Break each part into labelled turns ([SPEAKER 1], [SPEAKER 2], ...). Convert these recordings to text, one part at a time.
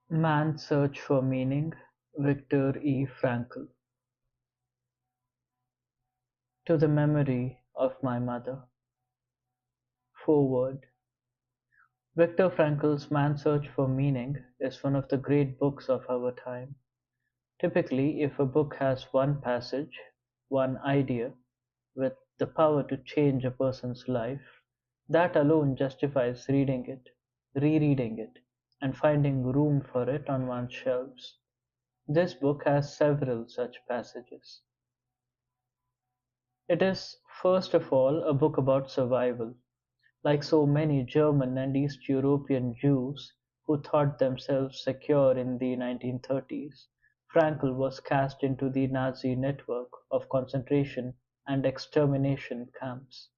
[SPEAKER 1] Man's Search for Meaning, Viktor E. Frankl. To the memory of my mother. Foreword. Viktor Frankl's Man's Search for Meaning is one of the great books of our time. Typically, if a book has one passage, one idea, with the power to change a person's life, that alone justifies reading it, rereading it, and finding room for it on one's shelves. This book has several such passages. It is, first of all, a book about survival. Like so many German and East European Jews who thought themselves secure in the 1930s, Frankl was cast into the Nazi network of concentration and extermination camps.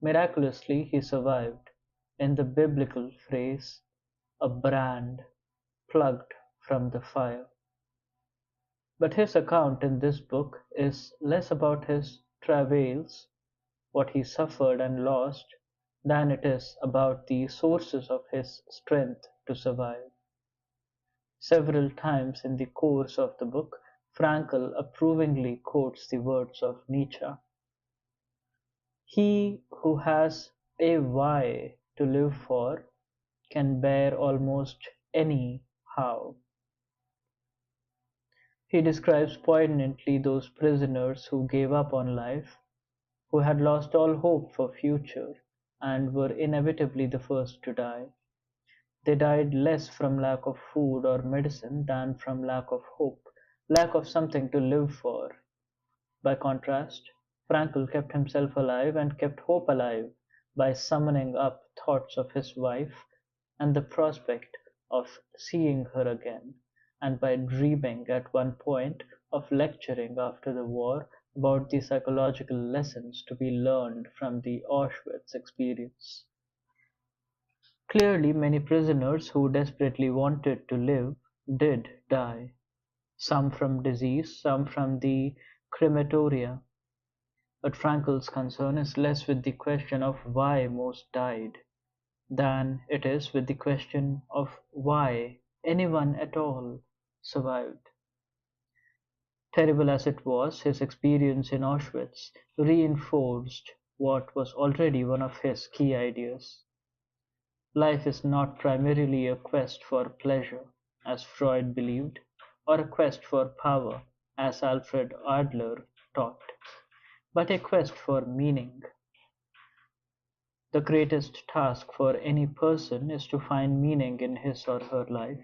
[SPEAKER 1] Miraculously, he survived, in the biblical phrase, a brand plucked from the fire. But his account in this book is less about his travails, what he suffered and lost, than it is about the sources of his strength to survive. Several times in the course of the book, Frankl approvingly quotes the words of Nietzsche. He who has a why to live for can bear almost any how. He describes poignantly those prisoners who gave up on life, who had lost all hope for future, and were inevitably the first to die. They died less from lack of food or medicine than from lack of hope, lack of something to live for. By contrast, Frankl kept himself alive and kept hope alive by summoning up thoughts of his wife and the prospect of seeing her again, and by dreaming at one point of lecturing after the war about the psychological lessons to be learned from the Auschwitz experience. Clearly, many prisoners who desperately wanted to live did die, some from disease, some from the crematoria. But Frankl's concern is less with the question of why most died than it is with the question of why anyone at all survived. Terrible as it was, his experience in Auschwitz reinforced what was already one of his key ideas. Life is not primarily a quest for pleasure, as Freud believed, or a quest for power, as Alfred Adler taught, but a quest for meaning. The greatest task for any person is to find meaning in his or her life.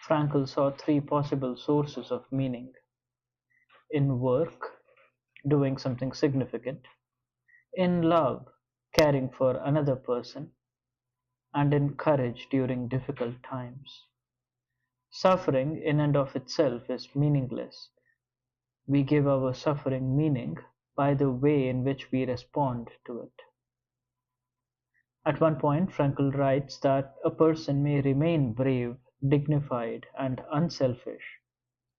[SPEAKER 1] Frankl saw three possible sources of meaning: in work, doing something significant; in love, caring for another person; and in courage during difficult times. Suffering in and of itself is meaningless. We give our suffering meaning by the way in which we respond to it. At one point, Frankl writes that a person may remain brave, dignified, and unselfish,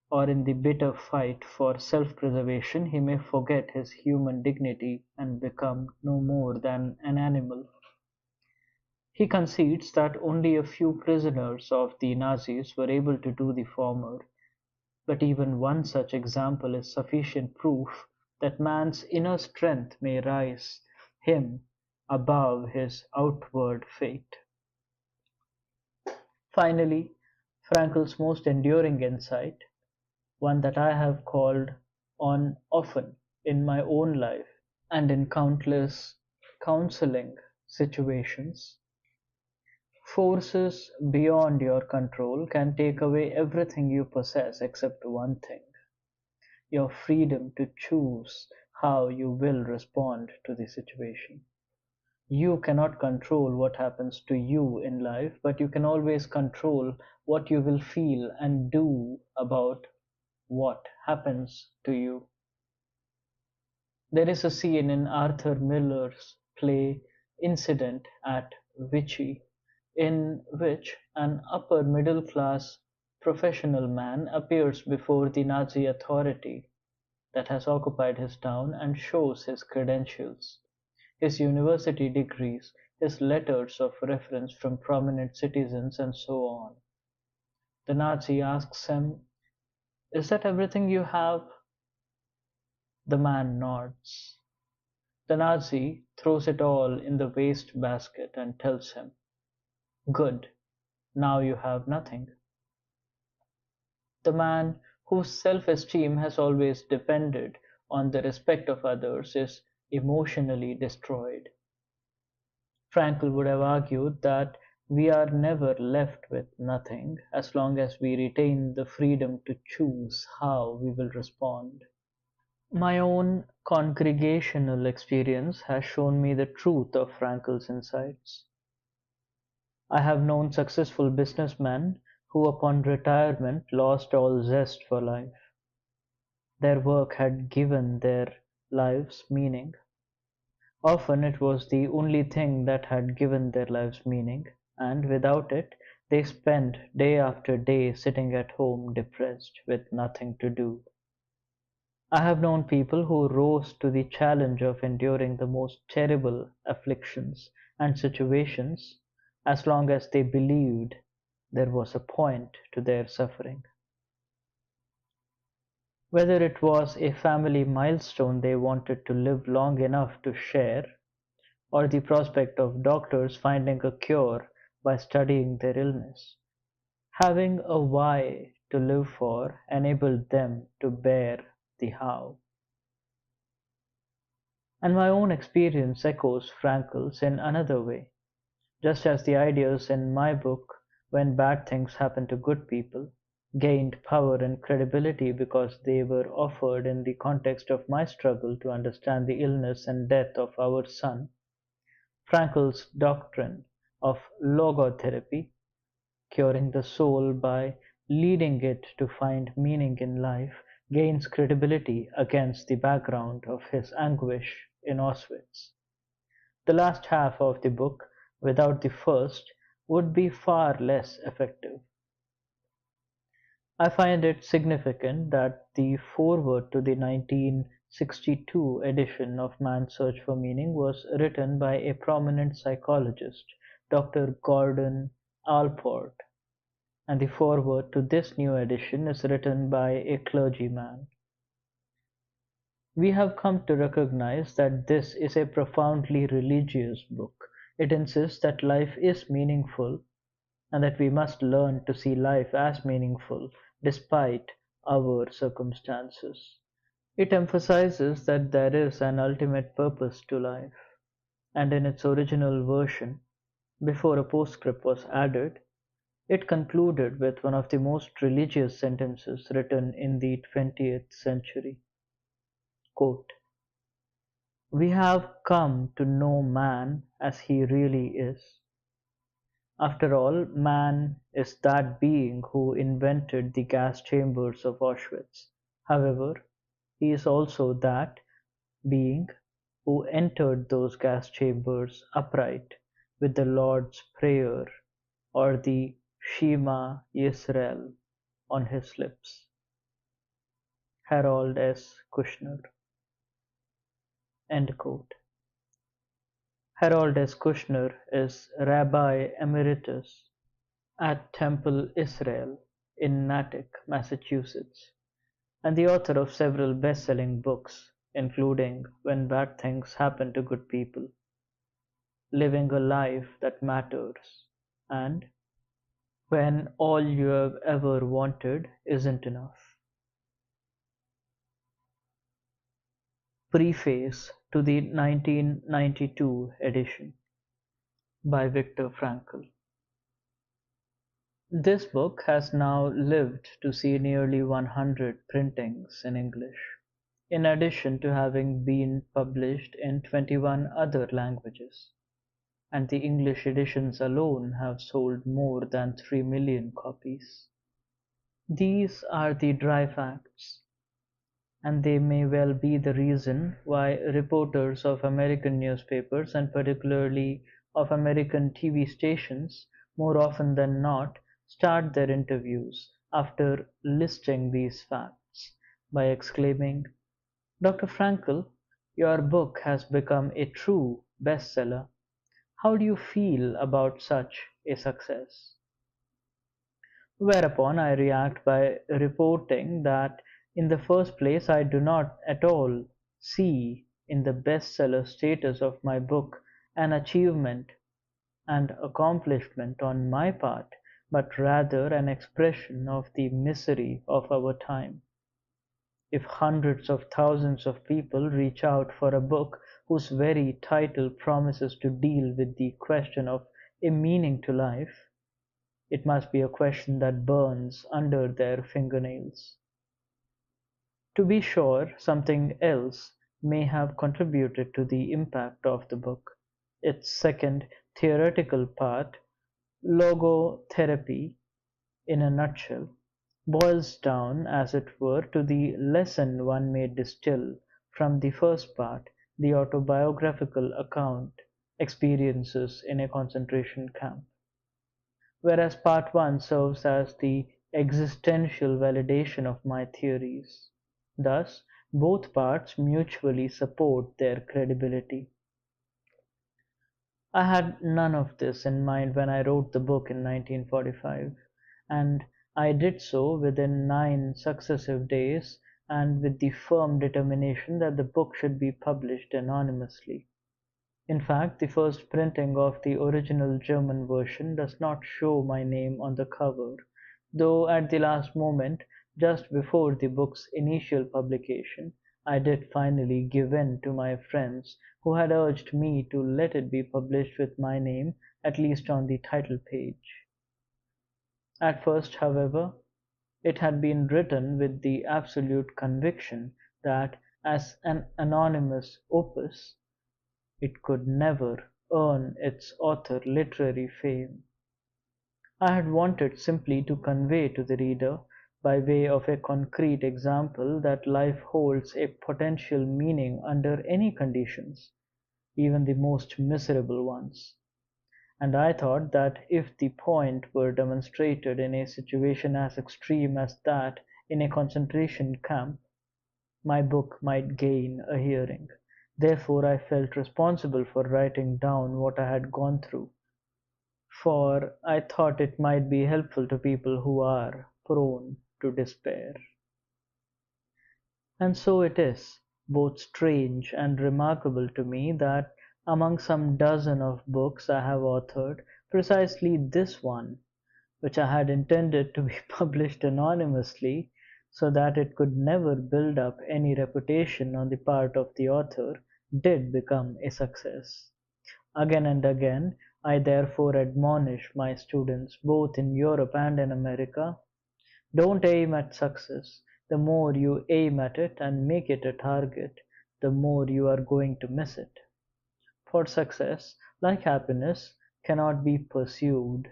[SPEAKER 1] or in the bitter fight for self-preservation he may forget his human dignity and become no more than an animal. He concedes that only a few prisoners of the Nazis were able to do the former, but even one such example is sufficient proof that man's inner strength may rise him above his outward fate. Finally, Frankl's most enduring insight, one that I have called on often in my own life and in countless counseling situations: forces beyond your control can take away everything you possess except one thing: your freedom to choose how you will respond to the situation. You cannot control what happens to you in life, but you can always control what you will feel and do about what happens to you. There is a scene in Arthur Miller's play Incident at Vichy in which an upper middle class professional man appears before the Nazi authority that has occupied his town and shows his credentials, his university degrees, his letters of reference from prominent citizens, and so on. The Nazi asks him, "Is that everything you have?" The man nods. The Nazi throws it all in the waste basket and tells him, "Good, now you have nothing." The man whose self-esteem has always depended on the respect of others is emotionally destroyed. Frankl would have argued that we are never left with nothing as long as we retain the freedom to choose how we will respond. My own congregational experience has shown me the truth of Frankl's insights. I have known successful businessmen who upon retirement lost all zest for life. Their work had given their lives meaning. Often it was the only thing that had given their lives meaning, and without it they spent day after day sitting at home depressed with nothing to do. I have known people who rose to the challenge of enduring the most terrible afflictions and situations as long as they believed there was a point to their suffering. Whether it was a family milestone they wanted to live long enough to share, or the prospect of doctors finding a cure by studying their illness, having a why to live for enabled them to bear the how. And my own experience echoes Frankl's in another way. Just as the ideas in my book, When Bad Things Happen to Good People, gained power and credibility because they were offered in the context of my struggle to understand the illness and death of our son, Frankl's doctrine of logotherapy, curing the soul by leading it to find meaning in life, gains credibility against the background of his anguish in Auschwitz. The last half of the book, without the first, would be far less effective. I find it significant that the foreword to the 1962 edition of Man's Search for Meaning was written by a prominent psychologist, Dr. Gordon Allport, and the foreword to this new edition is written by a clergyman. We have come to recognize that this is a profoundly religious book. It insists that life is meaningful and that we must learn to see life as meaningful despite our circumstances. It emphasizes that there is an ultimate purpose to life, and in its original version, before a postscript was added, it concluded with one of the most religious sentences written in the 20th century. Quote, "We have come to know man as he really is. After all, man is that being who invented the gas chambers of Auschwitz. However, he is also that being who entered those gas chambers upright with the Lord's Prayer or the Shema Yisrael on his lips." Harold S. Kushner. End quote. Harold S. Kushner is Rabbi Emeritus at Temple Israel in Natick, Massachusetts, and the author of several best-selling books, including When Bad Things Happen to Good People, Living a Life That Matters, and When All You Have Ever Wanted Isn't Enough. Preface to the 1992 edition by Viktor Frankl. This book has now lived to see nearly 100 printings in English, in addition to having been published in 21 other languages, and the English editions alone have sold more than 3 million copies. These are the dry facts, and they may well be the reason why reporters of American newspapers, and particularly of American TV stations, more often than not, start their interviews after listing these facts by exclaiming, "Dr. Frankl, your book has become a true bestseller. How do you feel about such a success?" Whereupon I react by reporting that in the first place I do not at all see in the bestseller status of my book an achievement and accomplishment on my part, but rather an expression of the misery of our time. If hundreds of thousands of people reach out for a book whose very title promises to deal with the question of a meaning to life, it must be a question that burns under their fingernails. To be sure, something else may have contributed to the impact of the book. Its second theoretical part, Logotherapy, in a nutshell, boils down, as it were, to the lesson one may distill from the first part, the autobiographical account, Experiences in a Concentration Camp, whereas part one serves as the existential validation of my theories. Thus, both parts mutually support their credibility. I had none of this in mind when I wrote the book in 1945, and I did so within 9 successive days and with the firm determination that the book should be published anonymously. In fact, the first printing of the original German version does not show my name on the cover, though at the last moment, just before the book's initial publication, I did finally give in to my friends who had urged me to let it be published with my name, at least on the title page. At first, however, it had been written with the absolute conviction that as an anonymous opus it could never earn its author literary fame. I had wanted simply to convey to the reader, by way of a concrete example, that life holds a potential meaning under any conditions, even the most miserable ones. And I thought that if the point were demonstrated in a situation as extreme as that in a concentration camp, my book might gain a hearing. Therefore I felt responsible for writing down what I had gone through, for I thought it might be helpful to people who are prone to despair. And so it is both strange and remarkable to me that among some dozen of books I have authored, precisely this one, which I had intended to be published anonymously so that it could never build up any reputation on the part of the author, did become a success. Again and again I therefore admonish my students, both in Europe and in America, don't aim at success. The more you aim at it and make it a target, the more you are going to miss it. For success, like happiness, cannot be pursued.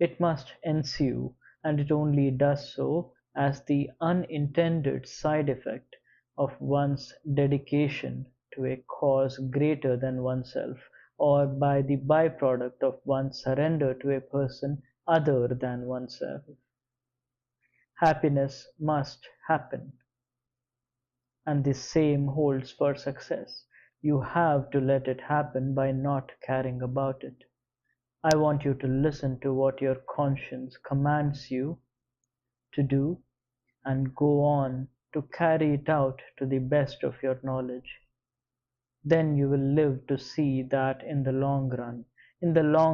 [SPEAKER 1] It must ensue, and it only does so as the unintended side effect of one's dedication to a cause greater than oneself, or by the byproduct of one's surrender to a person other than oneself. Happiness must happen, and the same holds for success. You have to let it happen by not caring about it. I want you to listen to what your conscience commands you to do and go on to carry it out to the best of your knowledge. Then you will live to see that in the long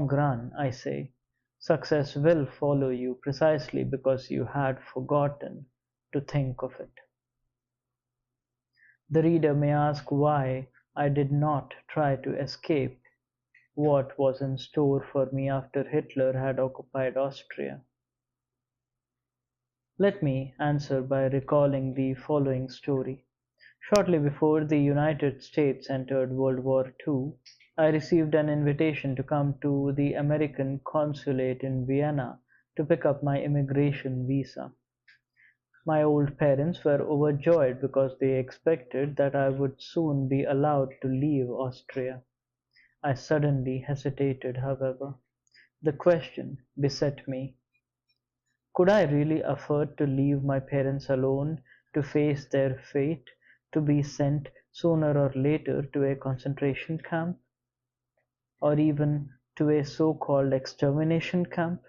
[SPEAKER 1] run, I say, success will follow you precisely because you had forgotten to think of it. The reader may ask why I did not try to escape what was in store for me after Hitler had occupied Austria. Let me answer by recalling the following story. Shortly before the United States entered World War II, I received an invitation to come to the American consulate in Vienna to pick up my immigration visa. My old parents were overjoyed because they expected that I would soon be allowed to leave Austria. I suddenly hesitated, however. The question beset me: could I really afford to leave my parents alone to face their fate, to be sent sooner or later to a concentration camp, or even to a so-called extermination camp?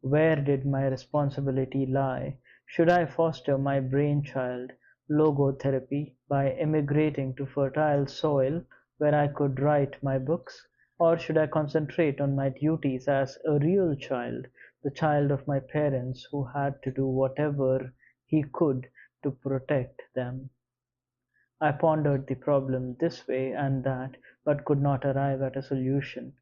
[SPEAKER 1] Where did my responsibility lie? Should I foster my brainchild, logotherapy, by emigrating to fertile soil where I could write my books? Or should I concentrate on my duties as a real child, the child of my parents who had to do whatever he could to protect them? I pondered the problem this way and that, but could not arrive at a solution.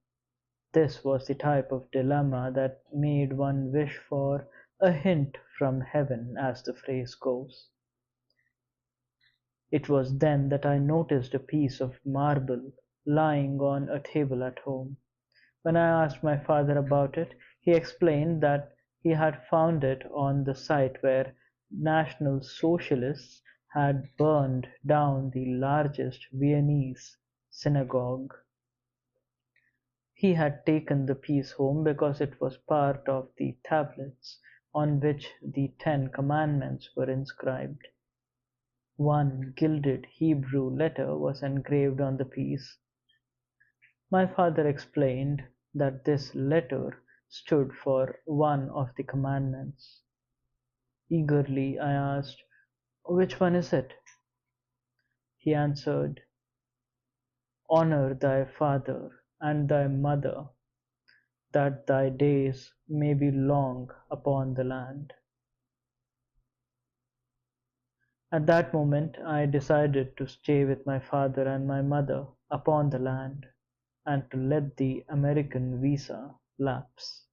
[SPEAKER 1] This was the type of dilemma that made one wish for a hint from heaven, as the phrase goes. It was then that I noticed a piece of marble lying on a table at home. When I asked my father about it, he explained that he had found it on the site where National Socialists had burned down the largest Viennese synagogue. He had taken the piece home because it was part of the tablets on which the Ten Commandments were inscribed. One gilded Hebrew letter was engraved on the piece. My father explained that this letter stood for one of the commandments. Eagerly I asked, "Which one is it?" He answered, "Honor thy father and thy mother, that thy days may be long upon the land." At that moment I decided to stay with my father and my mother upon the land, and to let the American visa lapse.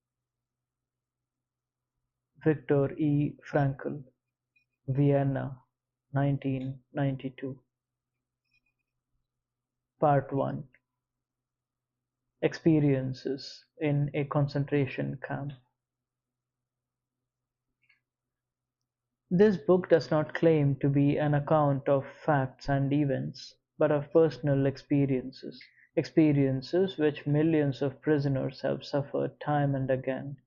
[SPEAKER 1] Viktor E. Frankl, Vienna, 1992. Part 1. Experiences in a concentration camp. This book does not claim to be an account of facts and events, but of personal experiences, experiences which millions of prisoners have suffered time and again.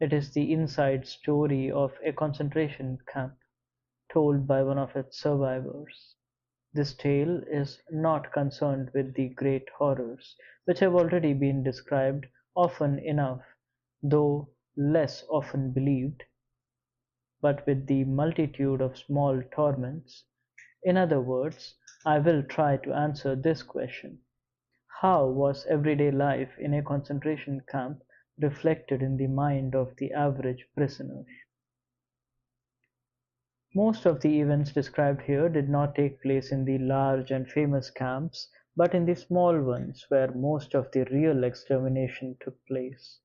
[SPEAKER 1] It is the inside story of a concentration camp, told by one of its survivors. This tale is not concerned with the great horrors, which have already been described often enough, though less often believed, but with the multitude of small torments. In other words, I will try to answer this question: how was everyday life in a concentration camp reflected in the mind of the average prisoner? Most of the events described here did not take place in the large and famous camps, but in the small ones where most of the real extermination took place.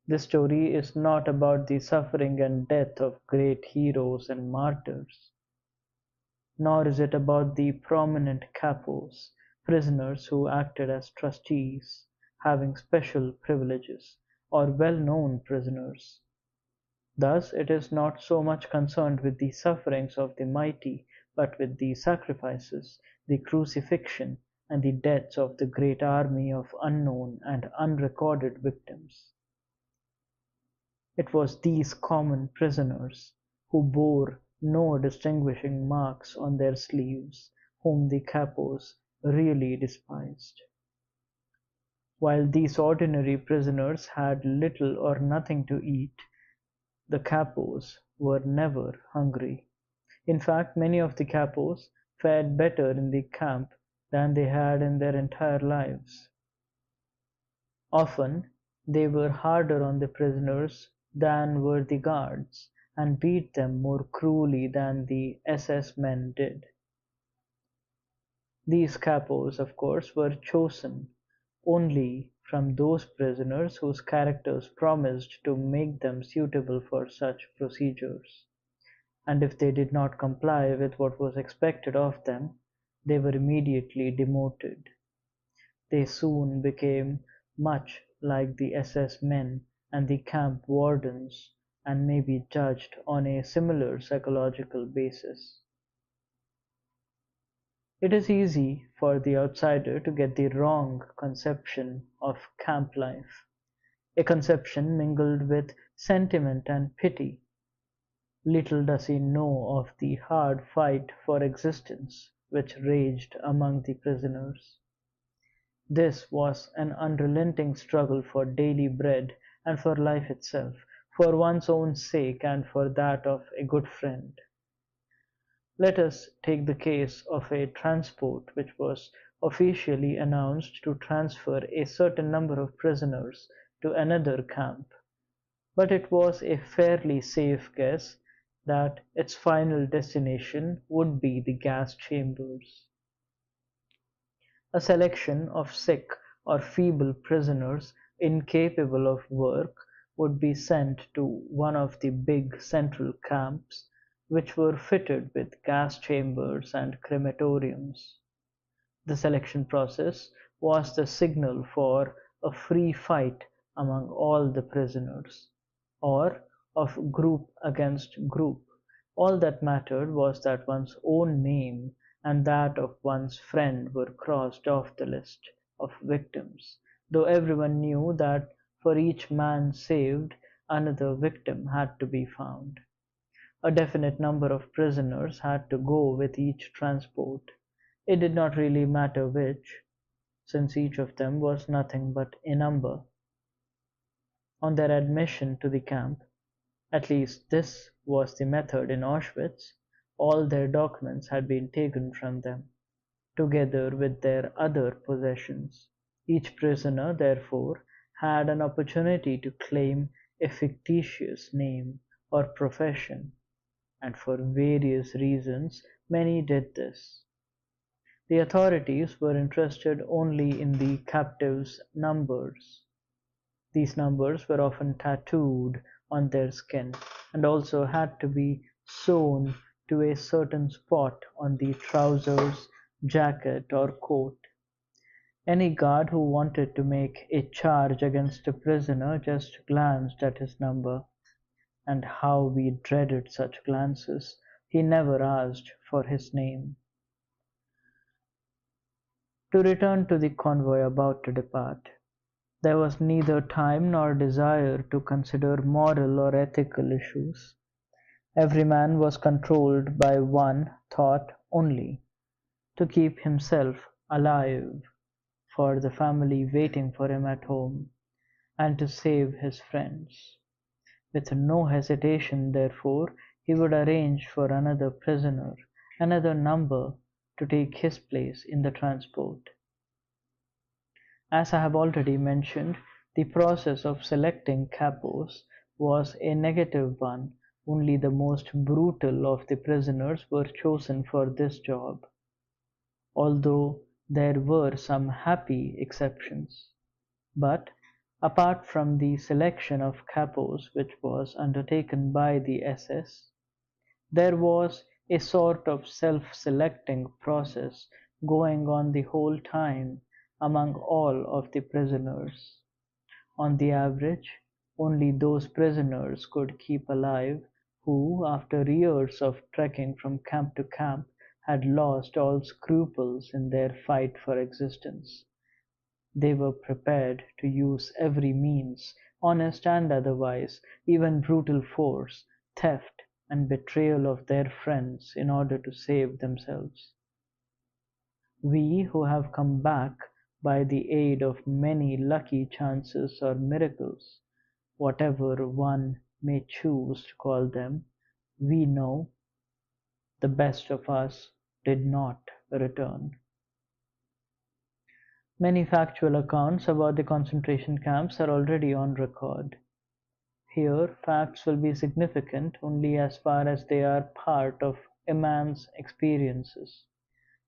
[SPEAKER 1] This story is not about the suffering and death of great heroes and martyrs, nor is it about the prominent capos, prisoners who acted as trustees, having special privileges, or well-known prisoners. Thus it is not so much concerned with the sufferings of the mighty, but with the sacrifices, the crucifixion, and the deaths of the great army of unknown and unrecorded victims. It was these common prisoners, who bore no distinguishing marks on their sleeves, whom the capos really despised. While these ordinary prisoners had little or nothing to eat, the capos were never hungry. In fact, many of the capos fared better in the camp than they had in their entire lives. Often they were harder on the prisoners than were the guards, and beat them more cruelly than the SS men did. These capos, of course, were chosen only from those prisoners whose characters promised to make them suitable for such procedures, and if they did not comply with what was expected of them, they were immediately demoted. They soon became much like the SS men and the camp wardens, and may be judged on a similar psychological basis. It is easy for the outsider to get the wrong conception of camp life, a conception mingled with sentiment and pity. Little does he know of the hard fight for existence which raged among the prisoners. This was an unrelenting struggle for daily bread and for life itself, for one's own sake and for that of a good friend. Let us take the case of a transport which was officially announced to transfer a certain number of prisoners to another camp, but it was a fairly safe guess that its final destination would be the gas chambers. A selection of sick or feeble prisoners incapable of work would be sent to one of the big central camps, which were fitted with gas chambers and crematoriums. The selection process was the signal for a free fight among all the prisoners, or of group against group. All that mattered was that one's own name and that of one's friend were crossed off the list of victims, though everyone knew that for each man saved, another victim had to be found. A definite number of prisoners had to go with each transport. It did not really matter which, since each of them was nothing but a number. On their admission to the camp, at least this was the method in Auschwitz, all their documents had been taken from them, together with their other possessions. Each prisoner, therefore, had an opportunity to claim a fictitious name or profession, and for various reasons many did this. The authorities were interested only in the captives' numbers. These numbers were often tattooed on their skin and also had to be sewn to a certain spot on the trousers, jacket, or coat. Any guard who wanted to make a charge against a prisoner just glanced at his number, and how we dreaded such glances. He never asked for his name. To return to the convoy about to depart. There was neither time nor desire to consider moral or ethical issues. Every man was controlled by one thought only: to keep himself alive for the family waiting for him at home, and to save his friends. With no hesitation, therefore, he would arrange for another prisoner, another number, to take his place in the transport. As I have already mentioned, the process of selecting capos was a negative one. Only the most brutal of the prisoners were chosen for this job, although there were some happy exceptions. But apart from the selection of capos which was undertaken by the SS, there was a sort of self-selecting process going on the whole time among all of the prisoners. On the average, only those prisoners could keep alive who, after years of trekking from camp to camp, had lost all scruples in their fight for existence. They were prepared to use every means, honest and otherwise, even brutal force, theft, and betrayal of their friends in order to save themselves. We who have come back by the aid of many lucky chances or miracles, whatever one may choose to call them, we know the best of us did not return. Many factual accounts about the concentration camps are already on record. Here, facts will be significant only as far as they are part of a man's experiences.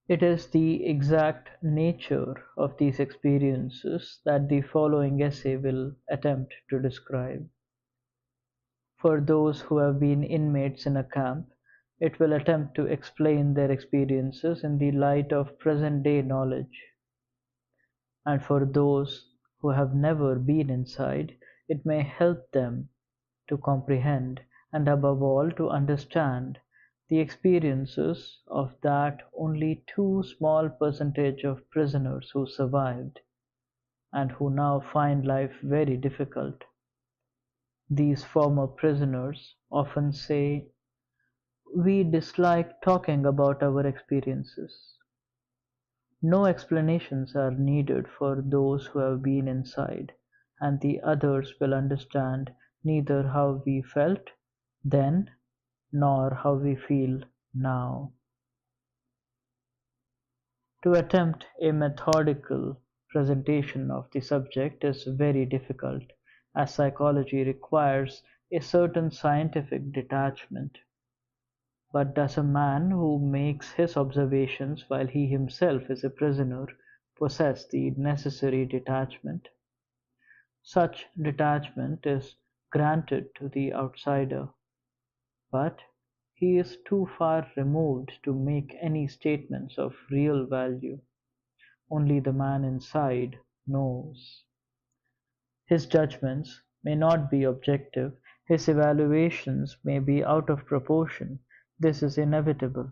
[SPEAKER 1] It is the exact nature of these experiences that the following essay will attempt to describe. For those who have been inmates in a camp, it will attempt to explain their experiences in the light of present-day knowledge. And for those who have never been inside, it may help them to comprehend, and above all to understand, the experiences of that only too small percentage of prisoners who survived, and who now find life very difficult. These former prisoners often say, "We dislike talking about our experiences." No explanations are needed for those who have been inside, and the others will understand neither how we felt then nor how we feel now. To attempt a methodical presentation of the subject is very difficult, as psychology requires a certain scientific detachment. But does a man who makes his observations while he himself is a prisoner possess the necessary detachment? Such detachment is granted to the outsider, but he is too far removed to make any statements of real value. Only the man inside knows. His judgments may not be objective, his evaluations may be out of proportion. This is inevitable.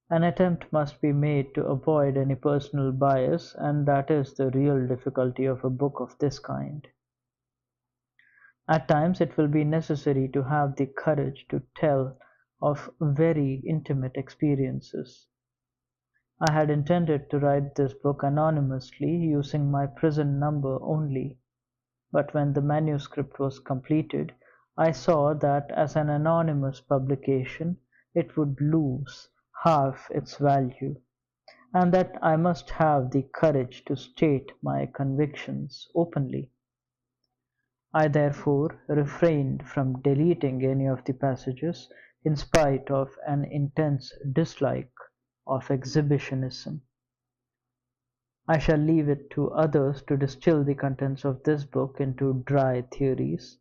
[SPEAKER 1] An attempt must be made to avoid any personal bias, and that is the real difficulty of a book of this kind. At times it will be necessary to have the courage to tell of very intimate experiences. I had intended to write this book anonymously, using my prison number only, but when the manuscript was completed, I saw that as an anonymous publication it would lose half its value, and that I must have the courage to state my convictions openly. I therefore refrained from deleting any of the passages, in spite of an intense dislike of exhibitionism. I shall leave it to others to distill the contents of this book into dry theories.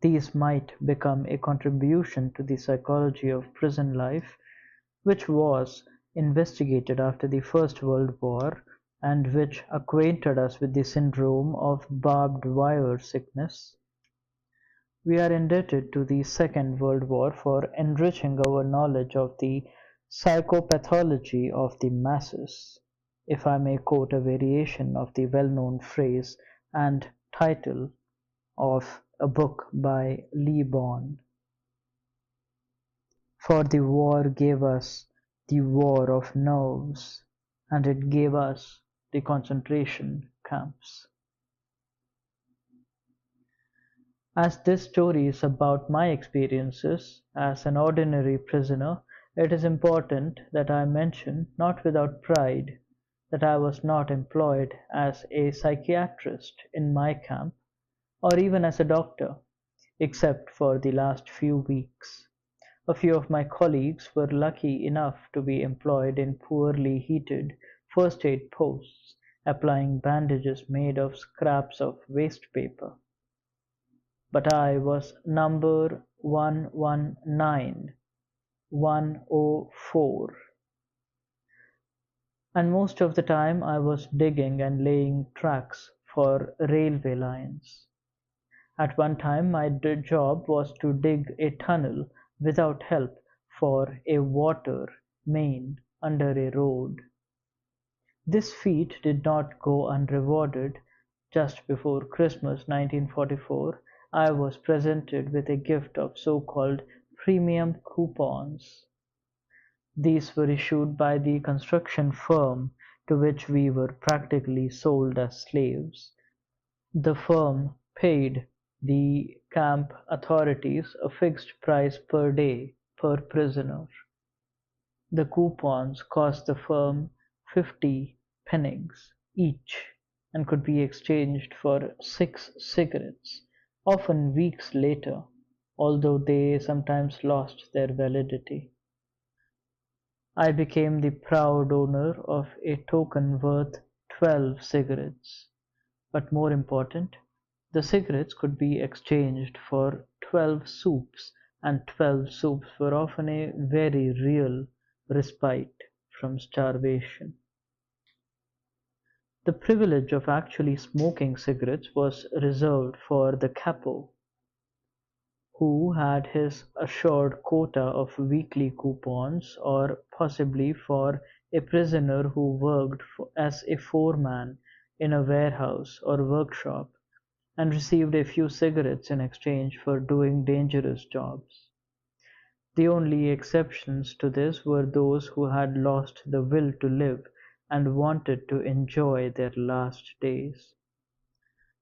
[SPEAKER 1] These might become a contribution to the psychology of prison life, which was investigated after the First World War, and which acquainted us with the syndrome of barbed wire sickness. We are indebted to the Second World War for enriching our knowledge of the psychopathology of the masses, if I may quote a variation of the well-known phrase and title of a book by Lee Bourne. For the war gave us the war of nerves, and it gave us the concentration camps. As this story is about my experiences as an ordinary prisoner, it is important that I mention, not without pride, that I was not employed as a psychiatrist in my camp, or even as a doctor, except for the last few weeks. A few of my colleagues were lucky enough to be employed in poorly heated first aid posts, applying bandages made of scraps of waste paper. But I was number 119104, and most of the time I was digging and laying tracks for railway lines. At one time my job was to dig a tunnel without help for a water main under a road. This feat did not go unrewarded. Just before Christmas 1944, I was presented with a gift of so-called premium coupons. These were issued by the construction firm to which we were practically sold as slaves. The firm paid the camp authorities a fixed price per day per prisoner. The coupons cost the firm 50 pfennigs each, and could be exchanged for 6 cigarettes, often weeks later, although they sometimes lost their validity. I became the proud owner of a token worth 12 cigarettes. But more important, the cigarettes could be exchanged for 12 soups, and 12 soups were often a very real respite from starvation. The privilege of actually smoking cigarettes was reserved for the capo, who had his assured quota of weekly coupons, or possibly for a prisoner who worked as a foreman in a warehouse or workshop and received a few cigarettes in exchange for doing dangerous jobs. The only exceptions to this were those who had lost the will to live and wanted to enjoy their last days.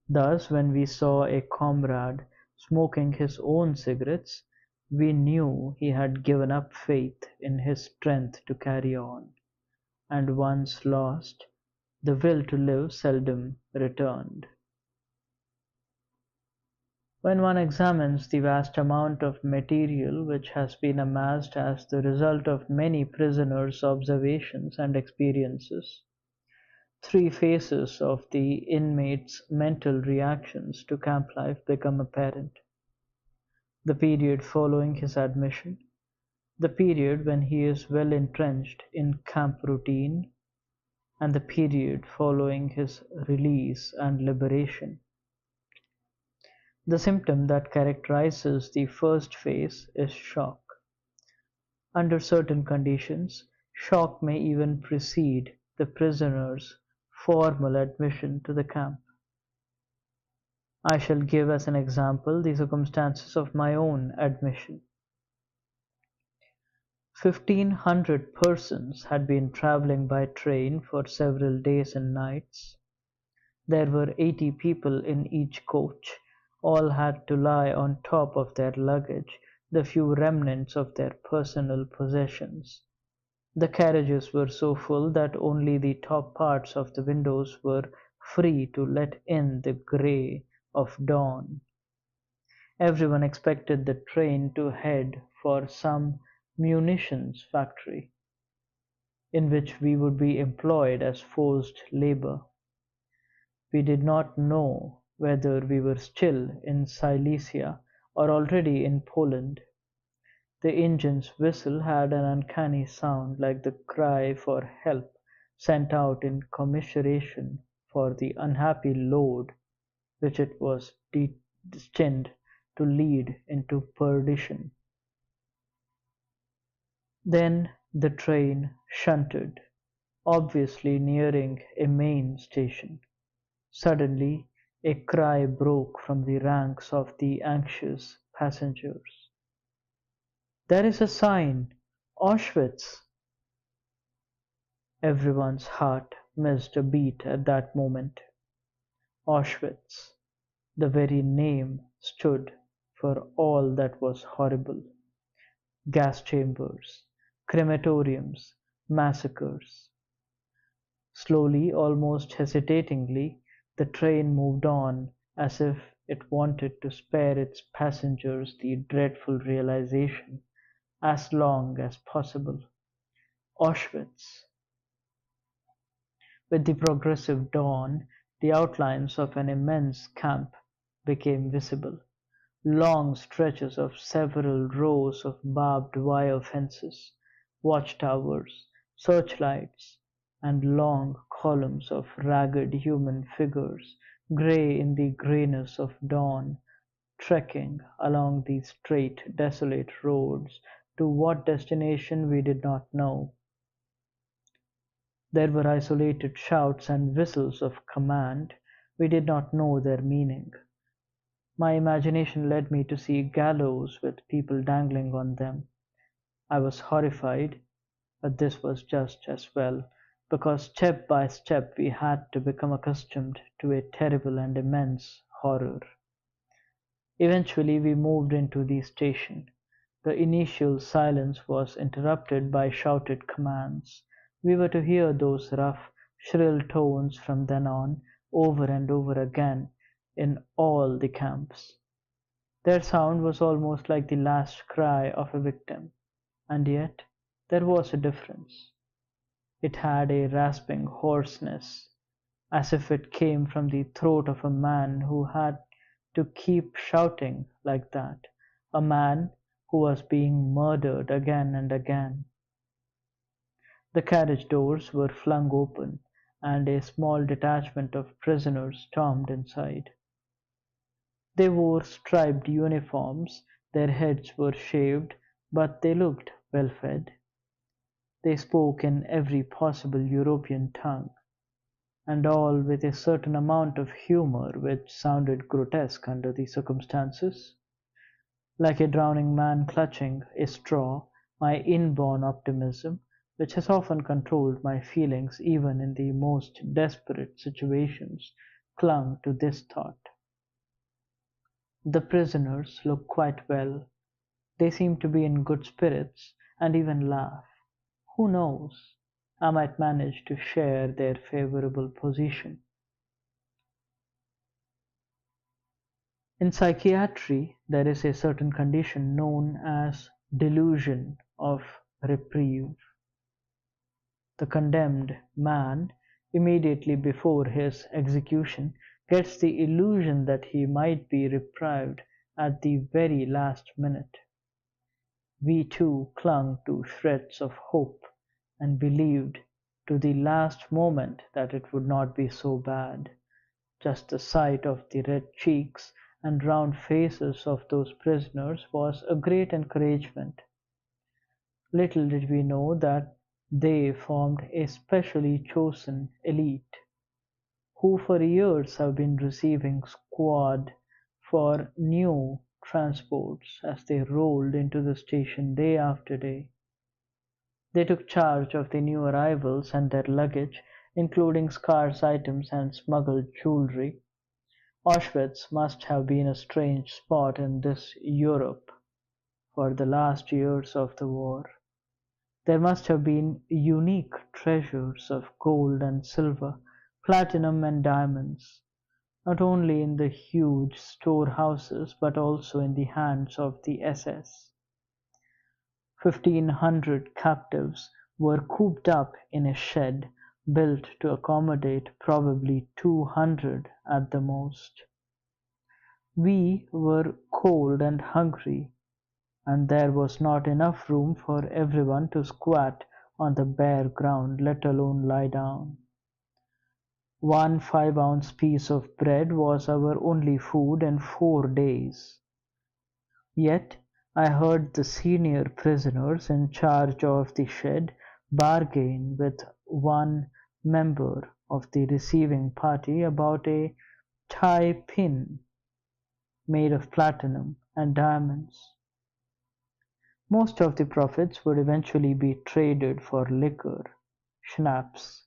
[SPEAKER 1] Thus, when we saw a comrade smoking his own cigarettes, we knew he had given up faith in his strength to carry on, and once lost, the will to live seldom returned. When one examines the vast amount of material which has been amassed as the result of many prisoners' observations and experiences, three phases of the inmate's mental reactions to camp life become apparent: the period following his admission, the period when he is well entrenched in camp routine, and the period following his release and liberation. The symptom that characterizes the first phase is shock. Under certain conditions, shock may even precede the prisoner's formal admission to the camp. I shall give as an example the circumstances of my own admission. 1,500 persons had been traveling by train for several days and nights. There were 80 people in each coach. All had to lie on top of their luggage, the few remnants of their personal possessions. The carriages were so full that only the top parts of the windows were free to let in the grey of dawn. Everyone expected the train to head for some munitions factory, in which we would be employed as forced labor. We did not know whether we were still in Silesia or already in Poland. The engine's whistle had an uncanny sound, like the cry for help sent out in commiseration for the unhappy load which it was destined to lead into perdition. Then the train shunted, obviously nearing a main station. Suddenly a cry broke from the ranks of the anxious passengers. "There is a sign! Auschwitz!" Everyone's heart missed a beat at that moment. Auschwitz, the very name stood for all that was horrible: gas chambers, crematoriums, massacres. Slowly, almost hesitatingly, the train moved on, as if it wanted to spare its passengers the dreadful realization as long as possible. Auschwitz! With the progressive dawn, the outlines of an immense camp became visible: long stretches of several rows of barbed wire fences, watchtowers, searchlights, and long columns of ragged human figures, grey in the greyness of dawn, trekking along the straight, desolate roads to what destination we did not know. There were isolated shouts and whistles of command. We did not know their meaning. My imagination led me to see gallows with people dangling on them. I was horrified, but this was just as well, because step by step we had to become accustomed to a terrible and immense horror. Eventually we moved into the station. The initial silence was interrupted by shouted commands. We were to hear those rough, shrill tones from then on, over and over again, in all the camps. Their sound was almost like the last cry of a victim, and yet there was a difference. It had a rasping hoarseness, as if it came from the throat of a man who had to keep shouting like that, a man who was being murdered again and again. The carriage doors were flung open, and a small detachment of prisoners stormed inside. They wore striped uniforms, their heads were shaved, but they looked well fed. They spoke in every possible European tongue, and all with a certain amount of humor which sounded grotesque under the circumstances. Like a drowning man clutching a straw, my inborn optimism, which has often controlled my feelings even in the most desperate situations, clung to this thought: The prisoners look quite well. They seem to be in good spirits and even laugh. Who knows? I might manage to share their favorable position. In psychiatry, there is a certain condition known as delusion of reprieve. The condemned man, immediately before his execution, gets the illusion that he might be reprieved at the very last minute. We too clung to shreds of hope, and believed to the last moment that it would not be so bad. Just the sight of the red cheeks and round faces of those prisoners was a great encouragement. Little did we know that they formed a specially chosen elite, who for years have been receiving squad for new transports as they rolled into the station day after day. They took charge of the new arrivals and their luggage, including scarce items and smuggled jewelry. Auschwitz must have been a strange spot in this Europe for the last years of the war. There must have been unique treasures of gold and silver, platinum and diamonds, not only in the huge storehouses but also in the hands of the SS. 1,500 captives were cooped up in a shed built to accommodate probably 200 at the most. We were cold and hungry, and there was not enough room for everyone to squat on the bare ground, let alone lie down. One 5-ounce piece of bread was our only food in 4 days. Yet I heard the senior prisoners in charge of the shed bargain with one member of the receiving party about a tie pin made of platinum and diamonds. Most of the profits would eventually be traded for liquor, schnapps.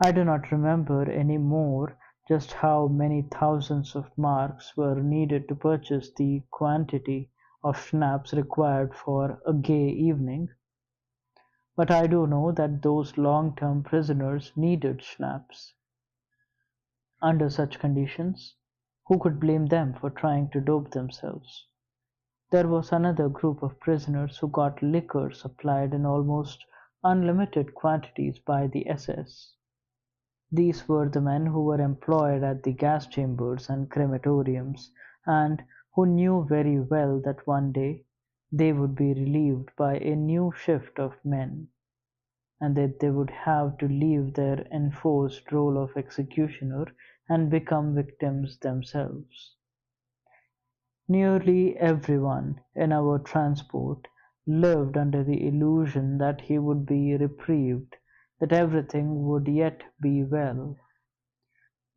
[SPEAKER 1] I do not remember any more just how many thousands of marks were needed to purchase the quantity of schnapps required for a gay evening, but I do know that those long-term prisoners needed schnapps. Under such conditions, who could blame them for trying to dope themselves? There was another group of prisoners who got liquor supplied in almost unlimited quantities by the SS. These were the men who were employed at the gas chambers and crematoriums, and who knew very well that one day they would be relieved by a new shift of men, and that they would have to leave their enforced role of executioner and become victims themselves. Nearly everyone in our transport lived under the illusion that he would be reprieved, that everything would yet be well.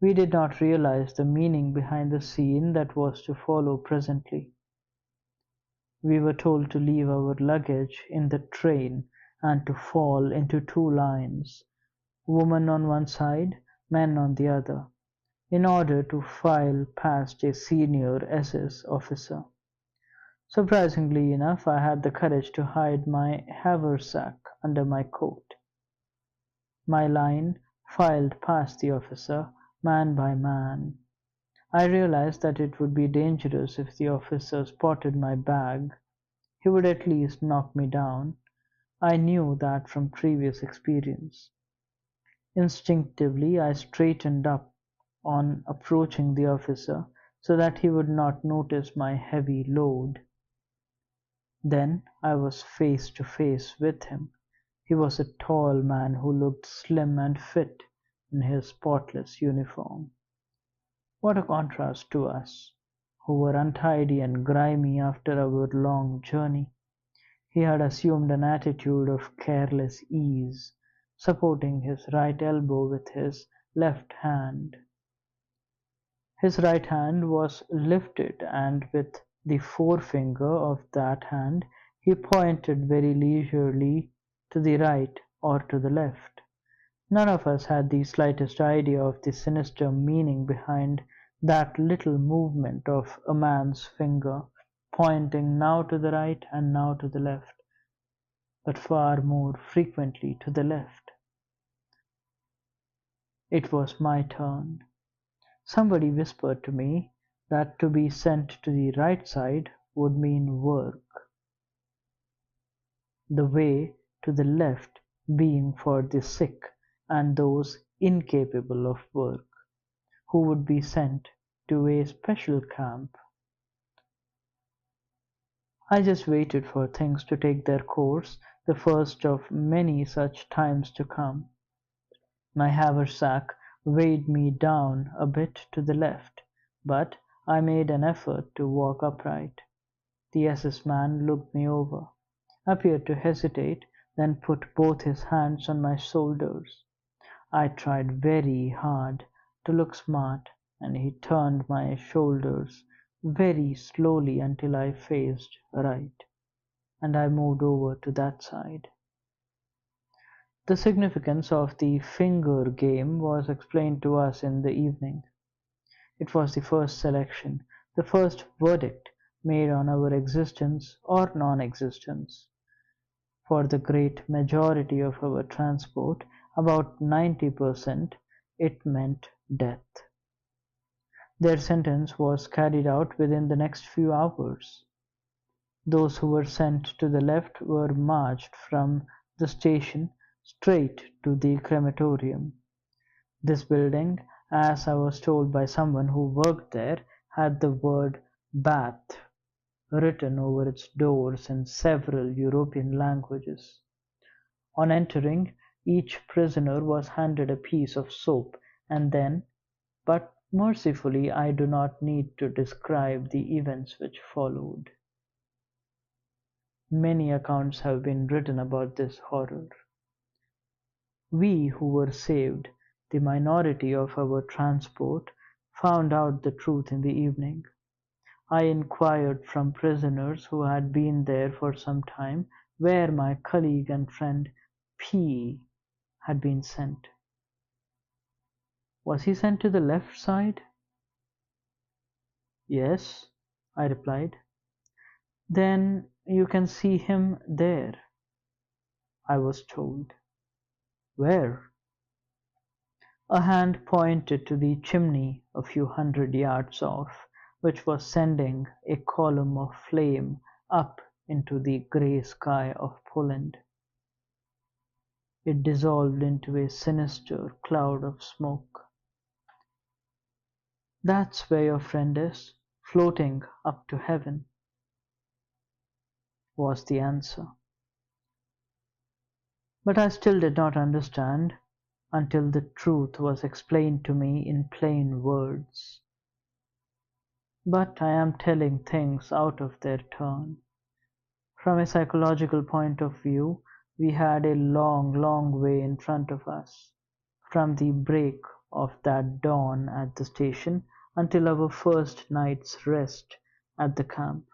[SPEAKER 1] We did not realize the meaning behind the scene that was to follow presently. We were told to leave our luggage in the train and to fall into two lines, women on one side, men on the other, in order to file past a senior SS officer. Surprisingly enough, I had the courage to hide my haversack under my coat. My line filed past the officer, man by man. I realized that it would be dangerous if the officer spotted my bag. He would at least knock me down. I knew that from previous experience. Instinctively, I straightened up on approaching the officer so that he would not notice my heavy load. Then I was face to face with him. He was a tall man who looked slim and fit in his spotless uniform. What a contrast to us, who were untidy and grimy after our long journey. He had assumed an attitude of careless ease, supporting his right elbow with his left hand. His right hand was lifted, and with the forefinger of that hand he pointed very leisurely to the right or to the left. None of us had the slightest idea of the sinister meaning behind That little movement of a man's finger, pointing now to the right and now to the left, but far more frequently to the left. It was my turn. Somebody whispered to me that to be sent to the right side would mean work, the way to the left being for the sick and those incapable of work, who would be sent to a special camp. I just waited for things to take their course, the first of many such times to come. My haversack weighed me down a bit to the left, but I made an effort to walk upright. The SS man looked me over, appeared to hesitate, then put both his hands on my shoulders. I tried very hard to look smart, and he turned my shoulders very slowly until I faced right, and I moved over to that side. The significance of the finger game was explained to us in the evening. It was the first selection, the first verdict made on our existence or non-existence. For the great majority of our transport, about 90%, it meant death. Their sentence was carried out within the next few hours. Those who were sent to the left were marched from the station straight to the crematorium. This building, as I was told by someone who worked there, had the word "bath" written over its doors in several European languages. On entering, each prisoner was handed a piece of soap, and then, but mercifully I do not need to describe the events which followed. Many accounts have been written about this horror. We who were saved, the minority of our transport, found out the truth in the evening. I inquired from prisoners who had been there for some time where my colleague and friend P had been sent. Was he sent to the left side? Yes, I replied. Then you can see him there, I was told. Where? A hand pointed to the chimney a few hundred yards off, which was sending a column of flame up into the grey sky of Poland. It dissolved into a sinister cloud of smoke. That's where your friend is, floating up to heaven, was the answer. But I still did not understand until the truth was explained to me in plain words. But I am telling things out of their turn. From a psychological point of view, we had a long, long way in front of us, from the break of that dawn at the station until our first night's rest at the camp.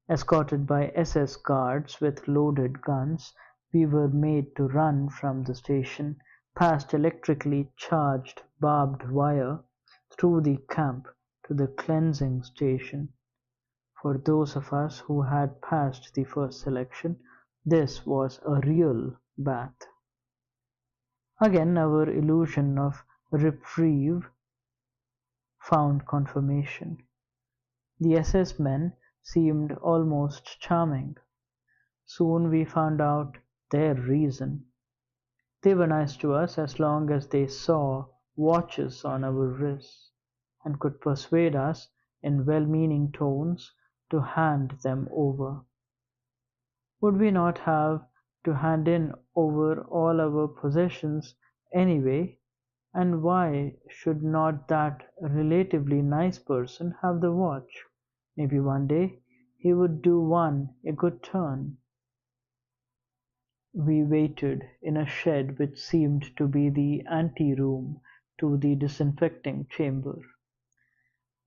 [SPEAKER 1] Escorted by SS guards with loaded guns, we were made to run from the station, past electrically charged barbed wire, through the camp to the cleansing station. For those of us who had passed the first selection, this was a real bath. Again our illusion of reprieve found confirmation. The SS men seemed almost charming. Soon we found out their reason. They were nice to us as long as they saw watches on our wrists, and could persuade us in well-meaning tones to hand them over. Would we not have to hand in over all our possessions anyway, and why should not that relatively nice person have the watch? Maybe one day he would do one a good turn. We waited in a shed which seemed to be the ante-room to the disinfecting chamber.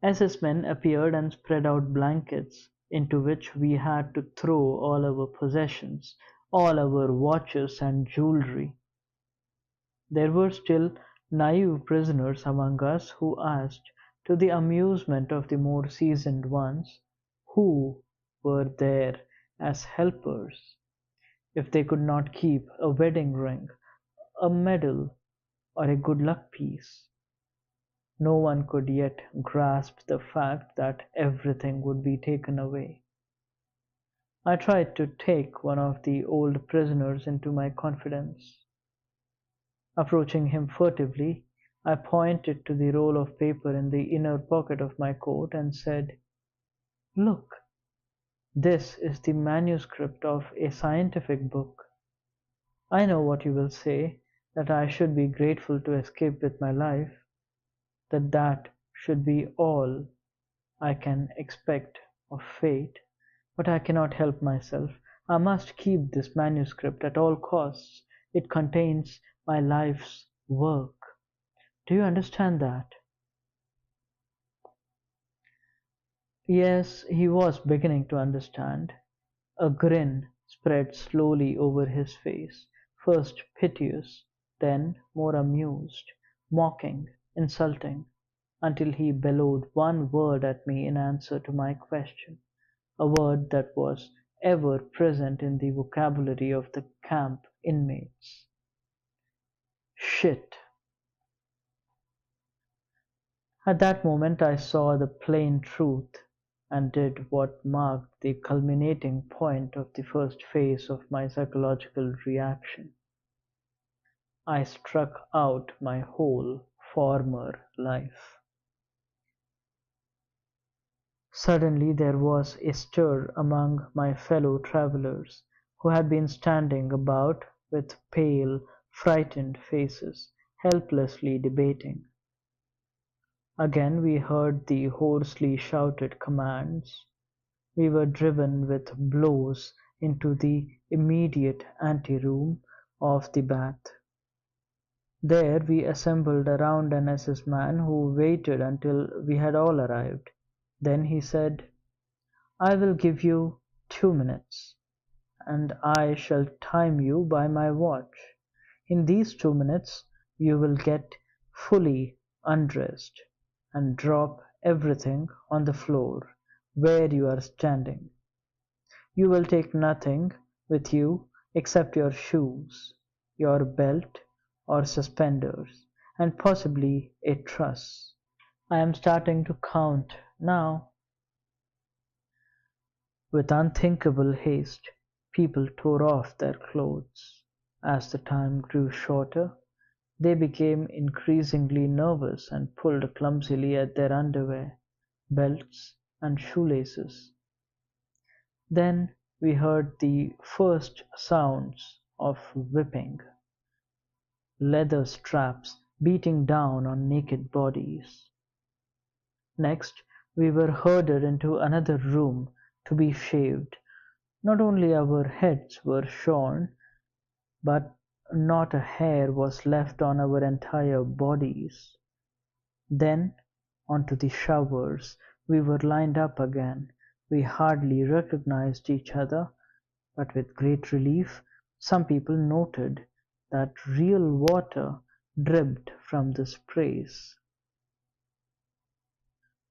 [SPEAKER 1] SS men appeared and spread out blankets, into which we had to throw all our possessions, all our watches and jewellery. There were still naive prisoners among us who asked to the amusement of the more seasoned ones who were there as helpers. If they could not keep a wedding ring, a medal, or a good luck piece, no one could yet grasp the fact that everything would be taken away. I tried to take one of the old prisoners into my confidence. Approaching him furtively, I pointed to the roll of paper in the inner pocket of my coat and said, "Look, this is the manuscript of a scientific book. I know what you will say, that I should be grateful to escape with my life, that that should be all I can expect of fate, but I cannot help myself. I must keep this manuscript at all costs. It contains my life's work. Do you understand that?" Yes, he was beginning to understand. A grin spread slowly over his face, first piteous, then more amused, mocking, insulting, until he bellowed one word at me in answer to my question, a word that was ever present in the vocabulary of the camp inmates. "Shit." At that moment I saw the plain truth, and did what marked the culminating point of the first phase of my psychological reaction. I struck out my whole former life. Suddenly there was a stir among my fellow travellers, who had been standing about with pale, frightened faces, helplessly debating. Again we heard the hoarsely shouted commands. We were driven with blows into the immediate anteroom of the bath. There we assembled around an SS man who waited until we had all arrived. Then he said, "I will give you 2 minutes, and I shall time you by my watch. In these 2 minutes you will get fully undressed, and drop everything on the floor where you are standing. You will take nothing with you except your shoes, your belt or suspenders, and possibly a truss. I am starting to count now." With unthinkable haste, people tore off their clothes. As the time grew shorter, they became increasingly nervous and pulled clumsily at their underwear, belts, and shoelaces. Then we heard the first sounds of whipping, leather straps beating down on naked bodies. Next we were herded into another room to be shaved. Not only our heads were shorn, but not a hair was left on our entire bodies. Then onto the showers we were lined up again. We hardly recognized each other, but with great relief some people noted that real water dripped from the sprays.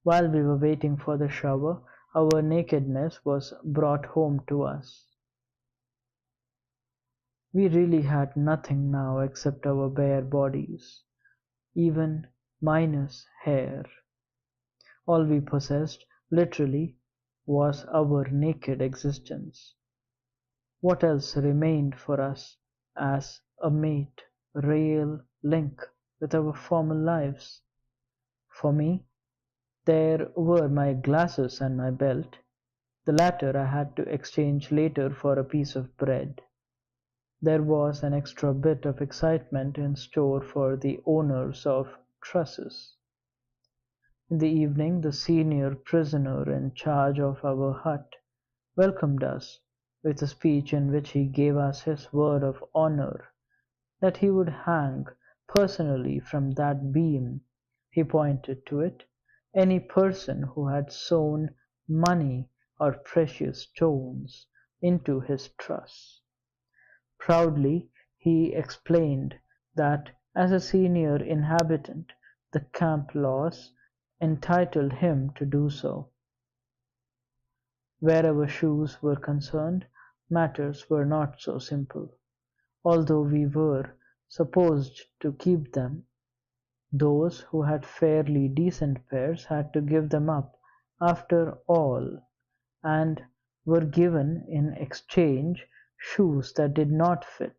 [SPEAKER 1] While we were waiting for the shower, our nakedness was brought home to us. We really had nothing now except our bare bodies, even minus hair. All we possessed, literally, was our naked existence. What else remained for us as a mate, real link with our former lives? For me, there were my glasses and my belt. The latter I had to exchange later for a piece of bread. There was an extra bit of excitement in store for the owners of trusses. In the evening the senior prisoner in charge of our hut welcomed us with a speech in which he gave us his word of honor that he would hang personally from that beam, he pointed to it, any person who had sewn money or precious stones into his truss. Proudly he explained that as a senior inhabitant the camp laws entitled him to do so. Where our shoes were concerned, matters were not so simple. Although we were supposed to keep them, those who had fairly decent pairs had to give them up after all, and were given in exchange shoes that did not fit.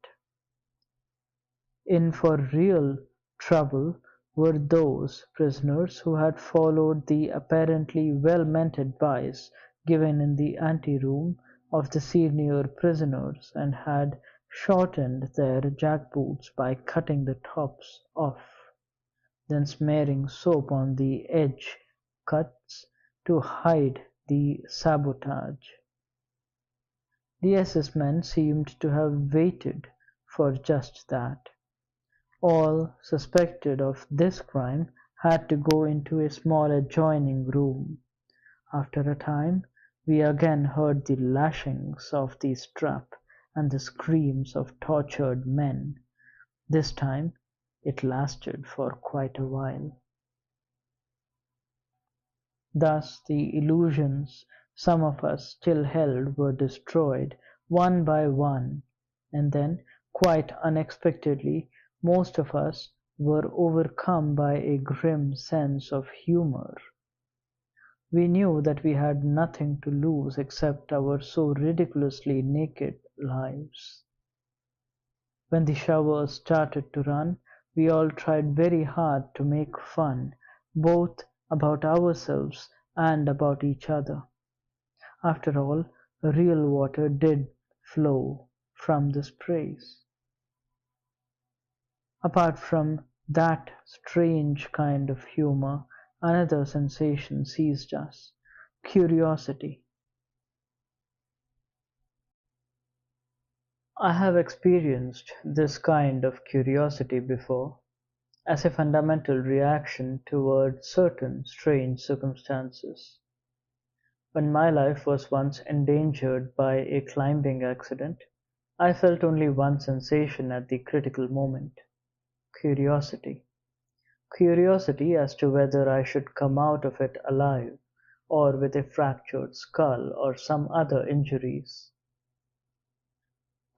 [SPEAKER 1] In for real trouble were those prisoners who had followed the apparently well-meant advice given in the ante-room of the senior prisoners and had shortened their jack-boots by cutting the tops off, then smearing soap on the edge cuts to hide the sabotage. The SS men seemed to have waited for just that. All suspected of this crime had to go into a small adjoining room. After a time we again heard the lashings of the strap and the screams of tortured men. This time it lasted for quite a while. Thus the illusions some of us still held were destroyed one by one, and then, quite unexpectedly, most of us were overcome by a grim sense of humor. We knew that we had nothing to lose except our so ridiculously naked lives. When the showers started to run, we all tried very hard to make fun, both about ourselves and about each other. After all, real water did flow from the sprays. Apart from that strange kind of humor, another sensation seized us: curiosity. I have experienced this kind of curiosity before, as a fundamental reaction toward certain strange circumstances. When my life was once endangered by a climbing accident, I felt only one sensation at the critical moment: curiosity. Curiosity as to whether I should come out of it alive, or with a fractured skull or some other injuries.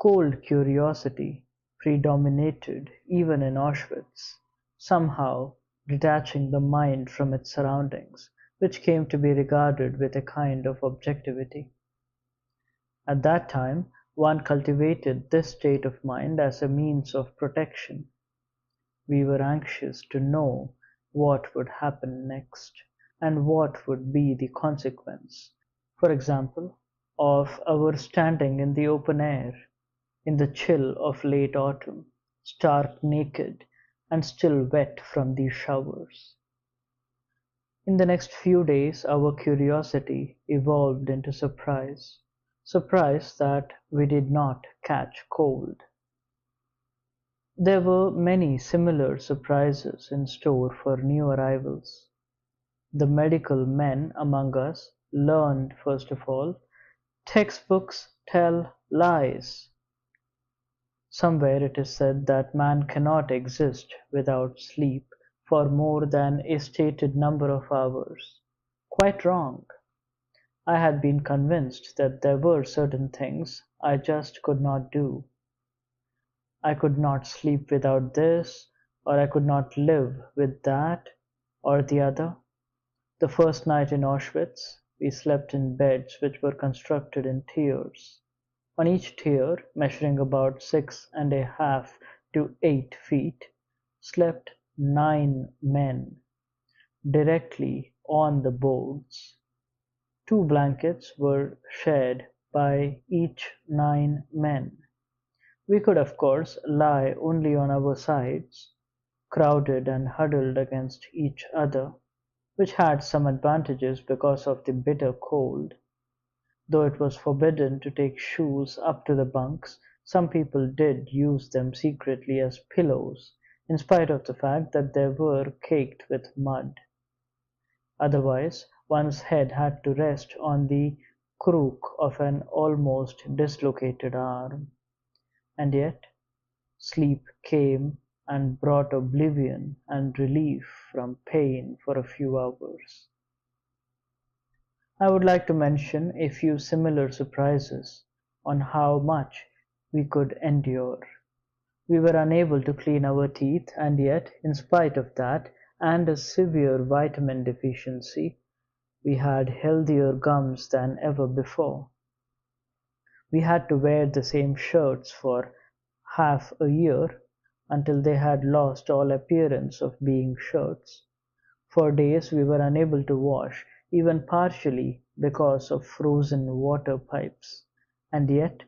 [SPEAKER 1] Cold curiosity predominated even in Auschwitz, somehow detaching the mind from its surroundings, which came to be regarded with a kind of objectivity. At that time one cultivated this state of mind as a means of protection. We were anxious to know what would happen next, and what would be the consequence, for example, of our standing in the open air, in the chill of late autumn, stark naked, and still wet from the showers. In the next few days our curiosity evolved into surprise that we did not catch cold. There were many similar surprises in store for new arrivals. The medical men among us learned first of all, textbooks tell lies. Somewhere it is said that man cannot exist without sleep for more than a stated number of hours. Quite wrong. I had been convinced that there were certain things I just could not do. I could not sleep without this, or I could not live with that or the other. The first night in Auschwitz we slept in beds which were constructed in tiers. On each tier, measuring about 6.5 to 8 feet, slept 9 men, directly on the boards. 2 blankets were shared by each 9 men. We could of course lie only on our sides, crowded and huddled against each other, which had some advantages because of the bitter cold. Though it was forbidden to take shoes up to the bunks, some people did use them secretly as pillows, in spite of the fact that they were caked with mud. Otherwise one's head had to rest on the crook of an almost dislocated arm. And yet sleep came and brought oblivion and relief from pain for a few hours. I would like to mention a few similar surprises on how much we could endure. We were unable to clean our teeth, and yet, in spite of that and a severe vitamin deficiency, we had healthier gums than ever before. We had to wear the same shirts for half a year until they had lost all appearance of being shirts. For days we were unable to wash, even partially because of frozen water pipes, and yet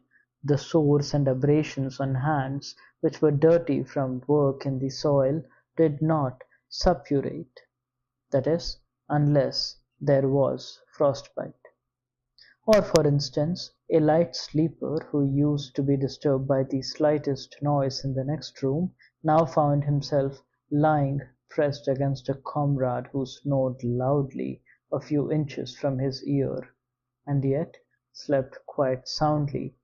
[SPEAKER 1] the sores and abrasions on hands, which were dirty from work in the soil, did not suppurate, that is, unless there was frostbite. Or, for instance, a light sleeper who used to be disturbed by the slightest noise in the next room now found himself lying pressed against a comrade who snored loudly a few inches from his ear, and yet slept quite soundly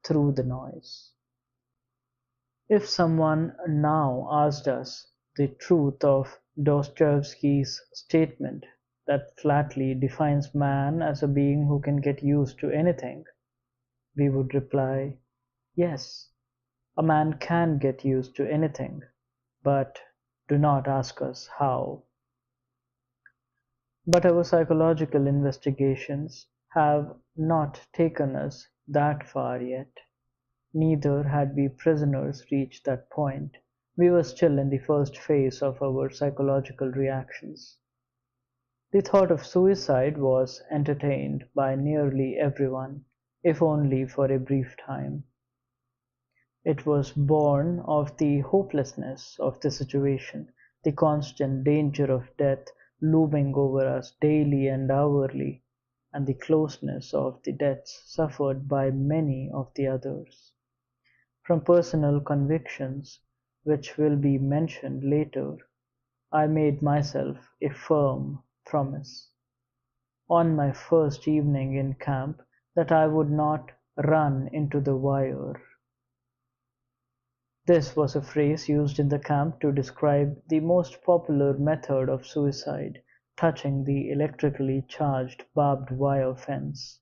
[SPEAKER 1] through the noise. If someone now asked us the truth of Dostoevsky's statement that flatly defines man as a being who can get used to anything, we would reply, yes, a man can get used to anything, but do not ask us how. But our psychological investigations have not taken us that far yet. Neither had we prisoners reached that point. We were still in the first phase of our psychological reactions. The thought of suicide was entertained by nearly everyone, if only for a brief time. It was born of the hopelessness of the situation, the constant danger of death looming over us daily and hourly, and the closeness of the deaths suffered by many of the others. From personal convictions, which will be mentioned later, I made myself a firm promise, on my first evening in camp, that I would not run into the wire. This was a phrase used in the camp to describe the most popular method of suicide, touching the electrically charged barbed wire fence.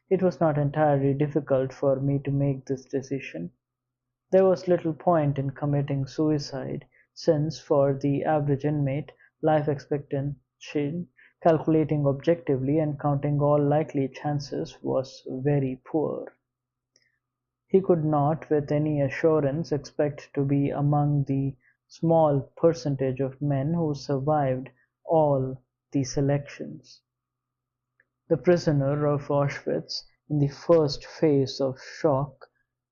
[SPEAKER 1] It was not entirely difficult for me to make this decision. There was little point in committing suicide, since for the average inmate, life expectancy, calculating objectively and counting all likely chances, was very poor. He could not with any assurance expect to be among the small percentage of men who survived all the selections. The prisoner of Auschwitz, in the first phase of shock,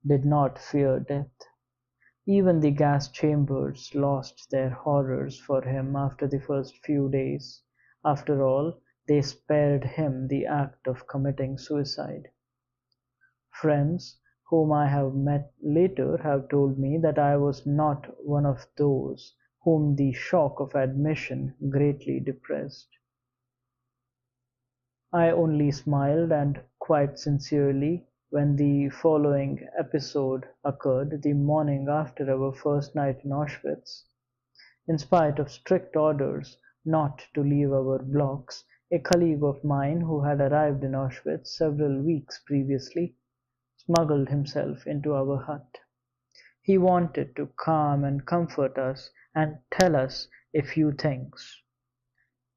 [SPEAKER 1] did not fear death. Even the gas chambers lost their horrors for him after the first few days. After all, they spared him the act of committing suicide. Friends whom I have met later have told me that I was not one of those whom the shock of admission greatly depressed. I only smiled, and quite sincerely, when the following episode occurred the morning after our first night in Auschwitz. In spite of strict orders not to leave our blocks, a colleague of mine who had arrived in Auschwitz several weeks previously smuggled himself into our hut. He wanted to calm and comfort us and tell us a few things.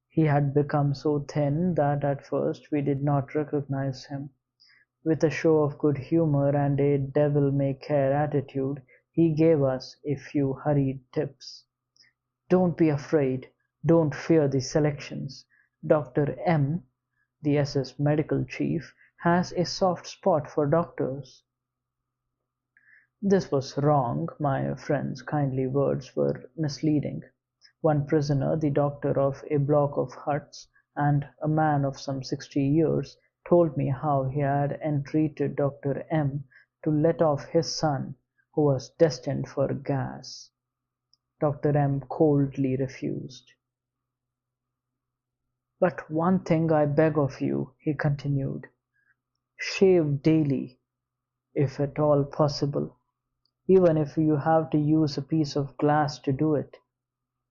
[SPEAKER 1] He had become so thin that at first we did not recognize him. With a show of good humor and a devil-may-care attitude, he gave us a few hurried tips. Don't be afraid. Don't fear the selections. Dr. M, the SS medical chief, has a soft spot for doctors. This was wrong. My friend's kindly words were misleading. One prisoner, the doctor of a block of huts, and a man of some 60 years, told me how he had entreated Dr. M to let off his son, who was destined for gas. Dr. M coldly refused. "But one thing I beg of you," he continued. "Shave daily, if at all possible. even if you have to use a piece of glass to do it,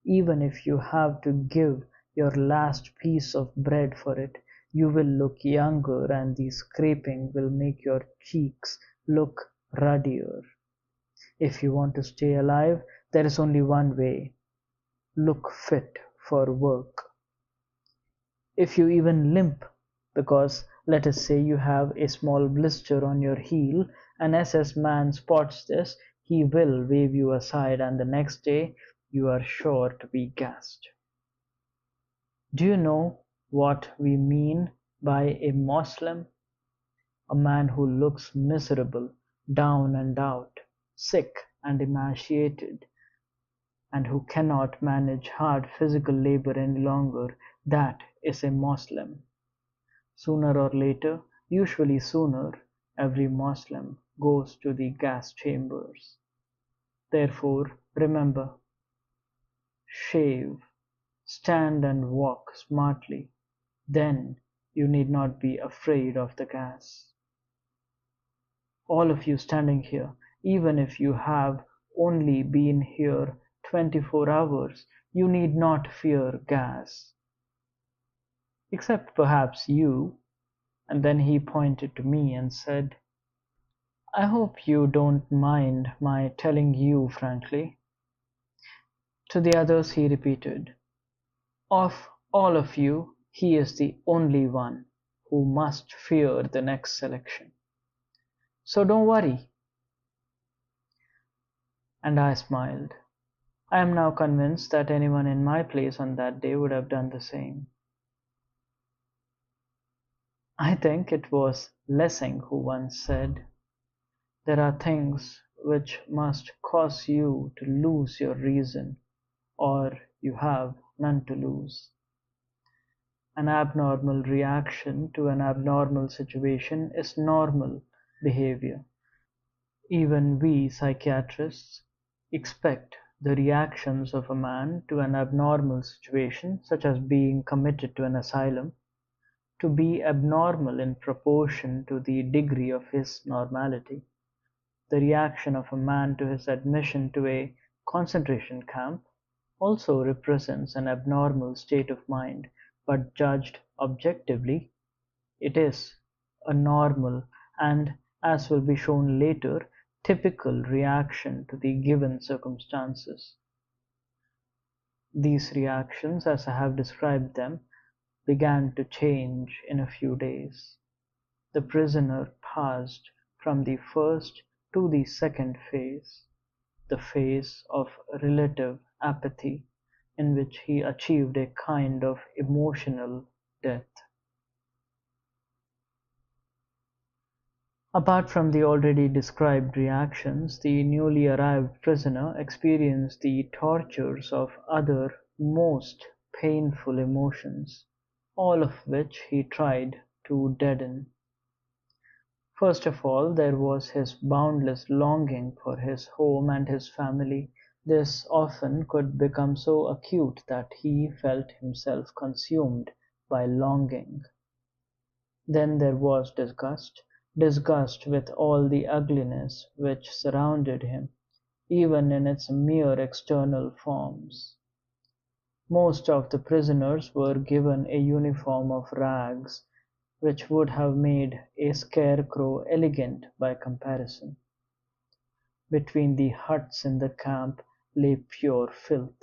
[SPEAKER 1] even if you have to give your last piece of bread for it, you will look younger and the scraping will make your cheeks look ruddier. If you want to stay alive, there is only one way: look fit for work. If you even limp, because let us say you have a small blister on your heel, an SS man spots this, he will wave you aside and the next day you are sure to be gassed. Do you know what we mean by a Moslem? A man who looks miserable, down and out, sick and emaciated, and who cannot manage hard physical labor any longer. That is a Moslem. Sooner or later, usually sooner, every Moslem goes to the gas chambers. Therefore, remember, shave, stand and walk smartly. Then you need not be afraid of the gas. All of you standing here, even if you have only been here 24 hours, you need not fear gas. Except perhaps you. And then he pointed to me and said, I hope you don't mind my telling you frankly. To the others he repeated, of all of you, he is the only one who must fear the next selection. So don't worry. And I smiled. I am now convinced that anyone in my place on that day would have done the same. I think it was Lessing who once said, there are things which must cause you to lose your reason, or you have none to lose. An abnormal reaction to an abnormal situation is normal behavior. Even we psychiatrists expect the reactions of a man to an abnormal situation, such as being committed to an asylum, to be abnormal in proportion to the degree of his normality. The reaction of a man to his admission to a concentration camp also represents an abnormal state of mind, but judged objectively, it is a normal and, as will be shown later, typical reaction to the given circumstances. These reactions, as I have described them, began to change in a few days. The prisoner passed from the first to the second phase, the phase of relative apathy, in which he achieved a kind of emotional death. Apart from the already described reactions, the newly arrived prisoner experienced the tortures of other most painful emotions, all of which he tried to deaden. First of all, there was his boundless longing for his home and his family. This often could become so acute that he felt himself consumed by longing. Then there was disgust, disgust with all the ugliness which surrounded him, even in its mere external forms. Most of the prisoners were given a uniform of rags, which would have made a scarecrow elegant by comparison. Between the huts in the camp lay pure filth,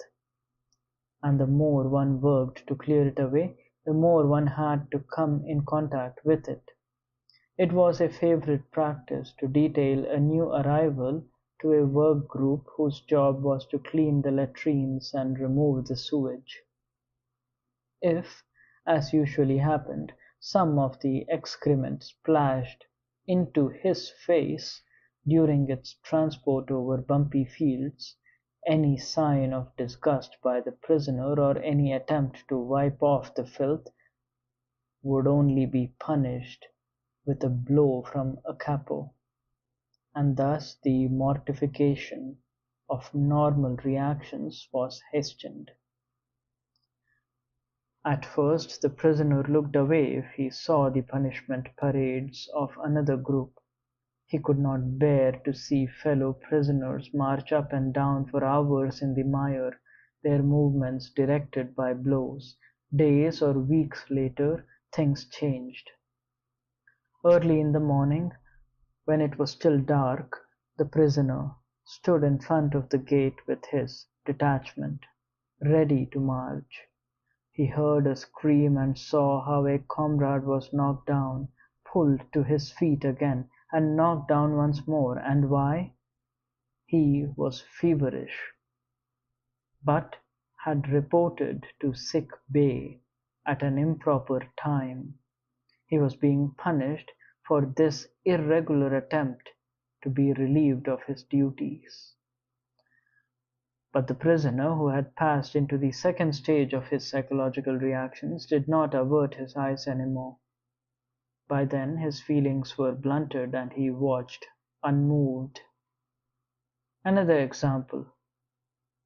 [SPEAKER 1] and the more one worked to clear it away, the more one had to come in contact with it. It was a favorite practice to detail a new arrival to a work group whose job was to clean the latrines and remove the sewage. If, as usually happened, some of the excrement splashed into his face during its transport over bumpy fields, any sign of disgust by the prisoner or any attempt to wipe off the filth would only be punished with a blow from a capo, and thus the mortification of normal reactions was hastened. At first the prisoner looked away if he saw the punishment parades of another group, He could not bear to see fellow prisoners march up and down for hours in the mire, their movements directed by blows. Days or weeks later, things changed. Early in the morning, when it was still dark, the prisoner stood in front of the gate with his detachment, ready to march. He heard a scream and saw how a comrade was knocked down, pulled to his feet again, and knocked down once more. And why? He was feverish, but had reported to sick bay at an improper time. He was being punished for this irregular attempt to be relieved of his duties. But the prisoner, who had passed into the second stage of his psychological reactions, did not avert his eyes any more. By then his feelings were blunted and he watched, unmoved. Another example.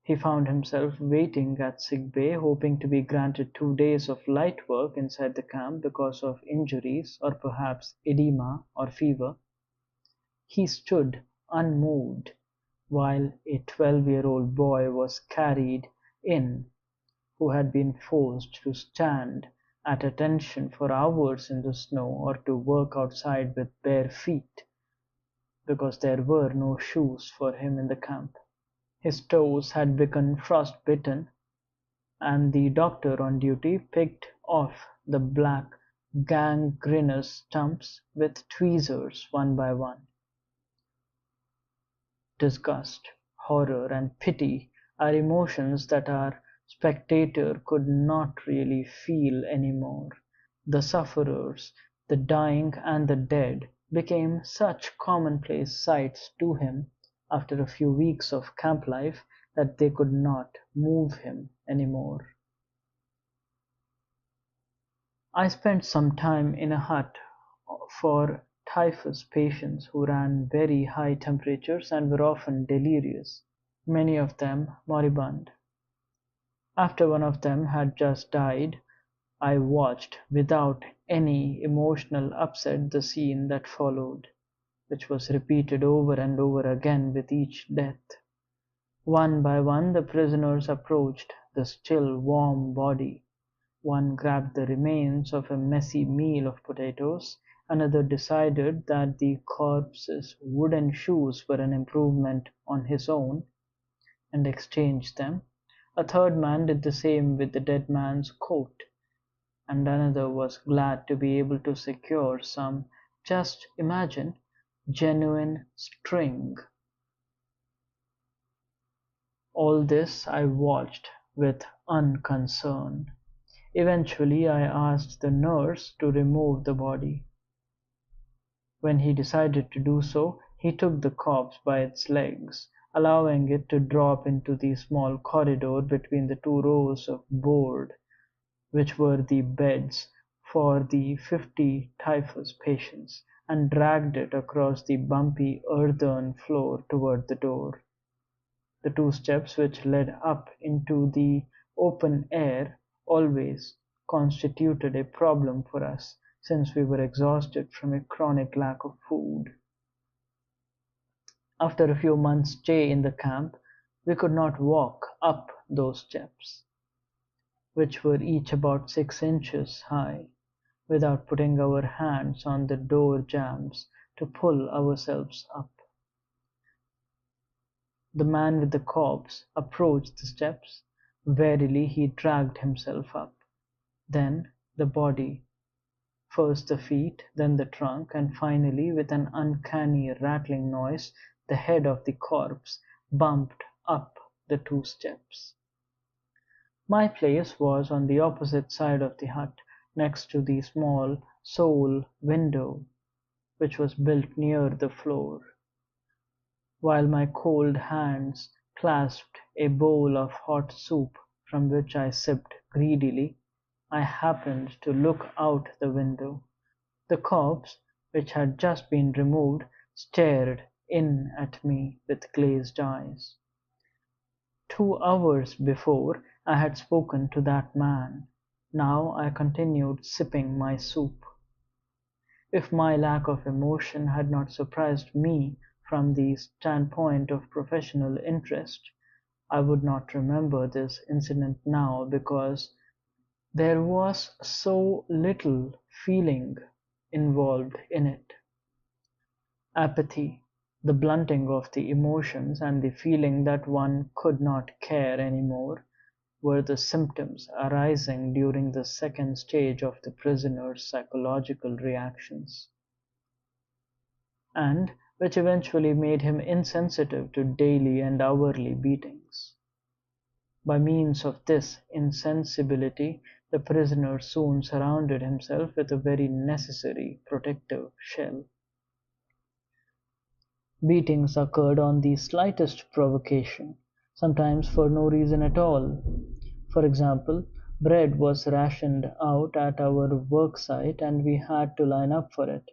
[SPEAKER 1] He found himself waiting at sick bay, hoping to be granted 2 days of light work inside the camp because of injuries or perhaps edema or fever. He stood unmoved while a 12-year-old boy was carried in who had been forced to stand at attention for hours in the snow or to work outside with bare feet because there were no shoes for him in the camp. His toes had become frost-bitten, and the doctor on duty picked off the black gangrenous stumps with tweezers one by one. Disgust, horror, and pity are emotions that our spectator could not really feel anymore. The sufferers, the dying, and the dead became such commonplace sights to him after a few weeks of camp life that they could not move him anymore. I spent some time in a hut for typhus patients who ran very high temperatures and were often delirious, many of them moribund. After one of them had just died, I watched without any emotional upset the scene that followed, which was repeated over and over again with each death. One by one the prisoners approached the still warm body. One grabbed the remains of a messy meal of potatoes, another decided that the corpse's wooden shoes were an improvement on his own, and exchanged them. A third man did the same with the dead man's coat, and another was glad to be able to secure some, just imagine, genuine string. All this I watched with unconcern. Eventually I asked the nurse to remove the body. When he decided to do so, he took the corpse by its legs, allowing it to drop into the small corridor between the 2 rows of board, which were the beds for the 50 typhus patients, and dragged it across the bumpy earthen floor toward the door. The 2 steps which led up into the open air always constituted a problem for us, since we were exhausted from a chronic lack of food. After a few months' stay in the camp, we could not walk up those steps, which were each about 6 inches high, without putting our hands on the door jambs to pull ourselves up. The man with the corpse approached the steps. Warily he dragged himself up. Then the body, first the feet, then the trunk, and finally, with an uncanny rattling noise, the head of the corpse bumped up the 2 steps. My place was on the opposite side of the hut, next to the small sole window, which was built near the floor. While my cold hands clasped a bowl of hot soup from which I sipped greedily, I happened to look out the window. The corpse, which had just been removed, stared in at me with glazed eyes. 2 hours before I had spoken to that man. Now I continued sipping my soup. If my lack of emotion had not surprised me from the standpoint of professional interest, I would not remember this incident now because there was so little feeling involved in it. Apathy, the blunting of the emotions, and the feeling that one could not care anymore were the symptoms arising during the second stage of the prisoner's psychological reactions, and which eventually made him insensitive to daily and hourly beatings. By means of this insensibility, the prisoner soon surrounded himself with a very necessary protective shell. Beatings occurred on the slightest provocation, sometimes for no reason at all. For example, bread was rationed out at our work site and we had to line up for it.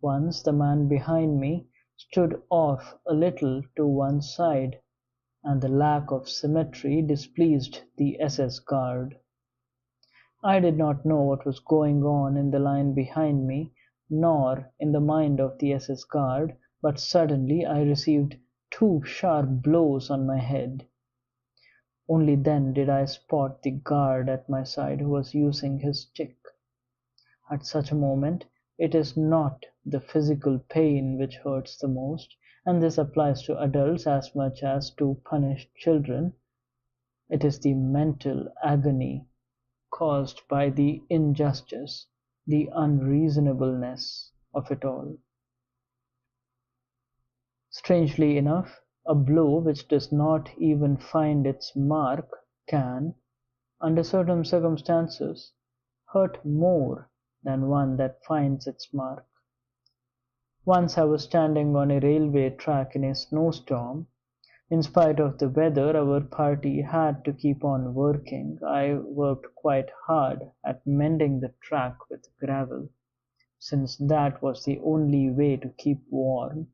[SPEAKER 1] Once the man behind me stood off a little to one side, and the lack of symmetry displeased the SS guard. I did not know what was going on in the line behind me, nor in the mind of the SS guard, but suddenly I received two sharp blows on my head. Only then did I spot the guard at my side who was using his stick. At such a moment, it is not the physical pain which hurts the most, and this applies to adults as much as to punished children. It is the mental agony caused by the injustice, the unreasonableness of it all. Strangely enough, a blow which does not even find its mark can, under certain circumstances, hurt more than one that finds its mark. Once I was standing on a railway track in a snowstorm. In spite of the weather, our party had to keep on working. I worked quite hard at mending the track with gravel, since that was the only way to keep warm.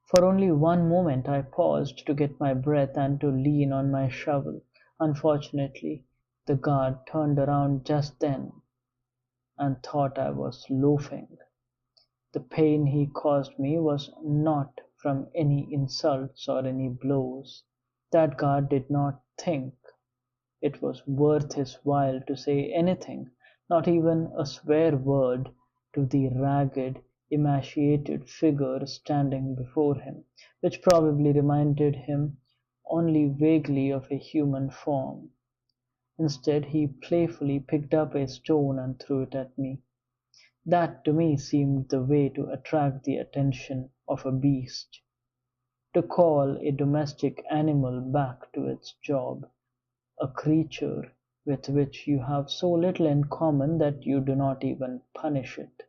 [SPEAKER 1] For only one moment I paused to get my breath and to lean on my shovel. Unfortunately, the guard turned around just then and thought I was loafing. The pain he caused me was not from any insults or any blows. That guard did not think it was worth his while to say anything, not even a swear word, to the ragged, emaciated figure standing before him, which probably reminded him only vaguely of a human form. Instead, he playfully picked up a stone and threw it at me. That to me seemed the way to attract the attention of a beast, to call a domestic animal back to its job, a creature with which you have so little in common that you do not even punish it.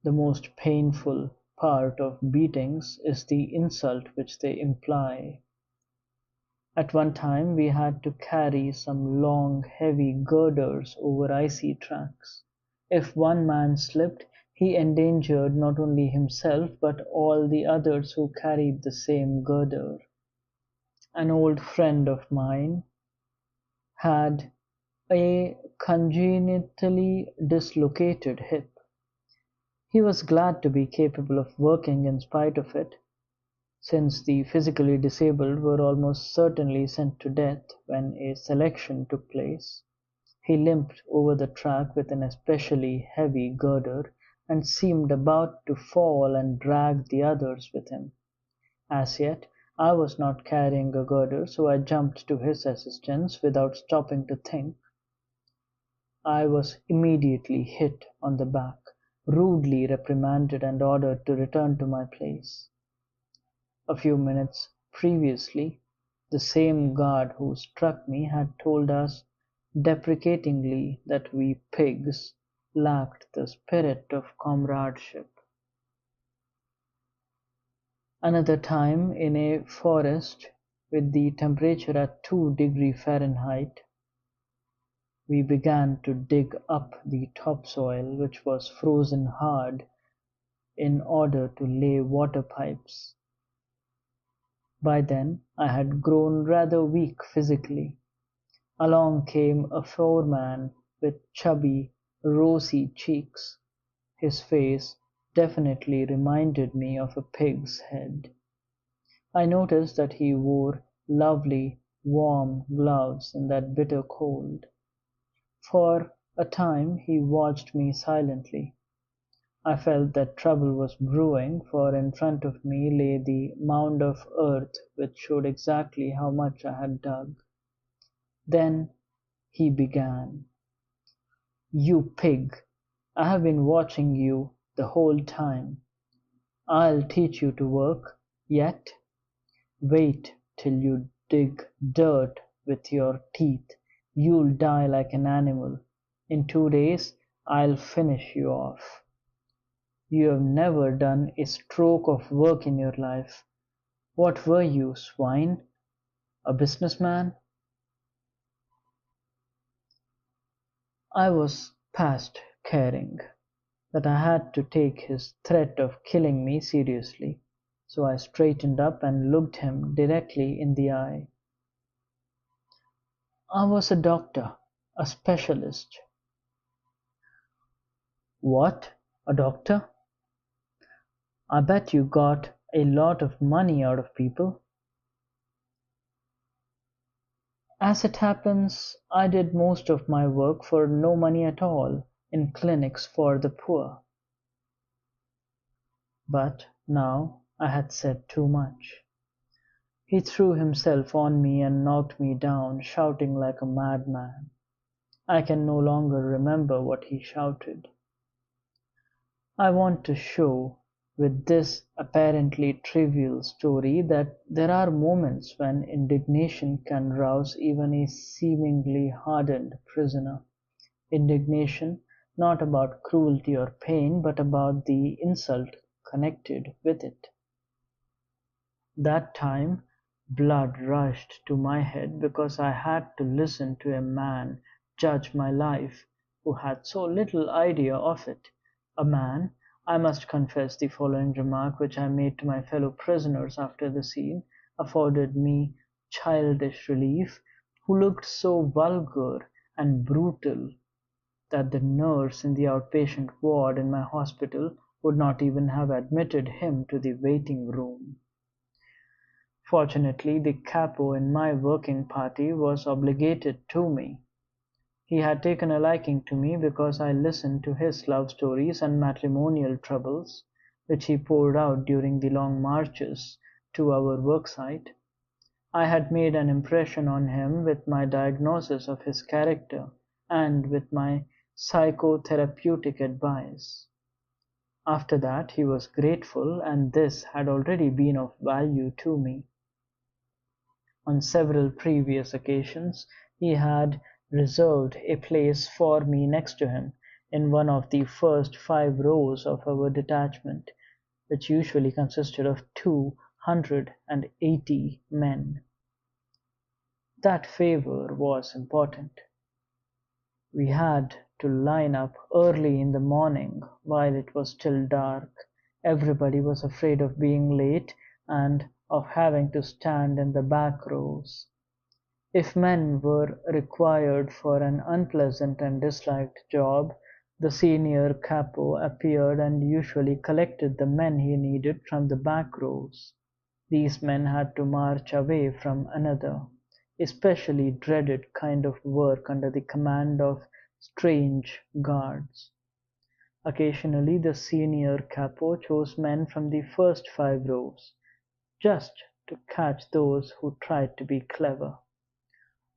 [SPEAKER 1] The most painful part of beatings is the insult which they imply. At one time we had to carry some long, heavy girders over icy tracks. If one man slipped, he endangered not only himself but all the others who carried the same girder. An old friend of mine had a congenitally dislocated hip. He was glad to be capable of working in spite of it, since the physically disabled were almost certainly sent to death when a selection took place. He limped over the track with an especially heavy girder, and seemed about to fall and drag the others with him. As yet, I was not carrying a girder, so I jumped to his assistance without stopping to think. I was immediately hit on the back, rudely reprimanded, and ordered to return to my place. A few minutes previously, the same guard who struck me had told us deprecatingly that we pigs lacked the spirit of comradeship. Another time, in a forest with the temperature at 2 degrees Fahrenheit, we began to dig up the topsoil, which was frozen hard, in order to lay water pipes. By then I had grown rather weak physically. Along came a foreman with chubby, rosy cheeks. His face definitely reminded me of a pig's head. I noticed that he wore lovely, warm gloves in that bitter cold. For a time he watched me silently. I felt that trouble was brewing, for in front of me lay the mound of earth which showed exactly how much I had dug. Then he began. "You pig! I have been watching you the whole time. I'll teach you to work yet. Wait till you dig dirt with your teeth. You'll die like an animal. In 2 days I'll finish you off. You have never done a stroke of work in your life. What were you, swine? A businessman?" I was past caring that I had to take his threat of killing me seriously, so I straightened up and looked him directly in the eye. "I was a doctor, a specialist." "What? A doctor? I bet you got a lot of money out of people." "As it happens, I did most of my work for no money at all in clinics for the poor." But now I had said too much. He threw himself on me and knocked me down, shouting like a madman. I can no longer remember what he shouted. I want to show with this apparently trivial story that there are moments when indignation can rouse even a seemingly hardened prisoner. Indignation not about cruelty or pain, but about the insult connected with it. That time blood rushed to my head because I had to listen to a man judge my life who had so little idea of it. A man, I must confess the following remark which I made to my fellow prisoners after the scene, afforded me childish relief, who looked so vulgar and brutal that the nurse in the outpatient ward in my hospital would not even have admitted him to the waiting room. Fortunately, the capo in my working party was obligated to me. He had taken a liking to me because I listened to his love stories and matrimonial troubles, which he poured out during the long marches to our worksite. I had made an impression on him with my diagnosis of his character and with my psychotherapeutic advice. After that he was grateful, and this had already been of value to me. On several previous occasions he had reserved a place for me next to him, in one of the first 5 rows of our detachment, which usually consisted of 280 men. That favor was important. We had to line up early in the morning while it was still dark. Everybody was afraid of being late and of having to stand in the back rows. If men were required for an unpleasant and disliked job, the senior capo appeared and usually collected the men he needed from the back rows. These men had to march away from another, especially dreaded kind of work under the command of strange guards. Occasionally the senior capo chose men from the first 5 rows, just to catch those who tried to be clever.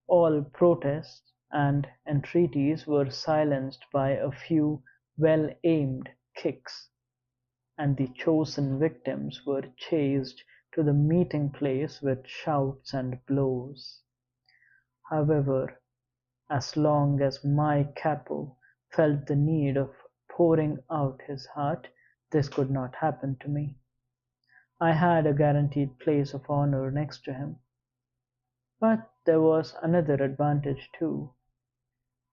[SPEAKER 1] All protests and entreaties were silenced by a few well-aimed kicks, and the chosen victims were chased to the meeting place with shouts and blows. However, as long as my capo felt the need of pouring out his heart, this could not happen to me. I had a guaranteed place of honor next to him. But there was another advantage too.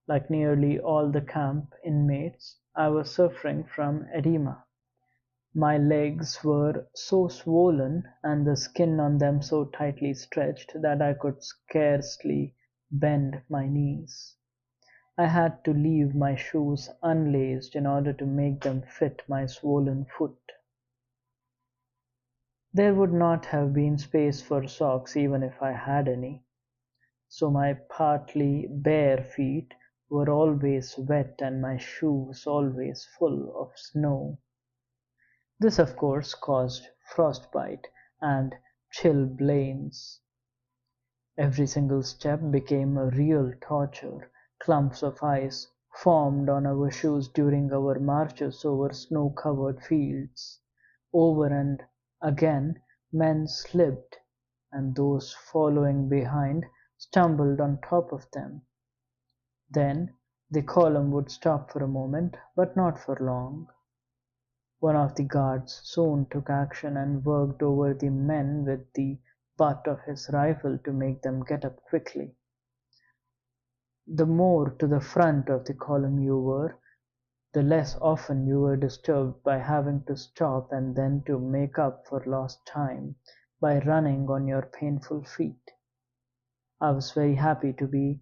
[SPEAKER 1] Like nearly all the camp inmates, I was suffering from edema. My legs were so swollen and the skin on them so tightly stretched that I could scarcely bend my knees. I had to leave my shoes unlaced in order to make them fit my swollen foot. There would not have been space for socks even if I had any, so my partly bare feet were always wet and my shoes always full of snow. This of course caused frostbite and chilblains. Every single step became a real torture. Clumps of ice formed on our shoes during our marches over snow-covered fields. Over and again men slipped, and those following behind stumbled on top of them. Then the column would stop for a moment, but not for long. One of the guards soon took action and worked over the men with the butt of his rifle to make them get up quickly. The more to the front of the column you were, the less often you were disturbed by having to stop and then to make up for lost time by running on your painful feet. I was very happy to be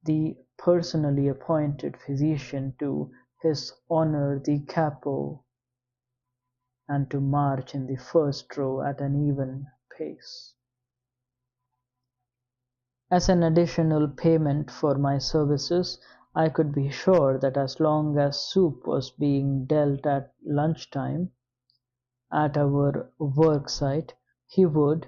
[SPEAKER 1] the personally appointed physician to His Honor the Capo, and to march in the first row at an even pace. As an additional payment for my services, I could be sure that as long as soup was being dealt at lunchtime at our work site, he would,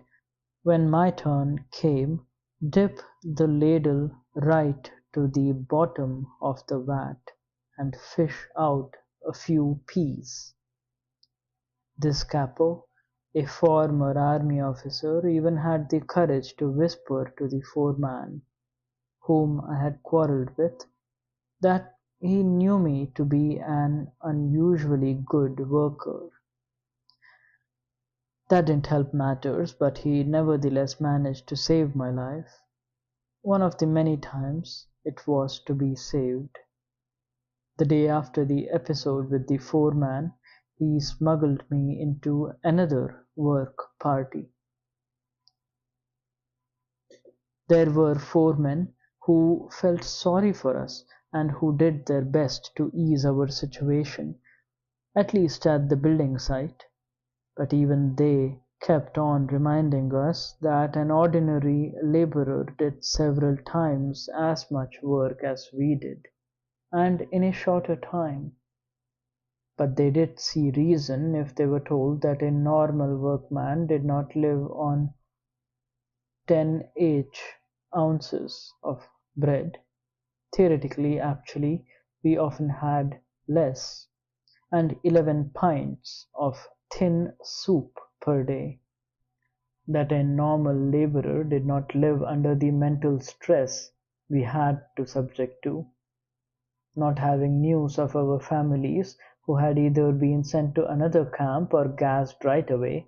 [SPEAKER 1] when my turn came, dip the ladle right to the bottom of the vat and fish out a few peas. This capo, a former army officer, even had the courage to whisper to the foreman, whom I had quarrelled with, that he knew me to be an unusually good worker. That didn't help matters, but he nevertheless managed to save my life, one of the many times it was to be saved. The day after the episode with the foreman, he smuggled me into another work party. There were foremen who felt sorry for us and who did their best to ease our situation, at least at the building site, but even they kept on reminding us that an ordinary laborer did several times as much work as we did, and in a shorter time. But they did see reason if they were told that a normal workman did not live on 10 ounces of bread. Theoretically, actually, we often had less, and 11 pints of thin soup per day. That a normal laborer did not live under the mental stress we had to subject to, not having news of our families who had either been sent to another camp or gassed right away,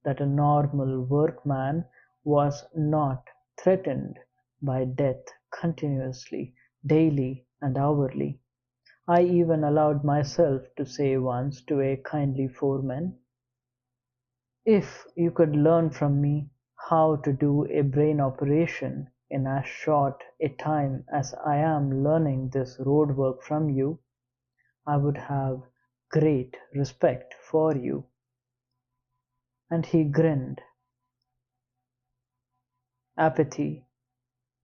[SPEAKER 1] that a normal workman was not threatened by death continuously, daily and hourly. I even allowed myself to say once to a kindly foreman, "If you could learn from me how to do a brain operation in as short a time as I am learning this road work from you, I would have great respect for you." And he grinned. Apathy,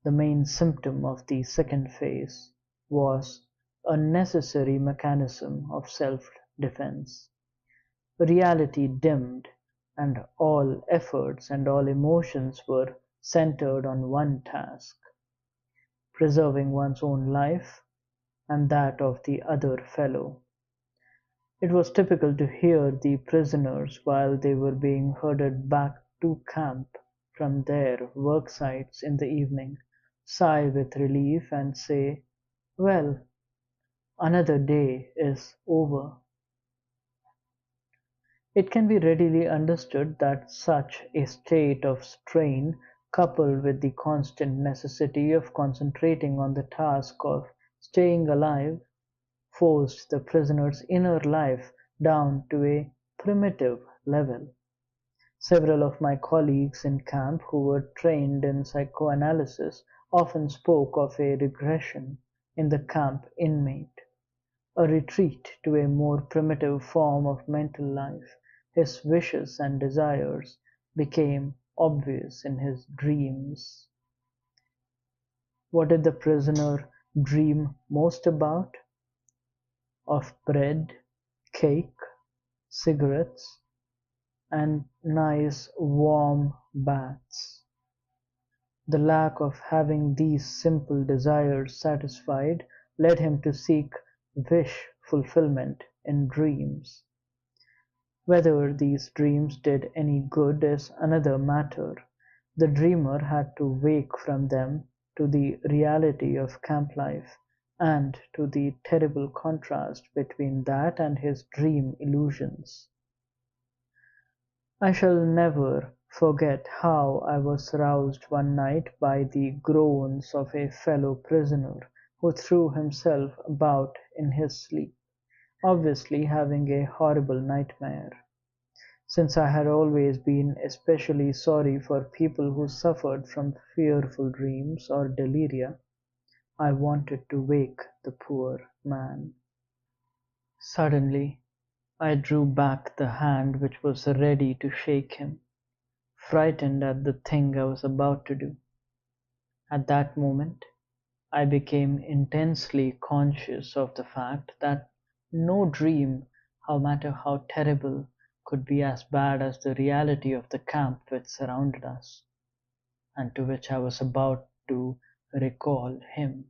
[SPEAKER 1] the main symptom of the second phase, was a necessary mechanism of self-defense. Reality dimmed, and all efforts and all emotions were centered on one task: preserving one's own life and that of the other fellow. It was typical to hear the prisoners, while they were being herded back to camp from their work sites in the evening, sigh with relief and say, "Well, another day is over." It can be readily understood that such a state of strain, coupled with the constant necessity of concentrating on the task of staying alive, forced the prisoner's inner life down to a primitive level. Several of my colleagues in camp who were trained in psychoanalysis often spoke of a regression, in the camp inmate, a retreat to a more primitive form of mental life. His wishes and desires became obvious in his dreams. What did the prisoner dream most about? Of bread, cake, cigarettes, and nice warm baths. The lack of having these simple desires satisfied led him to seek wish fulfillment in dreams. Whether these dreams did any good is another matter. The dreamer had to wake from them to the reality of camp life, and to the terrible contrast between that and his dream illusions. I shall never forget how I was roused one night by the groans of a fellow prisoner who threw himself about in his sleep, obviously having a horrible nightmare. Since I had always been especially sorry for people who suffered from fearful dreams or deliria, I wanted to wake the poor man. Suddenly I drew back the hand which was ready to shake him, frightened at the thing I was about to do. At that moment I became intensely conscious of the fact that no dream, no matter how terrible, could be as bad as the reality of the camp which surrounded us, and to which I was about to recall him.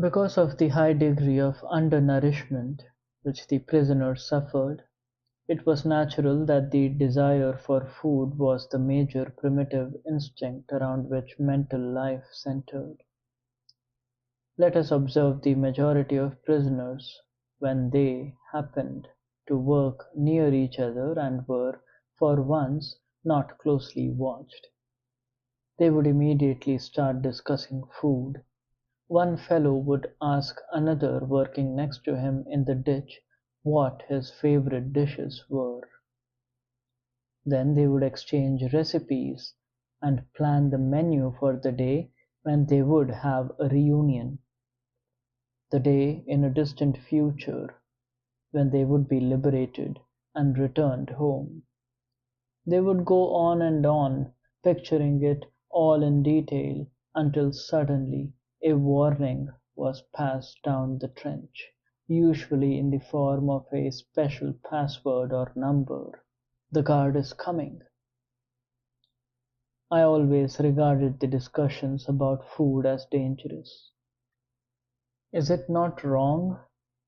[SPEAKER 1] Because of the high degree of undernourishment which the prisoner suffered, it was natural that the desire for food was the major primitive instinct around which mental life centered. Let us observe the majority of prisoners when they happened to work near each other and were, for once, not closely watched. They would immediately start discussing food. One fellow would ask another working next to him in the ditch what his favorite dishes were. Then they would exchange recipes and plan the menu for the day when they would have a reunion, the day in a distant future when they would be liberated and returned home. They would go on and on, picturing it all in detail, until suddenly a warning was passed down the trench, usually in the form of a special password or number. The guard is coming. I always regarded the discussions about food as dangerous. Is it not wrong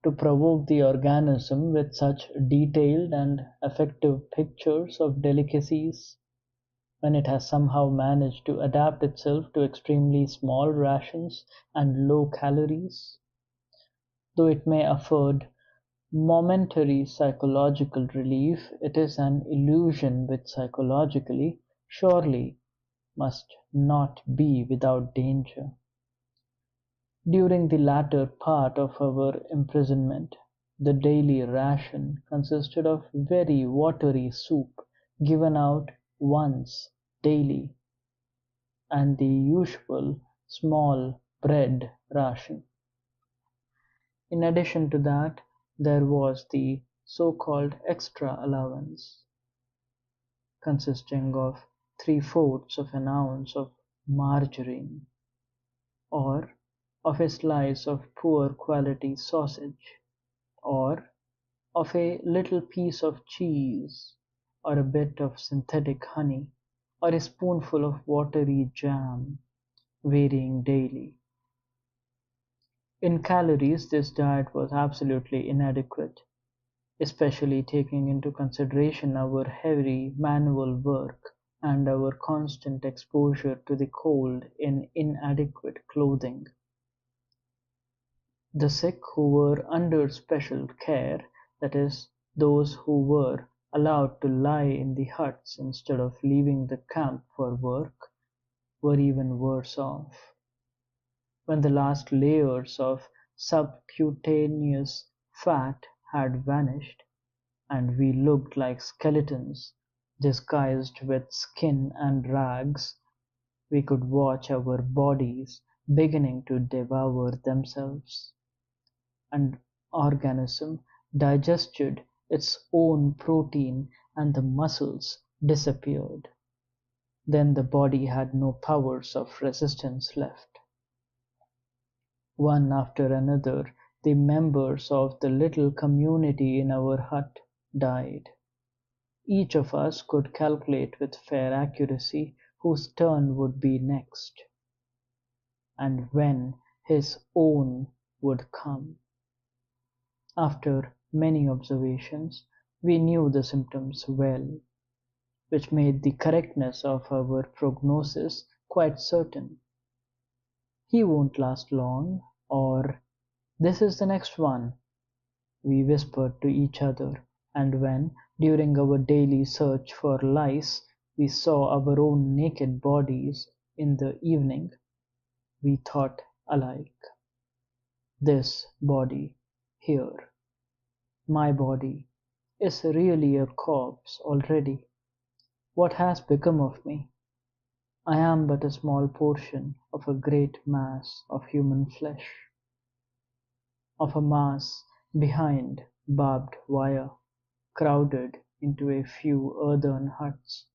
[SPEAKER 1] to provoke the organism with such detailed and effective pictures of delicacies, when it has somehow managed to adapt itself to extremely small rations and low calories? Though it may afford momentary psychological relief, it is an illusion which psychologically, surely, must not be without danger. During the latter part of our imprisonment, the daily ration consisted of very watery soup given out once daily, and the usual small bread ration. In addition to that, there was the so-called extra allowance, consisting of 3/4 of an ounce of margarine, or of a slice of poor quality sausage, or of a little piece of cheese, or a bit of synthetic honey, or a spoonful of watery jam, varying daily. In calories this diet was absolutely inadequate, especially taking into consideration our heavy manual work and our constant exposure to the cold in inadequate clothing. The sick who were under special care, that is, those who were allowed to lie in the huts instead of leaving the camp for work, were even worse off. When the last layers of subcutaneous fat had vanished, and we looked like skeletons disguised with skin and rags, We could watch our bodies beginning to devour themselves. An organism digested its own protein and the muscles disappeared. Then the body had no powers of resistance left. One after another, the members of the little community in our hut died. Each of us could calculate with fair accuracy whose turn would be next, and when his own would come. After many observations, we knew the symptoms well, which made the correctness of our prognosis quite certain. "He won't last long," or "this is the next one," we whispered to each other, and when, during our daily search for lice, we saw our own naked bodies in the evening, we thought alike. This body here, my body, is really a corpse already. What has become of me? I am but a small portion of a great mass of human flesh, of a mass behind barbed wire, crowded into a few earthen huts,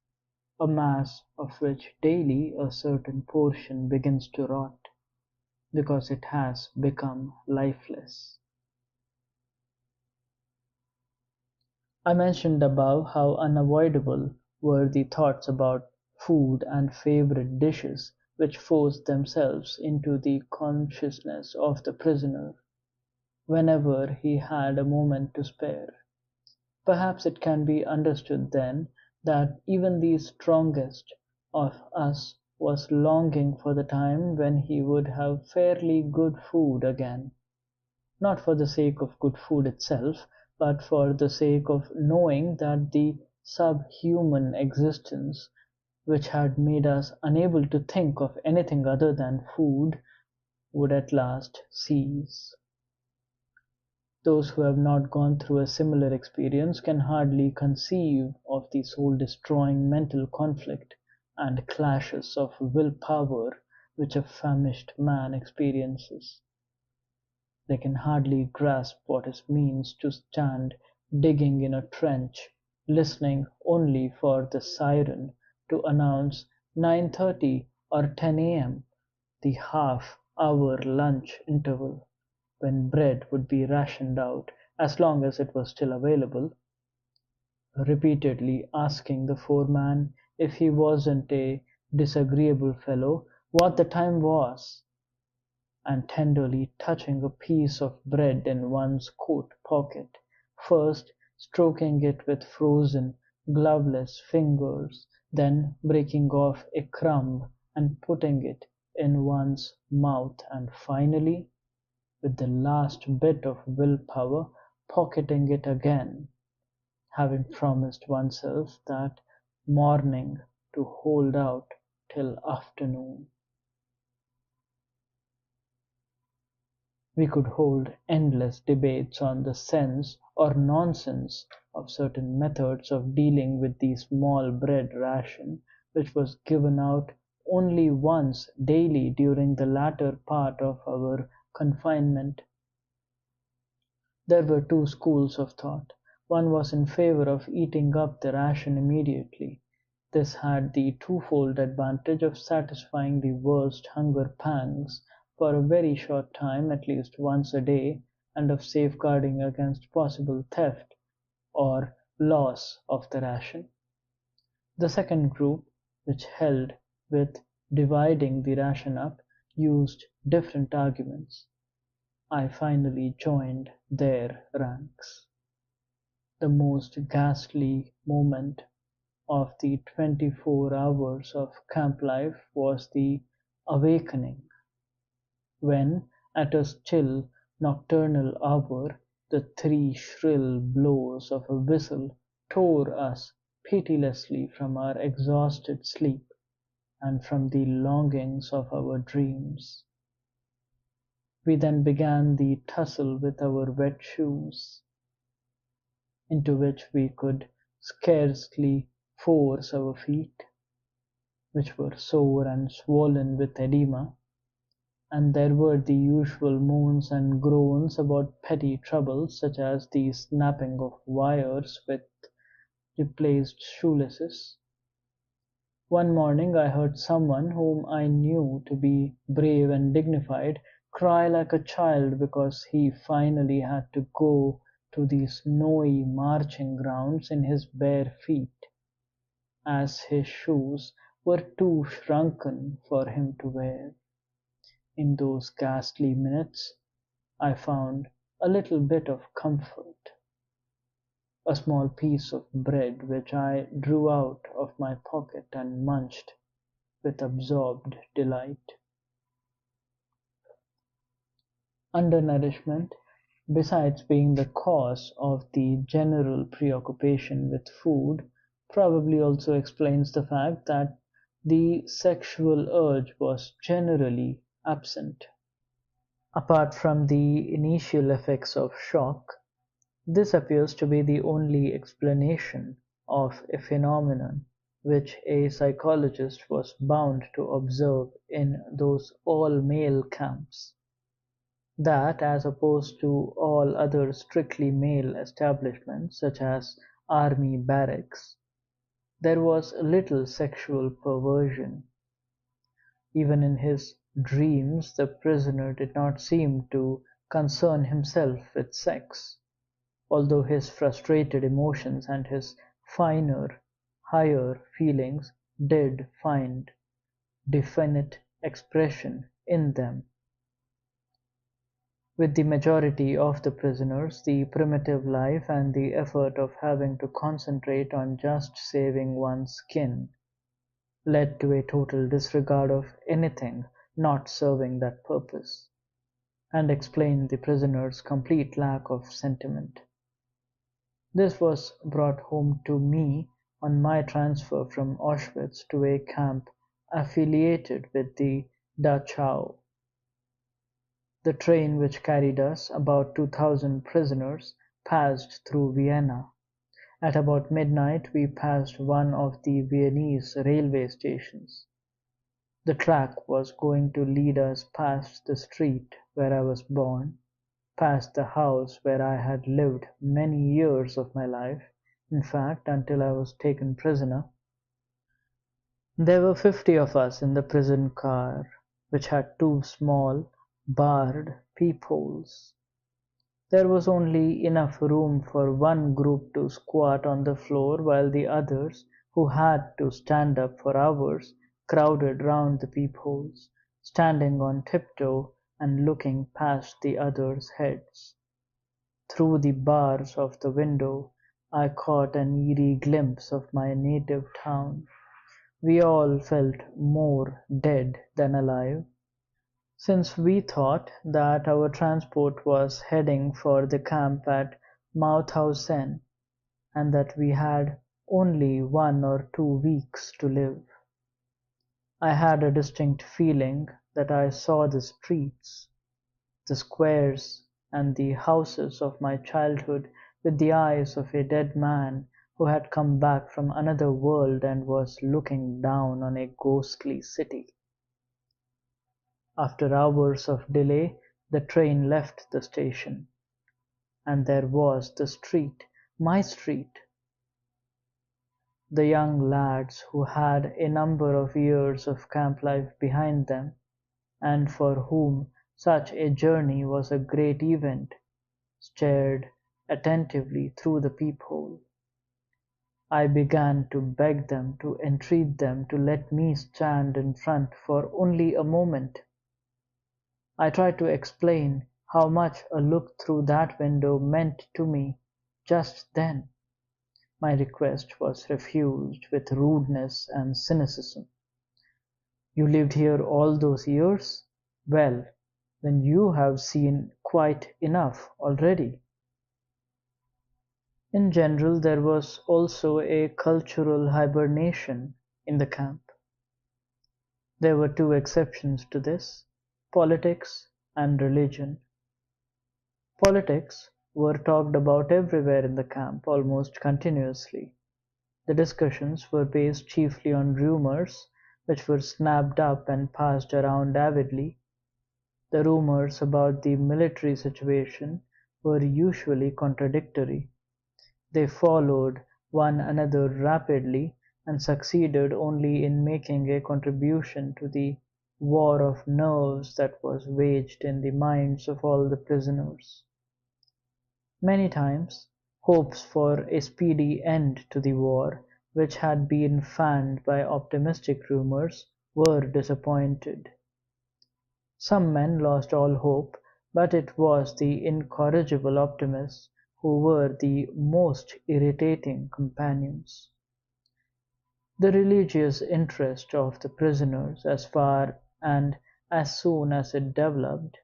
[SPEAKER 1] a mass of which daily a certain portion begins to rot, because it has become lifeless. I mentioned above how unavoidable were the thoughts about food and favorite dishes which forced themselves into the consciousness of the prisoner whenever he had a moment to spare. Perhaps it can be understood then that even the strongest of us was longing for the time when he would have fairly good food again, not for the sake of good food itself, but for the sake of knowing that the subhuman existence which had made us unable to think of anything other than food would at last cease. Those who have not gone through a similar experience can hardly conceive of the soul-destroying mental conflict and clashes of will-power which a famished man experiences. They can hardly grasp what it means to stand digging in a trench, listening only for the siren to announce 9:30 or 10 a.m., the half-hour lunch interval, when bread would be rationed out as long as it was still available, repeatedly asking the foreman, if he wasn't a disagreeable fellow, what the time was, and tenderly touching a piece of bread in one's coat pocket, first stroking it with frozen, gloveless fingers, then breaking off a crumb and putting it in one's mouth, and finally, with the last bit of will-power, pocketing it again, having promised oneself that morning to hold out till afternoon. We could hold endless debates on the sense or nonsense of certain methods of dealing with the small bread ration which was given out only once daily during the latter part of our confinement. There were two schools of thought. One was in favor of eating up the ration immediately. This had the twofold advantage of satisfying the worst hunger pangs for a very short time, at least once a day, and of safeguarding against possible theft or loss of the ration. The second group, which held with dividing the ration up, used different arguments. I finally joined their ranks. The most ghastly moment of the 24 hours of camp life was the awakening, when, at a still nocturnal hour, the three shrill blows of a whistle tore us pitilessly from our exhausted sleep and from the longings of our dreams. We then began the tussle with our wet shoes, into which we could scarcely force our feet. which were sore and swollen with edema, and there were the usual moans and groans about petty troubles such as the snapping of wires with replaced shoelaces. One morning I heard someone whom I knew to be brave and dignified cry like a child because he finally had to go to the snowy marching grounds in his bare feet, as his shoes were too shrunken for him to wear. In those ghastly minutes I found a little bit of comfort, a small piece of bread which I drew out of my pocket and munched with absorbed delight. Undernourishment, besides being the cause of the general preoccupation with food, probably also explains the fact that the sexual urge was generally absent. Apart from the initial effects of shock, this appears to be the only explanation of a phenomenon which a psychologist was bound to observe in those all-male camps, that as opposed to all other strictly male establishments such as army barracks, there was little sexual perversion. Even in his dreams the prisoner did not seem to concern himself with sex, although his frustrated emotions and his finer, higher feelings did find definite expression in them. With the majority of the prisoners, the primitive life and the effort of having to concentrate on just saving one's skin led to a total disregard of anything not serving that purpose, and explained the prisoners' complete lack of sentiment. This was brought home to me on my transfer from Auschwitz to a camp affiliated with the Dachau. The train which carried us, about 2,000 prisoners, passed through Vienna. At about midnight we passed one of the Viennese railway stations. The track was going to lead us past the street where I was born, past the house where I had lived many years of my life, in fact until I was taken prisoner. There were 50 of us in the prison car, which had two small, barred peepholes. There was only enough room for one group to squat on the floor while the others, who had to stand up for hours, crowded round the peepholes, standing on tiptoe and looking past the others' heads. Through the bars of the window I caught an eerie glimpse of my native town. We all felt more dead than alive, since we thought that our transport was heading for the camp at Mauthausen, and that we had only 1 or 2 weeks to live. I had a distinct feeling that I saw the streets, the squares, and the houses of my childhood with the eyes of a dead man who had come back from another world and was looking down on a ghostly city. After hours of delay the train left the station, and there was the street, my street. The young lads who had a number of years of camp life behind them, and for whom such a journey was a great event, stared attentively through the peephole. I began to beg them, to entreat them to let me stand in front for only a moment. I tried to explain how much a look through that window meant to me just then. My request was refused with rudeness and cynicism. You lived here all those years? Well, then you have seen quite enough already. In general there was also a cultural hibernation in the camp. There were two exceptions to this: politics and religion. Politics were talked about everywhere in the camp almost continuously. The discussions were based chiefly on rumors, which were snapped up and passed around avidly. The rumors about the military situation were usually contradictory. They followed one another rapidly and succeeded only in making a contribution to the war of nerves that was waged in the minds of all the prisoners. Many times, hopes for a speedy end to the war, which had been fanned by optimistic rumors, were disappointed. Some men lost all hope, but it was the incorrigible optimists who were the most irritating companions. The religious interest of the prisoners, as far and as soon as it developed,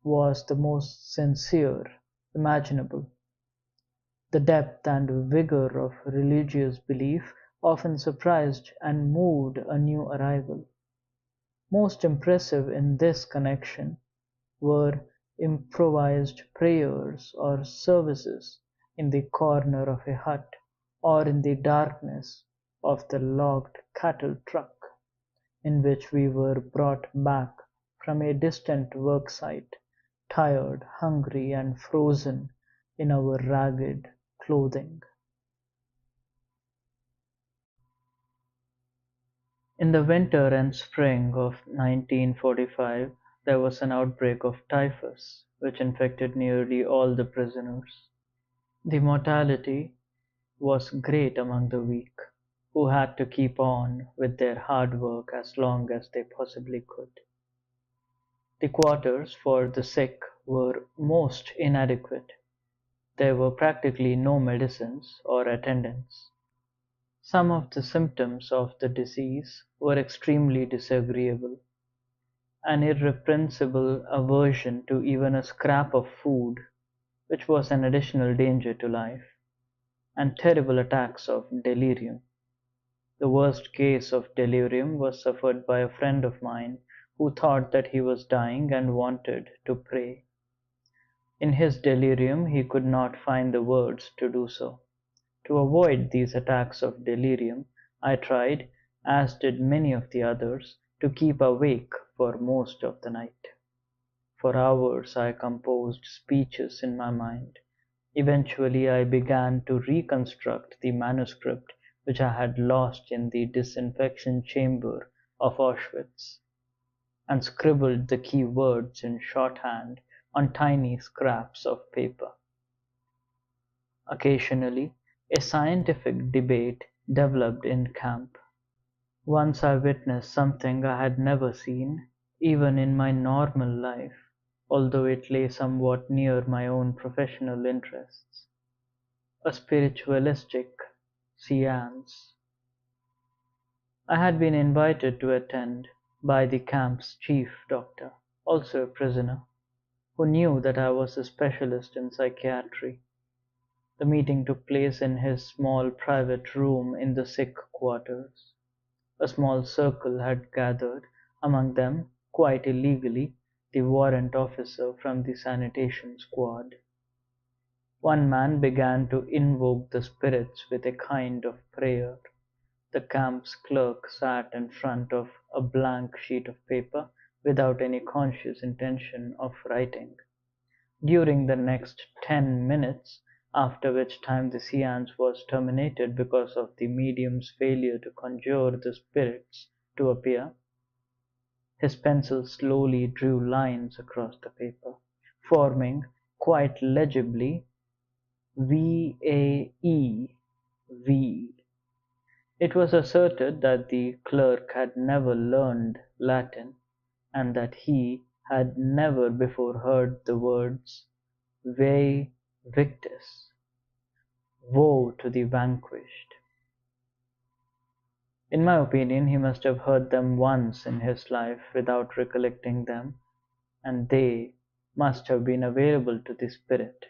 [SPEAKER 1] was the most sincere imaginable. The depth and vigor of religious belief often surprised and moved a new arrival. Most impressive in this connection were improvised prayers or services in the corner of a hut, or in the darkness of the logged cattle truck, in which we were brought back from a distant work site, tired, hungry, and frozen in our ragged clothing. In the winter and spring of 1945 there was an outbreak of typhus, which infected nearly all the prisoners. The mortality was great among the weak, who had to keep on with their hard work as long as they possibly could. The quarters for the sick were most inadequate. There were practically no medicines or attendants. Some of the symptoms of the disease were extremely disagreeable. An irrepressible aversion to even a scrap of food, which was an additional danger to life, and terrible attacks of delirium. The worst case of delirium was suffered by a friend of mine who thought that he was dying and wanted to pray. In his delirium he could not find the words to do so. To avoid these attacks of delirium, I tried, as did many of the others, to keep awake for most of the night. For hours I composed speeches in my mind. Eventually I began to reconstruct the manuscript which I had lost in the disinfection chamber of Auschwitz, and scribbled the key words in shorthand on tiny scraps of paper. Occasionally a scientific debate developed in camp. Once I witnessed something I had never seen, even in my normal life, although it lay somewhat near my own professional interests: a spiritualistic seance. I had been invited to attend by the camp's chief doctor, also a prisoner, who knew that I was a specialist in psychiatry. The meeting took place in his small private room in the sick quarters. A small circle had gathered, among them, quite illegally, the warrant officer from the sanitation squad. One man began to invoke the spirits with a kind of prayer. The camp's clerk sat in front of a blank sheet of paper without any conscious intention of writing. During the next 10 minutes, after which time the seance was terminated because of the medium's failure to conjure the spirits to appear, his pencil slowly drew lines across the paper, forming quite legibly V-A-E-V. It was asserted that the clerk had never learned Latin, and that he had never before heard the words "Vae victis," woe to the vanquished. In my opinion he must have heard them once in his life without recollecting them, and they must have been available to the spirit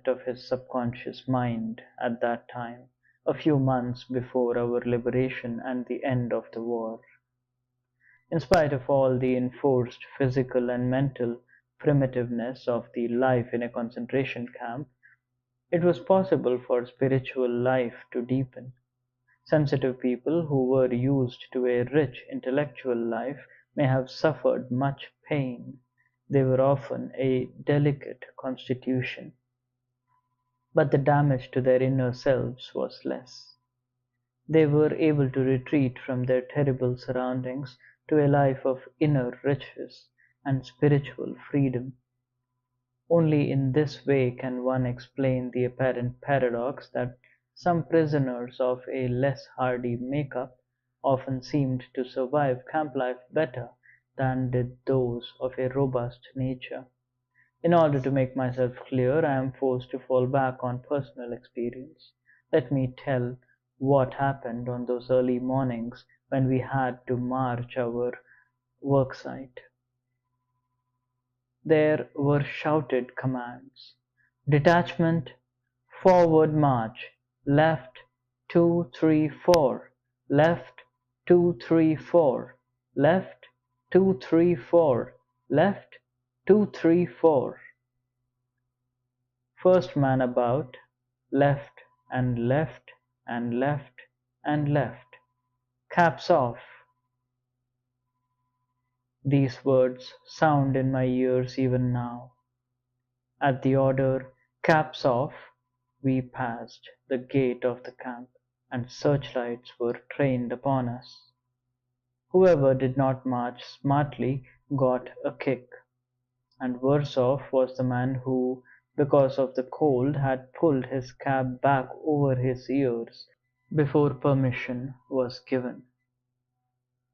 [SPEAKER 1] of his subconscious mind at that time, a few months before our liberation and the end of the war. In spite of all the enforced physical and mental primitiveness of the life in a concentration camp, it was possible for spiritual life to deepen. Sensitive people who were used to a rich intellectual life may have suffered much pain. They were often a delicate constitution, but the damage to their inner selves was less. They were able to retreat from their terrible surroundings to a life of inner riches and spiritual freedom. Only in this way can one explain the apparent paradox that some prisoners of a less hardy make-up often seemed to survive camp life better than did those of a robust nature. In order to make myself clear, I am forced to fall back on personal experience. Let me tell what happened on those early mornings when we had to march our worksite. There were shouted commands: "Detachment, forward march! Left, 2, 3, 4! Left, 2, 3, 4! Left, 2, 3, 4! Left, 2, 3, 4!" First man about, left and left and left and left. Caps off. These words sound in my ears even now. At the order, "Caps off," we passed the gate of the camp, and searchlights were trained upon us. Whoever did not march smartly got a kick, and worse off was the man who, because of the cold, had pulled his cap back over his ears before permission was given.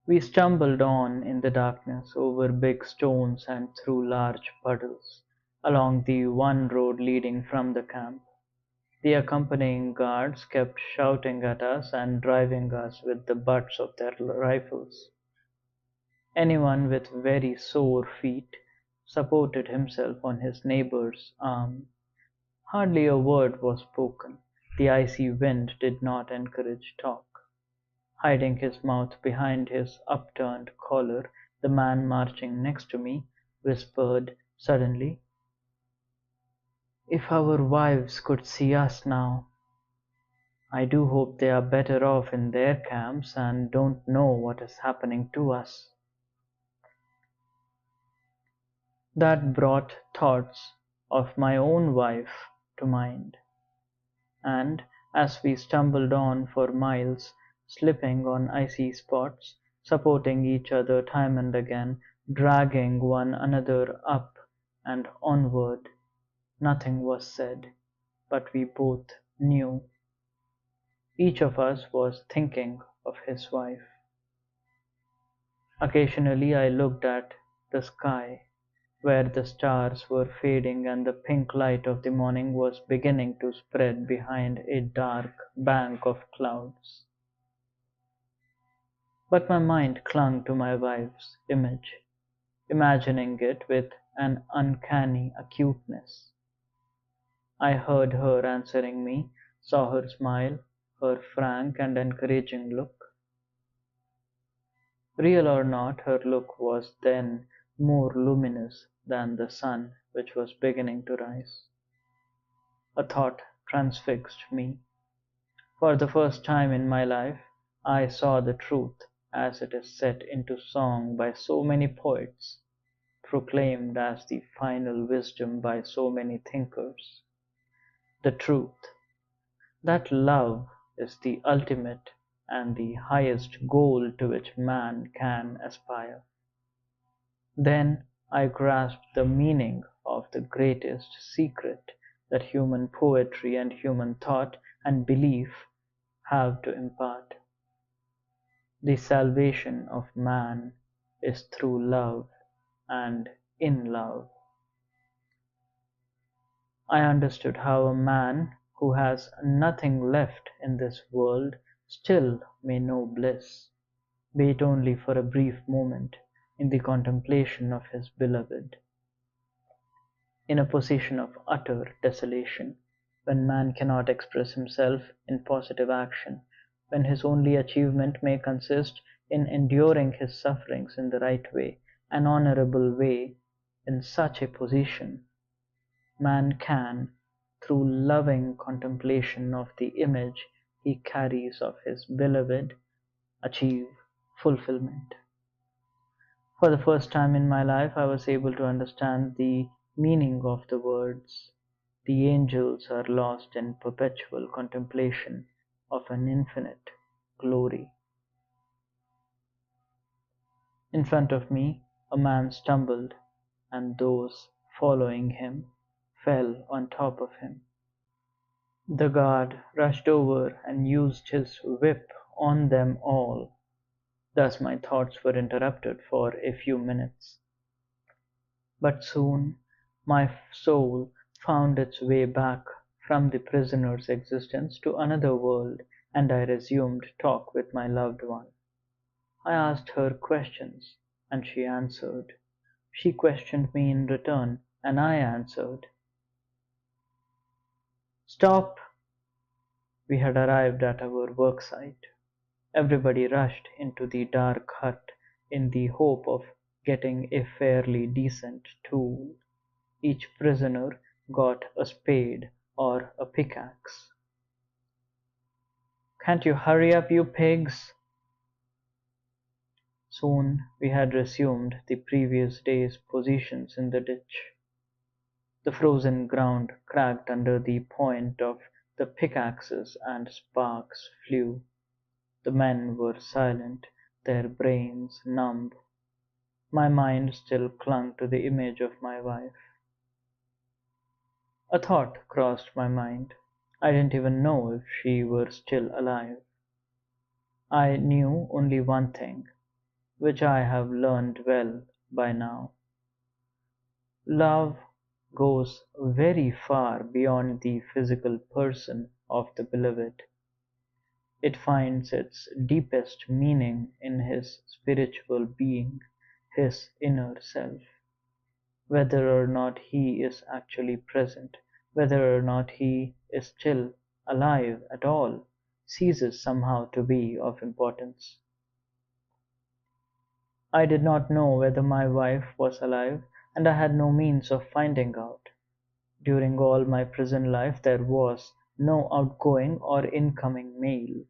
[SPEAKER 1] We stumbled on in the darkness, over big stones and through large puddles, along the one road leading from the camp. The accompanying guards kept shouting at us and driving us with the butts of their rifles. Anyone with very sore feet supported himself on his neighbor's arm. Hardly a word was spoken. The icy wind did not encourage talk. Hiding his mouth behind his upturned collar, the man marching next to me whispered suddenly, "If our wives could see us now! I do hope they are better off in their camps and don't know what is happening to us." That brought thoughts of my own wife to mind, and as we stumbled on for miles, slipping on icy spots, supporting each other time and again, dragging one another up and onward, nothing was said, but we both knew. Each of us was thinking of his wife. Occasionally I looked at the sky, where the stars were fading and the pink light of the morning was beginning to spread behind a dark bank of clouds. But my mind clung to my wife's image, imagining it with an uncanny acuteness. I heard her answering me, saw her smile, her frank and encouraging look. Real or not, her look was then more luminous than the sun which was beginning to rise. A thought transfixed me. For the first time in my life I saw the truth as it is set into song by so many poets, proclaimed as the final wisdom by so many thinkers. The truth, that love is the ultimate and the highest goal to which man can aspire. Then I grasped the meaning of the greatest secret that human poetry and human thought and belief have to impart. The salvation of man is through love and in love. I understood how a man who has nothing left in this world still may know bliss, be it only for a brief moment, in the contemplation of his beloved. In a position of utter desolation, when man cannot express himself in positive action, when his only achievement may consist in enduring his sufferings in the right way, an honorable way, in such a position, man can, through loving contemplation of the image, he carries of his beloved achieve fulfillment. For the first time in my life, I was able to understand the meaning of the words. The angels are lost in perpetual contemplation of an infinite glory. In front of me, a man stumbled, and those following him fell on top of him. The guard rushed over and used his whip on them all. Thus my thoughts were interrupted for a few minutes. But soon my soul found its way back from the prisoner's existence to another world, and I resumed talk with my loved one. I asked her questions, and she answered. She questioned me in return, and I answered. Stop! We had arrived at our work site. Everybody rushed into the dark hut in the hope of getting a fairly decent tool. Each prisoner got a spade or a pickaxe. Can't you hurry up, you pigs? Soon we had resumed the previous day's positions in the ditch. The frozen ground cracked under the point of the pickaxes and sparks flew. The men were silent, their brains numb. My mind still clung to the image of my wife. A thought crossed my mind. I didn't even know if she were still alive. I knew only one thing, which I have learned well by now. Love goes very far beyond the physical person of the beloved. It finds its deepest meaning in his spiritual being, his inner self. Whether or not he is actually present, whether or not he is still alive at all, ceases somehow to be of importance. I did not know whether my wife was alive, and I had no means of finding out. During all my prison life there was no outgoing or incoming mail.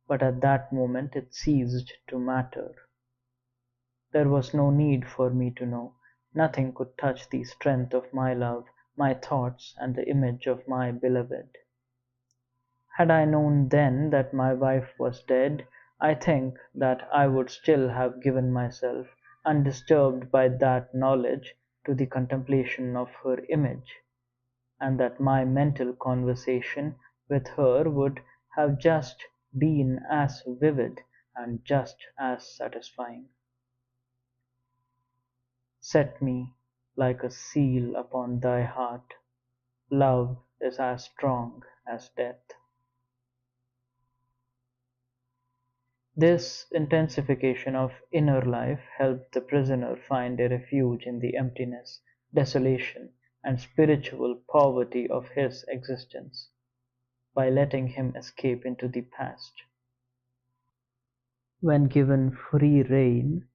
[SPEAKER 1] But at that moment it ceased to matter. There was no need for me to know. Nothing could touch the strength of my love, my thoughts, and the image of my beloved. Had I known then that my wife was dead, I think that I would still have given myself, undisturbed by that knowledge, to the contemplation of her image, and that my mental conversation with her would have just been as vivid and just as satisfying. Set me like a seal upon thy heart. Love is as strong as death. This intensification of inner life helped the prisoner find a refuge in the emptiness, desolation, and spiritual poverty of his existence, by letting him escape into the past. When given free rein,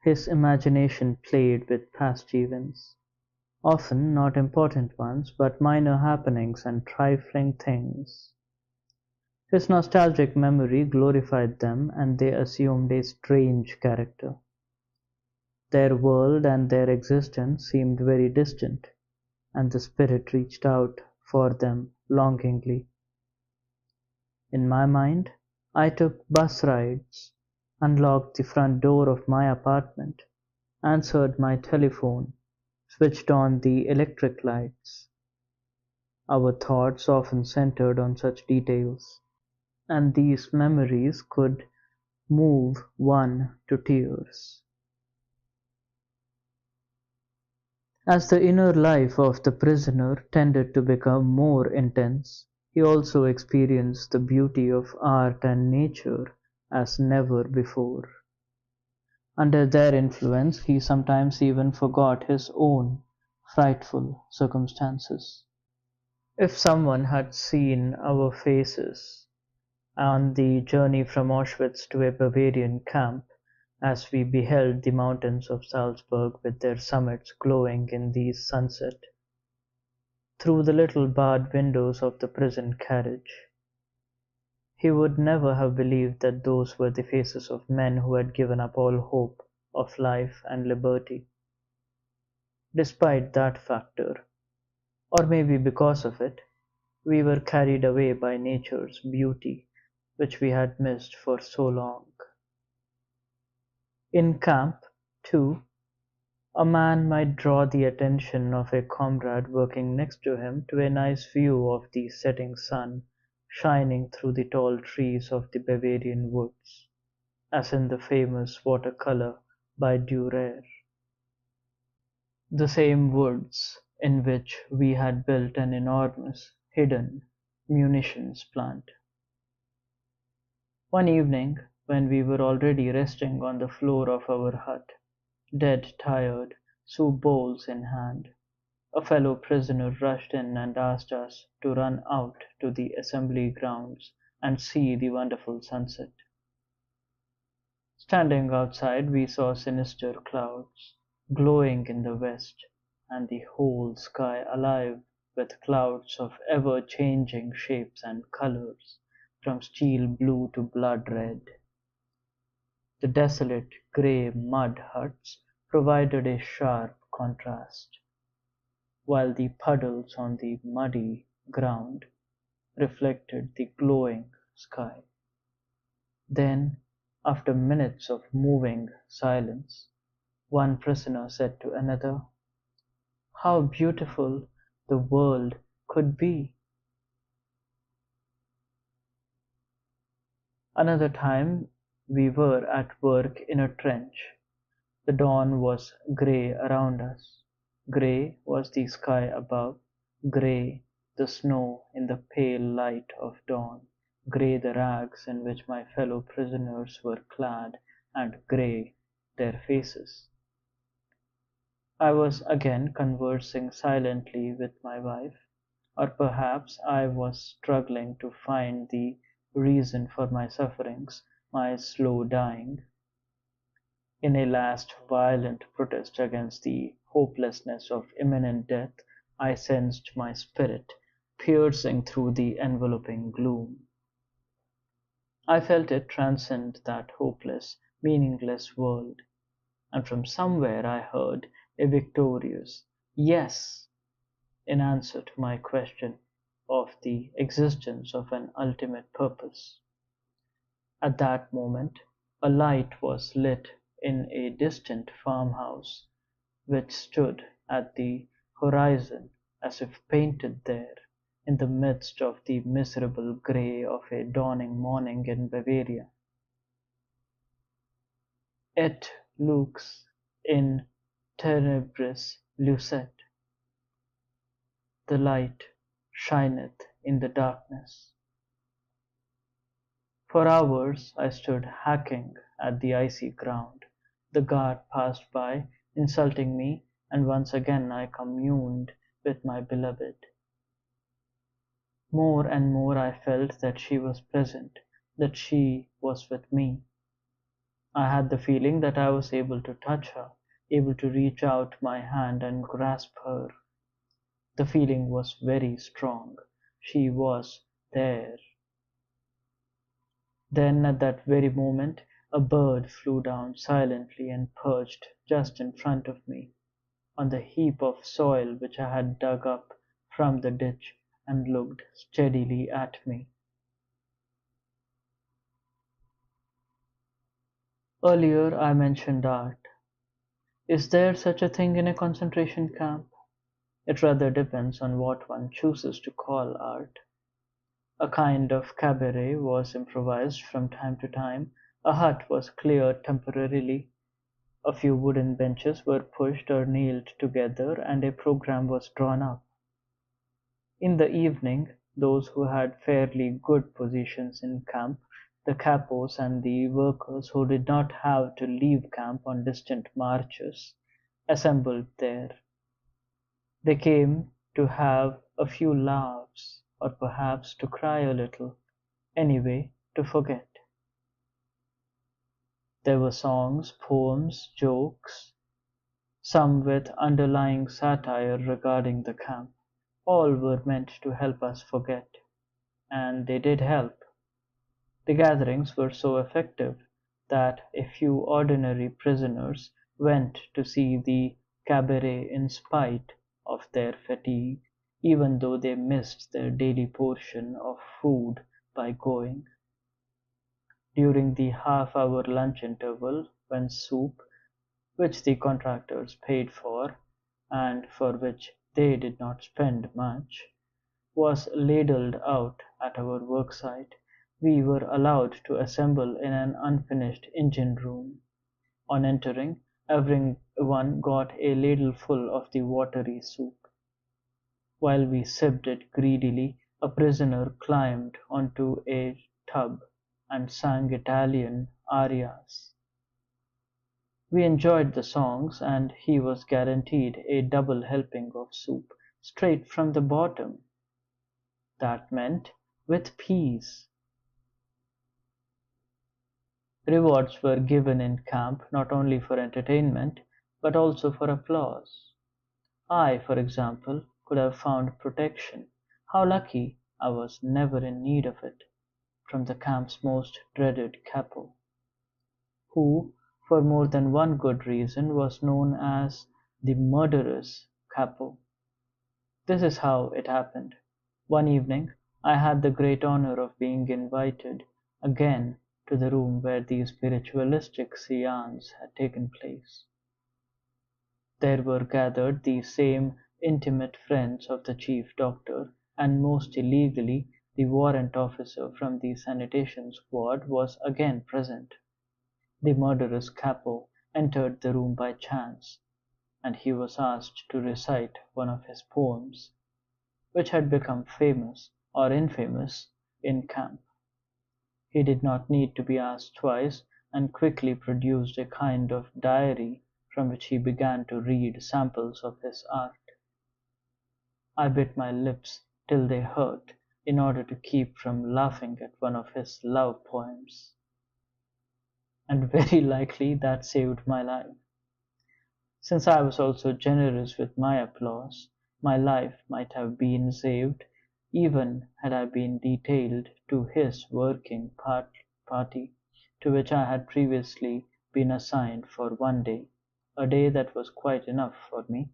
[SPEAKER 1] his imagination played with past events, often not important ones, but minor happenings and trifling things. His nostalgic memory glorified them, and they assumed a strange character. Their world and their existence seemed very distant, and the spirit reached out for them longingly. In my mind, I took bus rides, unlocked the front door of my apartment, answered my telephone, switched on the electric lights. Our thoughts often centered on such details, and these memories could move one to tears. As the inner life of the prisoner tended to become more intense, he also experienced the beauty of art and nature as never before. Under their influence, he sometimes even forgot his own frightful circumstances. If someone had seen our faces on the journey from Auschwitz to a Bavarian camp, as we beheld the mountains of Salzburg with their summits glowing in the sunset, through the little barred windows of the prison carriage, He would never have believed that those were the faces of men who had given up all hope of life and liberty. Despite that factor, or maybe because of it, we were carried away by nature's beauty, which we had missed for so long. In camp, too, a man might draw the attention of a comrade working next to him to a nice view of the setting sun shining through the tall trees of the Bavarian woods, as in the famous watercolor by Dürer. The same woods in which we had built an enormous, hidden munitions plant. One evening, when we were already resting on the floor of our hut, dead tired, soup bowls in hand, a fellow prisoner rushed in and asked us to run out to the assembly grounds and see the wonderful sunset. Standing outside, we saw sinister clouds glowing in the west, and the whole sky alive with clouds of ever-changing shapes and colors, from steel blue to blood red. The desolate grey mud huts provided a sharp contrast, while the puddles on the muddy ground reflected the glowing sky. Then, after minutes of moving silence, one prisoner said to another, "How beautiful the world could be!" Another time we were at work in a trench. The dawn was grey around us. Grey was the sky above, grey the snow in the pale light of dawn, grey the rags in which my fellow prisoners were clad, and grey their faces. I was again conversing silently with my wife, or perhaps I was struggling to find the reason for my sufferings, my slow dying. In a last violent protest against the hopelessness of imminent death, I sensed my spirit piercing through the enveloping gloom. I felt it transcend that hopeless, meaningless world, and from somewhere I heard a victorious "Yes" in answer to my question of the existence of an ultimate purpose. At that moment a light was lit in a distant farmhouse, which stood at the horizon as if painted there, in the midst of the miserable grey of a dawning morning in Bavaria. Et lux in tenebris lucet. The light shineth in the darkness. For hours I stood hacking at the icy ground. The guard passed by, insulting me, and once again I communed with my beloved. More and more I felt that she was present, that she was with me. I had the feeling that I was able to touch her, able to reach out my hand and grasp her. The feeling was very strong. She was there. Then at that very moment a bird flew down silently and perched just in front of me, on the heap of soil which I had dug up from the ditch, and looked steadily at me. Earlier I mentioned art. Is there such a thing in a concentration camp? It rather depends on what one chooses to call art. A kind of cabaret was improvised from time to time, a hut was cleared temporarily, a few wooden benches were pushed or nailed together, and a program was drawn up. In the evening, those who had fairly good positions in camp, the capos and the workers who did not have to leave camp on distant marches, assembled there. They came to have a few laughs, or perhaps to cry a little, anyway to forget. There were songs, poems, jokes, some with underlying satire regarding the camp. All were meant to help us forget, and they did help. The gatherings were so effective that a few ordinary prisoners went to see the cabaret in spite of their fatigue, even though they missed their daily portion of food by going. During the half-hour lunch interval, when soup, which the contractors paid for, and for which they did not spend much, was ladled out at our worksite, we were allowed to assemble in an unfinished engine-room. On entering, everyone got a ladleful of the watery soup. While we sipped it greedily, a prisoner climbed onto a tub and sang Italian arias. We enjoyed the songs, and he was guaranteed a double helping of soup straight from the bottom. That meant with peas. Rewards were given in camp not only for entertainment, but also for applause. I, for example, could have found protection, how lucky I was never in need of it, from the camp's most dreaded capo, who, for more than one good reason, was known as the murderous capo. This is how it happened. One evening I had the great honor of being invited again to the room where the spiritualistic séance had taken place. There were gathered the same intimate friends of the chief doctor, and most illegally the warrant officer from the sanitation squad was again present. The murderous capo entered the room by chance, and he was asked to recite one of his poems, which had become famous or infamous in camp. He did not need to be asked twice, and quickly produced a kind of diary from which he began to read samples of his art. I bit my lips till they hurt in order to keep from laughing at one of his love poems, and very likely that saved my life. Since I was also generous with my applause, my life might have been saved even had I been detailed to his working party, to which I had previously been assigned for one day, a day that was quite enough for me.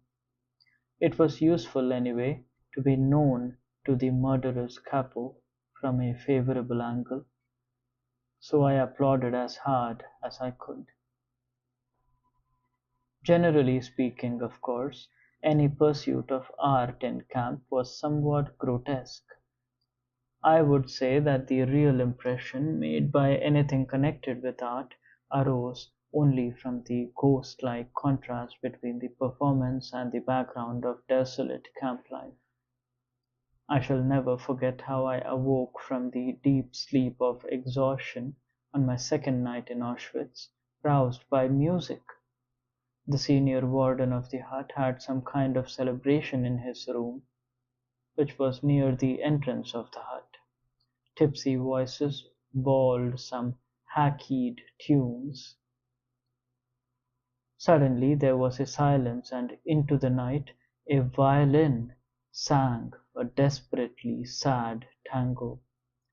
[SPEAKER 1] It was useful anyway to be known to the murderous capo from a favorable angle, so I applauded as hard as I could. Generally speaking, of course, any pursuit of art in camp was somewhat grotesque. I would say that the real impression made by anything connected with art arose only from the ghost-like contrast between the performance and the background of desolate camp life. I shall never forget how I awoke from the deep sleep of exhaustion on my second night in Auschwitz, roused by music. The senior warden of the hut had some kind of celebration in his room, which was near the entrance of the hut. Tipsy voices bawled some hackneyed tunes. Suddenly there was a silence, and into the night a violin sang a desperately sad tango,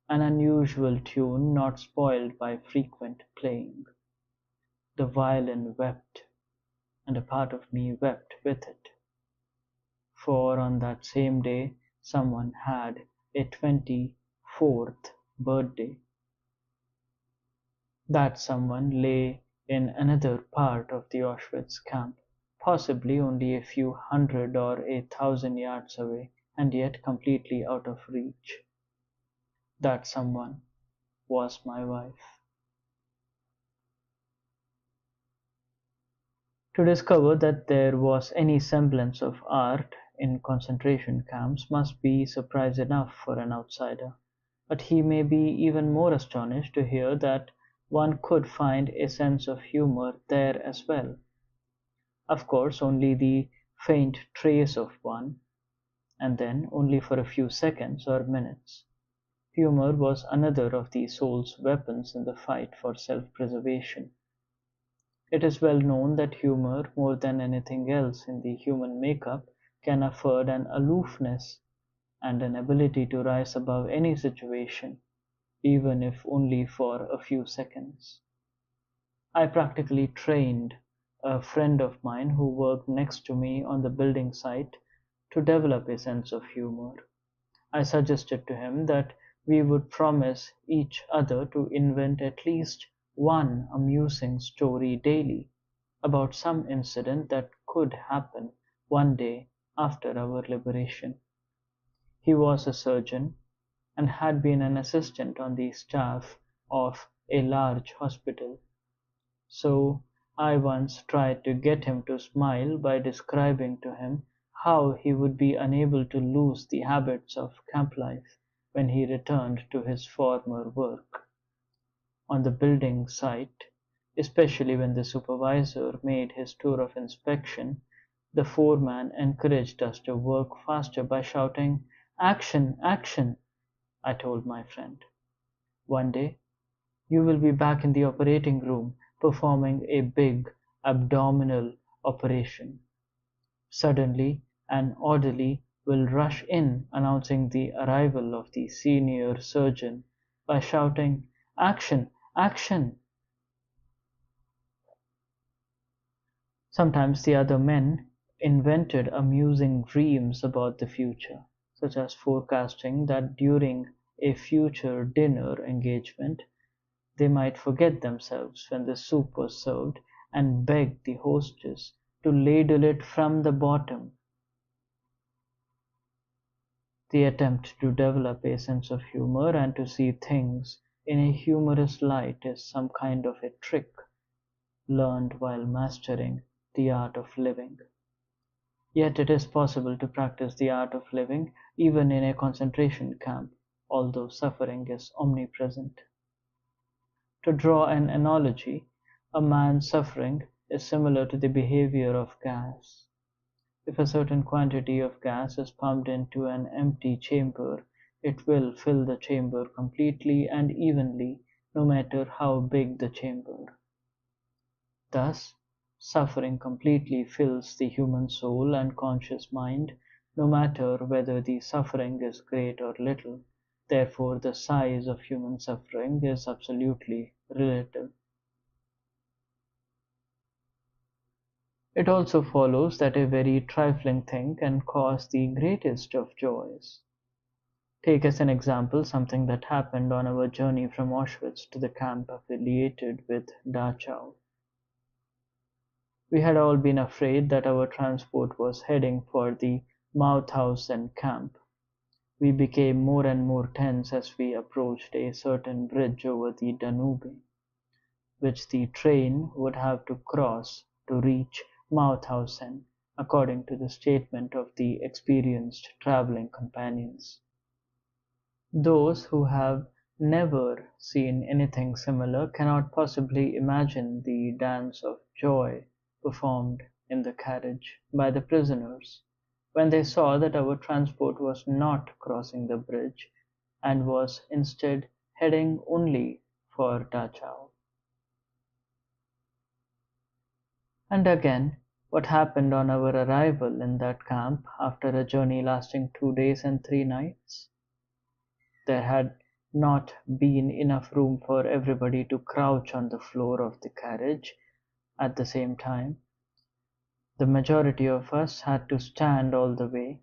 [SPEAKER 1] an unusual tune not spoiled by frequent playing. The violin wept, and a part of me wept with it, for on that same day someone had a 24th birthday. That someone lay in another part of the Auschwitz camp, possibly only a few hundred or 1,000 yards away, and yet completely out of reach. That someone was my wife. To discover that there was any semblance of art in concentration camps must be surprise enough for an outsider, but he may be even more astonished to hear that one could find a sense of humor there as well. Of course, only the faint trace of one, and then only for a few seconds or minutes. Humor was another of the soul's weapons in the fight for self-preservation. It is well known that humor, more than anything else in the human makeup, can afford an aloofness and an ability to rise above any situation, even if only for a few seconds. I practically trained a friend of mine who worked next to me on the building site to develop a sense of humor. I suggested to him that we would promise each other to invent at least one amusing story daily about some incident that could happen one day after our liberation. He was a surgeon and had been an assistant on the staff of a large hospital. So I once tried to get him to smile by describing to him how he would be unable to lose the habits of camp life when he returned to his former work. On the building site, especially when the supervisor made his tour of inspection, the foreman encouraged us to work faster by shouting, "Action, action," I told my friend. "One day you will be back in the operating room performing a big abdominal operation. Suddenly an orderly will rush in announcing the arrival of the senior surgeon by shouting, 'Action, action!' Sometimes the other men invented amusing dreams about the future, such as forecasting that during a future dinner engagement they might forget themselves when the soup was served and beg the hostess to ladle it from the bottom. The attempt to develop a sense of humor and to see things in a humorous light is some kind of a trick learned while mastering the art of living. Yet it is possible to practice the art of living even in a concentration camp, although suffering is omnipresent. To draw an analogy, a man suffering is similar to the behavior of gas. If a certain quantity of gas is pumped into an empty chamber, it will fill the chamber completely and evenly, no matter how big the chamber. Thus, suffering completely fills the human soul and conscious mind, no matter whether the suffering is great or little. Therefore, the size of human suffering is absolutely relative. It also follows that a very trifling thing can cause the greatest of joys. Take as an example something that happened on our journey from Auschwitz to the camp affiliated with Dachau. We had all been afraid that our transport was heading for the Mauthausen camp. We became more and more tense as we approached a certain bridge over the Danube, which the train would have to cross to reach Mauthausen, according to the statement of the experienced traveling companions. Those who have never seen anything similar cannot possibly imagine the dance of joy performed in the carriage by the prisoners when they saw that our transport was not crossing the bridge and was instead heading only for Dachau. And again, what happened on our arrival in that camp after a journey lasting 2 days and 3 nights? There had not been enough room for everybody to crouch on the floor of the carriage at the same time. The majority of us had to stand all the way,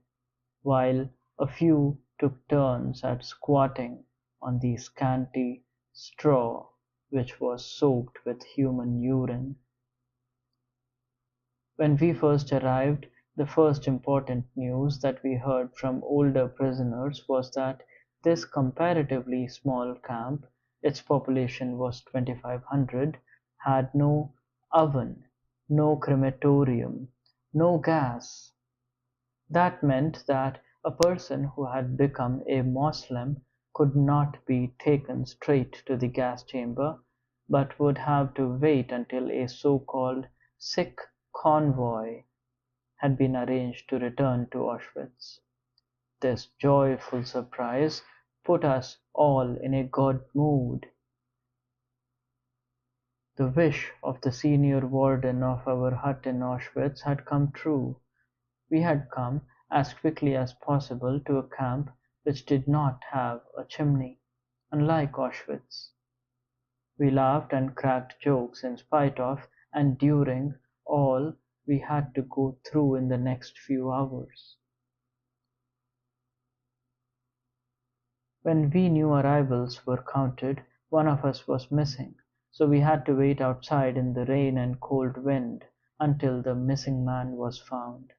[SPEAKER 1] while a few took turns at squatting on the scanty straw which was soaked with human urine. When we first arrived, the first important news that we heard from older prisoners was that this comparatively small camp, its population was 2,500, had no oven, no crematorium, no gas. That meant that a person who had become a Moslem could not be taken straight to the gas chamber, but would have to wait until a so-called sick convoy had been arranged to return to Auschwitz. This joyful surprise put us all in a good mood. The wish of the senior warden of our hut in Auschwitz had come true. We had come as quickly as possible to a camp which did not have a chimney. unlike Auschwitz. We laughed and cracked jokes in spite of and during all we had to go through in the next few hours. When we knew arrivals were counted, one of us was missing, so we had to wait outside in the rain and cold wind until the missing man was found.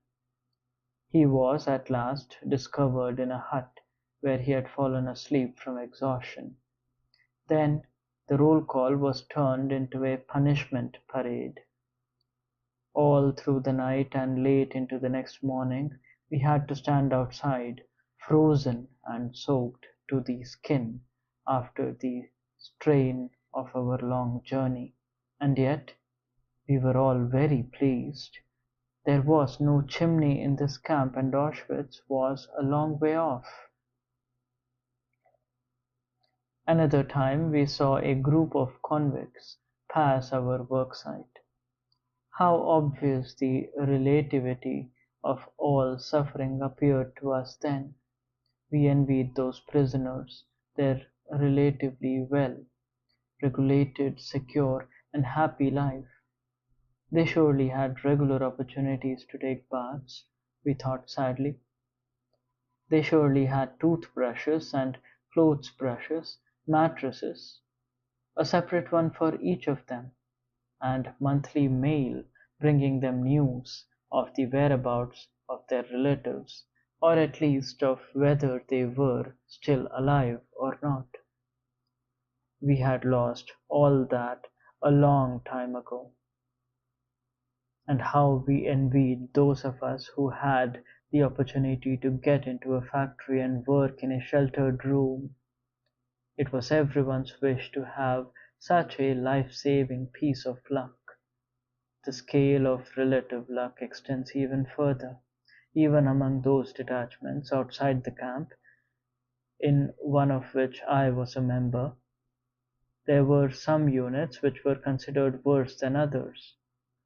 [SPEAKER 1] He was at last discovered in a hut where he had fallen asleep from exhaustion. Then the roll call was turned into a punishment parade. All through the night and late into the next morning we had to stand outside, frozen and soaked to the skin after the strain of our long journey. And yet we were all very pleased. There was no chimney in this camp and Auschwitz was a long way off. Another time we saw a group of convicts pass our worksite. How obvious the relativity of all suffering appeared to us then. We envied those prisoners their relatively well regulated, secure, and happy life. They surely had regular opportunities to take baths, we thought sadly. They surely had toothbrushes and clothes brushes, mattresses, a separate one for each of them, and monthly mail bringing them news of the whereabouts of their relatives, or at least of whether they were still alive or not. We had lost all that a long time ago. And how we envied those of us who had the opportunity to get into a factory and work in a sheltered room. It was everyone's wish to have such a life-saving piece of luck. The scale of relative luck extends even further, even among those detachments outside the camp, in one of which I was a member. There were some units which were considered worse than others.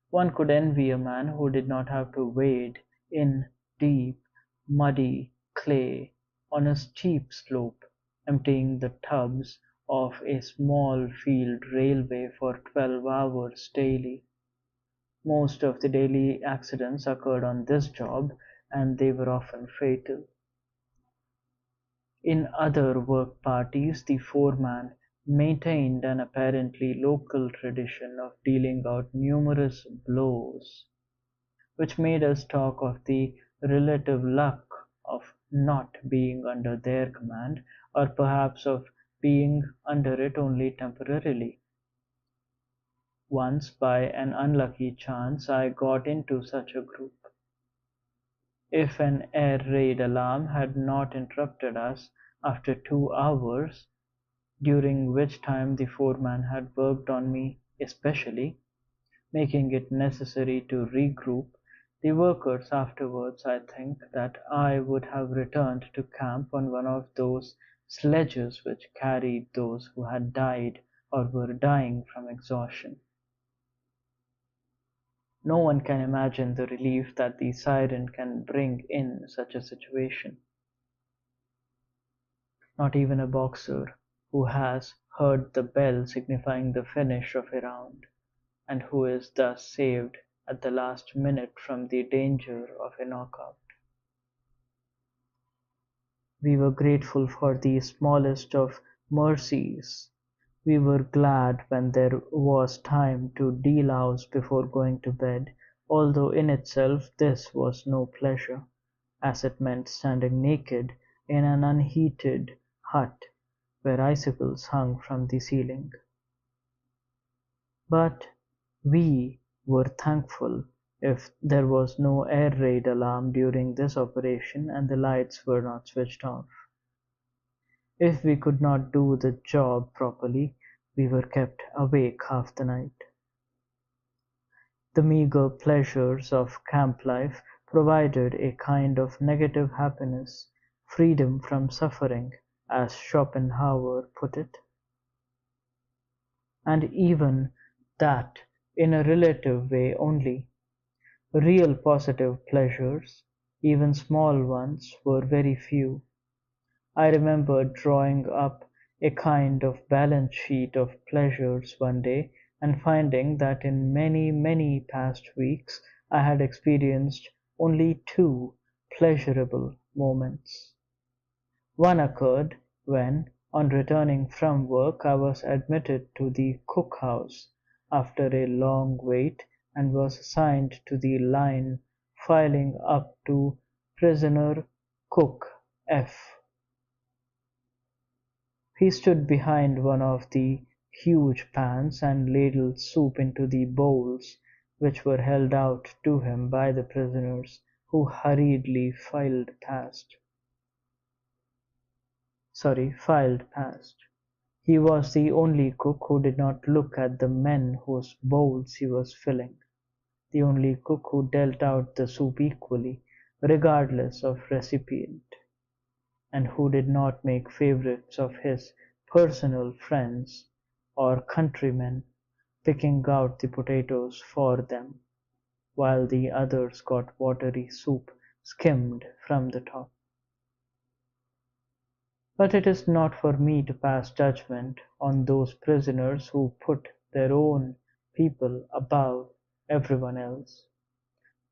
[SPEAKER 1] One could envy a man who did not have to wade in deep, muddy clay on a steep slope, emptying the tubs of a small field railway for 12 hours daily. Most of the daily accidents occurred on this job, and they were often fatal. In other work parties, the foreman maintained an apparently local tradition of dealing out numerous blows, which made us talk of the relative luck of not being under their command, or perhaps of being under it only temporarily. Once, by an unlucky chance, I got into such a group. If an air raid alarm had not interrupted us after 2 hours, during which time the foreman had worked on me especially, making it necessary to regroup, the workers afterwards, I think that I would have returned to camp on one of those sledges which carried those who had died or were dying from exhaustion. No one can imagine the relief that the siren can bring in such a situation. Not even a boxer who has heard the bell signifying the finish of a round, and who is thus saved at the last minute from the danger of a knockout. We were grateful for the smallest of mercies. We were glad when there was time to delouse before going to bed, although in itself this was no pleasure, as it meant standing naked in an unheated hut where icicles hung from the ceiling. But we were thankful if there was no air raid alarm during this operation and the lights were not switched off. If we could not do the job properly, we were kept awake half the night. The meager pleasures of camp life provided a kind of negative happiness, freedom from suffering, as Schopenhauer put it. And even that in a relative way only. Real positive pleasures, even small ones, were very few. I remember drawing up a kind of balance sheet of pleasures one day, and finding that in many, many past weeks I had experienced only two pleasurable moments. One occurred when, on returning from work, I was admitted to the cook-house after a long wait and was assigned to the line filing up to prisoner cook F. He stood behind one of the huge pans and ladled soup into the bowls which were held out to him by the prisoners, who hurriedly filed past. He was the only cook who did not look at the men whose bowls he was filling, the only cook who dealt out the soup equally, regardless of recipient, and who did not make favourites of his personal friends or countrymen, picking out the potatoes for them, while the others got watery soup skimmed from the top. But it is not for me to pass judgment on those prisoners who put their own people above everyone else.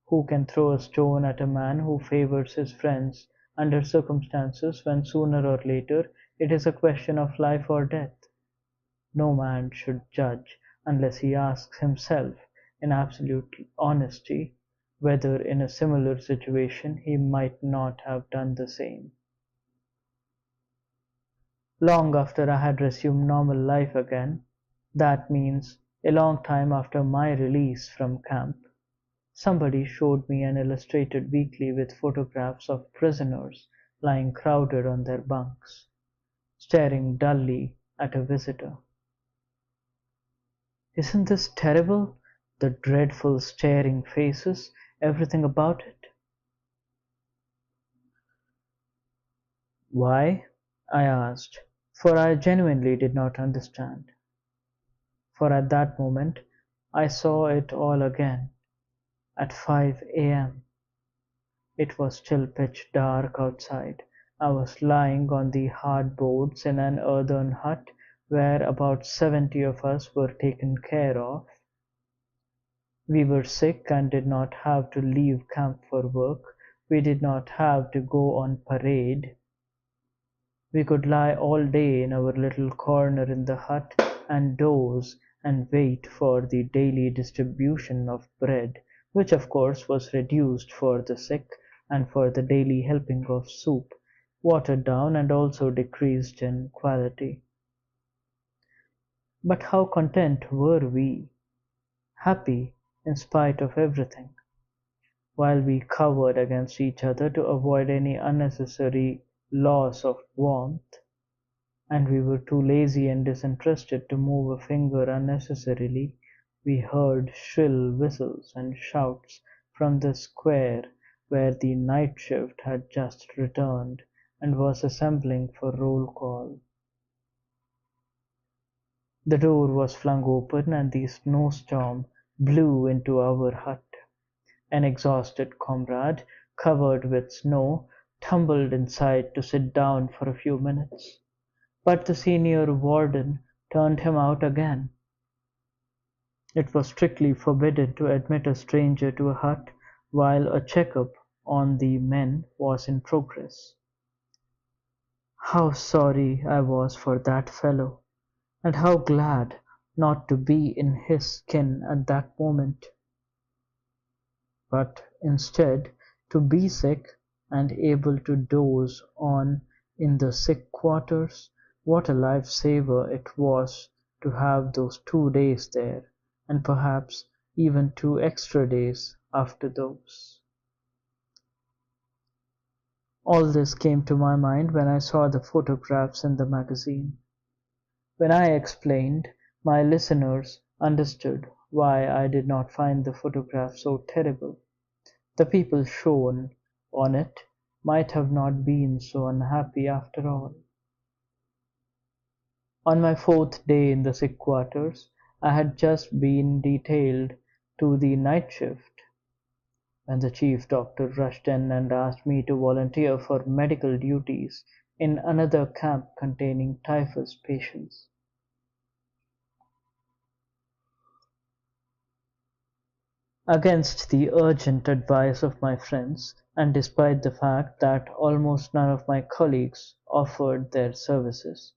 [SPEAKER 1] Who can throw a stone at a man who favours his friends under circumstances when sooner or later it is a question of life or death? No man should judge unless he asks himself in absolute honesty whether in a similar situation he might not have done the same. Long after I had resumed normal life again, that means a long time after my release from camp, somebody showed me an illustrated weekly with photographs of prisoners lying crowded on their bunks, staring dully at a visitor. Isn't this terrible? The dreadful staring faces, everything about it. Why? I asked, for I genuinely did not understand. For at that moment I saw it all again. At 5 a.m. It was still pitch dark outside. I was lying on the hard boards in an earthen hut where about 70 of us were taken care of. We were sick and did not have to leave camp for work. We did not have to go on parade. We could lie all day in our little corner in the hut and doze and wait for the daily distribution of bread, which of course was reduced for the sick, and for the daily helping of soup, watered down and also decreased in quality. But how content were we, happy in spite of everything, while we cowered against each other to avoid any unnecessary loss of warmth, and we were too lazy and disinterested to move a finger unnecessarily. We heard shrill whistles and shouts from the square where the night shift had just returned and was assembling for roll call. The door was flung open and the snowstorm blew into our hut. An exhausted comrade, covered with snow, tumbled inside to sit down for a few minutes, but the senior warden turned him out again. It was strictly forbidden to admit a stranger to a hut while a check-up on the men was in progress. How sorry I was for that fellow, and how glad not to be in his skin at that moment, but instead to be sick and able to doze on in the sick quarters. What a life-saver it was to have those 2 days there, and perhaps even 2 extra days after those. All this came to my mind when I saw the photographs in the magazine. When I explained, my listeners understood why I did not find the photograph so terrible. The people shown on it might have not been so unhappy after all. On my 4th day in the sick quarters, I had just been detailed to the night shift, when the chief doctor rushed in and asked me to volunteer for medical duties in another camp containing typhus patients. Against the urgent advice of my friends, and despite the fact that almost none of my colleagues offered their services,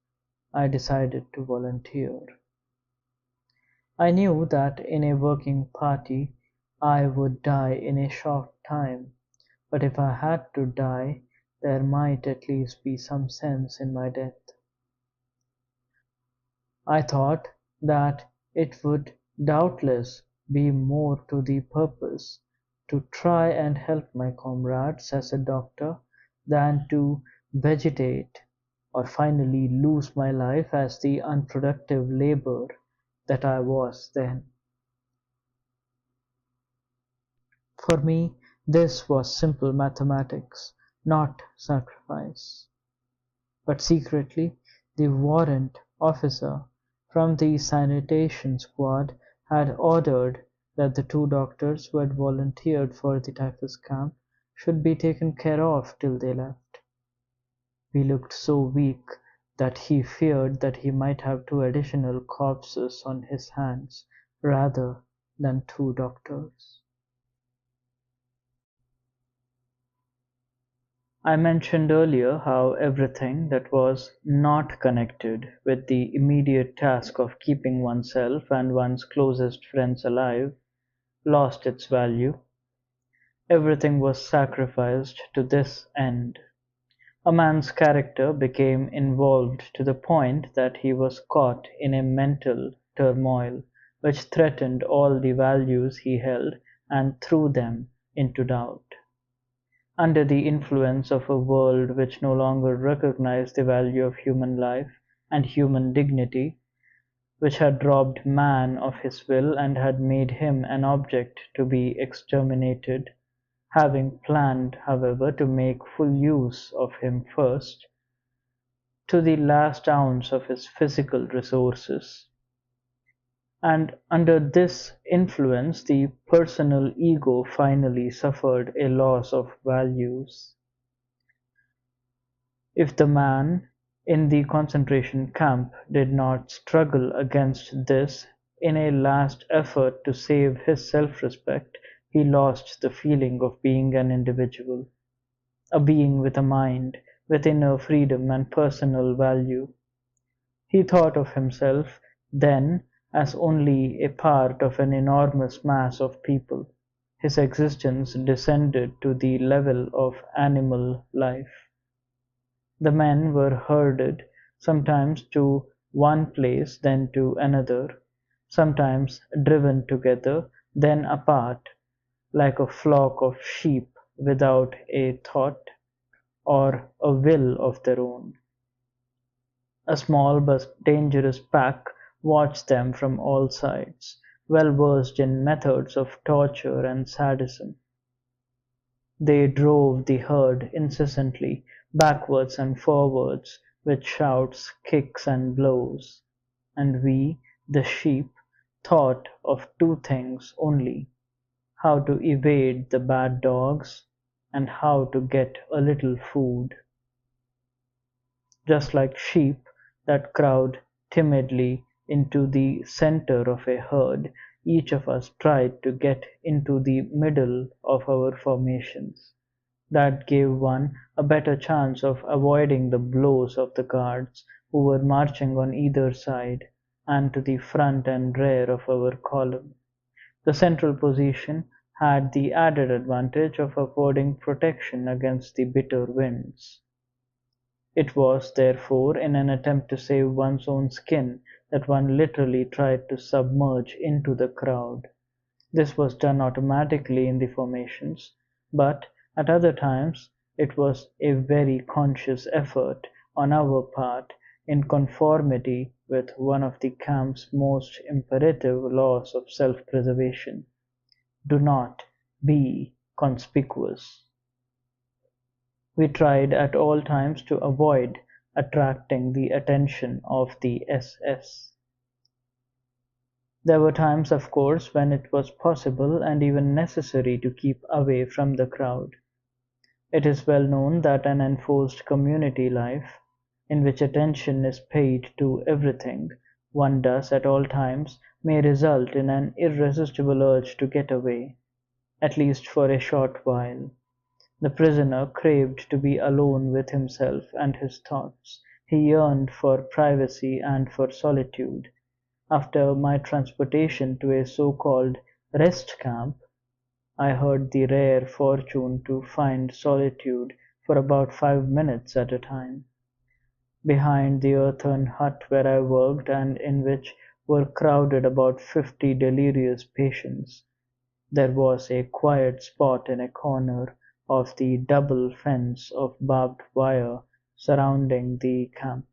[SPEAKER 1] I decided to volunteer. I knew that in a working party I would die in a short time, but if I had to die, there might at least be some sense in my death. I thought that it would doubtless be more to the purpose to try and help my comrades as a doctor than to vegetate or finally lose my life as the unproductive labor that I was then. For me, this was simple mathematics, not sacrifice. But secretly, the warrant officer from the sanitation squad had ordered that the two doctors who had volunteered for the typhus camp should be taken care of till they left. We looked so weak that he feared that he might have two additional corpses on his hands rather than two doctors. I mentioned earlier how everything that was not connected with the immediate task of keeping oneself and one's closest friends alive lost its value. Everything was sacrificed to this end. A man's character became involved to the point that he was caught in a mental turmoil which threatened all the values he held and threw them into doubt. Under the influence of a world which no longer recognized the value of human life and human dignity, which had robbed man of his will and had made him an object to be exterminated, having planned, however, to make full use of him first, to the last ounce of his physical resources. And under this influence the personal ego finally suffered a loss of values. If the man in the concentration camp did not struggle against this in a last effort to save his self-respect, he lost the feeling of being an individual, a being with a mind, with inner freedom and personal value. He thought of himself then as only a part of an enormous mass of people. His existence descended to the level of animal life. The men were herded, sometimes to one place, then to another, sometimes driven together, then apart, like a flock of sheep without a thought or a will of their own. A small but dangerous pack watched them from all sides, well versed in methods of torture and sadism. They drove the herd incessantly backwards and forwards with shouts, kicks, and blows, and we, the sheep, thought of two things only: how to evade the bad dogs, and how to get a little food. Just like sheep that crowd timidly into the center of a herd, each of us tried to get into the middle of our formations. That gave one a better chance of avoiding the blows of the guards who were marching on either side and to the front and rear of our column. The central position had the added advantage of affording protection against the bitter winds. It was, therefore, in an attempt to save one's own skin that one literally tried to submerge into the crowd. This was done automatically in the formations, but at other times it was a very conscious effort on our part, in conformity with one of the camp's most imperative laws of self-preservation: do not be conspicuous. We tried at all times to avoid attracting the attention of the SS. There were times, of course, when it was possible and even necessary to keep away from the crowd. It is well known that an enforced community life, in which attention is paid to everything one does at all times, may result in an irresistible urge to get away, at least for a short while. The prisoner craved to be alone with himself and his thoughts. He yearned for privacy and for solitude. After my transportation to a so-called rest camp, I had the rare fortune to find solitude for about 5 minutes at a time. Behind the earthen hut where I worked, and in which were crowded about 50 delirious patients, there was a quiet spot in a corner of the double fence of barbed wire surrounding the camp.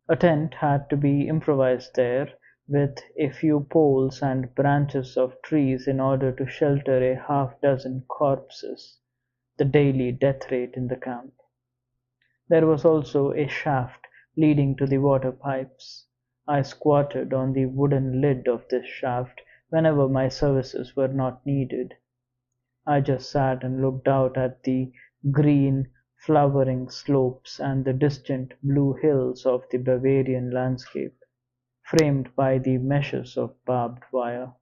[SPEAKER 1] A tent had to be improvised there, with a few poles and branches of trees in order to shelter a half-dozen corpses, the daily death rate in the camp. There was also a shaft leading to the water pipes. I squatted on the wooden lid of this shaft whenever my services were not needed. I just sat and looked out at the green, flowering slopes and the distant blue hills of the Bavarian landscape, framed by the meshes of barbed wire.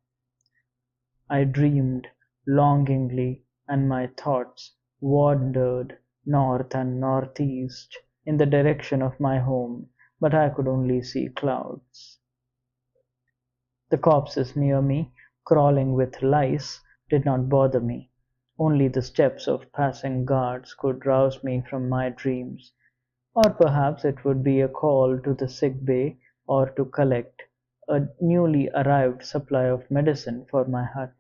[SPEAKER 1] I dreamed longingly, and my thoughts wandered north and northeast in the direction of my home, but I could only see clouds. The corpses near me, crawling with lice, did not bother me. Only the steps of passing guards could rouse me from my dreams, or perhaps it would be a call to the sick bay or to collect a newly arrived supply of medicine for my hut,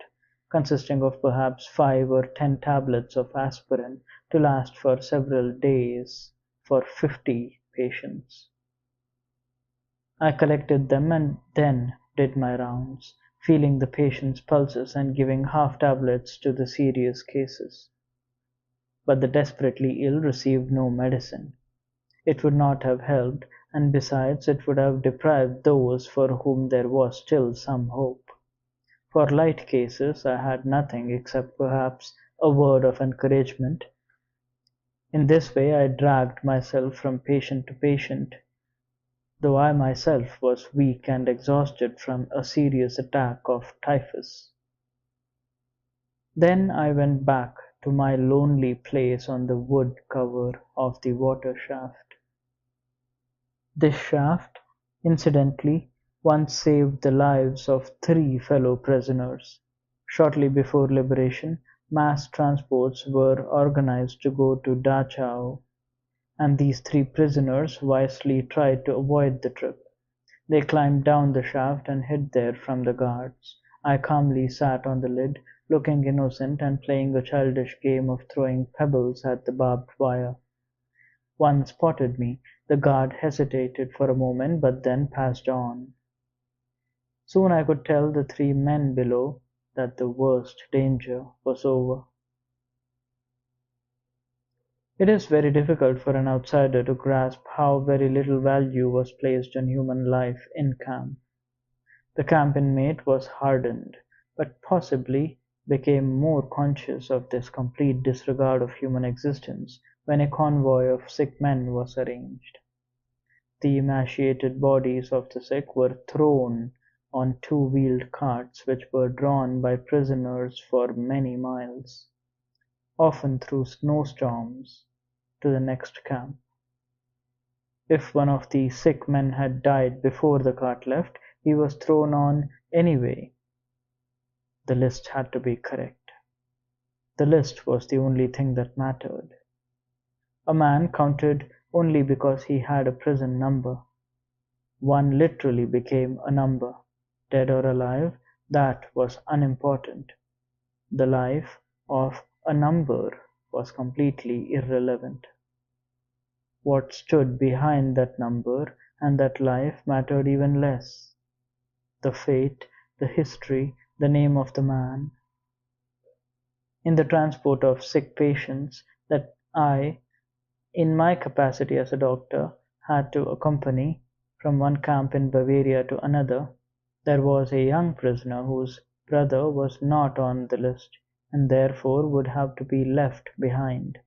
[SPEAKER 1] consisting of perhaps 5 or 10 tablets of aspirin to last for several days for 50 patients. I collected them and then did my rounds, feeling the patients' pulses and giving half-tablets to the serious cases. But the desperately ill received no medicine. It would not have helped, and besides it would have deprived those for whom there was still some hope. For light cases I had nothing except perhaps a word of encouragement. In this way I dragged myself from patient to patient, though I myself was weak and exhausted from a serious attack of typhus. Then I went back to my lonely place on the wood cover of the water shaft. This shaft, incidentally, once saved the lives of 3 fellow prisoners. Shortly before liberation, mass transports were organized to go to Dachau, and these 3 prisoners wisely tried to avoid the trip. They climbed down the shaft and hid there from the guards. I calmly sat on the lid, looking innocent and playing a childish game of throwing pebbles at the barbed wire. One spotted me. The guard hesitated for a moment, but then passed on. Soon I could tell the 3 men below that the worst danger was over. It is very difficult for an outsider to grasp how very little value was placed on human life in camp. The camp inmate was hardened, but possibly became more conscious of this complete disregard of human existence when a convoy of sick men was arranged. The emaciated bodies of the sick were thrown on 2-wheeled carts which were drawn by prisoners for many miles, often through snowstorms, to the next camp. If one of the sick men had died before the cart left, he was thrown on anyway. The list had to be correct. The list was the only thing that mattered. A man counted only because he had a prison number. One literally became a number. Dead or alive, that was unimportant. The life of a number was completely irrelevant. What stood behind that number and that life mattered even less. The fate, the history, the name of the man. In the transport of sick patients that I, in my capacity as a doctor, had to accompany from one camp in Bavaria to another, there was a young prisoner whose brother was not on the list, and therefore would have to be left behind.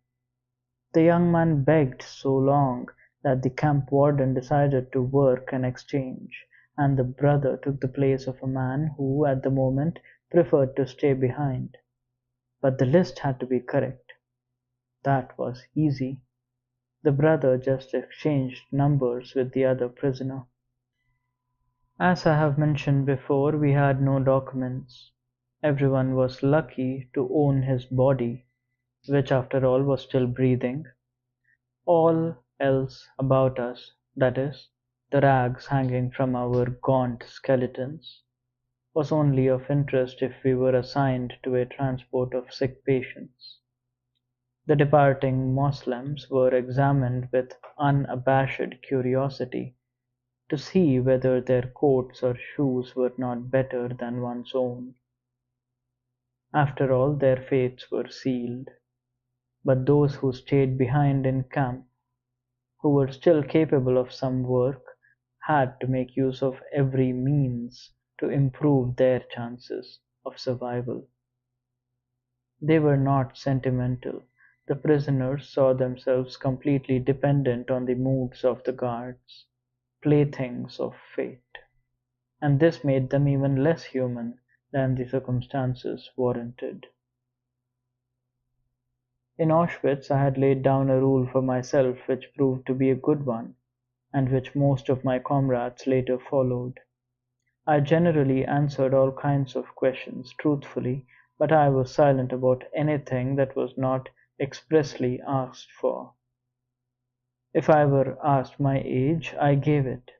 [SPEAKER 1] The young man begged so long that the camp warden decided to work an exchange, and the brother took the place of a man who at the moment preferred to stay behind. But the list had to be correct. That was easy. The brother just exchanged numbers with the other prisoner. As I have mentioned before, we had no documents. Everyone was lucky to own his body, which after all was still breathing. All else about us, that is, the rags hanging from our gaunt skeletons, was only of interest if we were assigned to a transport of sick patients. The departing Moslems were examined with unabashed curiosity to see whether their coats or shoes were not better than one's own. After all, their fates were sealed, but those who stayed behind in camp, who were still capable of some work, had to make use of every means to improve their chances of survival. They were not sentimental. The prisoners saw themselves completely dependent on the moods of the guards, playthings of fate, and this made them even less human than the circumstances warranted. In Auschwitz I had laid down a rule for myself which proved to be a good one, and which most of my comrades later followed. I generally answered all kinds of questions truthfully, but I was silent about anything that was not expressly asked for. If I were asked my age, I gave it.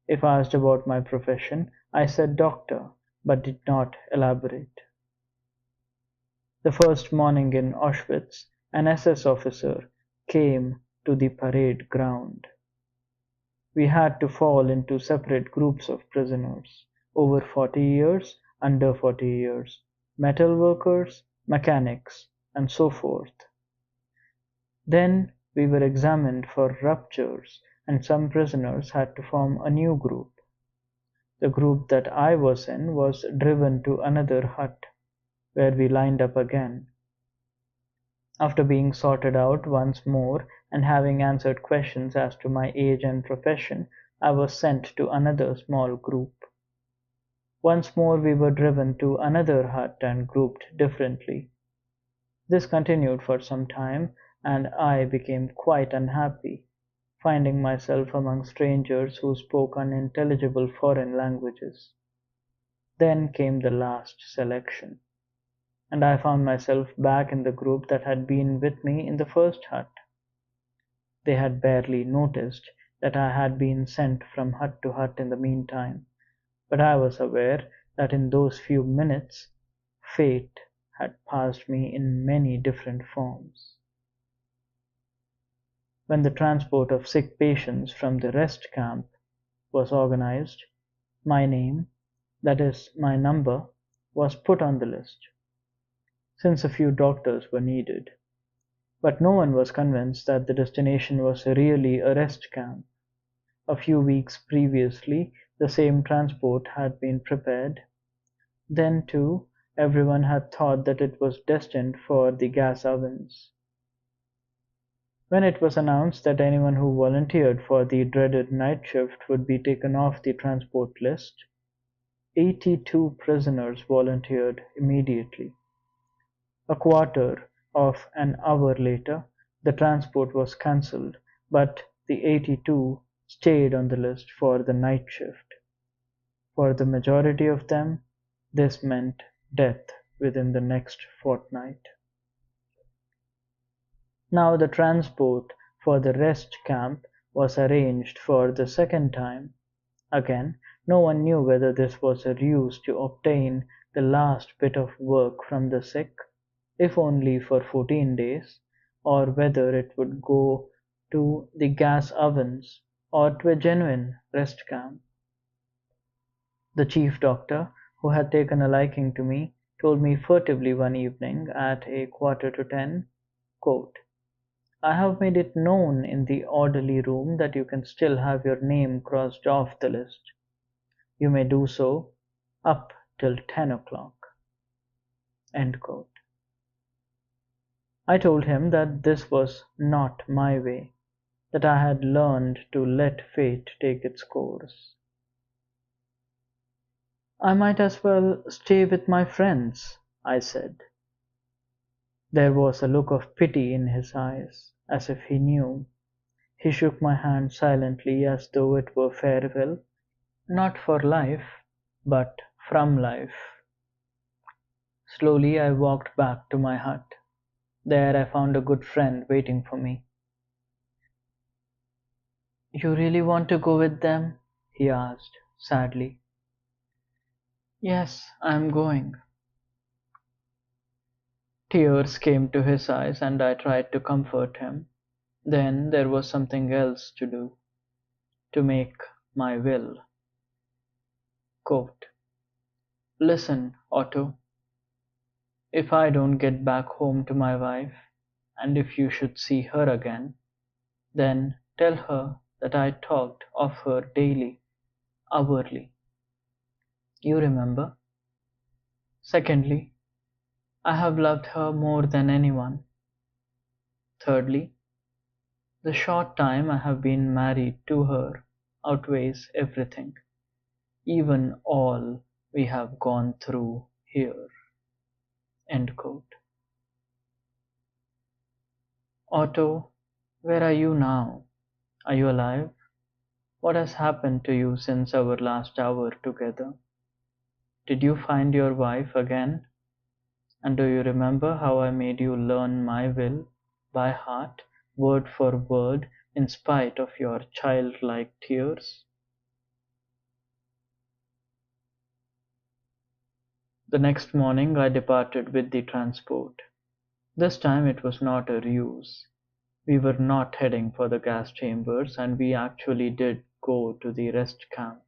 [SPEAKER 1] If asked about my profession, I said doctor, but did not elaborate. The first morning in Auschwitz, an SS officer came to the parade ground. We had to fall into separate groups of prisoners: over 40 years, under 40 years, metal workers, mechanics, and so forth. Then we were examined for ruptures, and some prisoners had to form a new group. The group that I was in was driven to another hut, where we lined up again. After being sorted out once more and having answered questions as to my age and profession, I was sent to another small group. Once more we were driven to another hut and grouped differently. This continued for some time, and I became quite unhappy, finding myself among strangers who spoke unintelligible foreign languages. Then came the last selection, and I found myself back in the group that had been with me in the first hut. They had barely noticed that I had been sent from hut to hut in the meantime, but I was aware that in those few minutes fate had passed me in many different forms. When the transport of sick patients from the rest camp was organized, my name, that is, my number, was put on the list, since a few doctors were needed. But no one was convinced that the destination was really a rest camp. A few weeks previously the same transport had been prepared. Then, too, everyone had thought that it was destined for the gas ovens. When it was announced that anyone who volunteered for the dreaded night shift would be taken off the transport list, 82 prisoners volunteered immediately. A quarter of an hour later, the transport was cancelled, but the 82 stayed on the list for the night shift. For the majority of them, this meant death within the next fortnight. Now the transport for the rest camp was arranged for the second time. Again, no one knew whether this was a ruse to obtain the last bit of work from the sick, if only for 14 days, or whether it would go to the gas ovens or to a genuine rest camp. The chief doctor, who had taken a liking to me, told me furtively one evening at a quarter to 10, quote, "I have made it known in the orderly room that you can still have your name crossed off the list. You may do so up till 10 o'clock." End quote. I told him that this was not my way, that I had learned to let fate take its course. I might as well stay with my friends, I said. There was a look of pity in his eyes, as if he knew. He shook my hand silently as though it were farewell, not for life, but from life. Slowly I walked back to my hut. There I found a good friend waiting for me. "You really want to go with them?" he asked, sadly. "Yes, I am going." Tears came to his eyes and I tried to comfort him. Then there was something else to do, to make my will. Quote, "Listen, Otto, if I don't get back home to my wife, and if you should see her again, then tell her that I talked of her daily, hourly. You remember? Secondly, I have loved her more than anyone. Thirdly, the short time I have been married to her outweighs everything, even all we have gone through here." End quote. Otto, where are you now? Are you alive? What has happened to you since our last hour together? Did you find your wife again? And do you remember how I made you learn my will by heart, word for word, in spite of your childlike tears? The next morning I departed with the transport. This time it was not a ruse. We were not heading for the gas chambers, and we actually did go to the rest camp.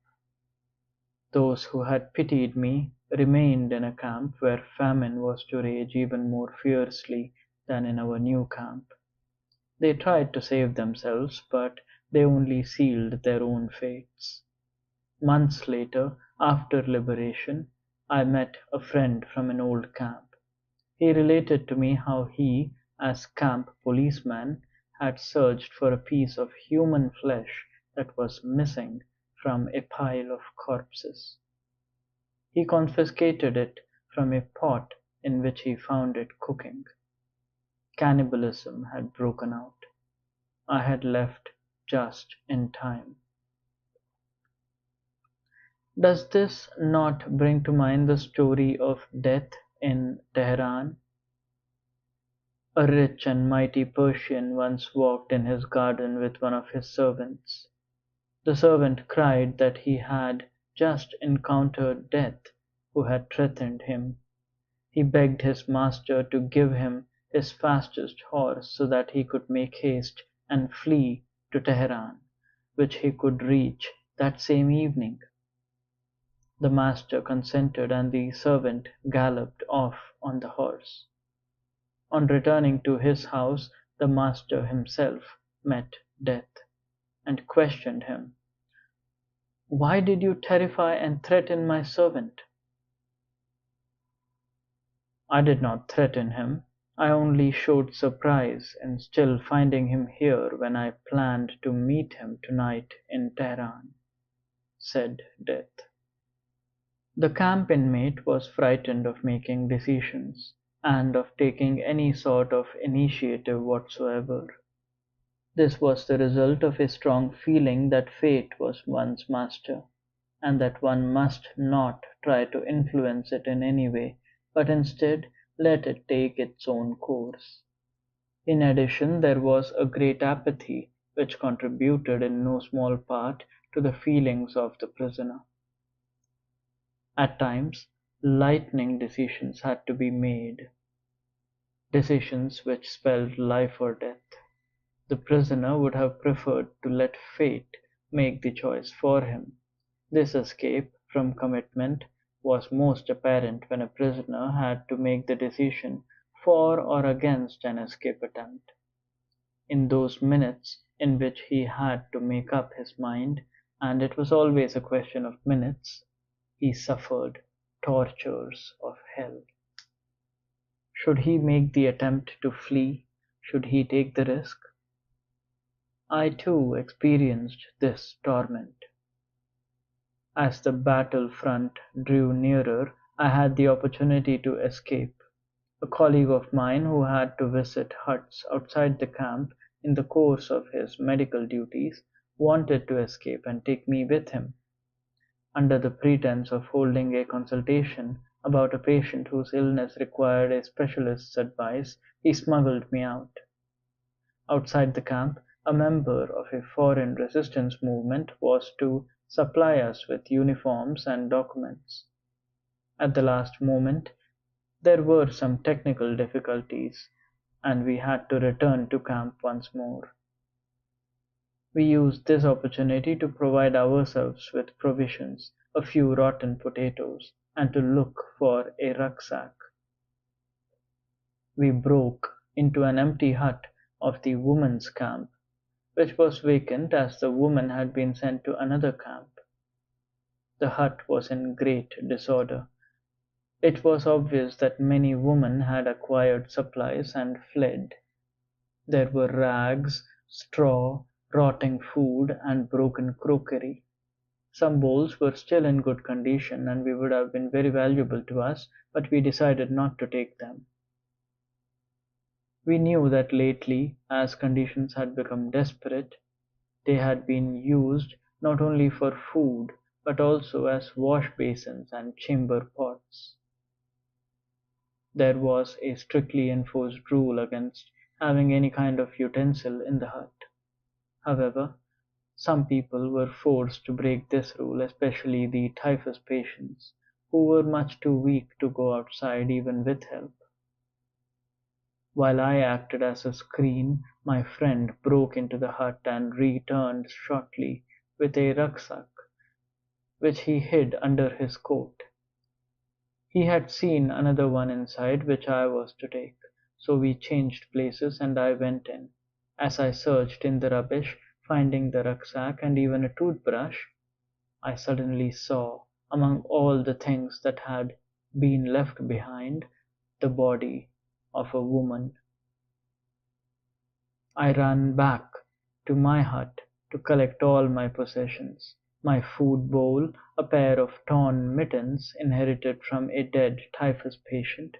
[SPEAKER 1] Those who had pitied me remained in a camp where famine was to rage even more fiercely than in our new camp. They tried to save themselves, but they only sealed their own fates. Months later, after liberation, I met a friend from an old camp. He related to me how he, as camp policeman, had searched for a piece of human flesh that was missing from a pile of corpses. He confiscated it from a pot in which he found it cooking. Cannibalism had broken out. I had left just in time. Does this not bring to mind the story of death in Tehran? A rich and mighty Persian once walked in his garden with one of his servants. The servant cried that he had just encountered death, who had threatened him. He begged his master to give him his fastest horse so that he could make haste and flee to Teheran, which he could reach that same evening. The master consented, and the servant galloped off on the horse. On returning to his house, the master himself met death, and questioned him. "Why did you terrify and threaten my servant?" "I did not threaten him. I only showed surprise in still finding him here when I planned to meet him tonight in Tehran," said Death. The camp inmate was frightened of making decisions, and of taking any sort of initiative whatsoever. This was the result of a strong feeling that fate was one's master, and that one must not try to influence it in any way, but instead let it take its own course. In addition, there was a great apathy, which contributed in no small part to the feelings of the prisoner. At times, lightning decisions had to be made, decisions which spelled life or death. The prisoner would have preferred to let fate make the choice for him. This escape from commitment was most apparent when a prisoner had to make the decision for or against an escape attempt. In those minutes in which he had to make up his mind, and it was always a question of minutes, he suffered tortures of hell. Should he make the attempt to flee? Should he take the risk? I too experienced this torment. As the battle front drew nearer, I had the opportunity to escape. A colleague of mine who had to visit huts outside the camp in the course of his medical duties wanted to escape and take me with him. Under the pretense of holding a consultation about a patient whose illness required a specialist's advice, he smuggled me out. Outside the camp, a member of a foreign resistance movement was to supply us with uniforms and documents. At the last moment, there were some technical difficulties, and we had to return to camp once more. We used this opportunity to provide ourselves with provisions, a few rotten potatoes, and to look for a rucksack. We broke into an empty hut of the women's camp, which was vacant as the women had been sent to another camp. The hut was in great disorder. It was obvious that many women had acquired supplies and fled. There were rags, straw, rotting food, and broken crockery. Some bowls were still in good condition and would have been very valuable to us, but we decided not to take them. We knew that lately, as conditions had become desperate, they had been used not only for food but also as wash basins and chamber pots. There was a strictly enforced rule against having any kind of utensil in the hut. However, some people were forced to break this rule, especially the typhus patients, who were much too weak to go outside even with help. While I acted as a screen, my friend broke into the hut and returned shortly with a rucksack, which he hid under his coat. He had seen another one inside which I was to take, so we changed places and I went in. As I searched in the rubbish, finding the rucksack and even a toothbrush, I suddenly saw, among all the things that had been left behind, the body of a woman. I ran back to my hut to collect all my possessions, my food bowl, a pair of torn mittens inherited from a dead typhus patient,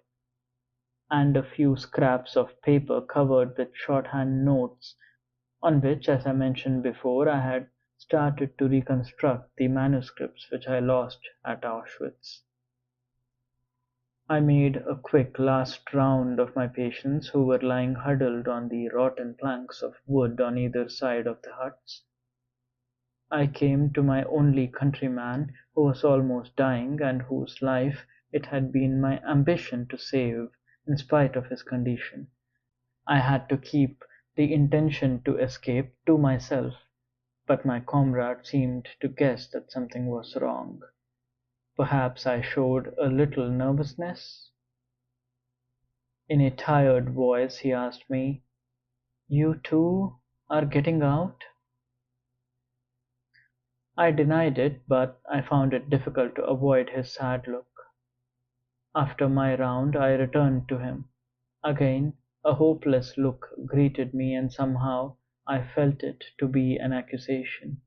[SPEAKER 1] and a few scraps of paper covered with shorthand notes on which, as I mentioned before, I had started to reconstruct the manuscripts which I lost at Auschwitz. I made a quick last round of my patients who were lying huddled on the rotten planks of wood on either side of the huts. I came to my only countryman who was almost dying and whose life it had been my ambition to save in spite of his condition. I had to keep the intention to escape to myself, but my comrade seemed to guess that something was wrong. Perhaps I showed a little nervousness. In a tired voice he asked me, "You too are getting out?" I denied it, but I found it difficult to avoid his sad look. After my round I returned to him. Again a hopeless look greeted me, and somehow I felt it to be an accusation.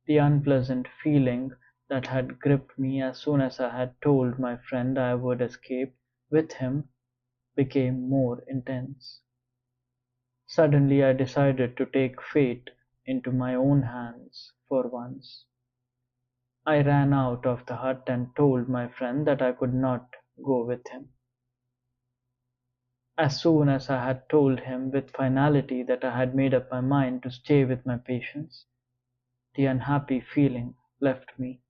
[SPEAKER 1] The unpleasant feeling that had gripped me as soon as I had told my friend I would escape with him became more intense. Suddenly I decided to take fate into my own hands for once. I ran out of the hut and told my friend that I could not go with him. As soon as I had told him with finality that I had made up my mind to stay with my patients, the unhappy feeling left me.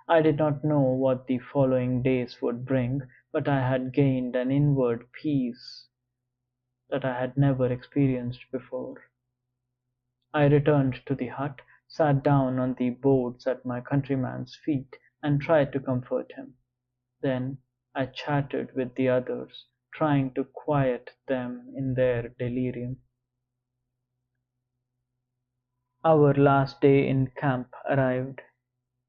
[SPEAKER 1] I did not know what the following days would bring, but I had gained an inward peace that I had never experienced before. I returned to the hut, sat down on the boards at my countryman's feet, and tried to comfort him. Then I chatted with the others, trying to quiet them in their delirium. Our last day in camp arrived.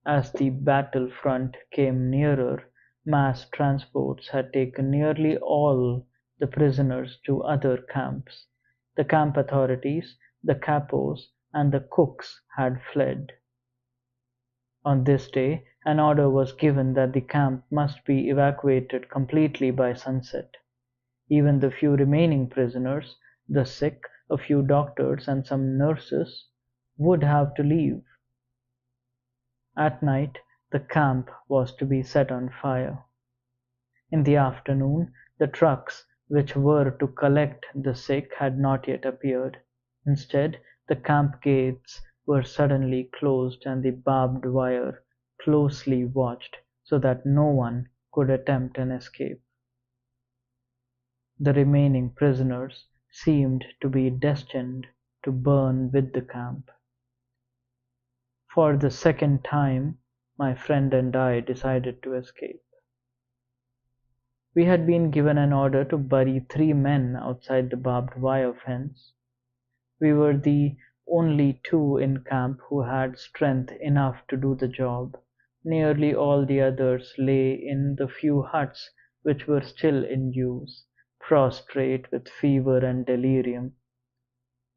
[SPEAKER 1] As the battle front came nearer, Mass transports had taken nearly all the prisoners to other camps. The camp authorities, the capos, and the cooks had fled. On this day, an order was given that the camp must be evacuated completely by sunset. Even the few remaining prisoners, the sick, a few doctors, and some nurses, would have to leave. At night, the camp was to be set on fire. In the afternoon, the trucks which were to collect the sick had not yet appeared. Instead, the camp gates were suddenly closed and the barbed wire closely watched so that no one could attempt an escape. The remaining prisoners seemed to be destined to burn with the camp. For the second time, my friend and I decided to escape. We had been given an order to bury 3 men outside the barbed wire fence. We were the only 2 in camp who had strength enough to do the job. Nearly all the others lay in the few huts which were still in use, prostrate with fever and delirium.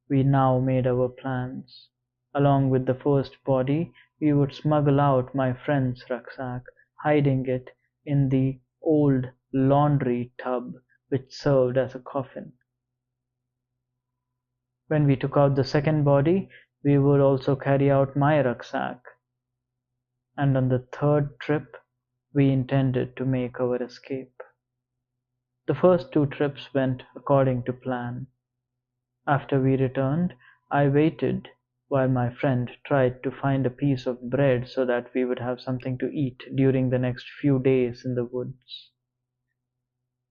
[SPEAKER 1] We now made our plans. Along with the first body, we would smuggle out my friend's rucksack, hiding it in the old laundry tub which served as a coffin. When we took out the second body, we would also carry out my rucksack, and on the third trip, we intended to make our escape. The first 2 trips went according to plan. After we returned, I waited while my friend tried to find a piece of bread so that we would have something to eat during the next few days in the woods.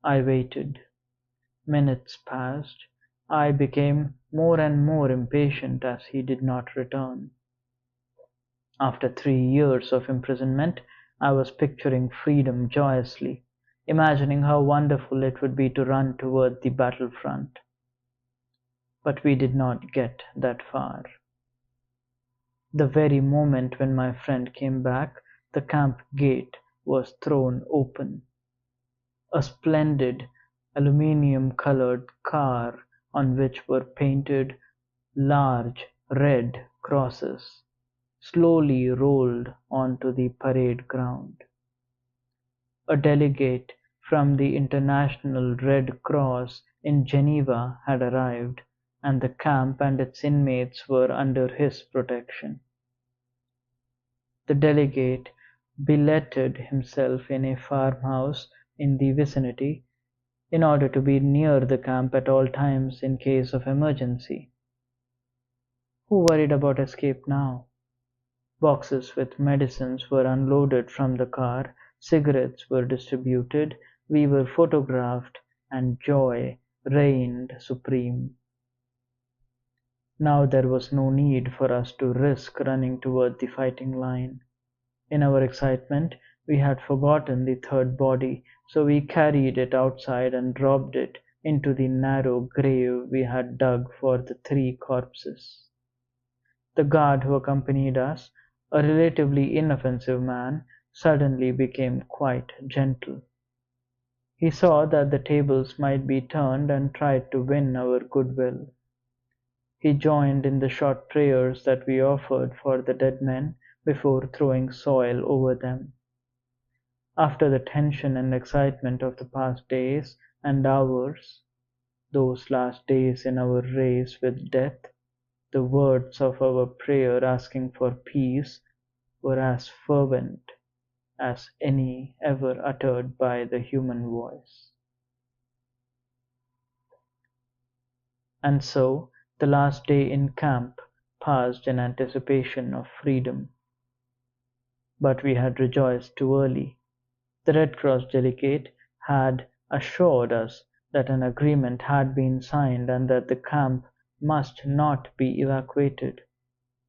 [SPEAKER 1] I waited. Minutes passed. I became more and more impatient as he did not return. After 3 years of imprisonment, I was picturing freedom joyously, imagining how wonderful it would be to run toward the battlefront. But we did not get that far. The very moment when my friend came back, the camp gate was thrown open. A splendid aluminium-colored car on which were painted large red crosses slowly rolled onto the parade ground. A delegate from the International Red Cross in Geneva had arrived, and the camp and its inmates were under his protection. The delegate billeted himself in a farmhouse in the vicinity in order to be near the camp at all times in case of emergency. Who worried about escape now? Boxes with medicines were unloaded from the car, cigarettes were distributed, we were photographed, and joy reigned supreme. Now there was no need for us to risk running toward the fighting line. In our excitement, we had forgotten the third body, so we carried it outside and dropped it into the narrow grave we had dug for the 3 corpses. The guard who accompanied us, a relatively inoffensive man, suddenly became quite gentle. He saw that the tables might be turned and tried to win our goodwill. He joined in the short prayers that we offered for the dead men before throwing soil over them. After the tension and excitement of the past days and hours, those last days in our race with death, the words of our prayer asking for peace were as fervent as any ever uttered by the human voice. And so the last day in camp passed in anticipation of freedom. But we had rejoiced too early. The Red Cross delegate had assured us that an agreement had been signed and that the camp must not be evacuated.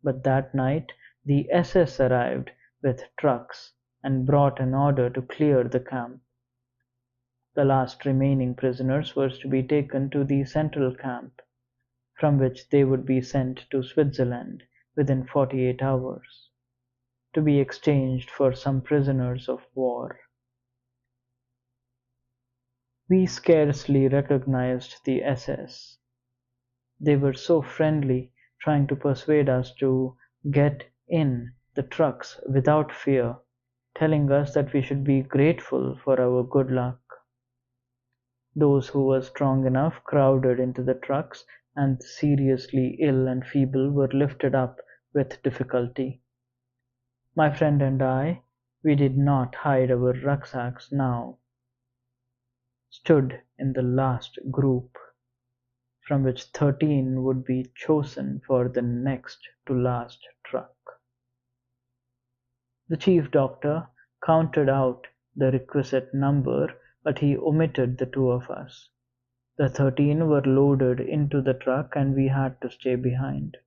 [SPEAKER 1] But that night the SS arrived with trucks and brought an order to clear the camp. The last remaining prisoners were to be taken to the central camp, from which they would be sent to Switzerland within 48 hours, to be exchanged for some prisoners of war. We scarcely recognized the SS. They were so friendly, trying to persuade us to get in the trucks without fear, telling us that we should be grateful for our good luck. Those who were strong enough crowded into the trucks, and the seriously ill and feeble were lifted up with difficulty. My friend and I, we did not hide our rucksacks now, stood in the last group, from which 13 would be chosen for the next to last truck. The chief doctor counted out the requisite number, but he omitted the two of us. The 13 were loaded into the truck and we had to stay behind.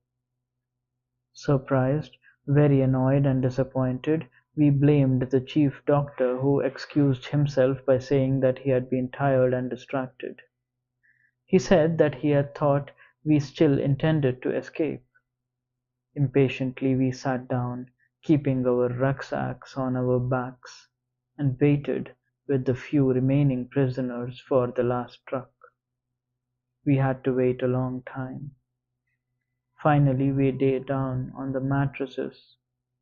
[SPEAKER 1] Surprised, very annoyed and disappointed, we blamed the chief doctor, who excused himself by saying that he had been tired and distracted. He said that he had thought we still intended to escape. Impatiently we sat down, keeping our rucksacks on our backs, and waited with the few remaining prisoners for the last truck. We had to wait a long time. Finally we lay down on the mattresses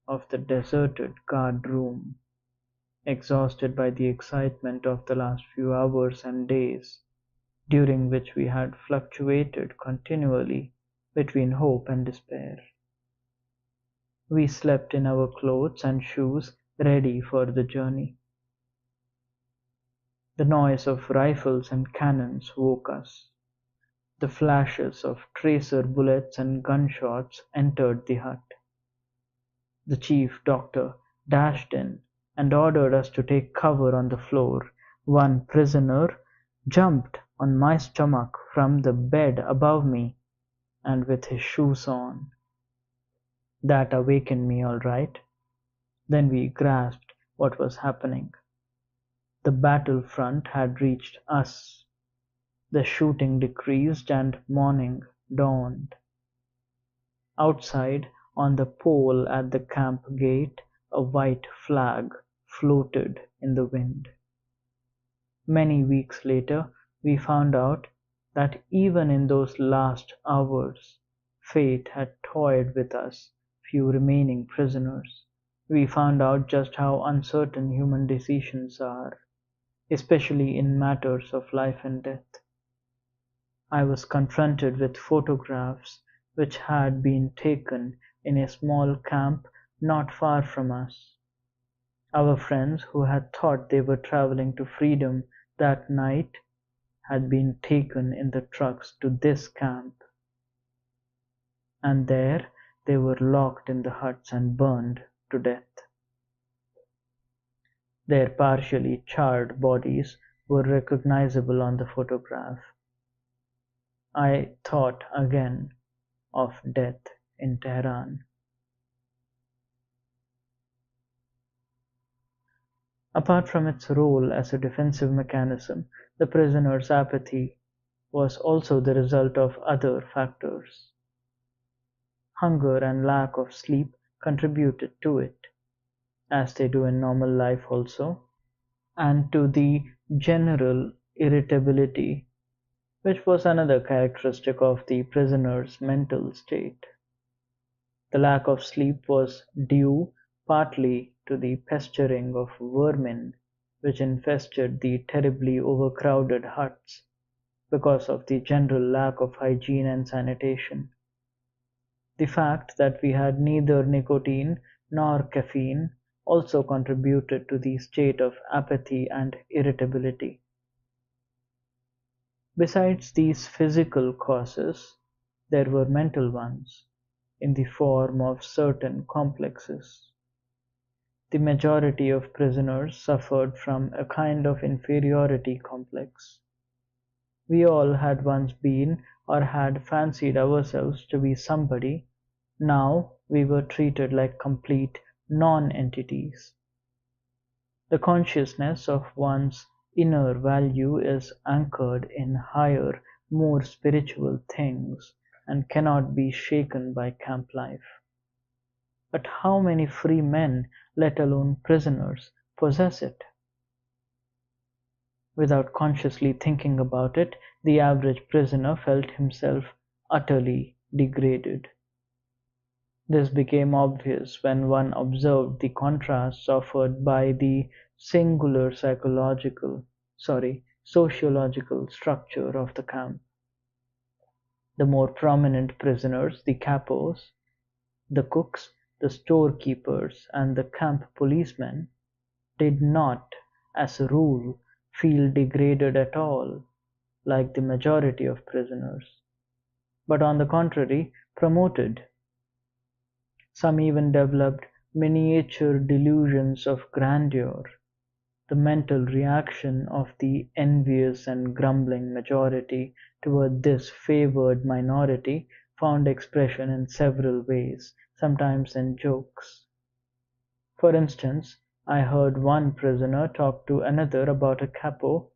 [SPEAKER 1] of the deserted guard room, exhausted by the excitement of the last few hours and days, during which we had fluctuated continually between hope and despair. We slept in our clothes and shoes, ready for the journey. The noise of rifles and cannons woke us. The flashes of tracer bullets and gunshots entered the hut. The chief doctor dashed in and ordered us to take cover on the floor. One prisoner jumped on my stomach from the bed above me, and with his shoes on. That awakened me all right. Then we grasped what was happening. The battle front had reached us. The shooting decreased and morning dawned. Outside, on the pole at the camp gate, a white flag floated in the wind. Many weeks later, we found out that even in those last hours, fate had toyed with us, few remaining prisoners. We found out just how uncertain human decisions are, especially in matters of life and death. I was confronted with photographs which had been taken in a small camp not far from us. Our friends, who had thought they were traveling to freedom that night, had been taken in the trucks to this camp, and there they were locked in the huts and burned to death. Their partially charred bodies were recognizable on the photograph. I thought again of death in Tehran. Apart from its role as a defensive mechanism, the prisoner's apathy was also the result of other factors. Hunger and lack of sleep contributed to it, as they do in normal life also, and to the general irritability, which was another characteristic of the prisoner's mental state. The lack of sleep was due partly to the pestering of vermin which infested the terribly overcrowded huts because of the general lack of hygiene and sanitation. The fact that we had neither nicotine nor caffeine also contributed to the state of apathy and irritability. Besides these physical causes, there were mental ones, in the form of certain complexes. The majority of prisoners suffered from a kind of inferiority complex. We all had once been or had fancied ourselves to be somebody. Now we were treated like complete non-entities. The consciousness of one's inner value is anchored in higher, more spiritual things and cannot be shaken by camp life. But how many free men, let alone prisoners, possess it? Without consciously thinking about it, the average prisoner felt himself utterly degraded. This became obvious when one observed the contrasts offered by the singular sociological structure of the camp. The more prominent prisoners, the capos, the cooks, the storekeepers, and the camp policemen, did not, as a rule, feel degraded at all, like the majority of prisoners, but on the contrary, promoted. Some even developed miniature delusions of grandeur, the mental reaction of the envious and grumbling majority toward this favored minority found expression in several ways, sometimes in jokes. For instance, I heard one prisoner talk to another about a capo,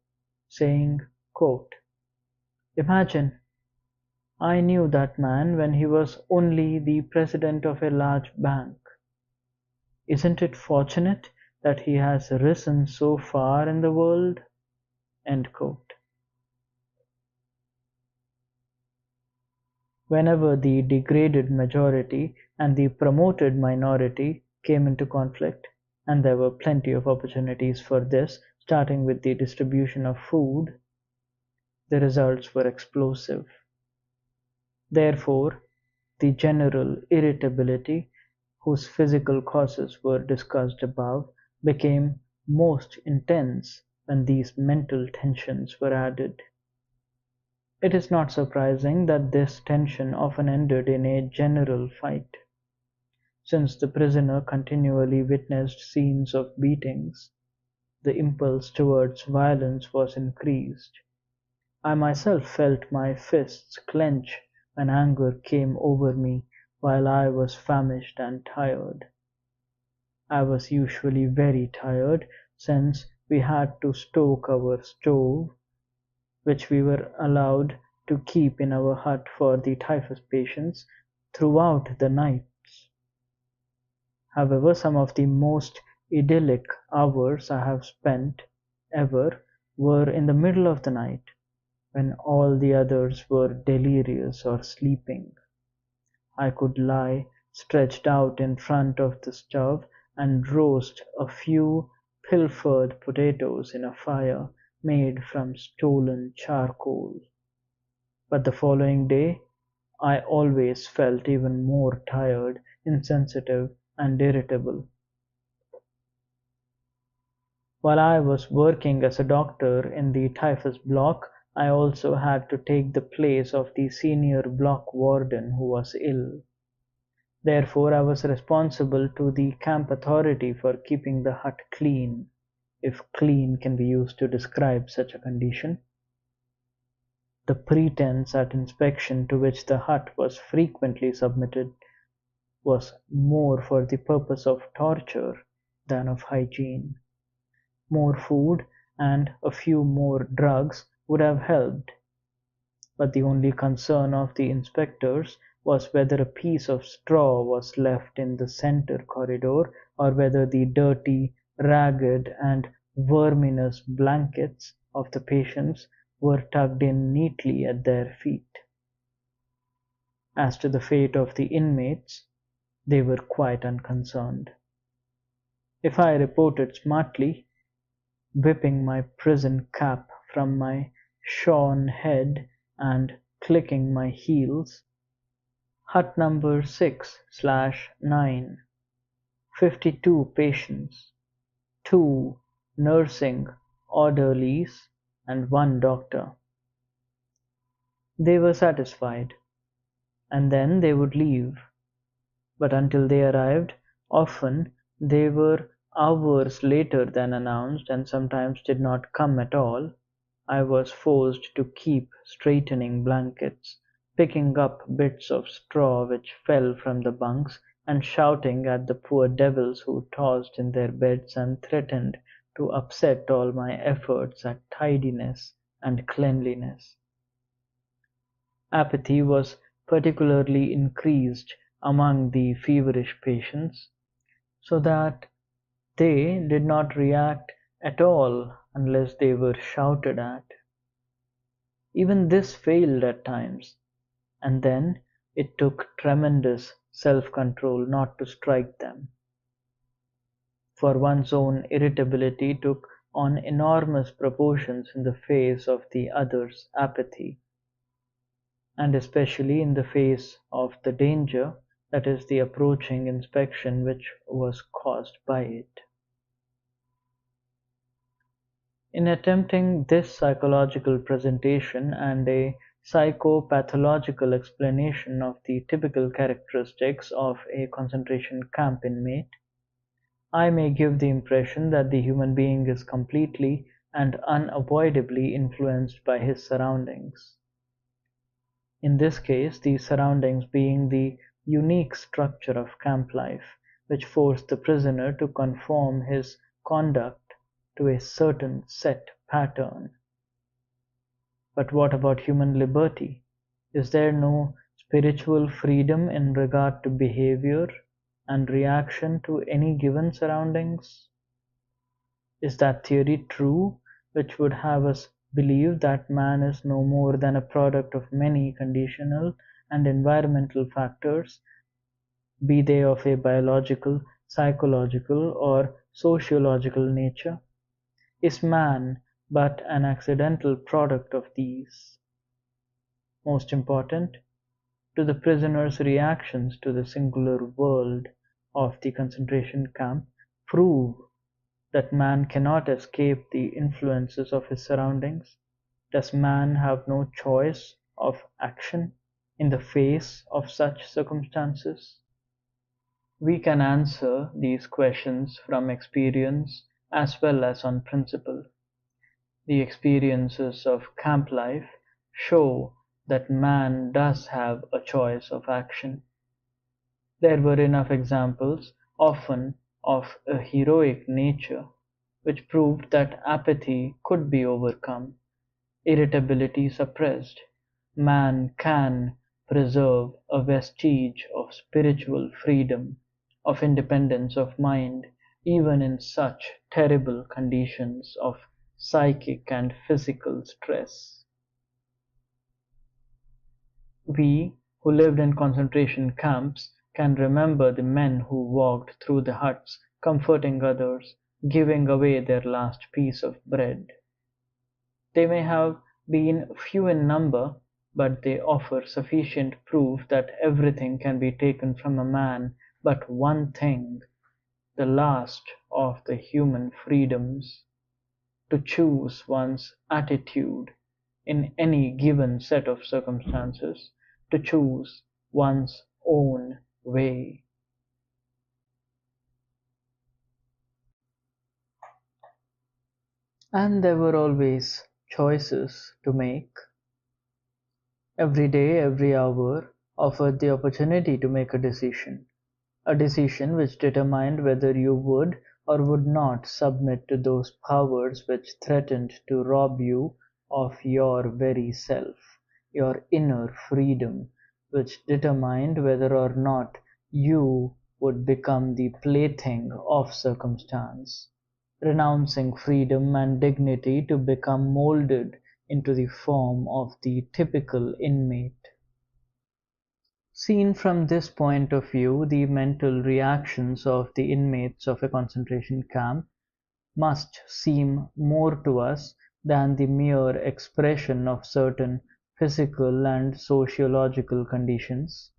[SPEAKER 1] saying, quote, "Imagine, I knew that man when he was only the president of a large bank. Isn't it fortunate that he has risen so far in the world?" End quote. Whenever the degraded majority and the promoted minority came into conflict, and there were plenty of opportunities for this, starting with the distribution of food, the results were explosive. Therefore, the general irritability, whose physical causes were discussed above, became most intense when these mental tensions were added. It is not surprising that this tension often ended in a general fight. Since the prisoner continually witnessed scenes of beatings, the impulse towards violence was increased. I myself felt my fists clench when anger came over me while I was famished and tired. I was usually very tired, since we had to stoke our stove, which we were allowed to keep in our hut for the typhus patients, throughout the nights. However, some of the most idyllic hours I have spent ever were in the middle of the night, when all the others were delirious or sleeping. I could lie stretched out in front of the stove and roast a few pilfered potatoes in a fire made from stolen charcoal. But the following day I always felt even more tired, insensitive, and irritable. While I was working as a doctor in the typhus block, I also had to take the place of the senior block warden who was ill. Therefore, I was responsible to the camp authority for keeping the hut clean, if clean can be used to describe such a condition. The pretence at inspection to which the hut was frequently submitted was more for the purpose of torture than of hygiene. More food and a few more drugs would have helped, but the only concern of the inspectors was whether a piece of straw was left in the center corridor, or whether the dirty, ragged, and verminous blankets of the patients were tucked in neatly at their feet. As to the fate of the inmates, they were quite unconcerned. If I reported smartly, whipping my prison cap from my shorn head and clicking my heels, "Hut number 6/9, 52 patients, 2 nursing orderlies, and 1 doctor." They were satisfied, and then they would leave. But until they arrived, often they were hours later than announced, and sometimes did not come at all, I was forced to keep straightening blankets, picking up bits of straw which fell from the bunks, and shouting at the poor devils who tossed in their beds and threatened to upset all my efforts at tidiness and cleanliness. Apathy was particularly increased among the feverish patients, so that they did not react at all unless they were shouted at. Even this failed at times, and then it took tremendous self-control not to strike them, for one's own irritability took on enormous proportions in the face of the other's apathy, and especially in the face of the danger, that is, the approaching inspection which was caused by it. In attempting this psychological presentation and a psychopathological explanation of the typical characteristics of a concentration camp inmate, I may give the impression that the human being is completely and unavoidably influenced by his surroundings. In this case, these surroundings being the unique structure of camp life, which forced the prisoner to conform his conduct to a certain set pattern. But what about human liberty? Is there no spiritual freedom in regard to behavior and reaction to any given surroundings? Is that theory true, which would have us believe that man is no more than a product of many conditional and environmental factors, be they of a biological, psychological, or sociological nature? Is man but an accidental product of these? Most important, do the prisoner's reactions to the singular world of the concentration camp prove that man cannot escape the influences of his surroundings? Does man have no choice of action in the face of such circumstances? We can answer these questions from experience as well as on principle. The experiences of camp life show that man does have a choice of action. There were enough examples, often of a heroic nature, which proved that apathy could be overcome, irritability suppressed. Man can preserve a vestige of spiritual freedom, of independence of mind, even in such terrible conditions of psychic and physical stress. We who lived in concentration camps can remember the men who walked through the huts comforting others, giving away their last piece of bread. They may have been few in number, but they offer sufficient proof that everything can be taken from a man but one thing, the last of the human freedoms, to choose one's attitude in any given set of circumstances, to choose one's own way. And there were always choices to make. Every day, every hour offered the opportunity to make a decision which determined whether you would or would not submit to those powers which threatened to rob you of your very self, your inner freedom, which determined whether or not you would become the plaything of circumstance, renouncing freedom and dignity to become molded into the form of the typical inmate. Seen from this point of view, the mental reactions of the inmates of a concentration camp must seem more to us than the mere expression of certain physical and sociological conditions,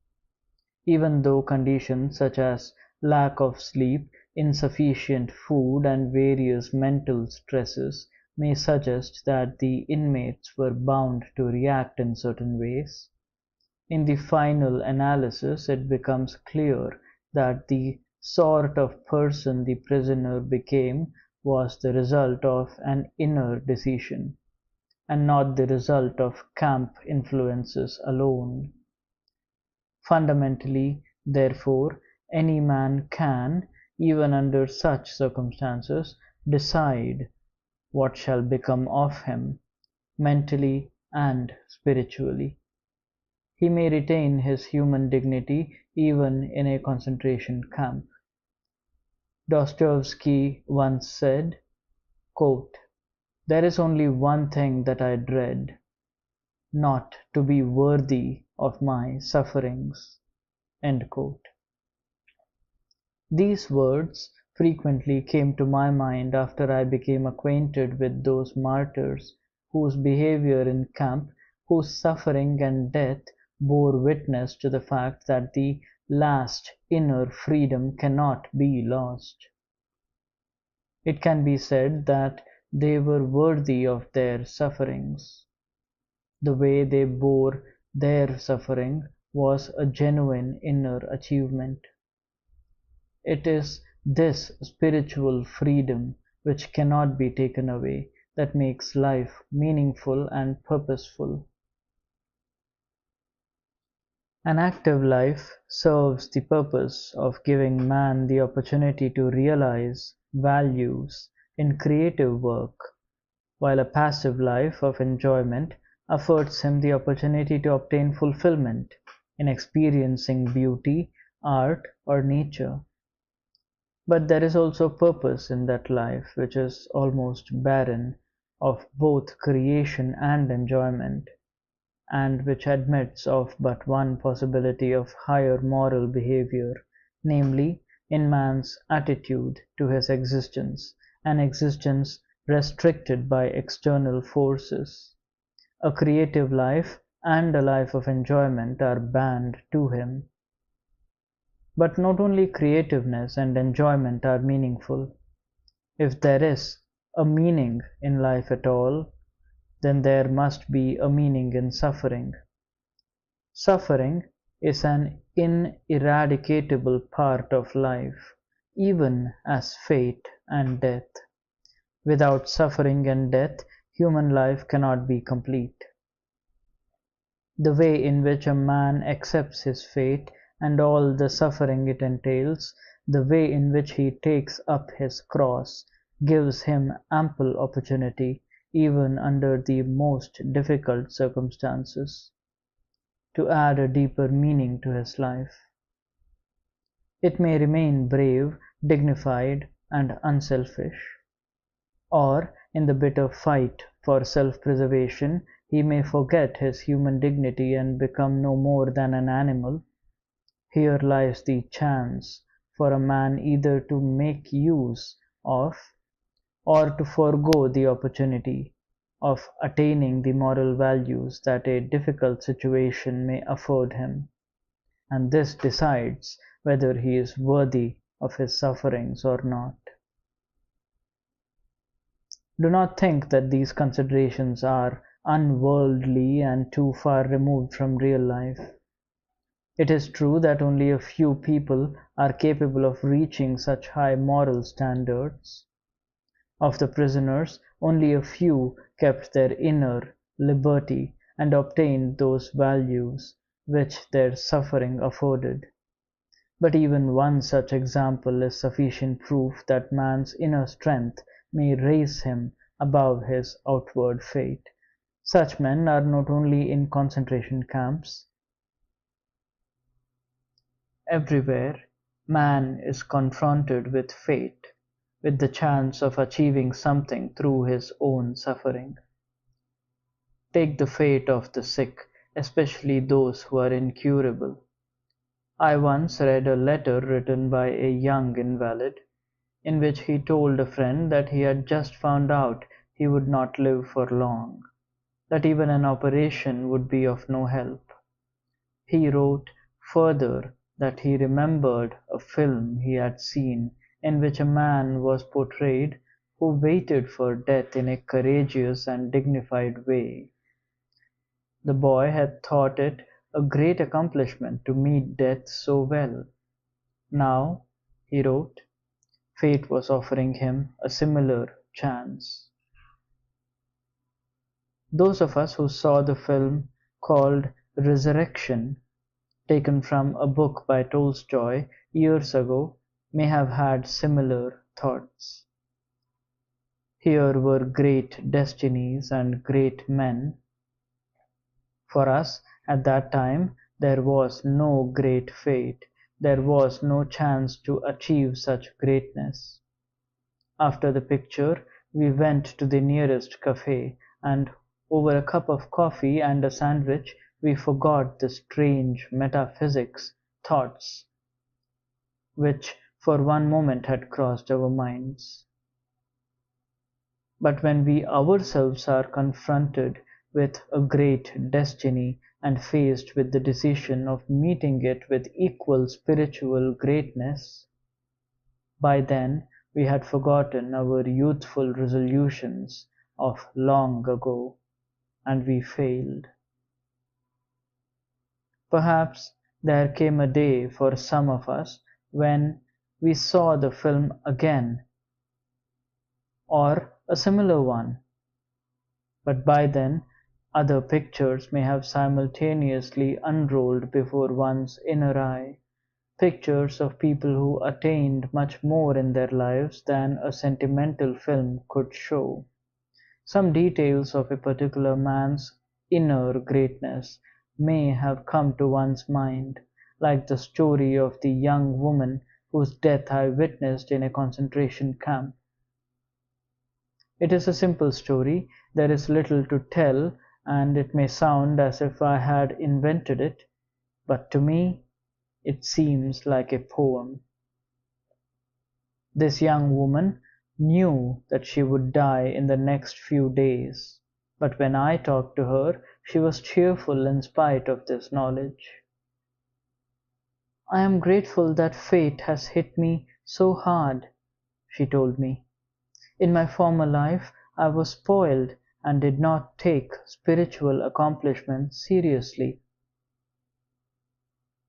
[SPEAKER 1] even though conditions such as lack of sleep, insufficient food, and various mental stresses may suggest that the inmates were bound to react in certain ways. In the final analysis it becomes clear that the sort of person the prisoner became was the result of an inner decision, and not the result of camp influences alone. Fundamentally, therefore, any man can, even under such circumstances, decide what shall become of him, mentally and spiritually. He may retain his human dignity even in a concentration camp. Dostoevsky once said, quote, There is only one thing that I dread, not to be worthy of my sufferings. End quote. These words frequently came to my mind after I became acquainted with those martyrs whose behavior in camp, whose suffering and death bore witness to the fact that the last inner freedom cannot be lost. It can be said that they were worthy of their sufferings. The way they bore their suffering was a genuine inner achievement. It is this spiritual freedom which cannot be taken away that makes life meaningful and purposeful. An active life serves the purpose of giving man the opportunity to realize values in creative work, while a passive life of enjoyment affords him the opportunity to obtain fulfillment in experiencing beauty, art, or nature. But there is also purpose in that life which is almost barren of both creation and enjoyment, and which admits of but one possibility of higher moral behavior, namely, in man's attitude to his existence, an existence restricted by external forces. A creative life and a life of enjoyment are banned to him. But not only creativeness and enjoyment are meaningful. If there is a meaning in life at all, then there must be a meaning in suffering. Suffering is an ineradicable part of life, even as fate and death. Without suffering and death, human life cannot be complete. The way in which a man accepts his fate and all the suffering it entails, the way in which he takes up his cross, gives him ample opportunity, even under the most difficult circumstances, to add a deeper meaning to his life. It may remain brave, dignified, and unselfish. Or, in the bitter fight for self-preservation, he may forget his human dignity and become no more than an animal. Here lies the chance for a man either to make use of, or to forego the opportunity of attaining the moral values that a difficult situation may afford him, and this decides whether he is worthy of his sufferings or not. Do not think that these considerations are unworldly and too far removed from real life. It is true that only a few people are capable of reaching such high moral standards. Of the prisoners, only a few kept their inner liberty and obtained those values which their suffering afforded. But even one such example is sufficient proof that man's inner strength may raise him above his outward fate. Such men are not only in concentration camps. Everywhere, man is confronted with fate, with the chance of achieving something through his own suffering. Take the fate of the sick, especially those who are incurable. I once read a letter written by a young invalid, in which he told a friend that he had just found out he would not live for long, that even an operation would be of no help. He wrote further that he remembered a film he had seen in which a man was portrayed who waited for death in a courageous and dignified way. The boy had thought it a great accomplishment to meet death so well. Now, he wrote, fate was offering him a similar chance. Those of us who saw the film called Resurrection, taken from a book by Tolstoy years ago, may have had similar thoughts. Here were great destinies and great men. For us, at that time, there was no great fate, there was no chance to achieve such greatness. After the picture, We went to the nearest cafe, and over a cup of coffee and a sandwich we forgot the strange metaphysics thoughts which for one moment had crossed our minds. But when we ourselves are confronted with a great destiny and faced with the decision of meeting it with equal spiritual greatness, by then we had forgotten our youthful resolutions of long ago, and we failed. Perhaps there came a day for some of us when we saw the film again, or a similar one, but by then other pictures may have simultaneously unrolled before one's inner eye, pictures of people who attained much more in their lives than a sentimental film could show. Some details of a particular man's inner greatness may have come to one's mind, like the story of the young woman whose death I witnessed in a concentration camp. It is a simple story, there is little to tell, and it may sound as if I had invented it, but to me it seems like a poem. This young woman knew that she would die in the next few days, but when I talked to her she was cheerful in spite of this knowledge. "I am grateful that fate has hit me so hard," she told me. "In my former life I was spoiled and did not take spiritual accomplishment seriously."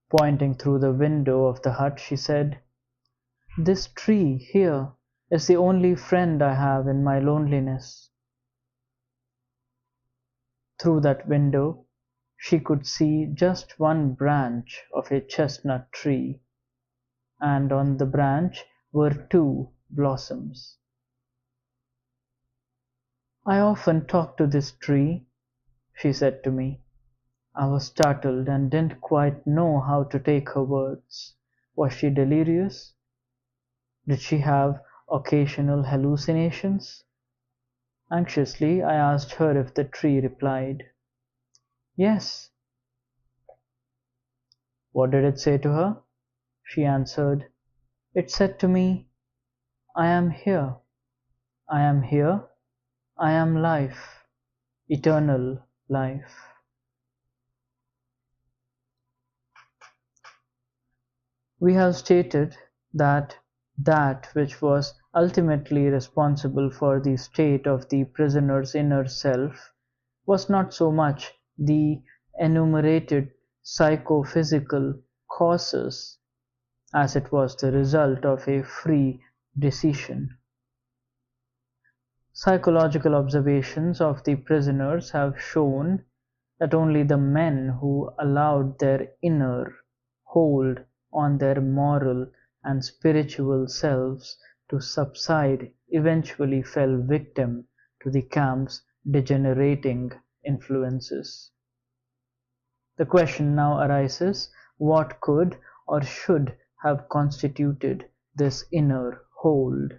[SPEAKER 1] Pointing through the window of the hut, she said, "This tree here is the only friend I have in my loneliness." Through that window she could see just one branch of a chestnut tree, and on the branch were two blossoms. "I often talk to this tree," she said to me. I was startled and didn't quite know how to take her words. Was she delirious? Did she have occasional hallucinations? Anxiously I asked her if the tree replied. "Yes." What did it say to her? She answered, "It said to me, 'I am here. I am here. I am life, eternal life.'" We have stated that that which was ultimately responsible for the state of the prisoner's inner self was not so much the enumerated psychophysical causes as it was the result of a free decision. Psychological observations of the prisoners have shown that only the men who allowed their inner hold on their moral and spiritual selves to subside eventually fell victim to the camp's degenerating influences. The question now arises, what could or should have constituted this inner hold?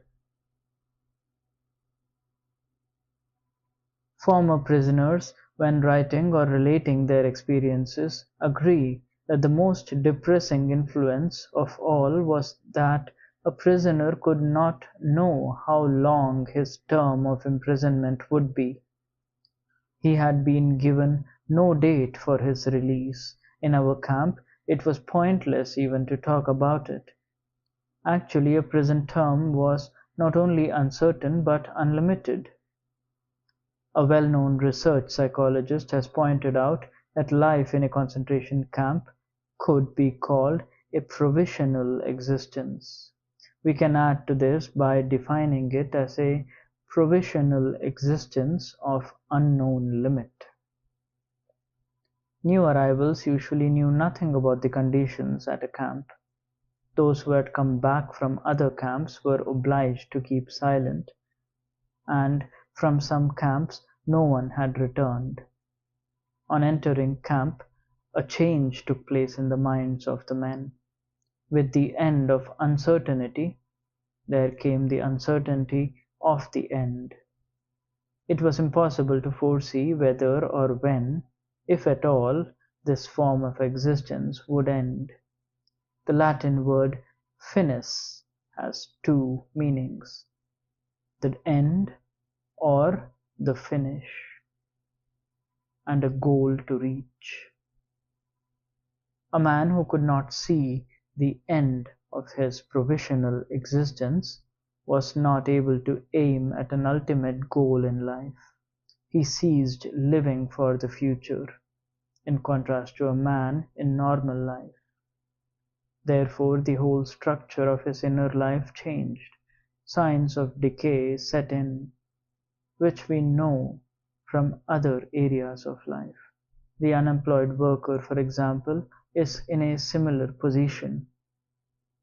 [SPEAKER 1] Former prisoners, when writing or relating their experiences, agree that the most depressing influence of all was that a prisoner could not know how long his term of imprisonment would be. He had been given no date for his release. In our camp it was pointless even to talk about it. Actually, a prison term was not only uncertain but unlimited. A well-known research psychologist has pointed out that life in a concentration camp could be called a provisional existence. We can add to this by defining it as a provisional existence of unknown limit. New arrivals usually knew nothing about the conditions at a camp. Those who had come back from other camps were obliged to keep silent, and from some camps no one had returned. On entering camp, a change took place in the minds of the men. With the end of uncertainty, there came the uncertainty of the end. It was impossible to foresee whether or when, if at all, this form of existence would end. The Latin word finis has two meanings: the end or the finish, and a goal to reach. A man who could not see the end of his provisional existence was not able to aim at an ultimate goal in life. He ceased living for the future, in contrast to a man in normal life. Therefore, the whole structure of his inner life changed. Signs of decay set in, which we know from other areas of life. The unemployed worker, for example, is in a similar position.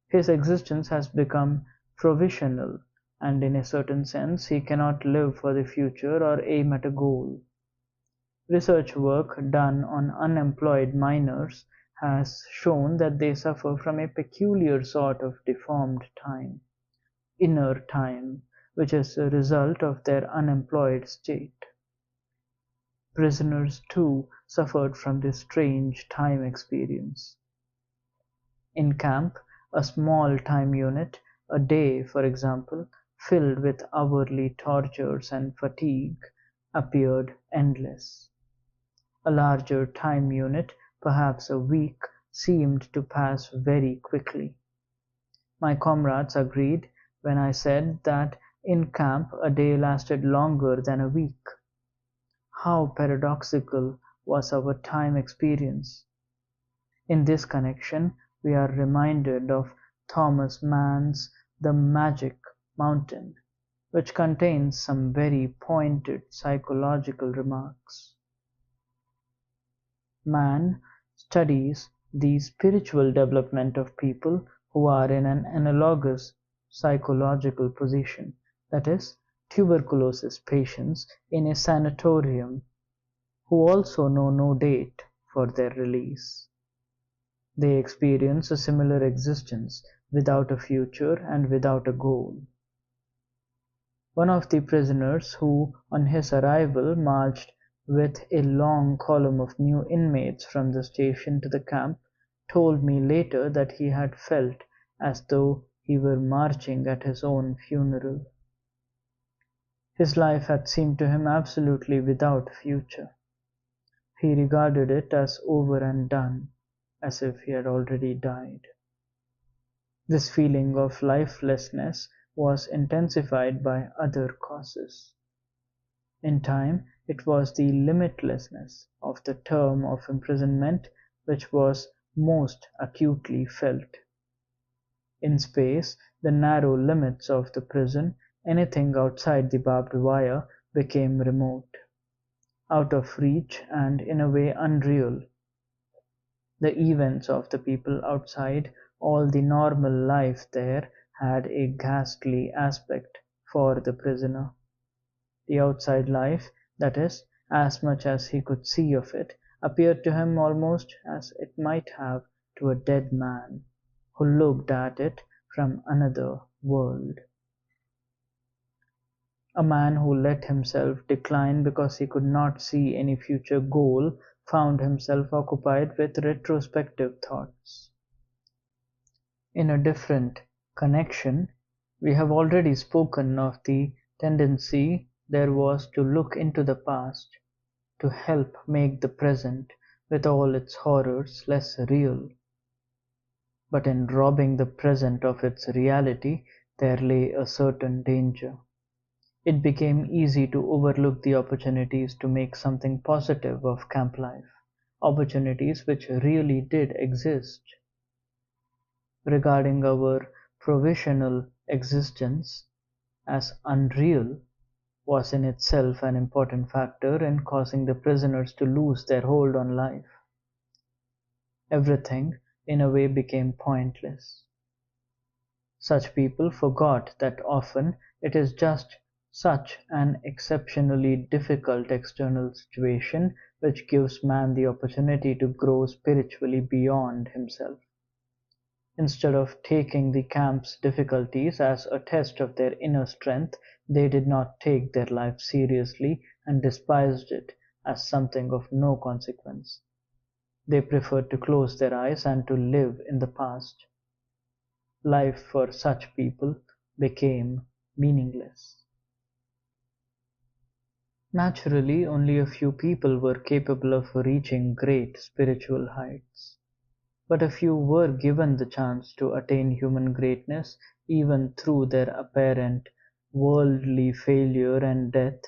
[SPEAKER 1] His existence has become provisional, and in a certain sense he cannot live for the future or aim at a goal. Research work done on unemployed miners has shown that they suffer from a peculiar sort of deformed time, inner time, which is a result of their unemployed state. Prisoners, too, suffered from this strange time experience. In camp, a small time unit, a day for example, filled with hourly tortures and fatigue, appeared endless. A larger time unit, perhaps a week, seemed to pass very quickly. My comrades agreed when I said that in camp a day lasted longer than a week. How paradoxical was our time experience! In this connection, we are reminded of Thomas Mann's The Magic Mountain, which contains some very pointed psychological remarks. Mann studies the spiritual development of people who are in an analogous psychological position, that is, tuberculosis patients in a sanatorium who also know no date for their release. They experience a similar existence without a future and without a goal. One of the prisoners who, on his arrival, marched with a long column of new inmates from the station to the camp, told me later that he had felt as though he were marching at his own funeral. His life had seemed to him absolutely without future. He regarded it as over and done, as if he had already died. This feeling of lifelessness was intensified by other causes. In time, it was the limitlessness of the term of imprisonment which was most acutely felt. In space, the narrow limits of the prison, anything outside the barbed wire, became remote, out of reach and in a way unreal. The events of the people outside, all the normal life there, had a ghastly aspect for the prisoner. The outside life, that is, as much as he could see of it, appeared to him almost as it might have to a dead man, who looked at it from another world. A man who let himself decline because he could not see any future goal found himself occupied with retrospective thoughts. In a different connection, we have already spoken of the tendency there was to look into the past, to help make the present, with all its horrors, less real. But in robbing the present of its reality there lay a certain danger. It became easy to overlook the opportunities to make something positive of camp life, opportunities which really did exist. Regarding our provisional existence as unreal was in itself an important factor in causing the prisoners to lose their hold on life. Everything, in a way, became pointless. Such people forgot that often it is just such an exceptionally difficult external situation which gives man the opportunity to grow spiritually beyond himself. Instead of taking the camp's difficulties as a test of their inner strength, They did not take their life seriously and despised it as something of no consequence. They preferred to close their eyes and to live in the past. Life for such people became meaningless. Naturally, only a few people were capable of reaching great spiritual heights. But a few were given the chance to attain human greatness even through their apparent worldly failure and death,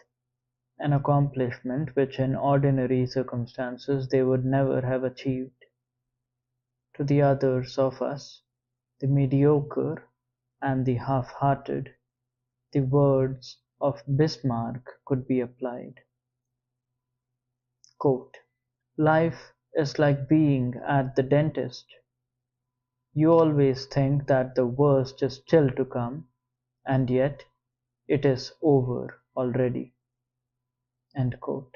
[SPEAKER 1] an accomplishment which in ordinary circumstances they would never have achieved. To the others of us, the mediocre and the half-hearted, the words of Bismarck could be applied. Quote, "Life is like being at the dentist. You always think that the worst is still to come, and yet it is over already." End quote.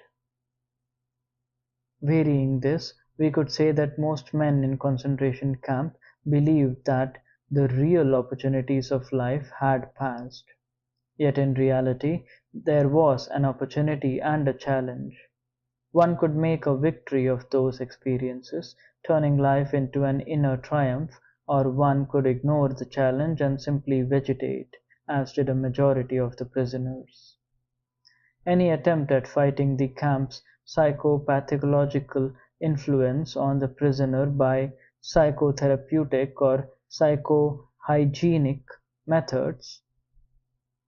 [SPEAKER 1] Varying this, we could say that most men in concentration camp believed that the real opportunities of life had passed. Yet in reality, there was an opportunity and a challenge. One could make a victory of those experiences, turning life into an inner triumph, or one could ignore the challenge and simply vegetate, as did a majority of the prisoners. Any attempt at fighting the camp's psychopathological influence on the prisoner by psychotherapeutic or psychohygienic methods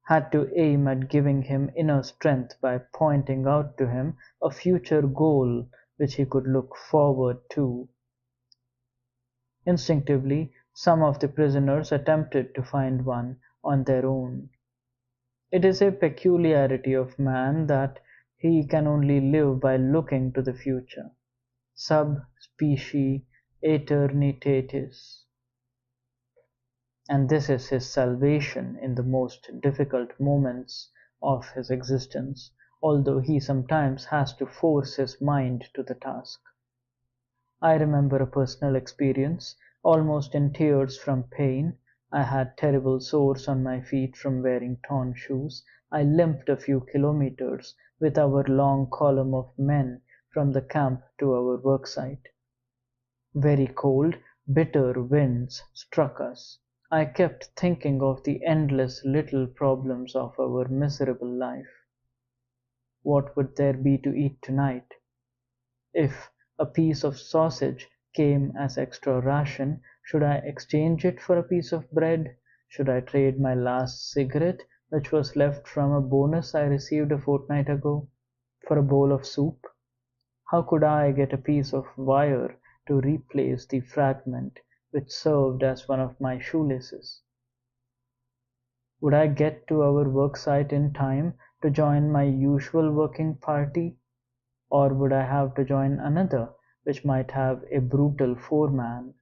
[SPEAKER 1] had to aim at giving him inner strength by pointing out to him a future goal which he could look forward to. Instinctively, some of the prisoners attempted to find one on their own. It is a peculiarity of man that he can only live by looking to the future. Sub specie aeternitatis. And this is his salvation in the most difficult moments of his existence, although he sometimes has to force his mind to the task. I remember a personal experience, almost in tears from pain. I had terrible sores on my feet from wearing torn shoes. I limped a few kilometers with our long column of men from the camp to our worksite. Very cold, bitter winds struck us. I kept thinking of the endless little problems of our miserable life. What would there be to eat tonight? If a piece of sausage came as extra ration, should I exchange it for a piece of bread? Should I trade my last cigarette, which was left from a bonus I received a fortnight ago, for a bowl of soup? How could I get a piece of wire to replace the fragment which served as one of my shoelaces? Would I get to our worksite in time to join my usual working party, or would I have to join another which might have a brutal foreman?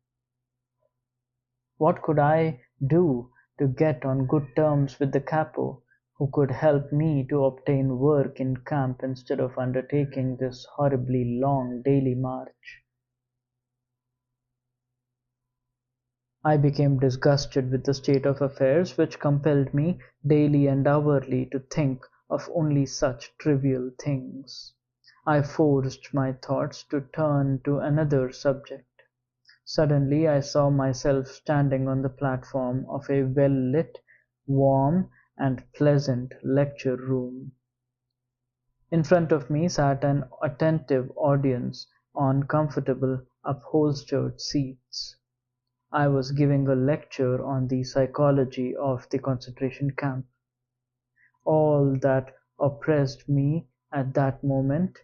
[SPEAKER 1] What could I do to get on good terms with the capo, who could help me to obtain work in camp instead of undertaking this horribly long daily march? I became disgusted with the state of affairs which compelled me daily and hourly to think of only such trivial things. I forced my thoughts to turn to another subject. Suddenly I saw myself standing on the platform of a well-lit, warm, and pleasant lecture room. In front of me sat an attentive audience on comfortable, upholstered seats. I was giving a lecture on the psychology of the concentration camp. All that oppressed me at that moment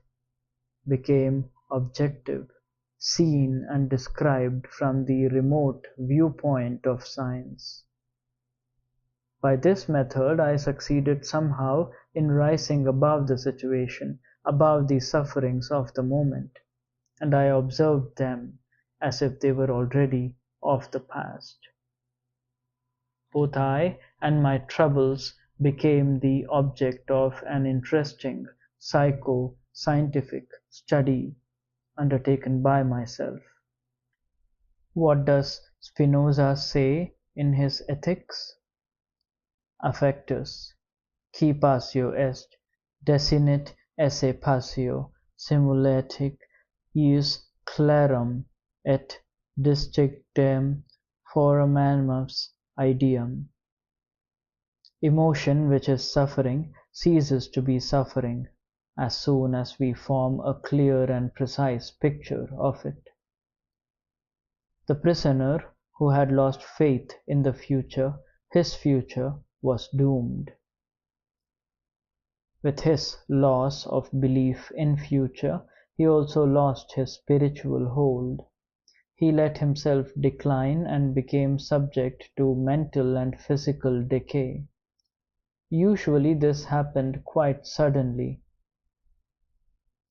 [SPEAKER 1] became objective, seen and described from the remote viewpoint of science. By this method I succeeded somehow in rising above the situation, above the sufferings of the moment, and I observed them as if they were already of the past. Both I and my troubles became the object of an interesting psycho-scientific study undertaken by myself. What does Spinoza say in his Ethics? Affectus. Qui passio est, desinit esse passio, simulatic ius clarum et distinctem forum animus ideum. Emotion which is suffering ceases to be suffering as soon as we form a clear and precise picture of it. The prisoner who had lost faith in the future, his future was doomed. With his loss of belief in future, he also lost his spiritual hold. He let himself decline and became subject to mental and physical decay. Usually this happened quite suddenly,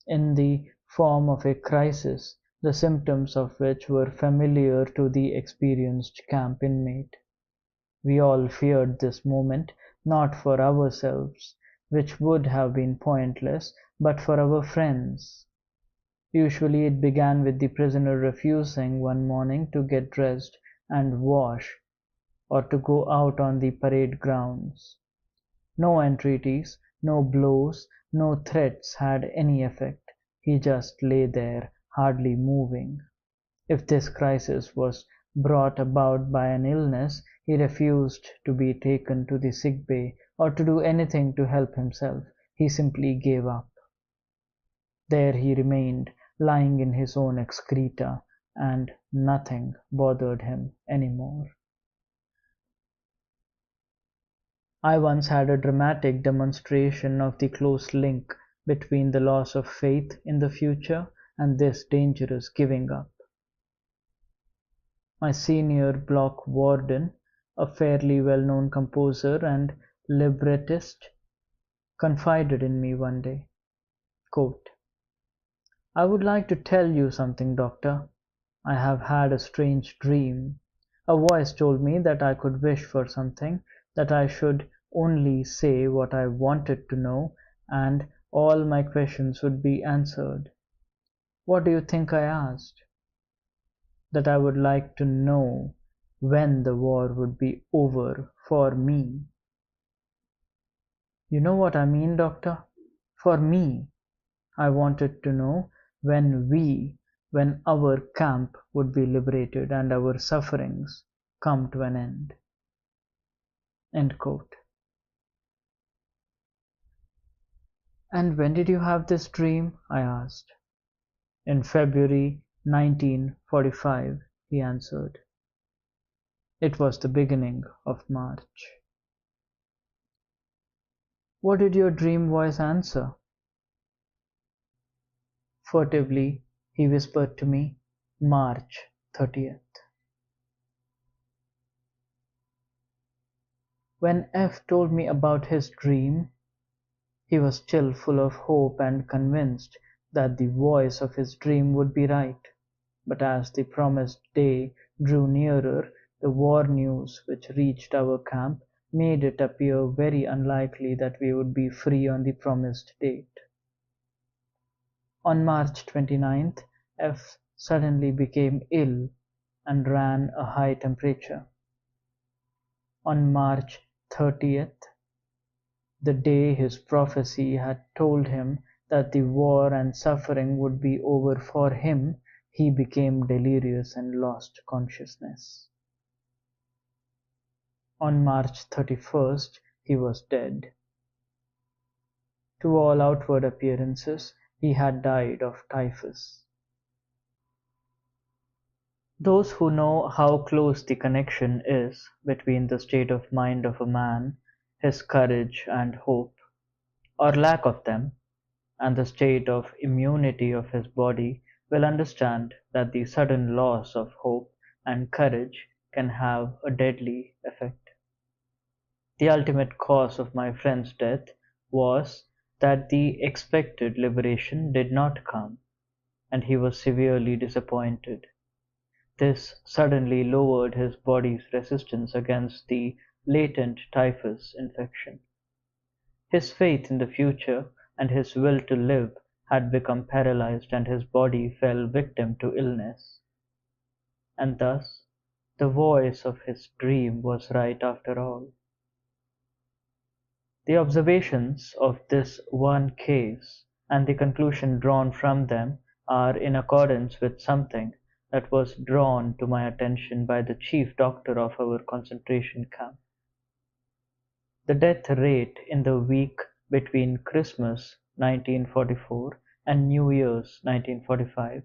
[SPEAKER 1] in the form of a crisis, the symptoms of which were familiar to the experienced camp inmate. We all feared this moment, not for ourselves, which would have been pointless, but for our friends. Usually it began with the prisoner refusing one morning to get dressed and wash, or to go out on the parade grounds. No entreaties, no blows, no threats had any effect. He just lay there, hardly moving. If this crisis was brought about by an illness, he refused to be taken to the sick bay or to do anything to help himself. He simply gave up. There he remained, lying in his own excreta, and nothing bothered him any more. I once had a dramatic demonstration of the close link between the loss of faith in the future and this dangerous giving up. My senior block warden, a fairly well-known composer and librettist, confided in me one day, quote, "I would like to tell you something, doctor. I have had a strange dream. A voice told me that I could wish for something, that I should only say what I wanted to know, and all my questions would be answered. What do you think I asked? That I would like to know when the war would be over for me. You know what I mean, doctor? For me. I wanted to know when our camp would be liberated and our sufferings come to an end." End quote. "And when did you have this dream?" I asked. "In February 1945, he answered. It was the beginning of March. What did your dream voice answer? Furtively he whispered to me, March 30th. When F told me about his dream, he was still full of hope and convinced that the voice of his dream would be right. But as the promised day drew nearer, the war news which reached our camp made it appear very unlikely that we would be free on the promised date. On March 29th, F suddenly became ill and ran a high temperature. On March 30th, the day his prophecy had told him that the war and suffering would be over for him, he became delirious and lost consciousness. On March 31st, he was dead. To all outward appearances, he had died of typhus. Those who know how close the connection is between the state of mind of a man, his courage and hope, or lack of them, and the state of immunity of his body, will understand that the sudden loss of hope and courage can have a deadly effect. The ultimate cause of my friend's death was that the expected liberation did not come, and he was severely disappointed. This suddenly lowered his body's resistance against the latent typhus infection. His faith in the future and his will to live had become paralyzed, and his body fell victim to illness. And thus the voice of his dream was right after all. The observations of this one case and the conclusion drawn from them are in accordance with something that was drawn to my attention by the chief doctor of our concentration camp. The death rate in the week between Christmas 1944 and New Year's 1945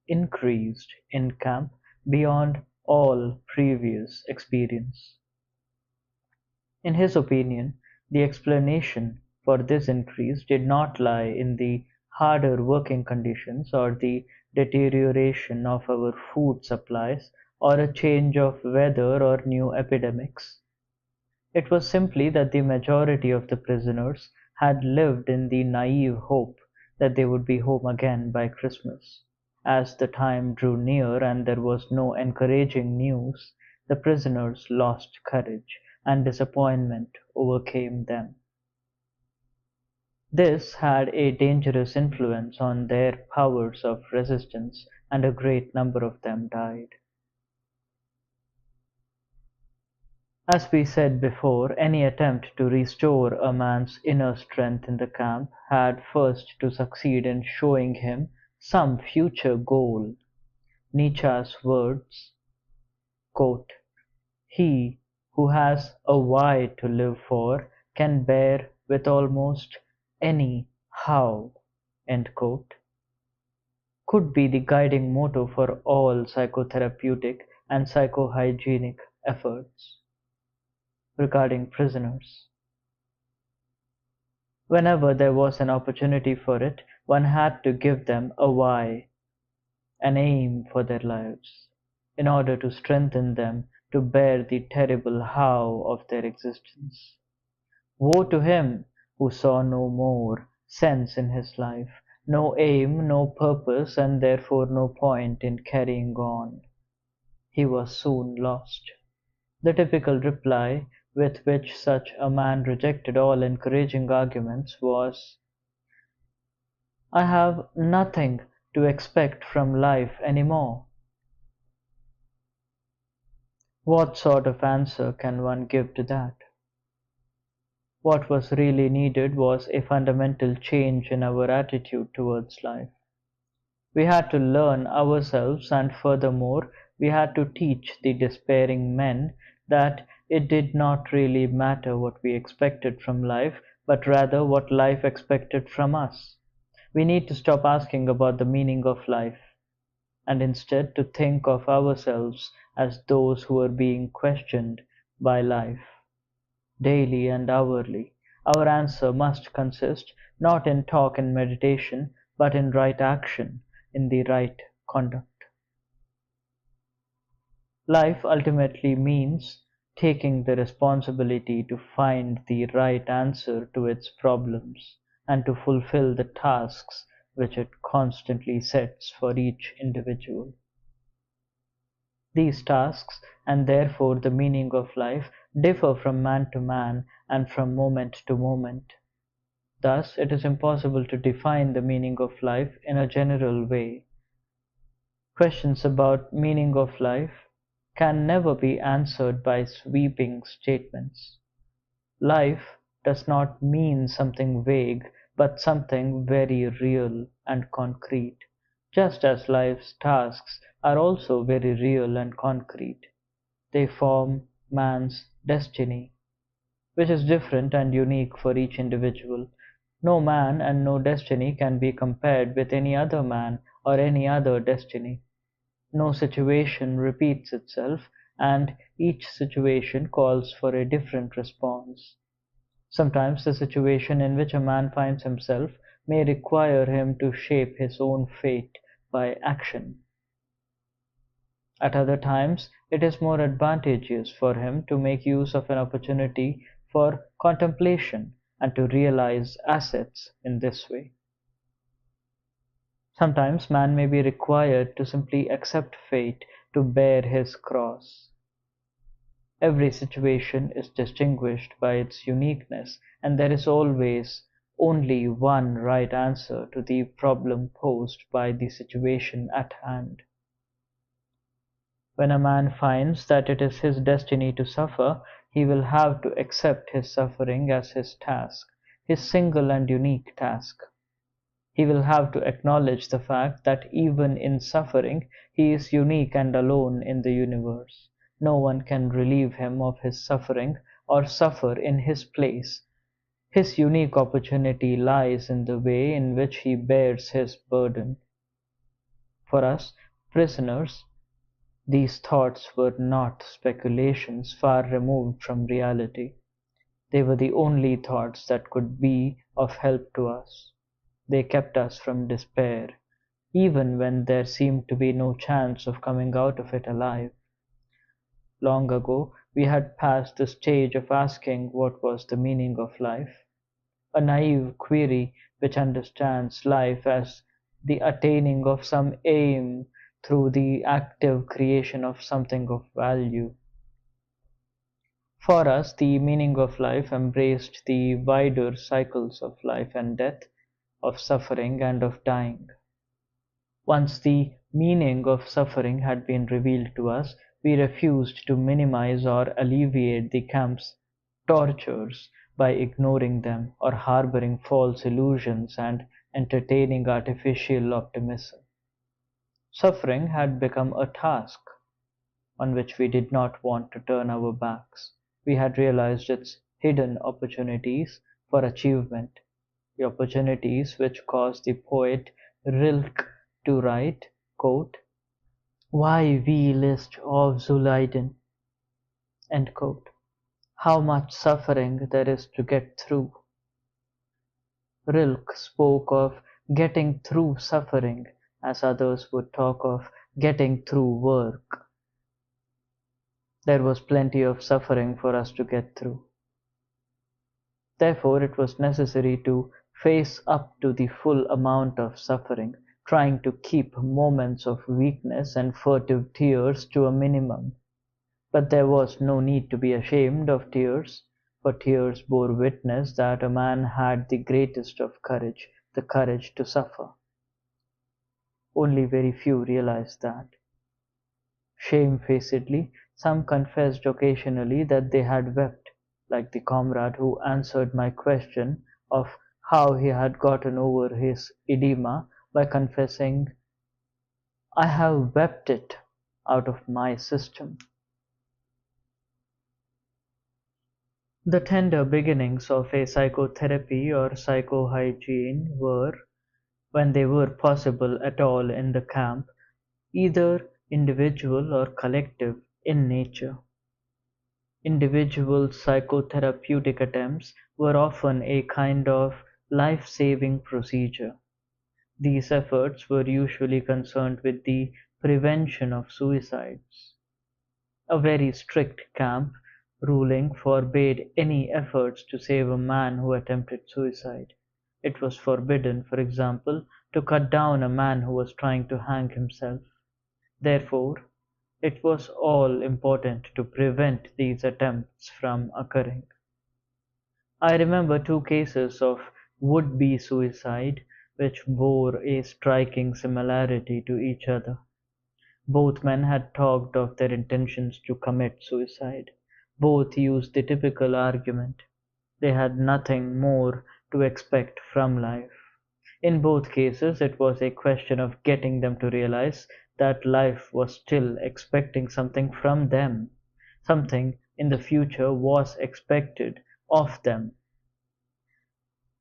[SPEAKER 1] increased in camp beyond all previous experience. In his opinion, the explanation for this increase did not lie in the harder working conditions or the deterioration of our food supplies or a change of weather or new epidemics. It was simply that the majority of the prisoners had lived in the naive hope that they would be home again by Christmas. As the time drew near and there was no encouraging news, the prisoners lost courage, and disappointment overcame them. This had a dangerous influence on their powers of resistance, and a great number of them died. As we said before, any attempt to restore a man's inner strength in the camp had first to succeed in showing him some future goal. Nietzsche's words, quote, "He who has a why to live for can bear with almost any how," end quote, could be the guiding motto for all psychotherapeutic and psychohygienic efforts regarding prisoners. Whenever there was an opportunity for it, one had to give them a why, an aim for their lives, in order to strengthen them to bear the terrible how of their existence. Woe to him who saw no more sense in his life, no aim, no purpose, and therefore no point in carrying on. He was soon lost. The typical reply with which such a man rejected all encouraging arguments was, "I have nothing to expect from life any more." What sort of answer can one give to that? What was really needed was a fundamental change in our attitude towards life. We had to learn ourselves, and furthermore, we had to teach the despairing men that it did not really matter what we expected from life, but rather what life expected from us. We need to stop asking about the meaning of life, and instead to think of ourselves as those who are being questioned by life. Daily and hourly, our answer must consist not in talk and meditation, but in right action, in the right conduct. Life ultimately means taking the responsibility to find the right answer to its problems and to fulfill the tasks which it constantly sets for each individual. These tasks, and therefore the meaning of life, differ from man to man and from moment to moment. Thus, it is impossible to define the meaning of life in a general way. Questions about meaning of life can never be answered by sweeping statements. Life does not mean something vague, but something very real and concrete, just as life's tasks are also very real and concrete. They form man's destiny, which is different and unique for each individual. No man and no destiny can be compared with any other man or any other destiny. No situation repeats itself, and each situation calls for a different response. Sometimes the situation in which a man finds himself may require him to shape his own fate by action. At other times, it is more advantageous for him to make use of an opportunity for contemplation and to realize assets in this way. Sometimes man may be required to simply accept fate, to bear his cross. Every situation is distinguished by its uniqueness, and there is always only one right answer to the problem posed by the situation at hand. When a man finds that it is his destiny to suffer, He will have to accept his suffering as his task, his single and unique task. He will have to acknowledge the fact that even in suffering he is unique and alone in the universe. No one can relieve him of his suffering or suffer in his place. His unique opportunity lies in the way in which he bears his burden. For us, prisoners, these thoughts were not speculations far removed from reality. They were the only thoughts that could be of help to us. They kept us from despair, even when there seemed to be no chance of coming out of it alive. Long ago, we had passed the stage of asking what was the meaning of life, a naive query which understands life as the attaining of some aim through the active creation of something of value. For us, the meaning of life embraced the wider cycles of life and death, of suffering and of dying. Once the meaning of suffering had been revealed to us, we refused to minimize or alleviate the camp's tortures by ignoring them or harboring false illusions and entertaining artificial optimism. Suffering had become a task on which we did not want to turn our backs. We had realized its hidden opportunities for achievement, the opportunities which caused the poet Rilke to write, quote, "Why we list of Zuleiden," end quote. How much suffering there is to get through. Rilke spoke of getting through suffering as others would talk of getting through work. There was plenty of suffering for us to get through. Therefore, it was necessary to face up to the full amount of suffering, trying to keep moments of weakness and furtive tears to a minimum. But there was no need to be ashamed of tears, for tears bore witness that a man had the greatest of courage, the courage to suffer. Only very few realized that. Shamefacedly, some confessed occasionally that they had wept, like the comrade who answered my question of how he had gotten over his edema by confessing, "I have wept it out of my system." The tender beginnings of a psychotherapy or psychohygiene were, when they were possible at all in the camp, either individual or collective in nature. Individual psychotherapeutic attempts were often a kind of life-saving procedure. These efforts were usually concerned with the prevention of suicides. A very strict camp ruling forbade any efforts to save a man who attempted suicide. It was forbidden, for example, to cut down a man who was trying to hang himself. Therefore, it was all important to prevent these attempts from occurring. I remember two cases of would-be suicide which bore a striking similarity to each other. Both men had talked of their intentions to commit suicide. Both used the typical argument. They had nothing more to expect from life. In both cases, it was a question of getting them to realize that life was still expecting something from them. Something in the future was expected of them.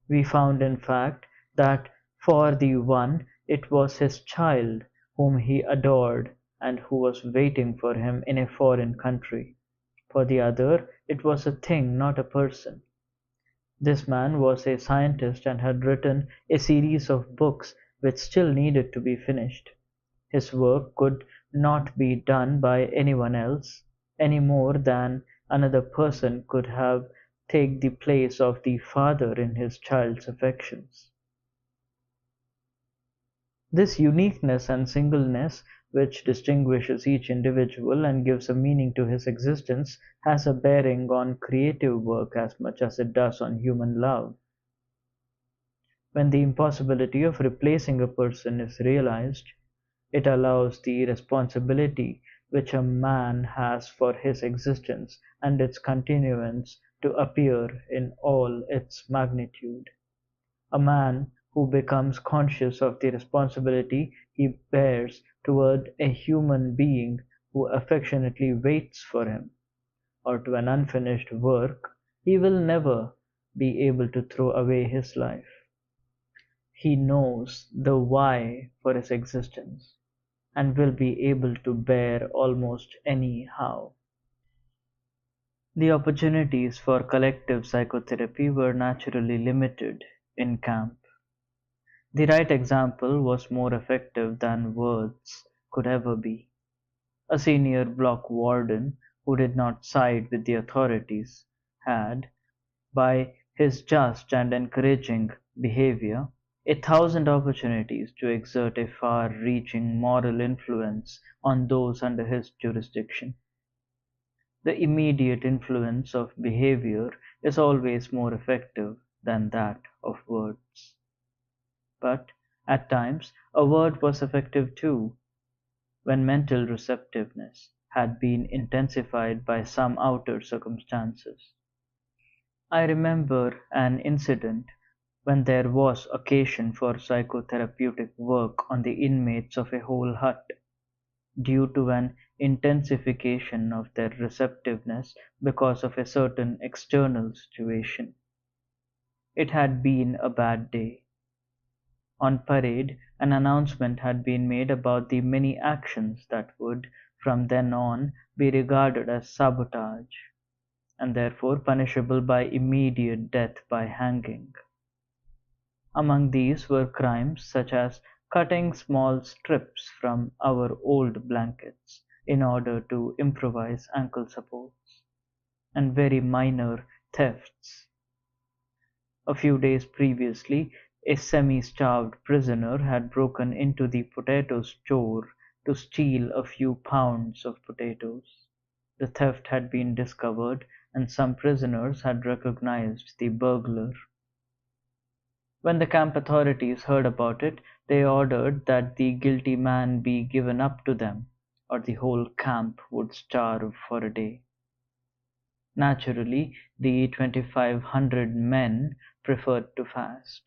[SPEAKER 1] We found, in fact, that for the one it was his child whom he adored and who was waiting for him in a foreign country. For the other it was a thing, not a person. This man was a scientist and had written a series of books which still needed to be finished. His work could not be done by anyone else, any more than another person could have take the place of the father in his child's affections. This uniqueness and singleness which distinguishes each individual and gives a meaning to his existence has a bearing on creative work as much as it does on human love. When the impossibility of replacing a person is realized, it allows the responsibility which a man has for his existence and its continuance to appear in all its magnitude. A man who becomes conscious of the responsibility he bears toward a human being who affectionately waits for him, or to an unfinished work, he will never be able to throw away his life. He knows the why for his existence, and will be able to bear almost any how. The opportunities for collective psychotherapy were naturally limited in camp. The right example was more effective than words could ever be. A senior block warden, who did not side with the authorities, had, by his just and encouraging behavior, 1,000 opportunities to exert a far-reaching moral influence on those under his jurisdiction. The immediate influence of behavior is always more effective than that of words. But, at times, a word was effective too, when mental receptiveness had been intensified by some outer circumstances. I remember an incident when there was occasion for psychotherapeutic work on the inmates of a whole hut, due to an intensification of their receptiveness because of a certain external situation. It had been a bad day. On parade, an announcement had been made about the many actions that would, from then on, be regarded as sabotage, and therefore punishable by immediate death by hanging. Among these were crimes such as cutting small strips from our old blankets in order to improvise ankle supports, and very minor thefts. A few days previously, a semi-starved prisoner had broken into the potato store to steal a few pounds of potatoes. The theft had been discovered, and some prisoners had recognized the burglar. When the camp authorities heard about it, they ordered that the guilty man be given up to them, or the whole camp would starve for a day. Naturally, the 2,500 men preferred to fast.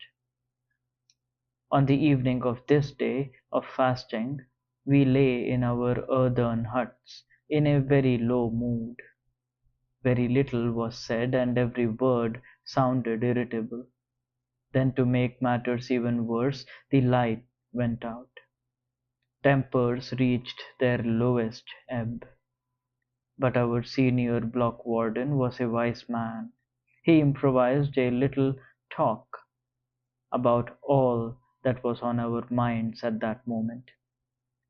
[SPEAKER 1] On the evening of this day of fasting, we lay in our earthen huts in a very low mood. Very little was said, and every word sounded irritable. Then, to make matters even worse, the light went out. Tempers reached their lowest ebb. But our senior block warden was a wise man. He improvised a little talk about all that was on our minds at that moment.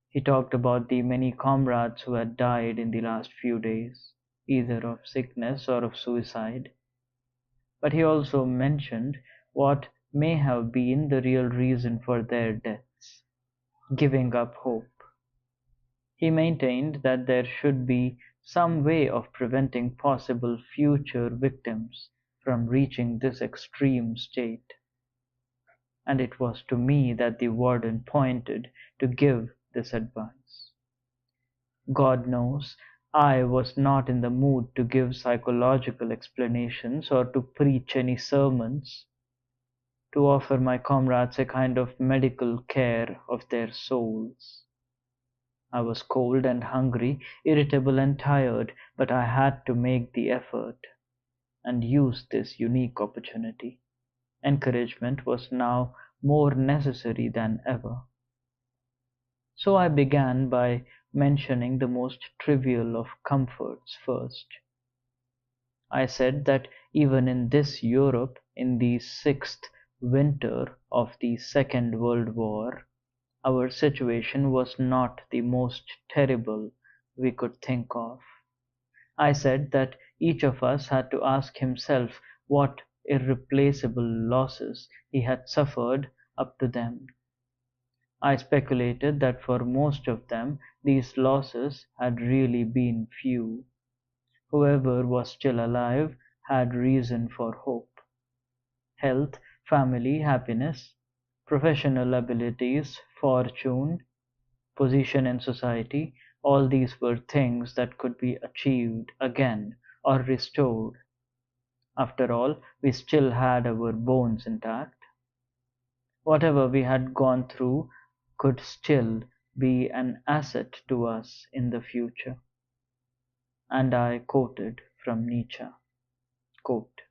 [SPEAKER 1] He talked about the many comrades who had died in the last few days, either of sickness or of suicide. But he also mentioned what may have been the real reason for their deaths: giving up hope. He maintained that there should be some way of preventing possible future victims from reaching this extreme state, and it was to me that the warden pointed to give this advice. God knows, I was not in the mood to give psychological explanations or to preach any sermons, to offer my comrades a kind of medical care of their souls. I was cold and hungry, irritable and tired, but I had to make the effort and use this unique opportunity. Encouragement was now more necessary than ever. So I began by mentioning the most trivial of comforts first. I said that even in this Europe, in the sixth winter of the Second World War, our situation was not the most terrible we could think of. I said that each of us had to ask himself what irreplaceable losses he had suffered up to then. I speculated that for most of them these losses had really been few. Whoever was still alive had reason for hope. Health, family, happiness, professional abilities, fortune, position in society All these were things that could be achieved again or restored. After all, we still had our bones intact. Whatever we had gone through could still be an asset to us in the future. And I quoted from Nietzsche, quote,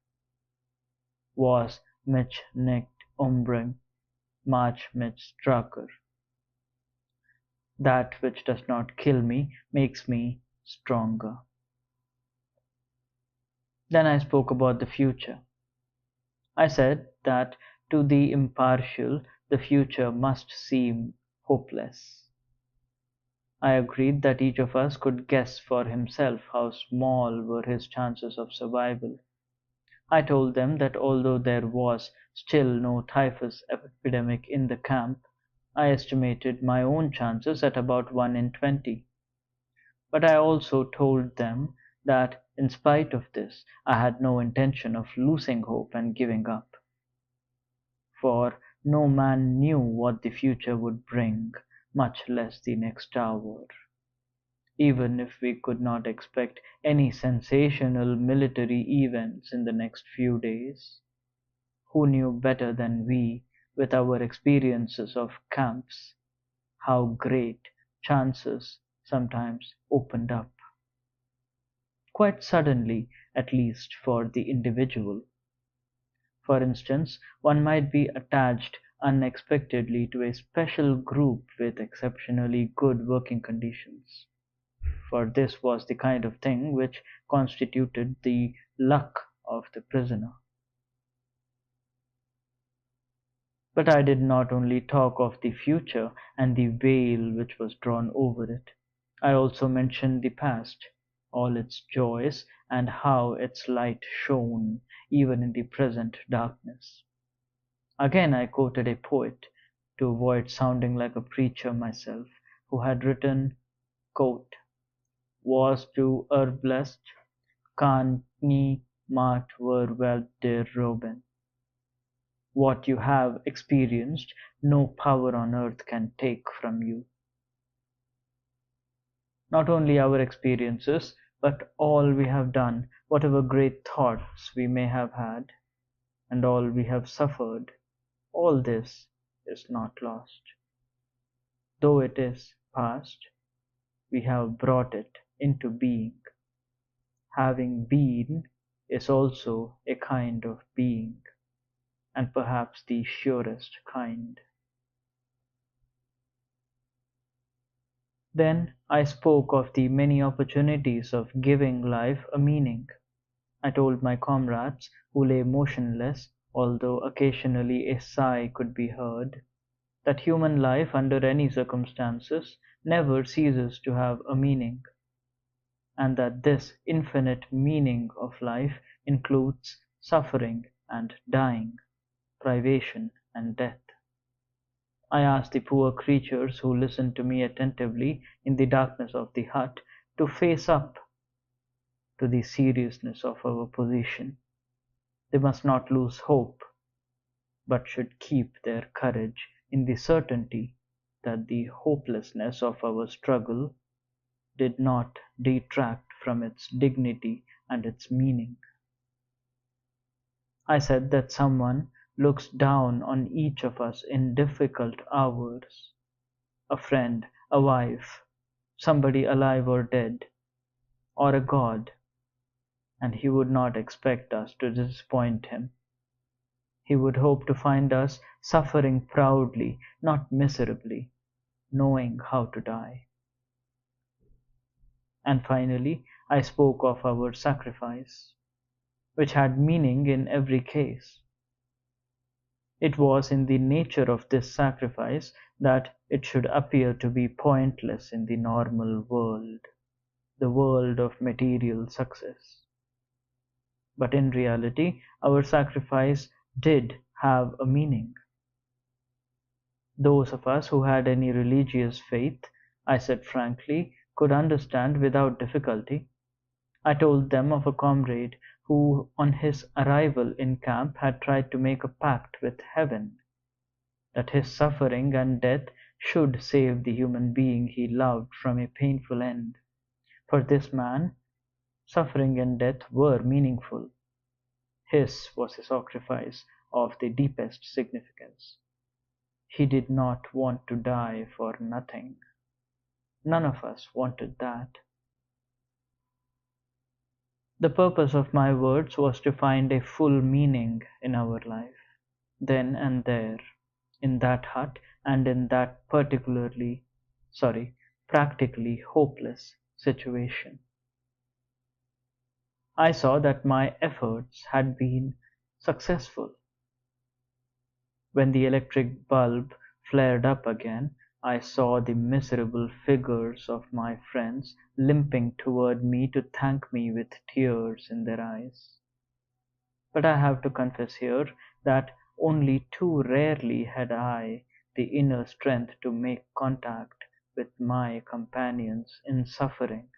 [SPEAKER 1] "Was mich nicht umbringt, macht mich stärker." That which does not kill me makes me stronger. Then I spoke about the future. I said that to the impartial, the future must seem hopeless. I agreed that each of us could guess for himself how small were his chances of survival. I told them that although there was still no typhus epidemic in the camp, I estimated my own chances at about 1 in 20. But I also told them that in spite of this, I had no intention of losing hope and giving up. For no man knew what the future would bring, much less the next hour. Even if we could not expect any sensational military events in the next few days, who knew better than we, with our experiences of camps, how great chances sometimes opened up? Quite suddenly, at least for the individual. For instance, one might be attached unexpectedly to a special group with exceptionally good working conditions. For this was the kind of thing which constituted the luck of the prisoner. But I did not only talk of the future and the veil which was drawn over it. I also mentioned the past, all its joys, and how its light shone even in the present darkness. Again I quoted a poet, to avoid sounding like a preacher myself, who had written, quote, "Was du erblest, kann nie mat verwelt der Robben." What you have experienced, no power on earth can take from you. Not only our experiences, but all we have done, whatever great thoughts we may have had, and all we have suffered, all this is not lost. Though it is past, we have brought it into being. Having been is also a kind of being, and perhaps the surest kind. Then I spoke of the many opportunities of giving life a meaning. I told my comrades, who lay motionless, although occasionally a sigh could be heard, that human life under any circumstances never ceases to have a meaning, and that this infinite meaning of life includes suffering and dying, privation and death. I asked the poor creatures who listened to me attentively in the darkness of the hut to face up to the seriousness of our position. They must not lose hope, but should keep their courage in the certainty that the hopelessness of our struggle did not detract from its dignity and its meaning. I said that someone looks down on each of us in difficult hours, a friend, a wife, somebody alive or dead, or a God, and he would not expect us to disappoint him. He would hope to find us suffering proudly, not miserably, knowing how to die. And finally, I spoke of our sacrifice, which had meaning in every case. It was in the nature of this sacrifice that it should appear to be pointless in the normal world, the world of material success. But in reality, our sacrifice did have a meaning. Those of us who had any religious faith, I said frankly, could understand without difficulty. I told them of a comrade who, on his arrival in camp, had tried to make a pact with heaven, that his suffering and death should save the human being he loved from a painful end. For this man, suffering and death were meaningful. His was a sacrifice of the deepest significance. He did not want to die for nothing. None of us wanted that. The purpose of my words was to find a full meaning in our life, then and there, in that hut and in that practically hopeless situation. I saw that my efforts had been successful. When the electric bulb flared up again, I saw the miserable figures of my friends limping toward me to thank me with tears in their eyes. But I have to confess here that only too rarely had I the inner strength to make contact with my companions in suffering,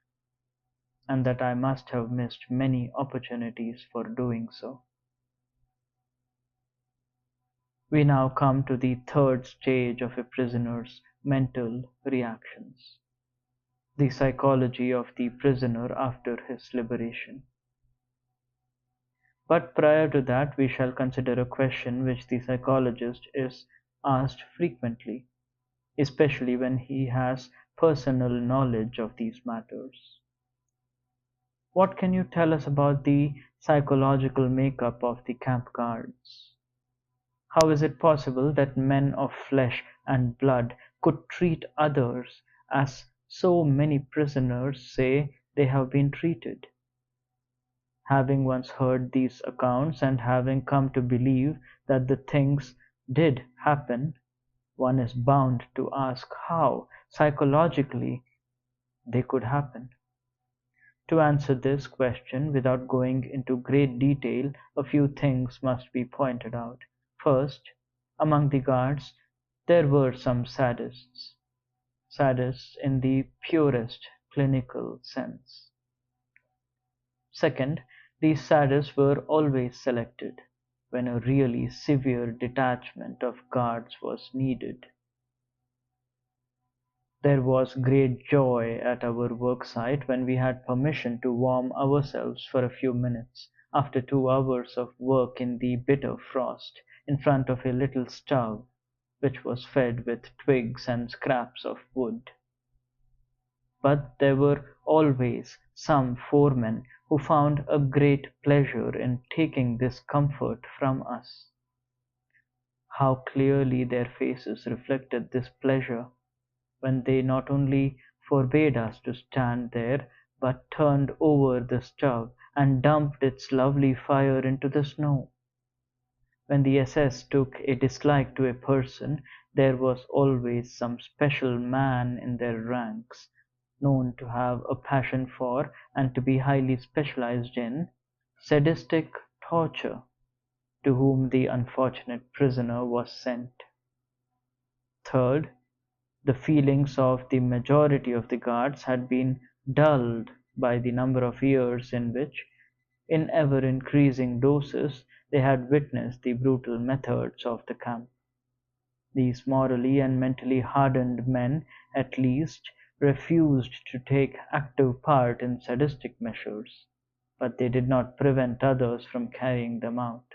[SPEAKER 1] and that I must have missed many opportunities for doing so. We now come to the third stage of a prisoner's mental reactions, the psychology of the prisoner after his liberation. But prior to that, we shall consider a question which the psychologist is asked frequently, especially when he has personal knowledge of these matters. What can you tell us about the psychological makeup of the camp guards? How is it possible that men of flesh and blood could treat others as so many prisoners say they have been treated? Having once heard these accounts and having come to believe that the things did happen, one is bound to ask how, psychologically, they could happen. To answer this question without going into great detail, a few things must be pointed out. First, among the guards, there were some sadists, sadists in the purest clinical sense. Second, these sadists were always selected when a really severe detachment of guards was needed. There was great joy at our worksite when we had permission to warm ourselves for a few minutes after 2 hours of work in the bitter frost in front of a little stove which was fed with twigs and scraps of wood. But there were always some foremen who found a great pleasure in taking this comfort from us. How clearly their faces reflected this pleasure when they not only forbade us to stand there, but turned over the stove and dumped its lovely fire into the snow. When the SS took a dislike to a person, there was always some special man in their ranks, known to have a passion for and to be highly specialized in sadistic torture, to whom the unfortunate prisoner was sent. Third, the feelings of the majority of the guards had been dulled by the number of years in which, in ever increasing doses, they had witnessed the brutal methods of the camp. These morally and mentally hardened men, at least, refused to take active part in sadistic measures, but they did not prevent others from carrying them out.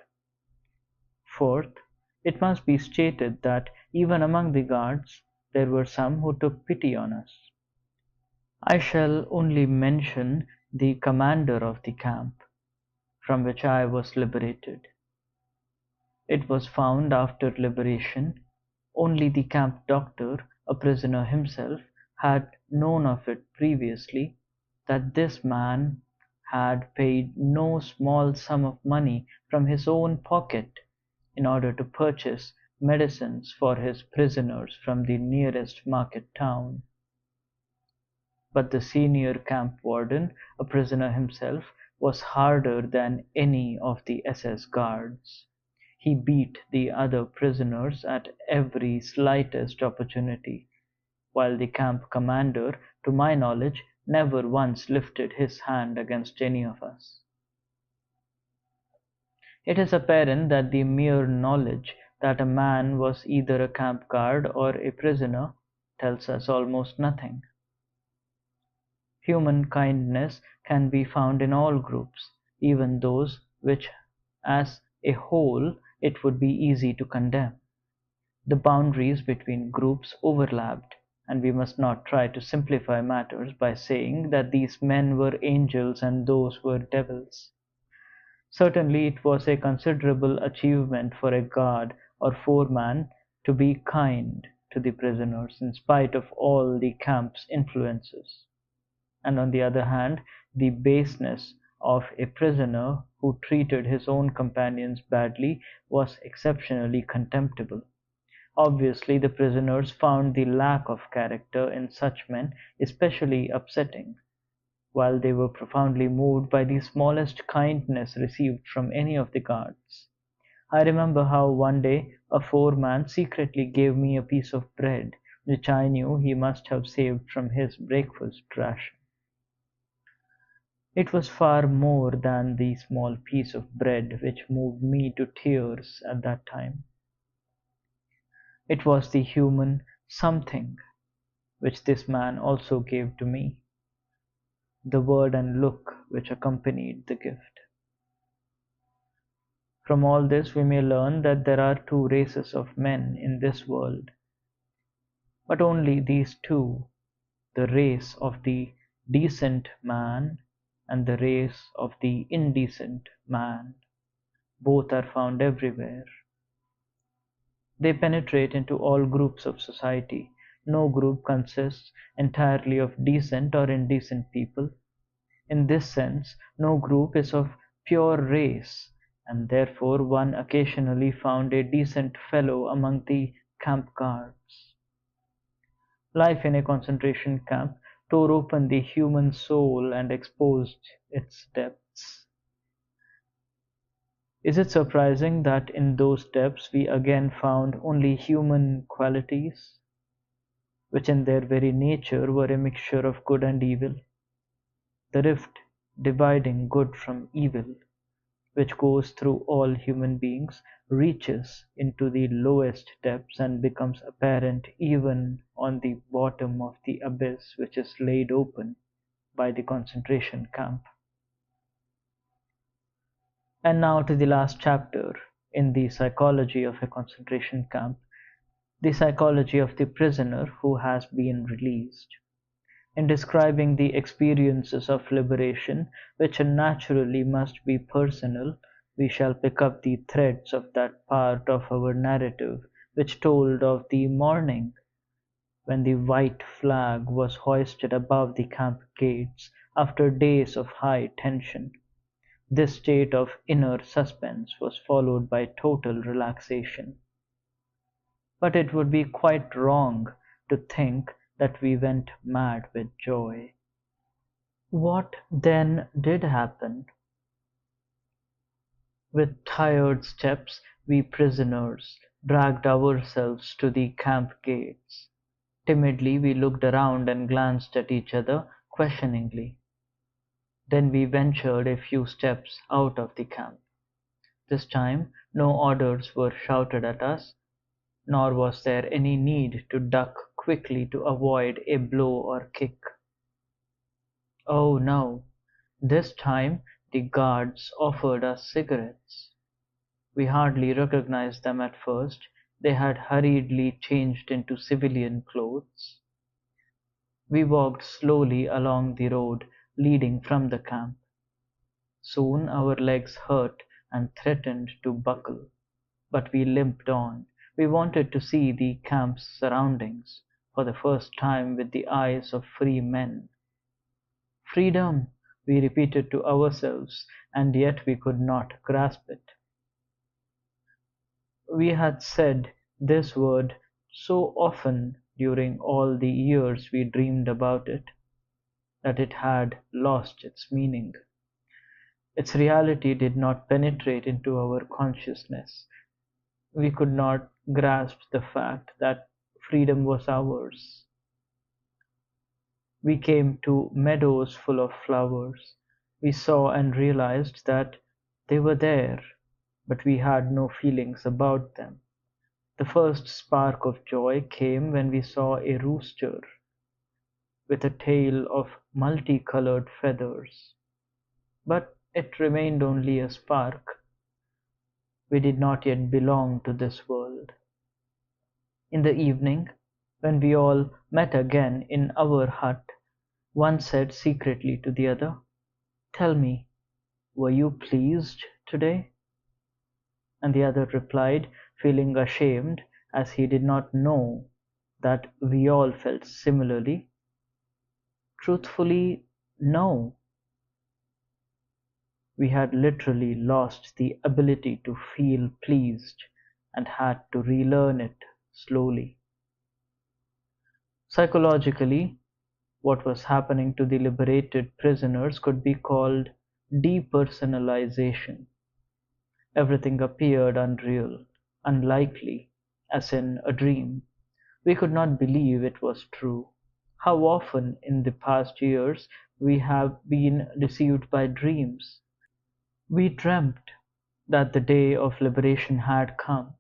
[SPEAKER 1] Fourth, it must be stated that even among the guards there were some who took pity on us. I shall only mention the commander of the camp, from which I was liberated. It was found after liberation, only the camp doctor, a prisoner himself, had known of it previously, that this man had paid no small sum of money from his own pocket in order to purchase medicines for his prisoners from the nearest market town. But the senior camp warden, a prisoner himself, was harder than any of the SS guards. He beat the other prisoners at every slightest opportunity, while the camp commander, to my knowledge, never once lifted his hand against any of us. It is apparent that the mere knowledge That a man was either a camp guard or a prisoner tells us almost nothing. Human kindness can be found in all groups, even those which as a whole it would be easy to condemn. The boundaries between groups overlapped, and we must not try to simplify matters by saying that these men were angels and those were devils. Certainly it was a considerable achievement for a guard or foreman to be kind to the prisoners in spite of all the camp's influences. And on the other hand, the baseness of a prisoner who treated his own companions badly was exceptionally contemptible. Obviously, the prisoners found the lack of character in such men especially upsetting, while they were profoundly moved by the smallest kindness received from any of the guards. I remember how one day a foreman secretly gave me a piece of bread, which I knew he must have saved from his breakfast ration. It was far more than the small piece of bread which moved me to tears at that time. It was the human something which this man also gave to me, the word and look which accompanied the gift. From all this we may learn that there are two races of men in this world, but only these two, the race of the decent man and the race of the indecent man. Both are found everywhere. They penetrate into all groups of society. No group consists entirely of decent or indecent people. In this sense, no group is of pure race, and therefore one occasionally found a decent fellow among the camp guards. Life in a concentration camp tore open the human soul and exposed its depths. Is it surprising that in those depths we again found only human qualities, which in their very nature were a mixture of good and evil? The rift dividing good from evil, which goes through all human beings, reaches into the lowest depths and becomes apparent even on the bottom of the abyss which is laid open by the concentration camp. And now to the last chapter in the psychology of a concentration camp, the psychology of the prisoner who has been released. In describing the experiences of liberation, which naturally must be personal, we shall pick up the threads of that part of our narrative which told of the morning when the white flag was hoisted above the camp gates after days of high tension. This state of inner suspense was followed by total relaxation. But it would be quite wrong to think that we went mad with joy. What then did happen? With tired steps we prisoners dragged ourselves to the camp gates. Timidly we looked around and glanced at each other questioningly. Then we ventured a few steps out of the camp. This time no orders were shouted at us, nor was there any need to duck quickly to avoid a blow or kick. Oh no, this time the guards offered us cigarettes. We hardly recognized them at first. They had hurriedly changed into civilian clothes. We walked slowly along the road leading from the camp. Soon our legs hurt and threatened to buckle, but we limped on. We wanted to see the camp's surroundings for the first time with the eyes of free men. Freedom, we repeated to ourselves, and yet we could not grasp it. We had said this word so often during all the years we dreamed about it, that it had lost its meaning. Its reality did not penetrate into our consciousness. We could not grasp the fact that freedom was ours. We came to meadows full of flowers. We saw and realized that they were there, but we had no feelings about them. The first spark of joy came when we saw a rooster with a tail of multicolored feathers. But it remained only a spark. We did not yet belong to this world. In the evening, when we all met again in our hut, one said secretly to the other, "Tell me, were you pleased today?" And the other replied, feeling ashamed, as he did not know that we all felt similarly, "Truthfully, no." We had literally lost the ability to feel pleased and had to relearn it slowly. Psychologically, what was happening to the liberated prisoners could be called depersonalization. Everything appeared unreal, unlikely, as in a dream. We could not believe it was true. How often in the past years we have been deceived by dreams. We dreamt that the day of liberation had come,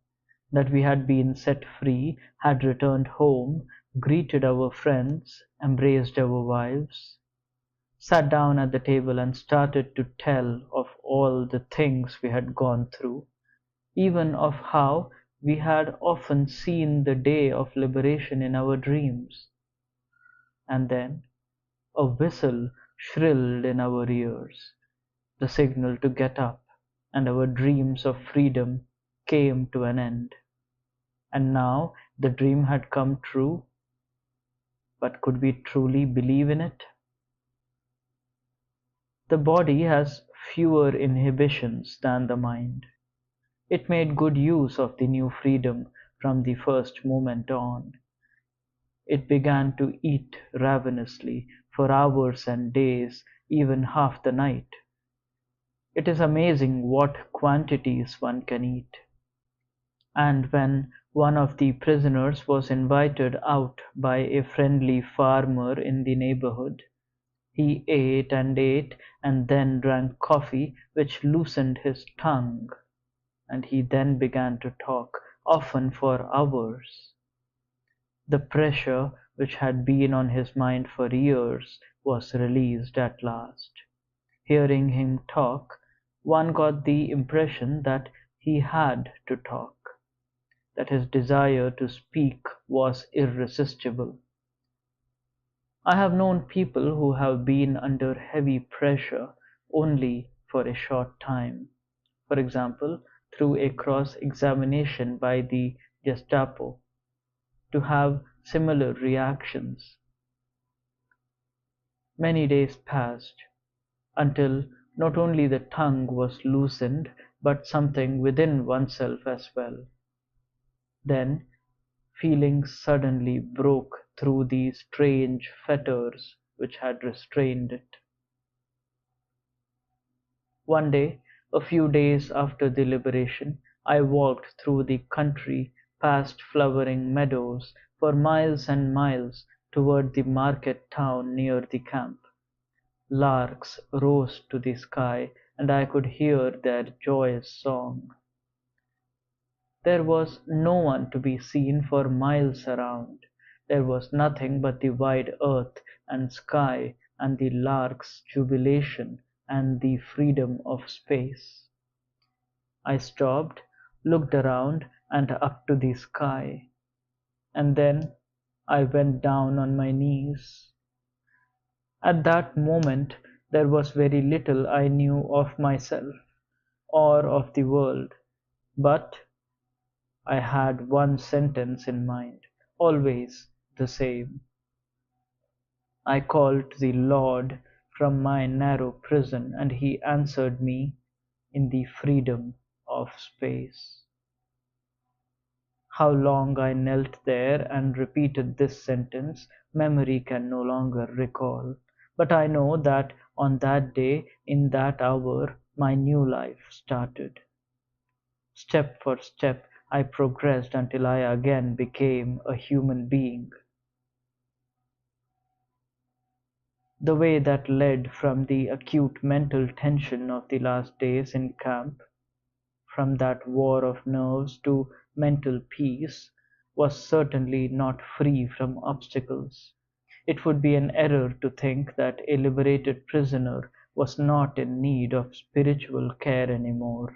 [SPEAKER 1] that we had been set free, had returned home, greeted our friends, embraced our wives, sat down at the table and started to tell of all the things we had gone through, even of how we had often seen the day of liberation in our dreams. And then a whistle shrilled in our ears, the signal to get up, and our dreams of freedom came to an end. And now the dream had come true, but could we truly believe in it? The body has fewer inhibitions than the mind. It made good use of the new freedom from the first moment on. It began to eat ravenously for hours and days, even half the night. It is amazing what quantities one can eat. And when one of the prisoners was invited out by a friendly farmer in the neighborhood, he ate and then drank coffee which loosened his tongue, and he then began to talk, often for hours. The pressure which had been on his mind for years was released at last. Hearing him talk, one got the impression that he had to talk, that his desire to speak was irresistible. I have known people who have been under heavy pressure only for a short time, for example, through a cross-examination by the Gestapo, to have similar reactions. Many days passed until not only the tongue was loosened, but something within oneself as well. Then feelings suddenly broke through the strange fetters which had restrained it. One day, a few days after the liberation, I walked through the country past flowering meadows for miles and miles toward the market town near the camp. Larks rose to the sky, and I could hear their joyous song. There was no one to be seen for miles around. There was nothing but the wide earth and sky and the lark's jubilation and the freedom of space. I stopped, looked around and up to the sky, and then I went down on my knees. At that moment there was very little I knew of myself or of the world, but I had one sentence in mind, always the same. I called to the Lord from my narrow prison, and he answered me in the freedom of space. How long I knelt there and repeated this sentence, memory can no longer recall. But I know that on that day, in that hour, my new life started. Step for step, I progressed until I again became a human being. The way that led from the acute mental tension of the last days in camp, from that war of nerves to mental peace was certainly not free from obstacles. It would be an error to think that a liberated prisoner was not in need of spiritual care anymore.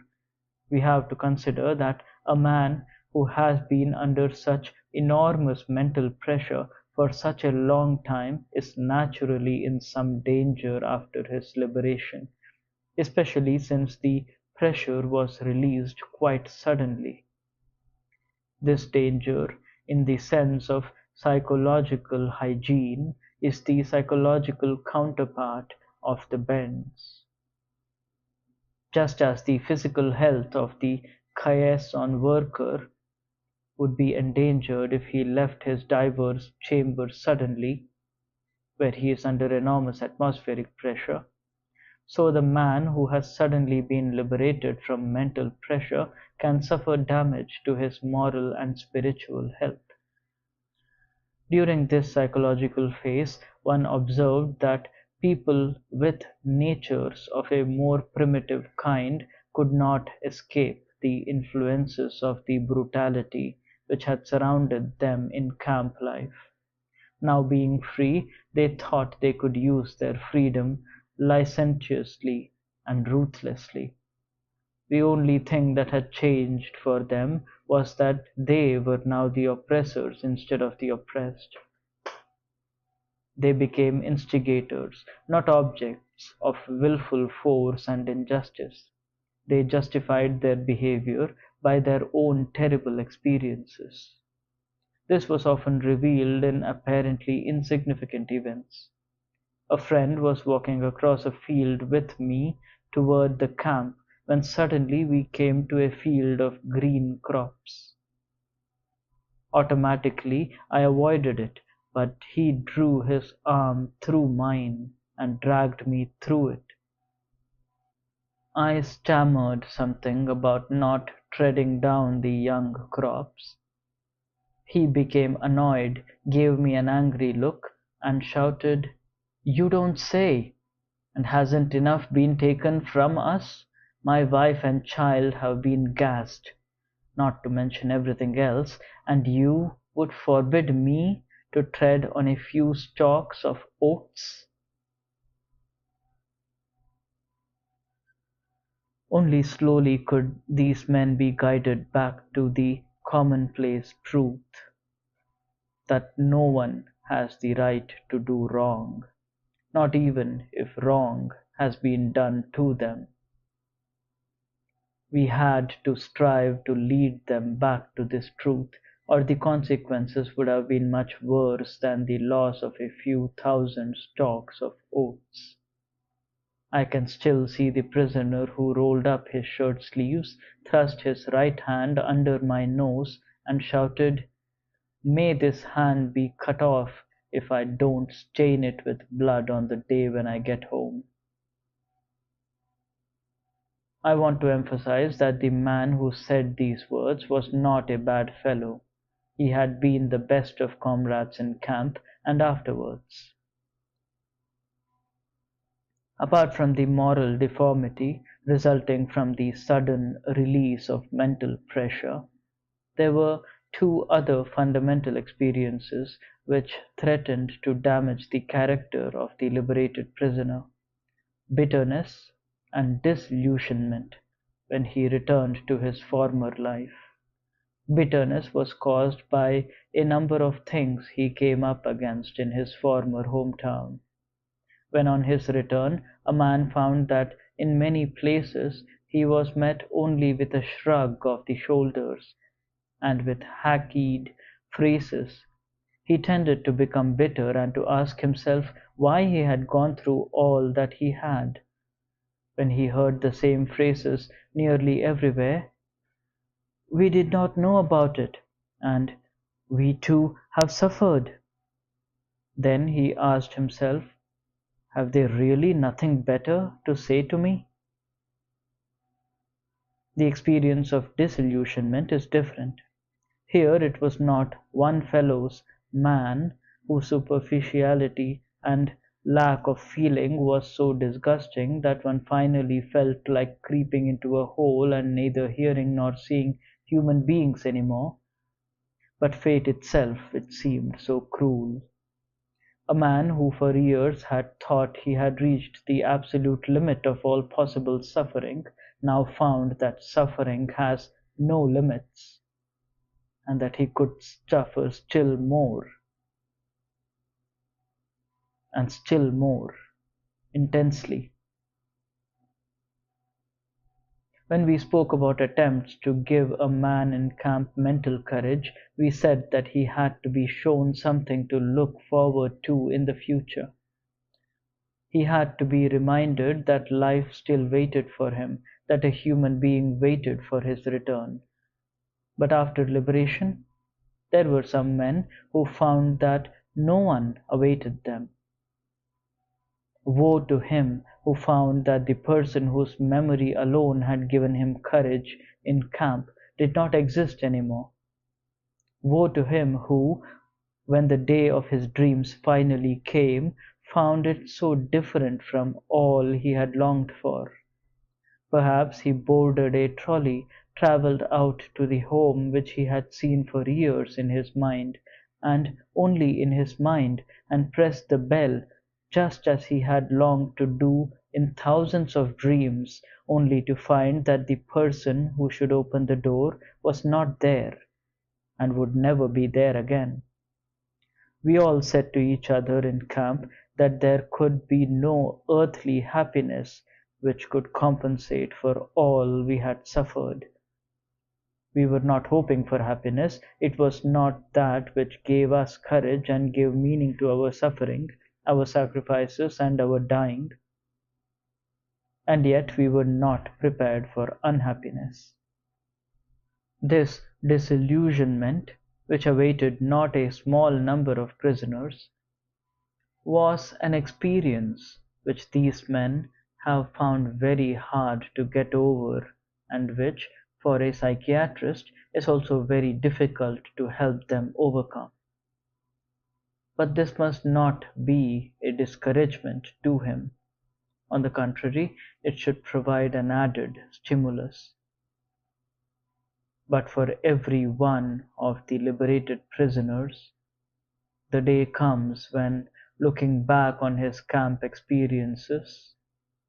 [SPEAKER 1] We have to consider that a man who has been under such enormous mental pressure for such a long time is naturally in some danger after his liberation, especially since the pressure was released quite suddenly. This danger, in the sense of psychological hygiene, is the psychological counterpart of the bends. Just as the physical health of the caisson worker would be endangered if he left his diver's chamber suddenly, where he is under enormous atmospheric pressure, so the man who has suddenly been liberated from mental pressure can suffer damage to his moral and spiritual health. During this psychological phase, one observed that people with natures of a more primitive kind could not escape the influences of the brutality which had surrounded them in camp life. Now being free, they thought they could use their freedom licentiously and ruthlessly. The only thing that had changed for them was that they were now the oppressors instead of the oppressed. They became instigators, not objects of willful force and injustice. They justified their behavior by their own terrible experiences. This was often revealed in apparently insignificant events. A friend was walking across a field with me toward the camp when suddenly we came to a field of green crops. Automatically I avoided it, but he drew his arm through mine and dragged me through it. I stammered something about not treading down the young crops. He became annoyed, gave me an angry look, and shouted, "You don't say! And hasn't enough been taken from us? My wife and child have been gassed, not to mention everything else, and you would forbid me to tread on a few stalks of oats?" Only slowly could these men be guided back to the commonplace truth that no one has the right to do wrong, not even if wrong has been done to them. We had to strive to lead them back to this truth, or the consequences would have been much worse than the loss of a few thousand stalks of oats. I can still see the prisoner who rolled up his shirt sleeves, thrust his right hand under my nose, and shouted, "May this hand be cut off if I don't stain it with blood on the day when I get home." I want to emphasize that the man who said these words was not a bad fellow. He had been the best of comrades in camp and afterwards. Apart from the moral deformity resulting from the sudden release of mental pressure, there were two other fundamental experiences which threatened to damage the character of the liberated prisoner: bitterness and disillusionment when he returned to his former life. Bitterness was caused by a number of things he came up against in his former hometown. When on his return a man found that in many places he was met only with a shrug of the shoulders and with hackneyed phrases, he tended to become bitter and to ask himself why he had gone through all that he had. When he heard the same phrases nearly everywhere, "We did not know about it," and "We too have suffered," then he asked himself, "Have they really nothing better to say to me?" The experience of disillusionment is different. Here it was not one fellow's man whose superficiality and lack of feeling was so disgusting that one finally felt like creeping into a hole and neither hearing nor seeing human beings anymore. But fate itself, it seemed so cruel. A man who for years had thought he had reached the absolute limit of all possible suffering now found that suffering has no limits, and that he could suffer still more and still more intensely. When we spoke about attempts to give a man in camp mental courage, we said that he had to be shown something to look forward to in the future. He had to be reminded that life still waited for him, that a human being waited for his return. But after liberation, there were some men who found that no one awaited them. Woe to him who found that the person whose memory alone had given him courage in camp did not exist anymore. Woe to him who, when the day of his dreams finally came, found it so different from all he had longed for. Perhaps he boarded a trolley, travelled out to the home which he had seen for years in his mind, and only in his mind, and pressed the bell, just as he had longed to do in thousands of dreams, only to find that the person who should open the door was not there, and would never be there again. We all said to each other in camp that there could be no earthly happiness which could compensate for all we had suffered. We were not hoping for happiness. It was not that which gave us courage and gave meaning to our suffering, our sacrifices, and our dying. And yet we were not prepared for unhappiness. This disillusionment, which awaited not a small number of prisoners, was an experience which these men have found very hard to get over, and which, for a psychiatrist, is also very difficult to help them overcome. But this must not be a discouragement to him. On the contrary, it should provide an added stimulus. But for every one of the liberated prisoners, the day comes when, looking back on his camp experiences,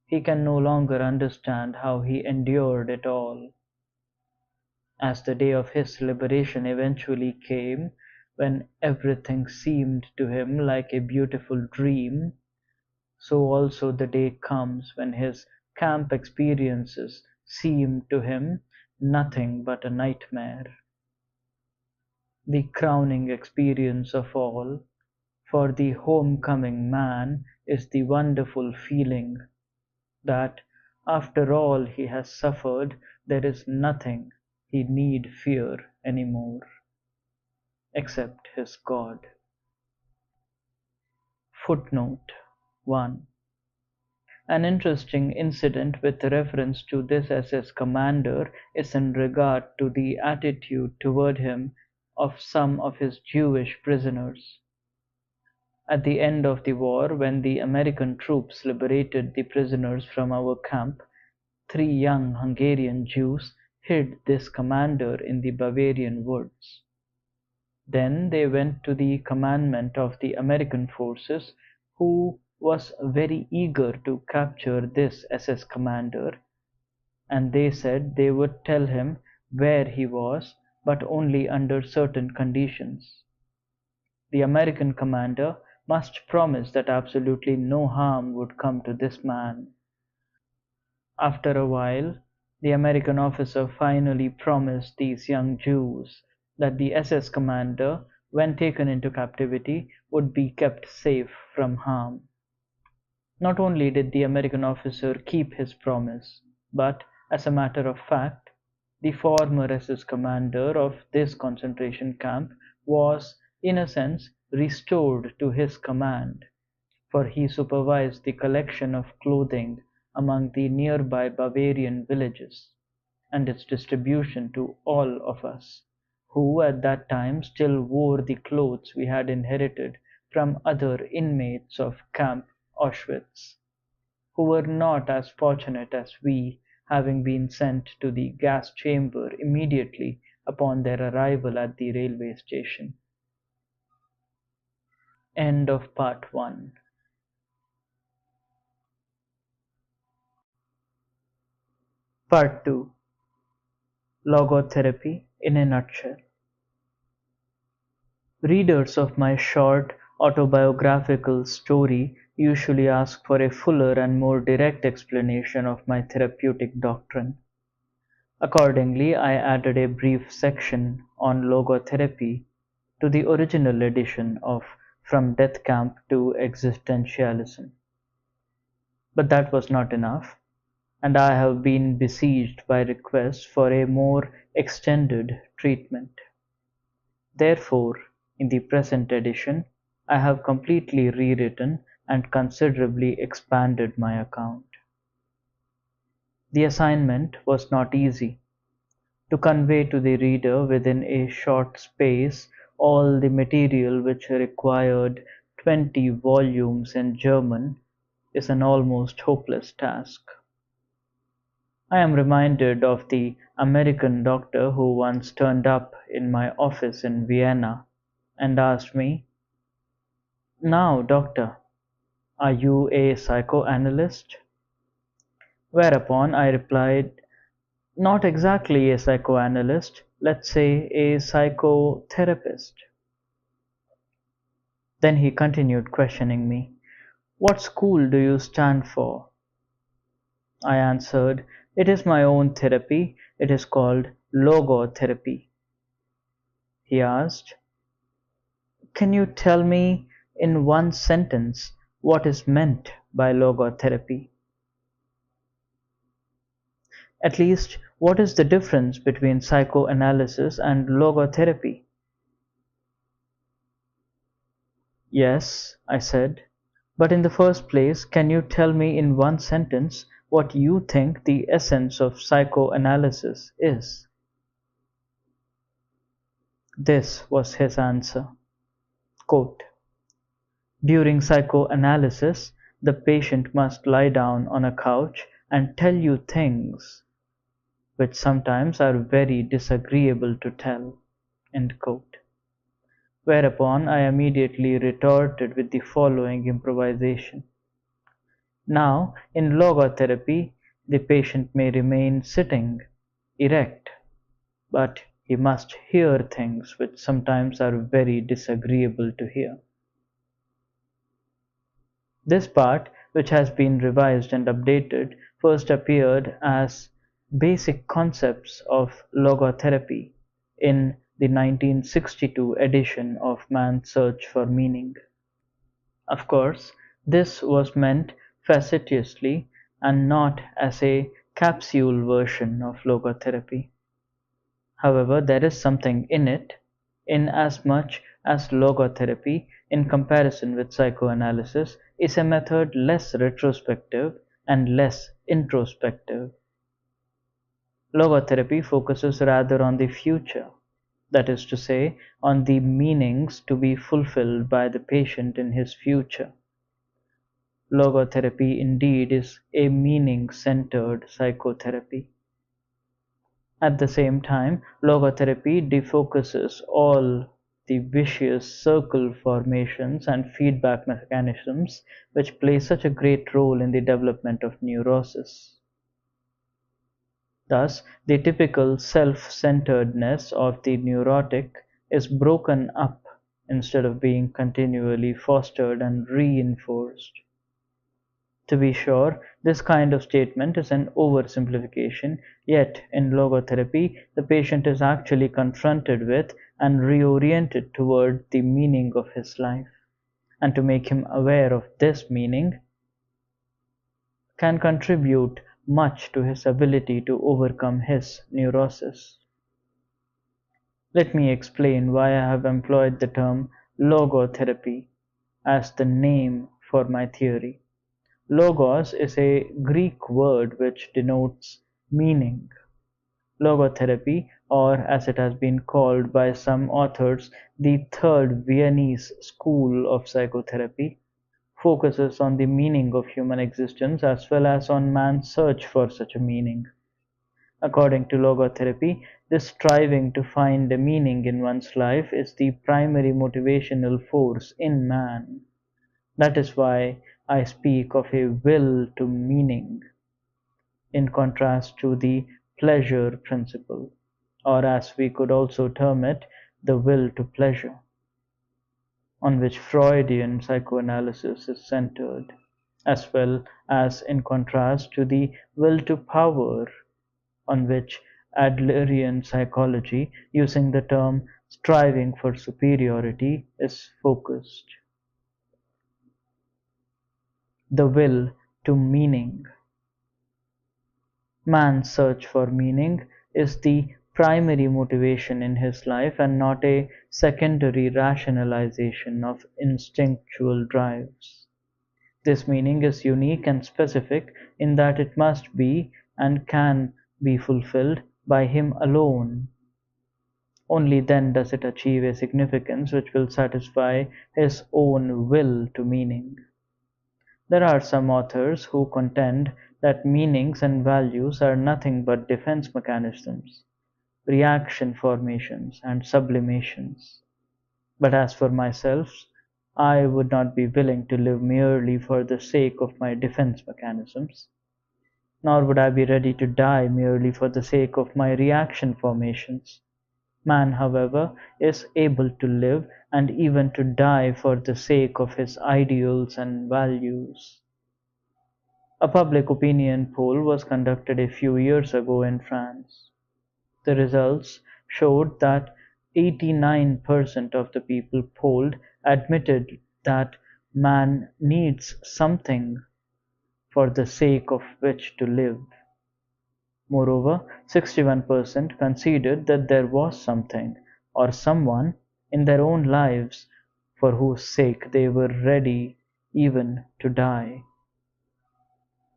[SPEAKER 1] he can no longer understand how he endured it all. As the day of his liberation eventually came, when everything seemed to him like a beautiful dream, so also the day comes when his camp experiences seem to him nothing but a nightmare. The crowning experience of all, for the homecoming man, is the wonderful feeling that, after all he has suffered, there is nothing he need fear any more, except his God. Footnote 1. An interesting incident with reference to this SS commander is in regard to the attitude toward him of some of his Jewish prisoners. At the end of the war, when the American troops liberated the prisoners from our camp, 3 young Hungarian Jews hid this commander in the Bavarian woods. Then they went to the commandant of the American forces, who was very eager to capture this SS commander, and they said they would tell him where he was, but only under certain conditions. The American commander must promise that absolutely no harm would come to this man. After a while, the American officer finally promised these young Jews that the SS commander, when taken into captivity, would be kept safe from harm. Not only did the American officer keep his promise, but, as a matter of fact, the former SS commander of this concentration camp was, in a sense, restored to his command, for he supervised the collection of clothing among the nearby Bavarian villages, and its distribution to all of us, who at that time still wore the clothes we had inherited from other inmates of Camp Auschwitz, who were not as fortunate as we, having been sent to the gas chamber immediately upon their arrival at the railway station. End of part 1. Part 2. Logotherapy in a nutshell. Readers of my short autobiographical story usually ask for a fuller and more direct explanation of my therapeutic doctrine. Accordingly, I added a brief section on logotherapy to the original edition of From Death Camp to Existentialism. But that was not enough, and I have been besieged by requests for a more extended treatment. Therefore, in the present edition, I have completely rewritten and considerably expanded my account. The assignment was not easy. To convey to the reader within a short space all the material which required 20 volumes in German is an almost hopeless task. I am reminded of the American doctor who once turned up in my office in Vienna and asked me, "Now, doctor, are you a psychoanalyst?" Whereupon I replied, "Not exactly a psychoanalyst, let's say a psychotherapist." Then he continued questioning me, "What school do you stand for?" I answered, "It is my own therapy, it is called logotherapy." He asked, "Can you tell me in one sentence what is meant by logotherapy? At least, what is the difference between psychoanalysis and logotherapy?" "Yes," I said, "but in the first place, can you tell me in one sentence what you think the essence of psychoanalysis is?" This was his answer. Quote, "During psychoanalysis, the patient must lie down on a couch and tell you things which sometimes are very disagreeable to tell." End quote. Whereupon I immediately retorted with the following improvisation. Now, in logotherapy, the patient may remain sitting erect, but he must hear things which sometimes are very disagreeable to hear. This part, which has been revised and updated, first appeared as Basic Concepts of Logotherapy in the 1962 edition of Man's Search for Meaning. Of course, this was meant facetiously and not as a capsule version of logotherapy. However, there is something in it, inasmuch as logotherapy, in comparison with psychoanalysis, is a method less retrospective and less introspective. Logotherapy focuses rather on the future, that is to say, on the meanings to be fulfilled by the patient in his future. Logotherapy indeed is a meaning-centered psychotherapy. At the same time, logotherapy defocuses all the vicious circle formations and feedback mechanisms which play such a great role in the development of neurosis. Thus, the typical self-centeredness of the neurotic is broken up instead of being continually fostered and reinforced. To be sure, this kind of statement is an oversimplification, yet in logotherapy, the patient is actually confronted with and reoriented toward the meaning of his life, and to make him aware of this meaning can contribute much to his ability to overcome his neurosis. Let me explain why I have employed the term logotherapy as the name for my theory. Logos is a Greek word which denotes meaning. Logotherapy, or as it has been called by some authors, the Third Viennese School of Psychotherapy, focuses on the meaning of human existence as well as on man's search for such a meaning. According to logotherapy, this striving to find a meaning in one's life is the primary motivational force in man. That is why I speak of a will to meaning, in contrast to the pleasure principle, or as we could also term it, the will to pleasure, on which Freudian psychoanalysis is centered, as well as in contrast to the will to power, on which Adlerian psychology, using the term striving for superiority, is focused. The will to meaning. Man's search for meaning is the primary motivation in his life and not a secondary rationalization of instinctual drives. This meaning is unique and specific in that it must be and can be fulfilled by him alone. Only then does it achieve a significance which will satisfy his own will to meaning. There are some authors who contend that meanings and values are nothing but defense mechanisms, reaction formations, and sublimations. But as for myself, I would not be willing to live merely for the sake of my defense mechanisms, nor would I be ready to die merely for the sake of my reaction formations. Man, however, is able to live and even to die for the sake of his ideals and values. A public opinion poll was conducted a few years ago in France. The results showed that 89% of the people polled admitted that man needs something for the sake of which to live. Moreover, 61% considered that there was something or someone in their own lives for whose sake they were ready even to die.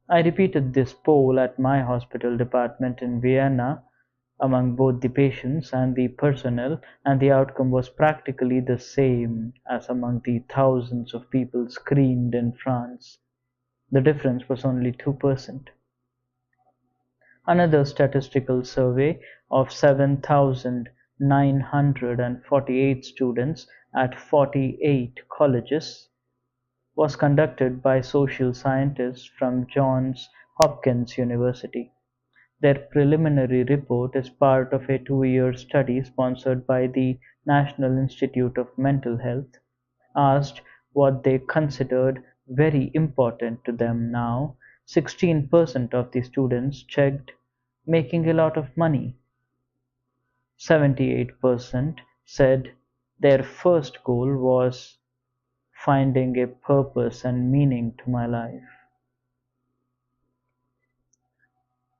[SPEAKER 1] I repeated this poll at my hospital department in Vienna among both the patients and the personnel, and the outcome was practically the same as among the thousands of people screened in France. The difference was only 2%. Another statistical survey of 7,948 students at 48 colleges was conducted by social scientists from Johns Hopkins University. Their preliminary report is part of a 2-year study sponsored by the National Institute of Mental Health, asked what they considered very important to them now. 16% of the students checked making a lot of money. 78% said their first goal was finding a purpose and meaning to my life.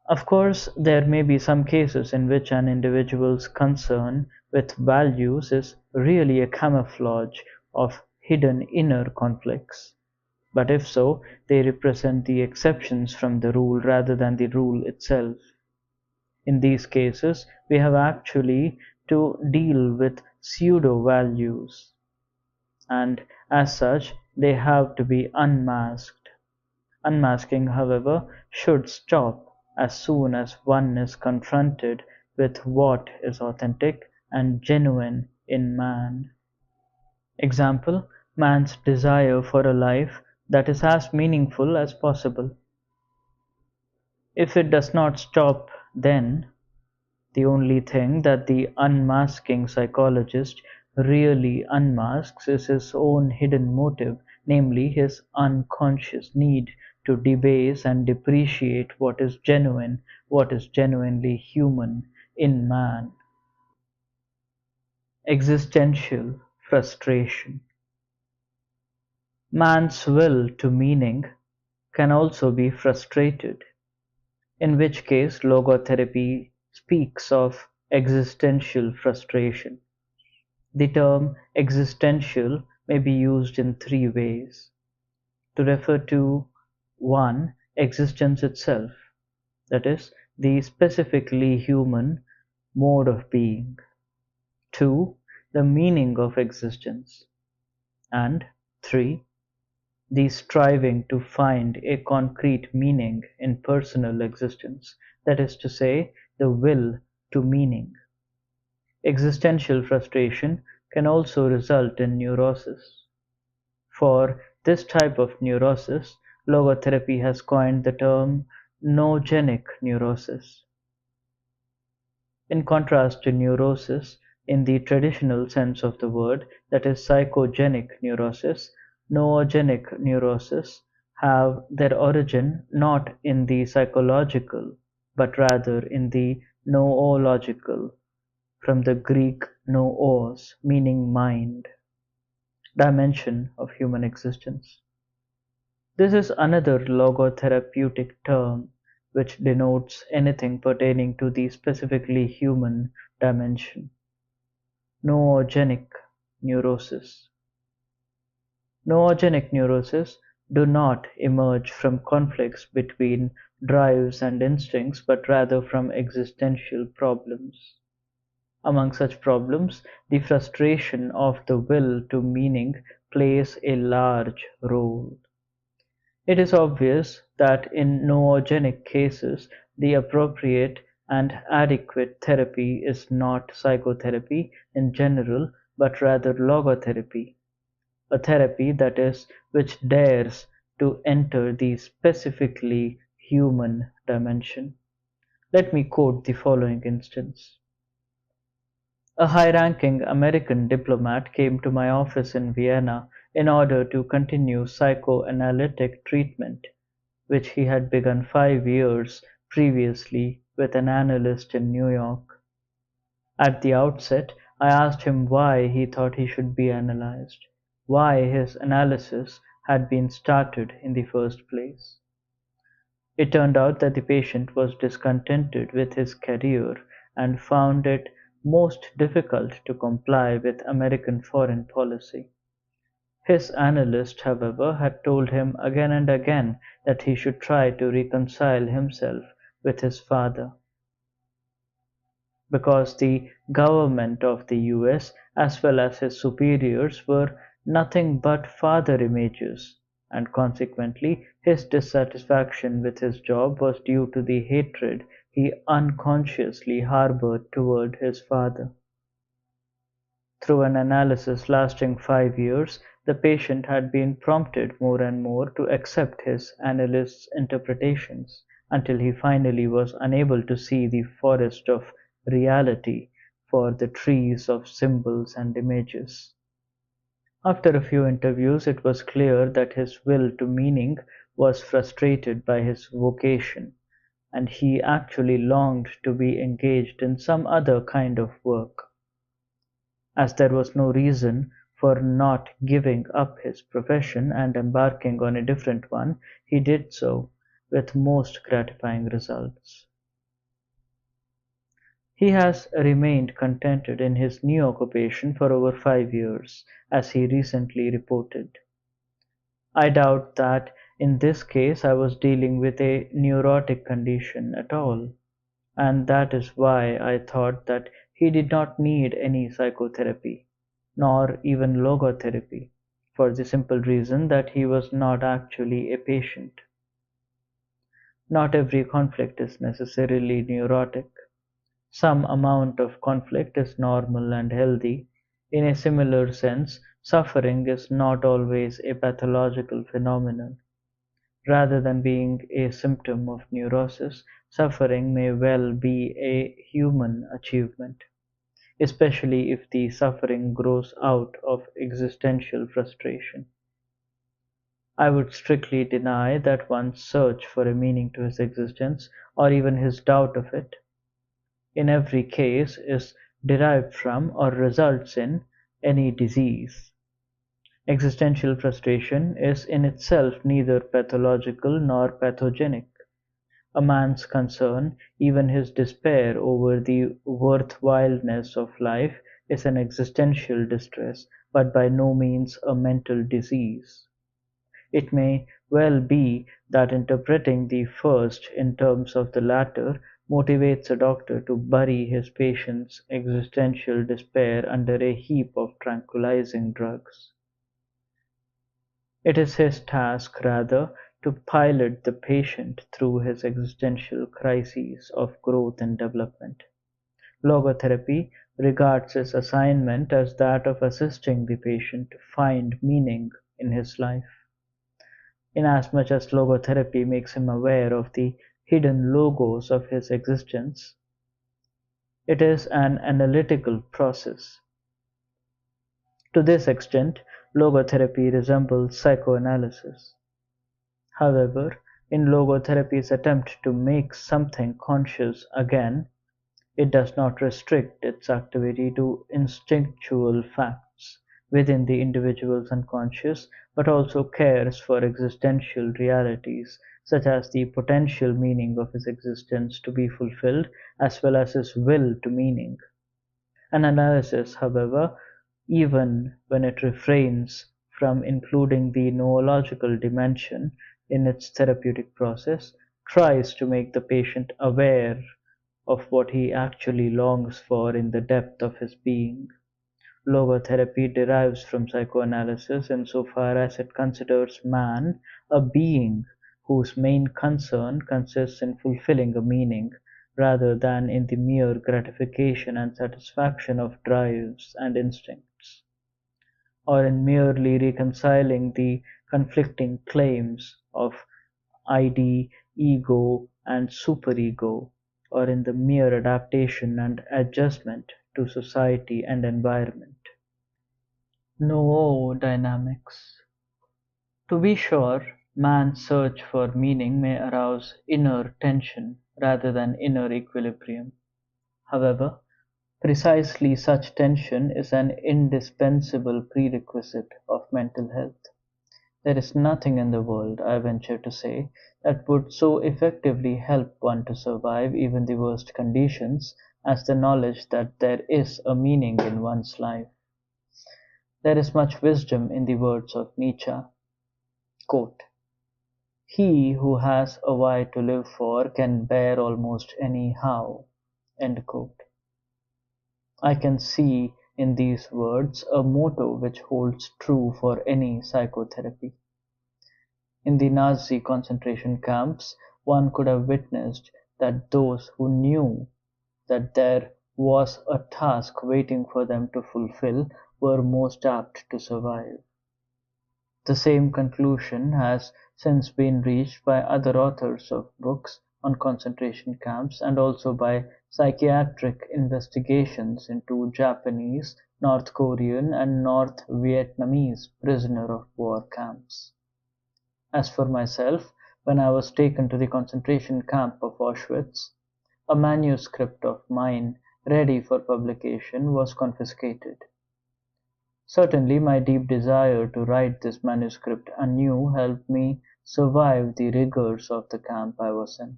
[SPEAKER 1] Of course, there may be some cases in which an individual's concern with values is really a camouflage of hidden inner conflicts. But if so, they represent the exceptions from the rule rather than the rule itself. In these cases, we have actually to deal with pseudo-values, and as such, they have to be unmasked. Unmasking, however, should stop as soon as one is confronted with what is authentic and genuine in man. Example, man's desire for a life that is as meaningful as possible. If it does not stop then, the only thing that the unmasking psychologist really unmasks is his own hidden motive, namely his unconscious need to debase and depreciate what is genuine, what is genuinely human in man. Existential frustration. Man's will to meaning can also be frustrated, in which case logotherapy speaks of existential frustration. The term existential may be used in three ways: to refer to 1. Existence itself, that is, the specifically human mode of being; 2. The meaning of existence; and 3. the striving to find a concrete meaning in personal existence, that is to say, the will to meaning. Existential frustration can also result in neurosis. For this type of neurosis, logotherapy has coined the term noogenic neurosis. In contrast to neurosis in the traditional sense of the word, that is psychogenic neurosis, noogenic neuroses have their origin not in the psychological, but rather in the noological, from the Greek noos, meaning mind, dimension of human existence. This is another logotherapeutic term which denotes anything pertaining to the specifically human dimension. Noogenic neurosis. Noogenic neuroses do not emerge from conflicts between drives and instincts, but rather from existential problems. Among such problems, the frustration of the will to meaning plays a large role. It is obvious that in noogenic cases, the appropriate and adequate therapy is not psychotherapy in general, but rather logotherapy, a therapy that is which dares to enter the specifically human dimension. Let me quote the following instance. A high-ranking American diplomat came to my office in Vienna in order to continue psychoanalytic treatment, which he had begun 5 years previously with an analyst in New York. At the outset, I asked him why he thought he should be analyzed, why his analysis had been started in the first place. It turned out that the patient was discontented with his career and found it most difficult to comply with American foreign policy. His analyst, however, had told him again and again that he should try to reconcile himself with his father, because the government of the US, as well as his superiors, were nothing but father images, and consequently his dissatisfaction with his job was due to the hatred he unconsciously harbored toward his father. Through an analysis lasting 5 years, the patient had been prompted more and more to accept his analyst's interpretations, until he finally was unable to see the forest of reality for the trees of symbols and images. After a few interviews, it was clear that his will to meaning was frustrated by his vocation, and he actually longed to be engaged in some other kind of work. As there was no reason for not giving up his profession and embarking on a different one, he did so with most gratifying results. He has remained contented in his new occupation for over 5 years, as he recently reported. I doubt that in this case I was dealing with a neurotic condition at all, and that is why I thought that he did not need any psychotherapy, nor even logotherapy, for the simple reason that he was not actually a patient. Not every conflict is necessarily neurotic. Some amount of conflict is normal and healthy. In a similar sense, suffering is not always a pathological phenomenon. Rather than being a symptom of neurosis, suffering may well be a human achievement, especially if the suffering grows out of existential frustration. I would strictly deny that one's search for a meaning to his existence, or even his doubt of it, in every case is derived from or results in any disease. Existential frustration is in itself neither pathological nor pathogenic. A man's concern, even his despair over the worthwhileness of life, is an existential distress, but by no means a mental disease. It may well be that interpreting the first in terms of the latter motivates a doctor to bury his patient's existential despair under a heap of tranquilizing drugs. It is his task, rather, to pilot the patient through his existential crises of growth and development. Logotherapy regards its assignment as that of assisting the patient to find meaning in his life. Inasmuch as logotherapy makes him aware of the hidden logos of his existence, it is an analytical process. To this extent, logotherapy resembles psychoanalysis. However, in logotherapy's attempt to make something conscious again, it does not restrict its activity to instinctual facts within the individual's unconscious, but also cares for existential realities, such as the potential meaning of his existence to be fulfilled, as well as his will to meaning. An analysis, however, even when it refrains from including the noological dimension in its therapeutic process, tries to make the patient aware of what he actually longs for in the depth of his being. Logotherapy derives from psychoanalysis insofar as it considers man a being whose main concern consists in fulfilling a meaning, rather than in the mere gratification and satisfaction of drives and instincts, or in merely reconciling the conflicting claims of id, ego, and superego, or in the mere adaptation and adjustment to society and environment. No dynamics. To be sure, man's search for meaning may arouse inner tension rather than inner equilibrium. However, precisely such tension is an indispensable prerequisite of mental health. There is nothing in the world, I venture to say, that would so effectively help one to survive even the worst conditions as the knowledge that there is a meaning in one's life. There is much wisdom in the words of Nietzsche. Quote, "He who has a why to live for can bear almost any how." End quote. I can see in these words a motto which holds true for any psychotherapy. In the Nazi concentration camps, one could have witnessed that those who knew that there was a task waiting for them to fulfill were most apt to survive. The same conclusion has since been reached by other authors of books on concentration camps and also by psychiatric investigations into Japanese, North Korean, and North Vietnamese prisoner of war camps. As for myself, when I was taken to the concentration camp of Auschwitz, a manuscript of mine ready for publication was confiscated. Certainly my deep desire to write this manuscript anew helped me survive the rigors of the camp I was in.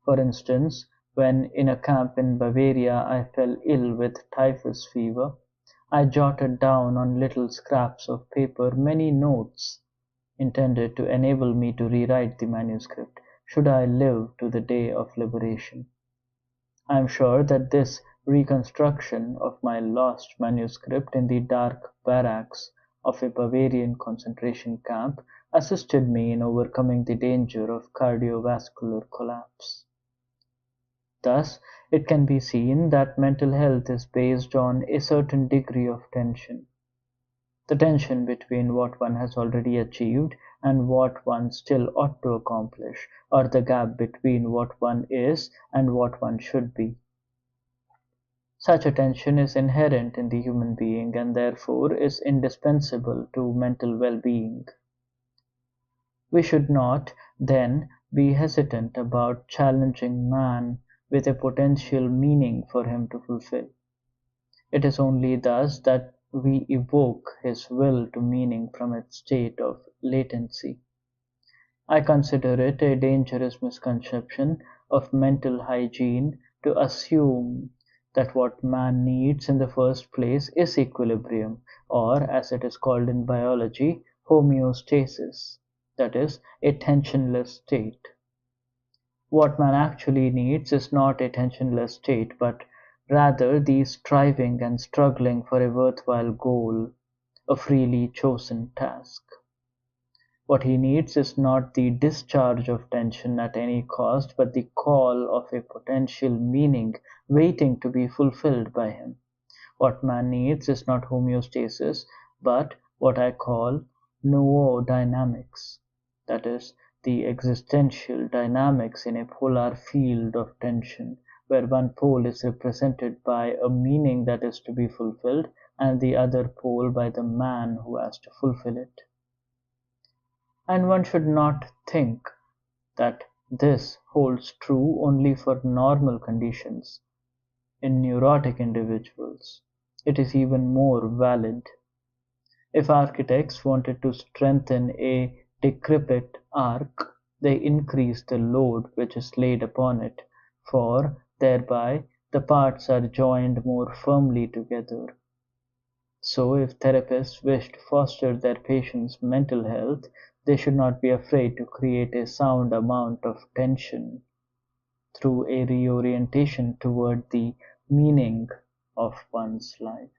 [SPEAKER 1] For instance, when in a camp in Bavaria I fell ill with typhus fever, I jotted down on little scraps of paper many notes intended to enable me to rewrite the manuscript, should I live to the day of liberation. I am sure that this reconstruction of my lost manuscript in the dark barracks of a Bavarian concentration camp assisted me in overcoming the danger of cardiovascular collapse. Thus, it can be seen that mental health is based on a certain degree of tension. The tension between what one has already achieved and what one still ought to accomplish, or the gap between what one is and what one should be. Such a tension is inherent in the human being and therefore is indispensable to mental well-being. We should not, then, be hesitant about challenging man with a potential meaning for him to fulfill. It is only thus that we evoke his will to meaning from its state of latency. I consider it a dangerous misconception of mental hygiene to assume that what man needs in the first place is equilibrium, or, as it is called in biology, homeostasis, that is, a tensionless state. What man actually needs is not a tensionless state, but rather the striving and struggling for a worthwhile goal, a freely chosen task. What he needs is not the discharge of tension at any cost, but the call of a potential meaning waiting to be fulfilled by him. What man needs is not homeostasis, but what I call noodynamics, that is, the existential dynamics in a polar field of tension, where one pole is represented by a meaning that is to be fulfilled, and the other pole by the man who has to fulfill it. And one should not think that this holds true only for normal conditions. In neurotic individuals, it is even more valid. If architects wanted to strengthen a decrepit arch, they increase the load which is laid upon it, for thereby the parts are joined more firmly together. So if therapists wish to foster their patients' mental health, they should not be afraid to create a sound amount of tension through a reorientation toward the meaning of one's life.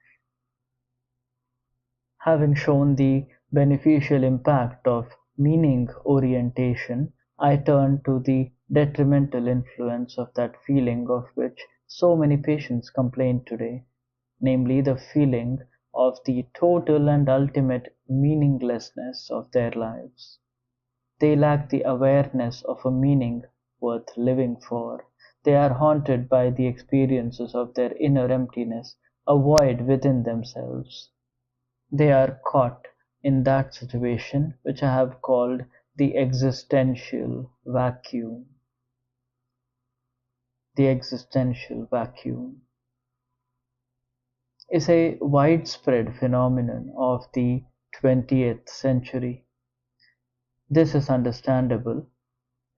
[SPEAKER 1] Having shown the beneficial impact of meaning orientation, I turn to the detrimental influence of that feeling of which so many patients complain today, namely the feeling of the total and ultimate meaninglessness of their lives. They lack the awareness of a meaning worth living for. They are haunted by the experiences of their inner emptiness, a void within themselves. They are caught in that situation which I have called the existential vacuum. The existential vacuum is a widespread phenomenon of the 20th century. This is understandable.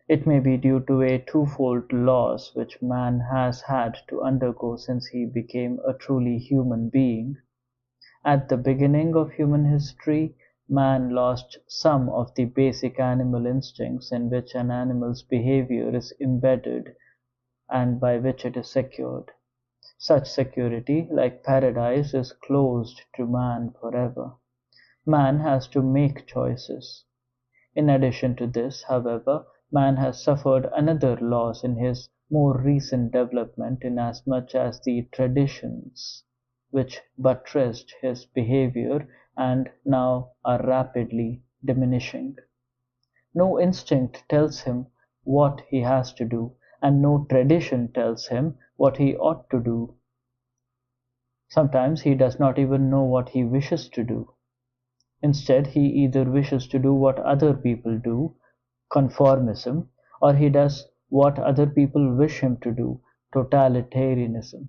[SPEAKER 1] It may be due to a twofold loss which man has had to undergo since he became a truly human being. At the beginning of human history, man lost some of the basic animal instincts in which an animal's behavior is embedded and by which it is secured. Such security, like paradise, is closed to man forever. Man has to make choices. In addition to this, however, man has suffered another loss in his more recent development, inasmuch as the traditions which buttressed his behavior and now are rapidly diminishing. No instinct tells him what he has to do, and no tradition tells him what he ought to do. Sometimes he does not even know what he wishes to do. Instead, he either wishes to do what other people do, conformism, or he does what other people wish him to do, totalitarianism.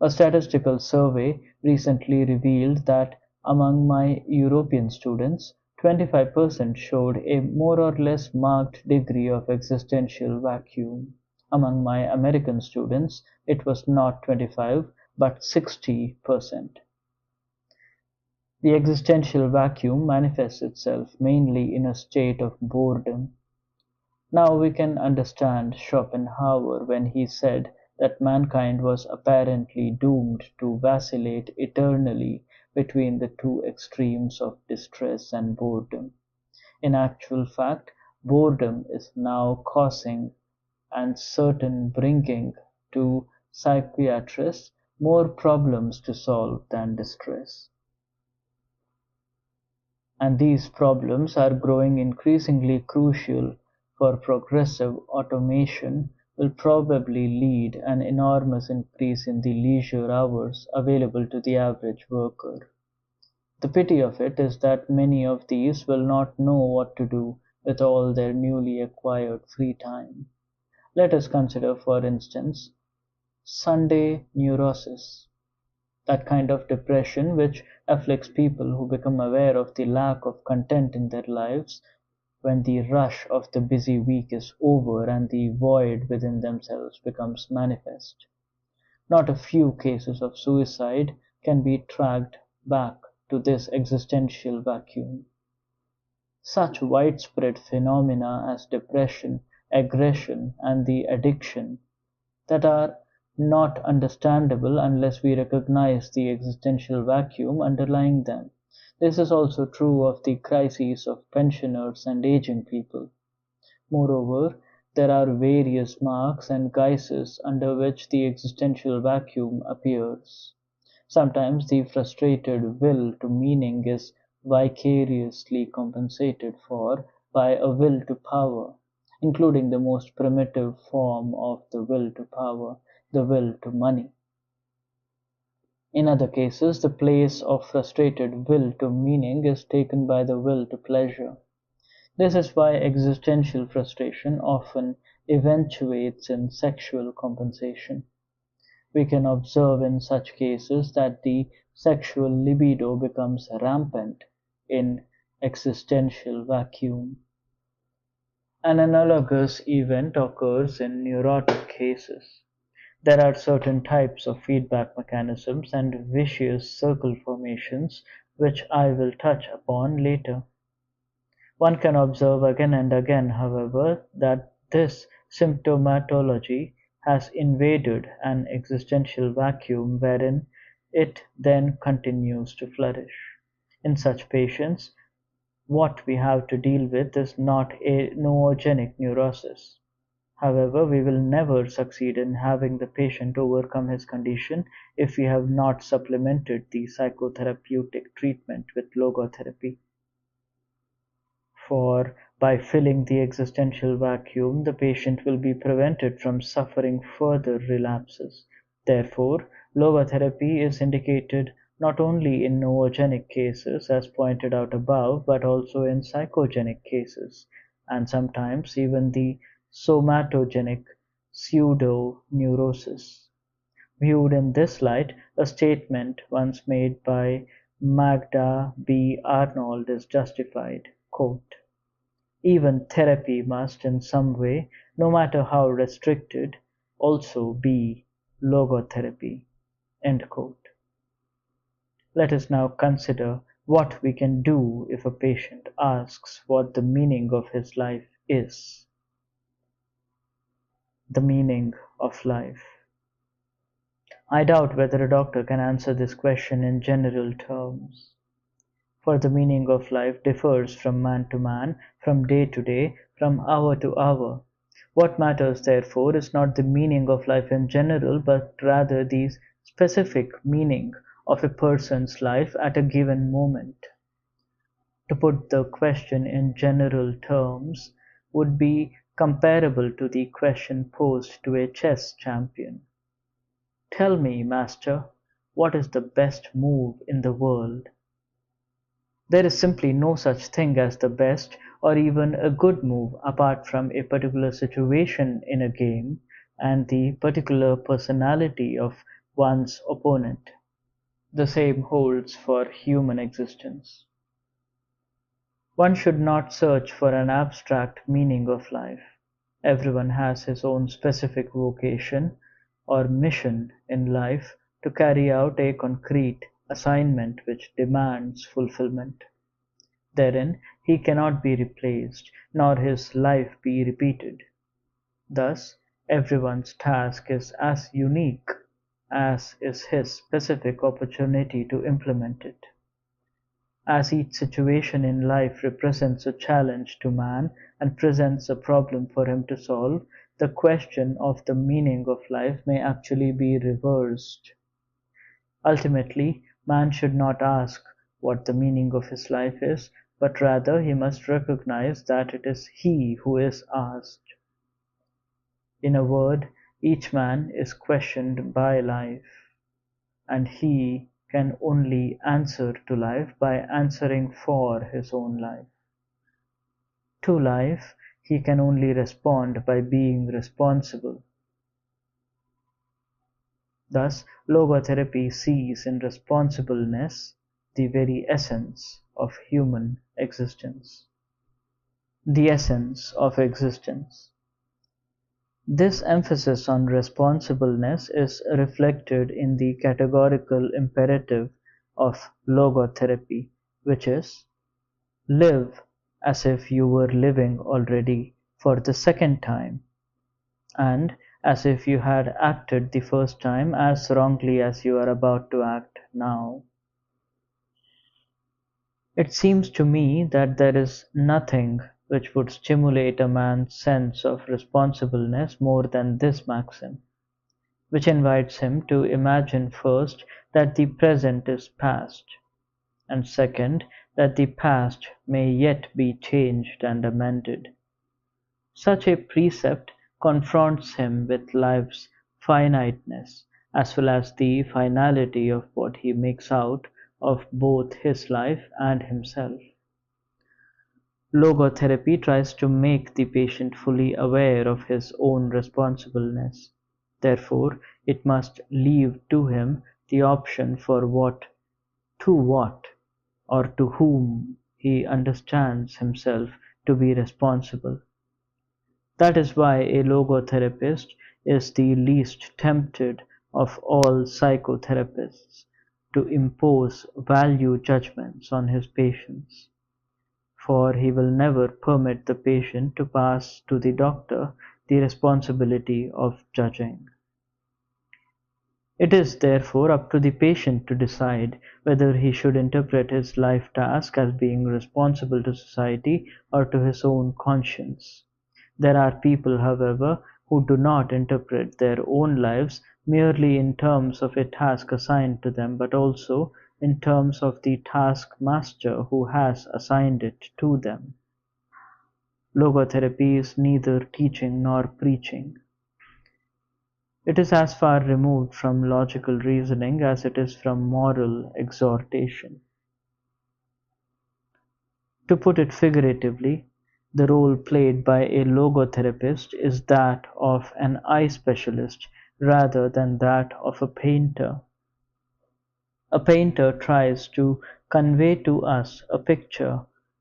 [SPEAKER 1] A statistical survey recently revealed that among my European students, 25% showed a more or less marked degree of existential vacuum. Among my American students, it was not 25 but 60%. The existential vacuum manifests itself mainly in a state of boredom. Now we can understand Schopenhauer when he said that mankind was apparently doomed to vacillate eternally between the two extremes of distress and boredom. In actual fact, boredom is now causing and certain bringing to psychiatrists more problems to solve than distress. And these problems are growing increasingly crucial, for progressive automation will probably lead an enormous increase in the leisure hours available to the average worker. The pity of it is that many of these will not know what to do with all their newly acquired free time. Let us consider, for instance, Sunday neurosis, that kind of depression which afflicts people who become aware of the lack of content in their lives when the rush of the busy week is over and the void within themselves becomes manifest. Not a few cases of suicide can be tracked back to this existential vacuum. Such widespread phenomena as depression, aggression, and the addiction that are not understandable unless we recognize the existential vacuum underlying them. This is also true of the crises of pensioners and aging people. Moreover, there are various marks and guises under which the existential vacuum appears. Sometimes the frustrated will to meaning is vicariously compensated for by a will to power, including the most primitive form of the will to power, the will to money. In other cases, the place of frustrated will to meaning is taken by the will to pleasure. This is why existential frustration often eventuates in sexual compensation. We can observe in such cases that the sexual libido becomes rampant in existential vacuum. An analogous event occurs in neurotic cases. There are certain types of feedback mechanisms and vicious circle formations which I will touch upon later. One can observe again and again, however, that this symptomatology has invaded an existential vacuum wherein it then continues to flourish. In such patients, what we have to deal with is not a noogenic neurosis. However, we will never succeed in having the patient overcome his condition if we have not supplemented the psychotherapeutic treatment with logotherapy. For by filling the existential vacuum, the patient will be prevented from suffering further relapses. Therefore, logotherapy is indicated not only in noogenic cases, as pointed out above, but also in psychogenic cases, and sometimes even the somatogenic pseudo-neurosis. Viewed in this light, a statement once made by Magda B. Arnold is justified. Quote, even therapy must in some way, no matter how restricted, also be logotherapy. End quote. Let us now consider what we can do if a patient asks what the meaning of his life is. The meaning of life. I doubt whether a doctor can answer this question in general terms. For the meaning of life differs from man to man, from day to day, from hour to hour. What matters, therefore, is not the meaning of life in general, but rather the specific meaning of a person's life at a given moment. To put the question in general terms would be comparable to the question posed to a chess champion. Tell me, master, what is the best move in the world? There is simply no such thing as the best or even a good move apart from a particular situation in a game and the particular personality of one's opponent. The same holds for human existence. One should not search for an abstract meaning of life. Everyone has his own specific vocation or mission in life to carry out a concrete assignment which demands fulfillment. Therein he cannot be replaced, nor his life be repeated. Thus, everyone's task is as unique as is his specific opportunity to implement it. As each situation in life represents a challenge to man and presents a problem for him to solve, the question of the meaning of life may actually be reversed. Ultimately, man should not ask what the meaning of his life is, but rather he must recognize that it is he who is asked. In a word, each man is questioned by life, and he can only answer to life by answering for his own life. To life, he can only respond by being responsible. Thus, logotherapy sees in responsibleness the very essence of human existence. The essence of existence. This emphasis on responsibleness is reflected in the categorical imperative of logotherapy, which is, live as if you were living already for the second time, and as if you had acted the first time as wrongly as you are about to act now. It seems to me that there is nothing which would stimulate a man's sense of responsibleness more than this maxim, which invites him to imagine first that the present is past, and second, that the past may yet be changed and amended. Such a precept confronts him with life's finiteness, as well as the finality of what he makes out of both his life and himself. Logotherapy tries to make the patient fully aware of his own responsibleness. Therefore, it must leave to him the option for what, or to whom he understands himself to be responsible. That is why a logotherapist is the least tempted of all psychotherapists to impose value judgments on his patients, for he will never permit the patient to pass to the doctor the responsibility of judging. It is therefore up to the patient to decide whether he should interpret his life task as being responsible to society or to his own conscience. There are people, however, who do not interpret their own lives merely in terms of a task assigned to them, but also in terms of the taskmaster who has assigned it to them. Logotherapy is neither teaching nor preaching. It is as far removed from logical reasoning as it is from moral exhortation. To put it figuratively, the role played by a logotherapist is that of an eye specialist rather than that of a painter. A painter tries to convey to us a picture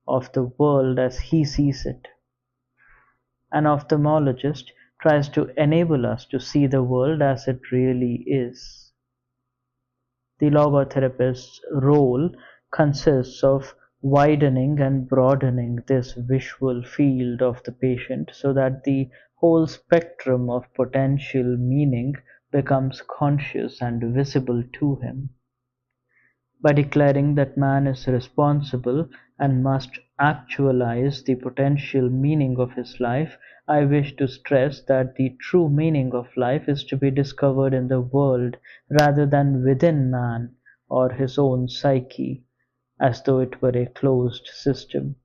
[SPEAKER 1] of the world as he sees it. An ophthalmologist tries to enable us to see the world as it really is. The logotherapist's role consists of widening and broadening this visual field of the patient so that the whole spectrum of potential meaning becomes conscious and visible to him. By declaring that man is responsible and must actualize the potential meaning of his life, I wish to stress that the true meaning of life is to be discovered in the world rather than within man or his own psyche, as though it were a closed system.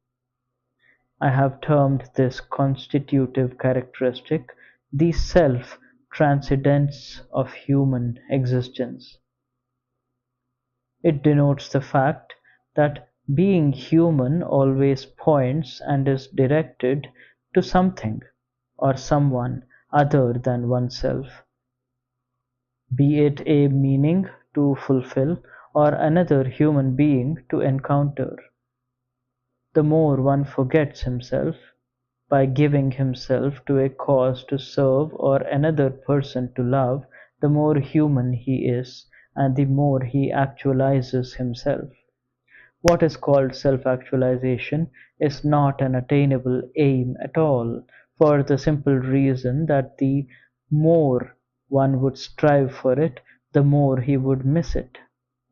[SPEAKER 1] I have termed this constitutive characteristic the self-transcendence of human existence. It denotes the fact that being human always points and is directed to something or someone other than oneself, be it a meaning to fulfill or another human being to encounter. The more one forgets himself, by giving himself to a cause to serve or another person to love, the more human he is, and the more he actualizes himself. What is called self-actualization is not an attainable aim at all, for the simple reason that the more one would strive for it, the more he would miss it.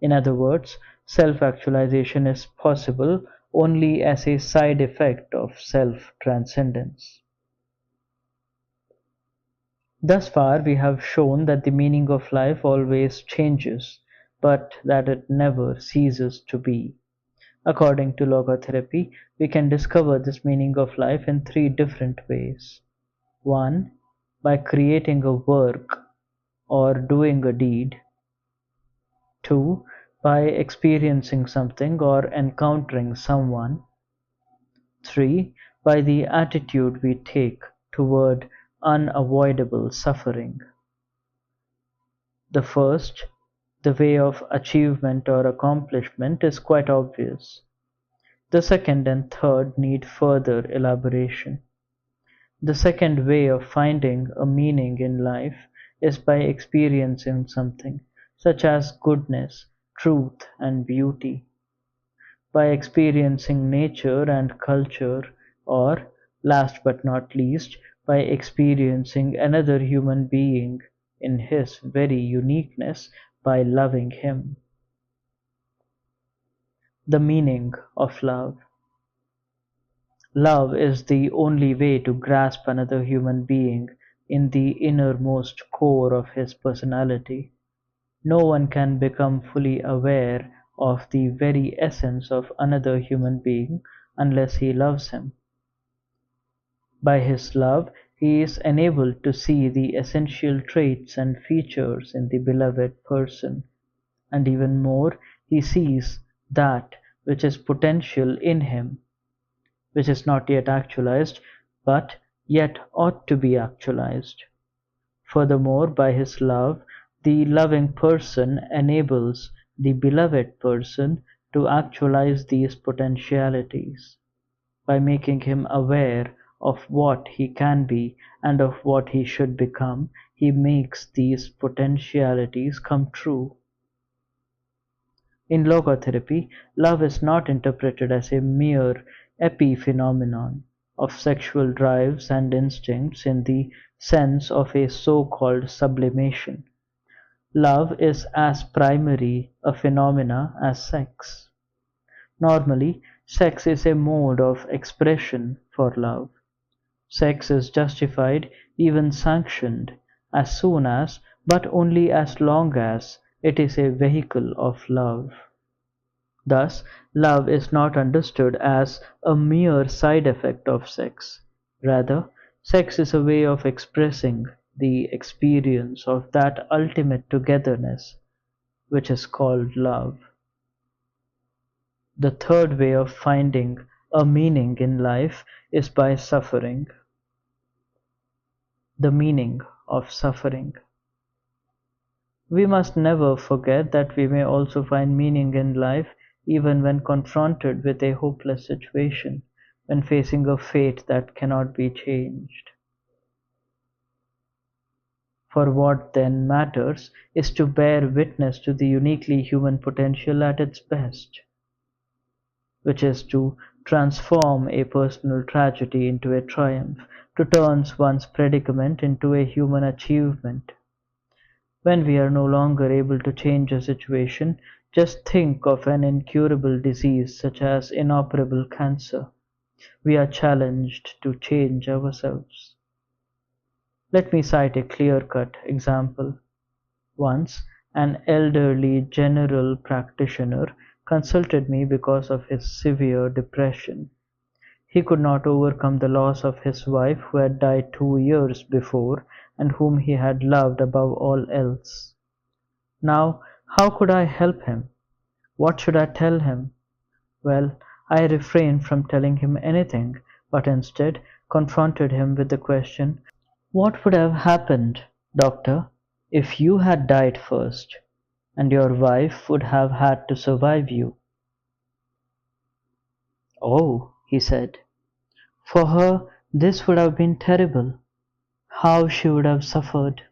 [SPEAKER 1] In other words, self-actualization is possible only as a side effect of self-transcendence. Thus far we have shown that the meaning of life always changes, but that it never ceases to be. According to logotherapy, we can discover this meaning of life in three different ways. 1. By creating a work or doing a deed. 2. By experiencing something or encountering someone. 3. By the attitude we take toward unavoidable suffering. The first, the way of achievement or accomplishment, is quite obvious. The second and third need further elaboration. The second way of finding a meaning in life is by experiencing something, such as goodness, truth, and beauty. By experiencing nature and culture, or, last but not least, by experiencing another human being in his very uniqueness by loving him. The meaning of love. Love is the only way to grasp another human being in the innermost core of his personality. No one can become fully aware of the very essence of another human being unless he loves him. By his love, he is enabled to see the essential traits and features in the beloved person, and even more, he sees that which is potential in him, which is not yet actualized, but yet ought to be actualized. Furthermore, by his love, the loving person enables the beloved person to actualize these potentialities. By making him aware of what he can be and of what he should become, he makes these potentialities come true. In logotherapy, love is not interpreted as a mere epiphenomenon of sexual drives and instincts in the sense of a so-called sublimation. Love is as primary a phenomena as sex. Normally, sex is a mode of expression for love. Sex is justified, even sanctioned, as soon as, but only as long as, it is a vehicle of love. Thus, love is not understood as a mere side effect of sex. Rather, sex is a way of expressing the experience of that ultimate togetherness which is called love. The third way of finding a meaning in life is by suffering. The meaning of suffering. We must never forget that we may also find meaning in life even when confronted with a hopeless situation, when facing a fate that cannot be changed. For what then matters is to bear witness to the uniquely human potential at its best, which is to transform a personal tragedy into a triumph, to turn one's predicament into a human achievement. When we are no longer able to change a situation, just think of an incurable disease such as inoperable cancer. We are challenged to change ourselves. Let me cite a clear-cut example. Once, an elderly general practitioner consulted me because of his severe depression. He could not overcome the loss of his wife who had died 2 years before and whom he had loved above all else. Now, how could I help him? What should I tell him? Well, I refrained from telling him anything, but instead confronted him with the question, what would have happened, doctor, if you had died first, and your wife would have had to survive you? Oh, he said, for her this would have been terrible. How she would have suffered.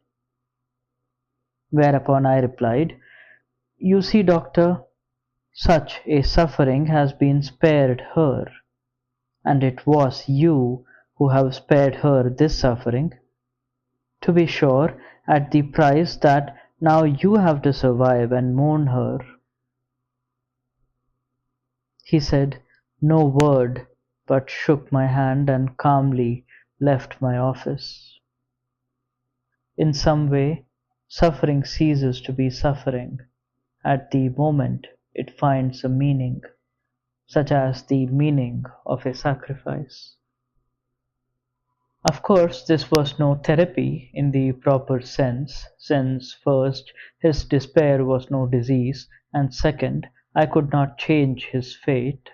[SPEAKER 1] Whereupon I replied, you see, doctor, such a suffering has been spared her, and it was you who have spared her this suffering. To be sure, at the price that now you have to survive and mourn her. He said no word, but shook my hand and calmly left my office. In some way, suffering ceases to be suffering at the moment it finds a meaning, such as the meaning of a sacrifice. Of course, this was no therapy in the proper sense, since first, his despair was no disease, and second, I could not change his fate.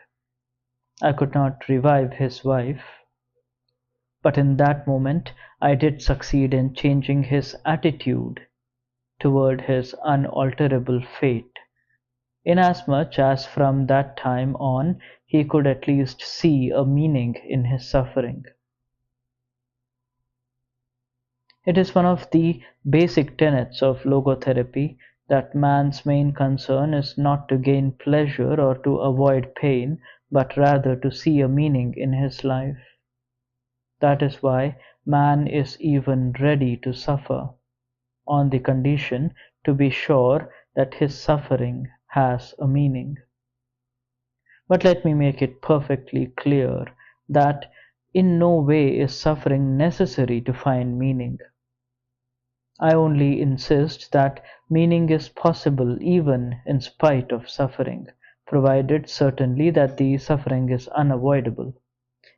[SPEAKER 1] I could not revive his wife. But in that moment, I did succeed in changing his attitude toward his unalterable fate, inasmuch as from that time on he could at least see a meaning in his suffering. It is one of the basic tenets of logotherapy that man's main concern is not to gain pleasure or to avoid pain, but rather to see a meaning in his life. That is why man is even ready to suffer, on the condition to be sure that his suffering has a meaning. But let me make it perfectly clear that in no way is suffering necessary to find meaning. I only insist that meaning is possible even in spite of suffering, provided certainly that the suffering is unavoidable.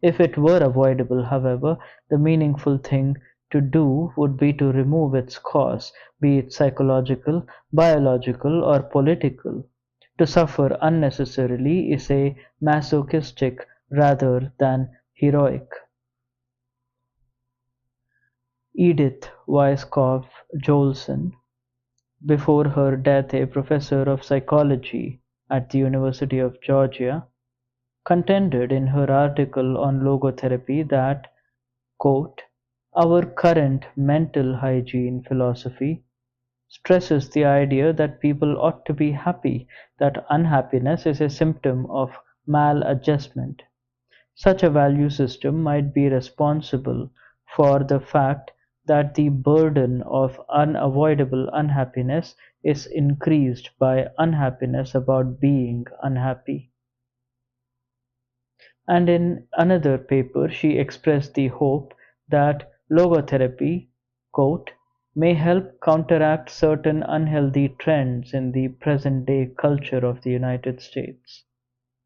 [SPEAKER 1] If it were avoidable, however, the meaningful thing to do would be to remove its cause, be it psychological, biological, or political. To suffer unnecessarily is a masochistic rather than heroic. Edith Weisskopf Joelson, before her death a professor of psychology at the University of Georgia, contended in her article on logotherapy that, quote, our current mental hygiene philosophy stresses the idea that people ought to be happy, that unhappiness is a symptom of maladjustment. Such a value system might be responsible for the fact that the burden of unavoidable unhappiness is increased by unhappiness about being unhappy. And in another paper she expressed the hope that logotherapy, quote, may help counteract certain unhealthy trends in the present day culture of the United States,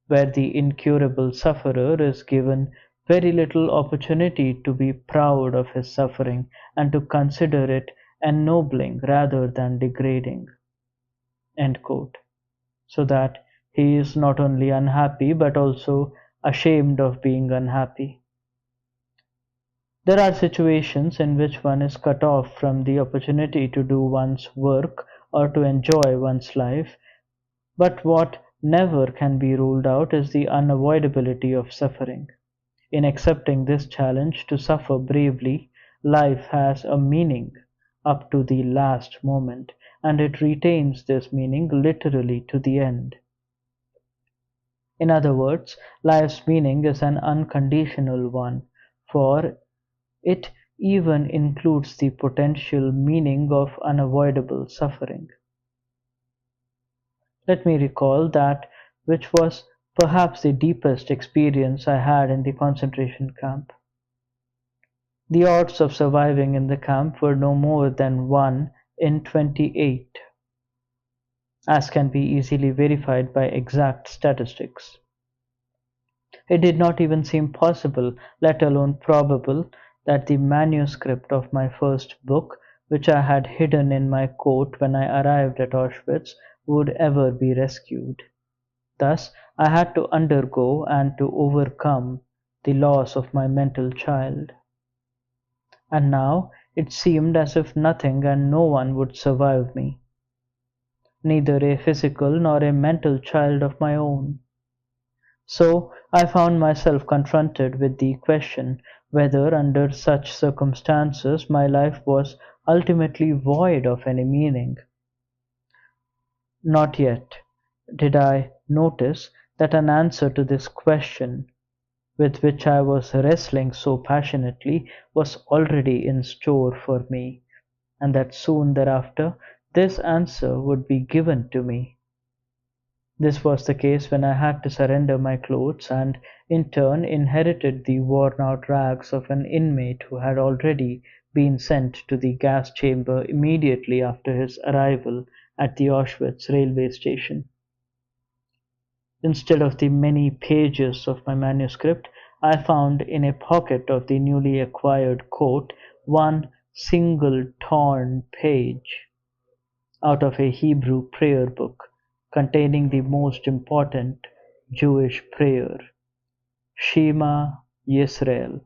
[SPEAKER 1] where the incurable sufferer is given very little opportunity to be proud of his suffering and to consider it ennobling rather than degrading. End quote. So that he is not only unhappy but also ashamed of being unhappy. There are situations in which one is cut off from the opportunity to do one's work or to enjoy one's life, but what never can be ruled out is the unavoidability of suffering. In accepting this challenge to suffer bravely, life has a meaning up to the last moment, and it retains this meaning literally to the end. In other words, life's meaning is an unconditional one, for it even includes the potential meaning of unavoidable suffering. Let me recall that which was perhaps the deepest experience I had in the concentration camp. The odds of surviving in the camp were no more than 1 in 28, as can be easily verified by exact statistics. It did not even seem possible, let alone probable, that the manuscript of my first book, which I had hidden in my coat when I arrived at Auschwitz, would ever be rescued. Thus I had to undergo and to overcome the loss of my mental child. And now it seemed as if nothing and no one would survive me, neither a physical nor a mental child of my own. So I found myself confronted with the question whether under such circumstances my life was ultimately void of any meaning. Not yet did I notice that an answer to this question, with which I was wrestling so passionately, was already in store for me, and that soon thereafter this answer would be given to me. This was the case when I had to surrender my clothes and in turn inherited the worn out rags of an inmate who had already been sent to the gas chamber immediately after his arrival at the Auschwitz railway station. Instead of the many pages of my manuscript, I found in a pocket of the newly acquired coat one single torn page out of a Hebrew prayer book containing the most important Jewish prayer, Shema Yisrael.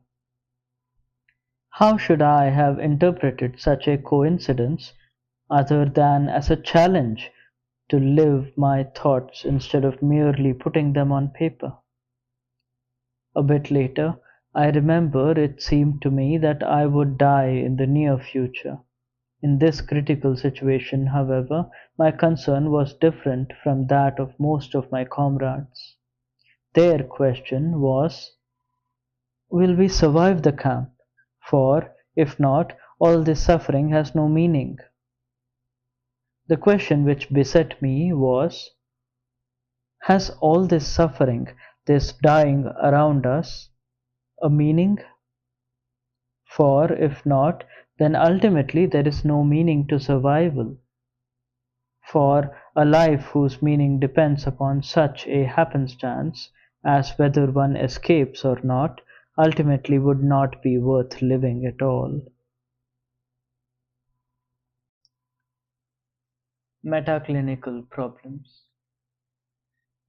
[SPEAKER 1] How should I have interpreted such a coincidence other than as a challenge to live my thoughts instead of merely putting them on paper? A bit later, I remember it seemed to me that I would die in the near future. In this critical situation, however, my concern was different from that of most of my comrades. Their question was, will we survive the camp? For, if not, all this suffering has no meaning. The question which beset me was, Has all this suffering, this dying around us, a meaning? For if not, then ultimately there is no meaning to survival. For a life whose meaning depends upon such a happenstance as whether one escapes or not, ultimately would not be worth living at all. Metaclinical problems.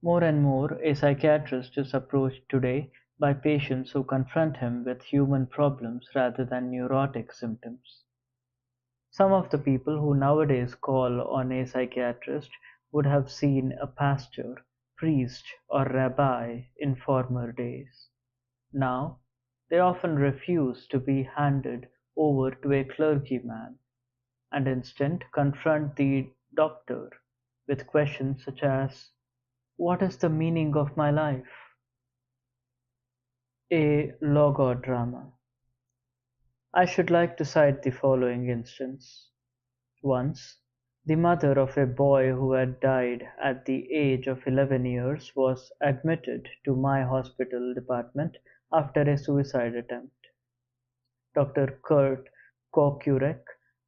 [SPEAKER 1] More and more, a psychiatrist is approached today by patients who confront him with human problems rather than neurotic symptoms. Some of the people who nowadays call on a psychiatrist would have seen a pastor, priest, or rabbi in former days. Now, they often refuse to be handed over to a clergyman and instead confront the doctor with questions such as, "What is the meaning of my life?" A logodrama. I should like to cite the following instance. Once, the mother of a boy who had died at the age of 11 years was admitted to my hospital department after a suicide attempt. Dr. Kurt Kokurek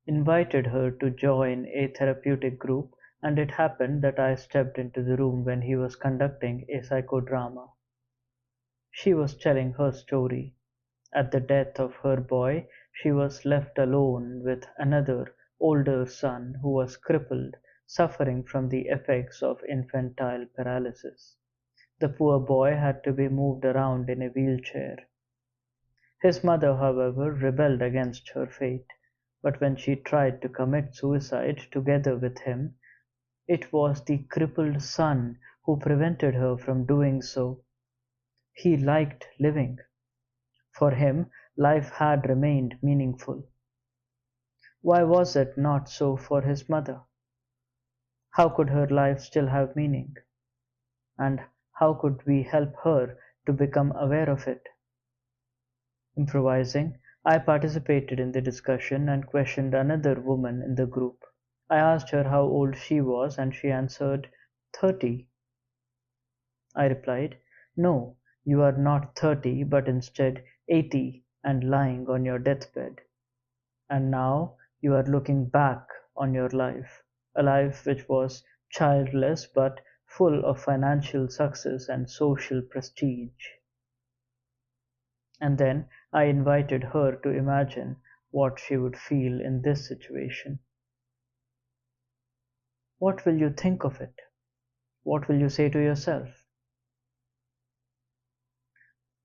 [SPEAKER 1] invited her to join a therapeutic group, and it happened that I stepped into the room when he was conducting a psychodrama. She was telling her story. At the death of her boy, she was left alone with another, older son who was crippled, suffering from the effects of infantile paralysis. The poor boy had to be moved around in a wheelchair. His mother, however, rebelled against her fate, but when she tried to commit suicide together with him, it was the crippled son who prevented her from doing so. He liked living. For him, life had remained meaningful. Why was it not so for his mother? How could her life still have meaning? And how could we help her to become aware of it? Improvising, I participated in the discussion and questioned another woman in the group. I asked her how old she was, and she answered, 30. I replied, "No, you are not 30, but instead 80 and lying on your deathbed. And now you are looking back on your life, a life which was childless but full of financial success and social prestige." And then I invited her to imagine what she would feel in this situation. What will you think of it? What will you say to yourself?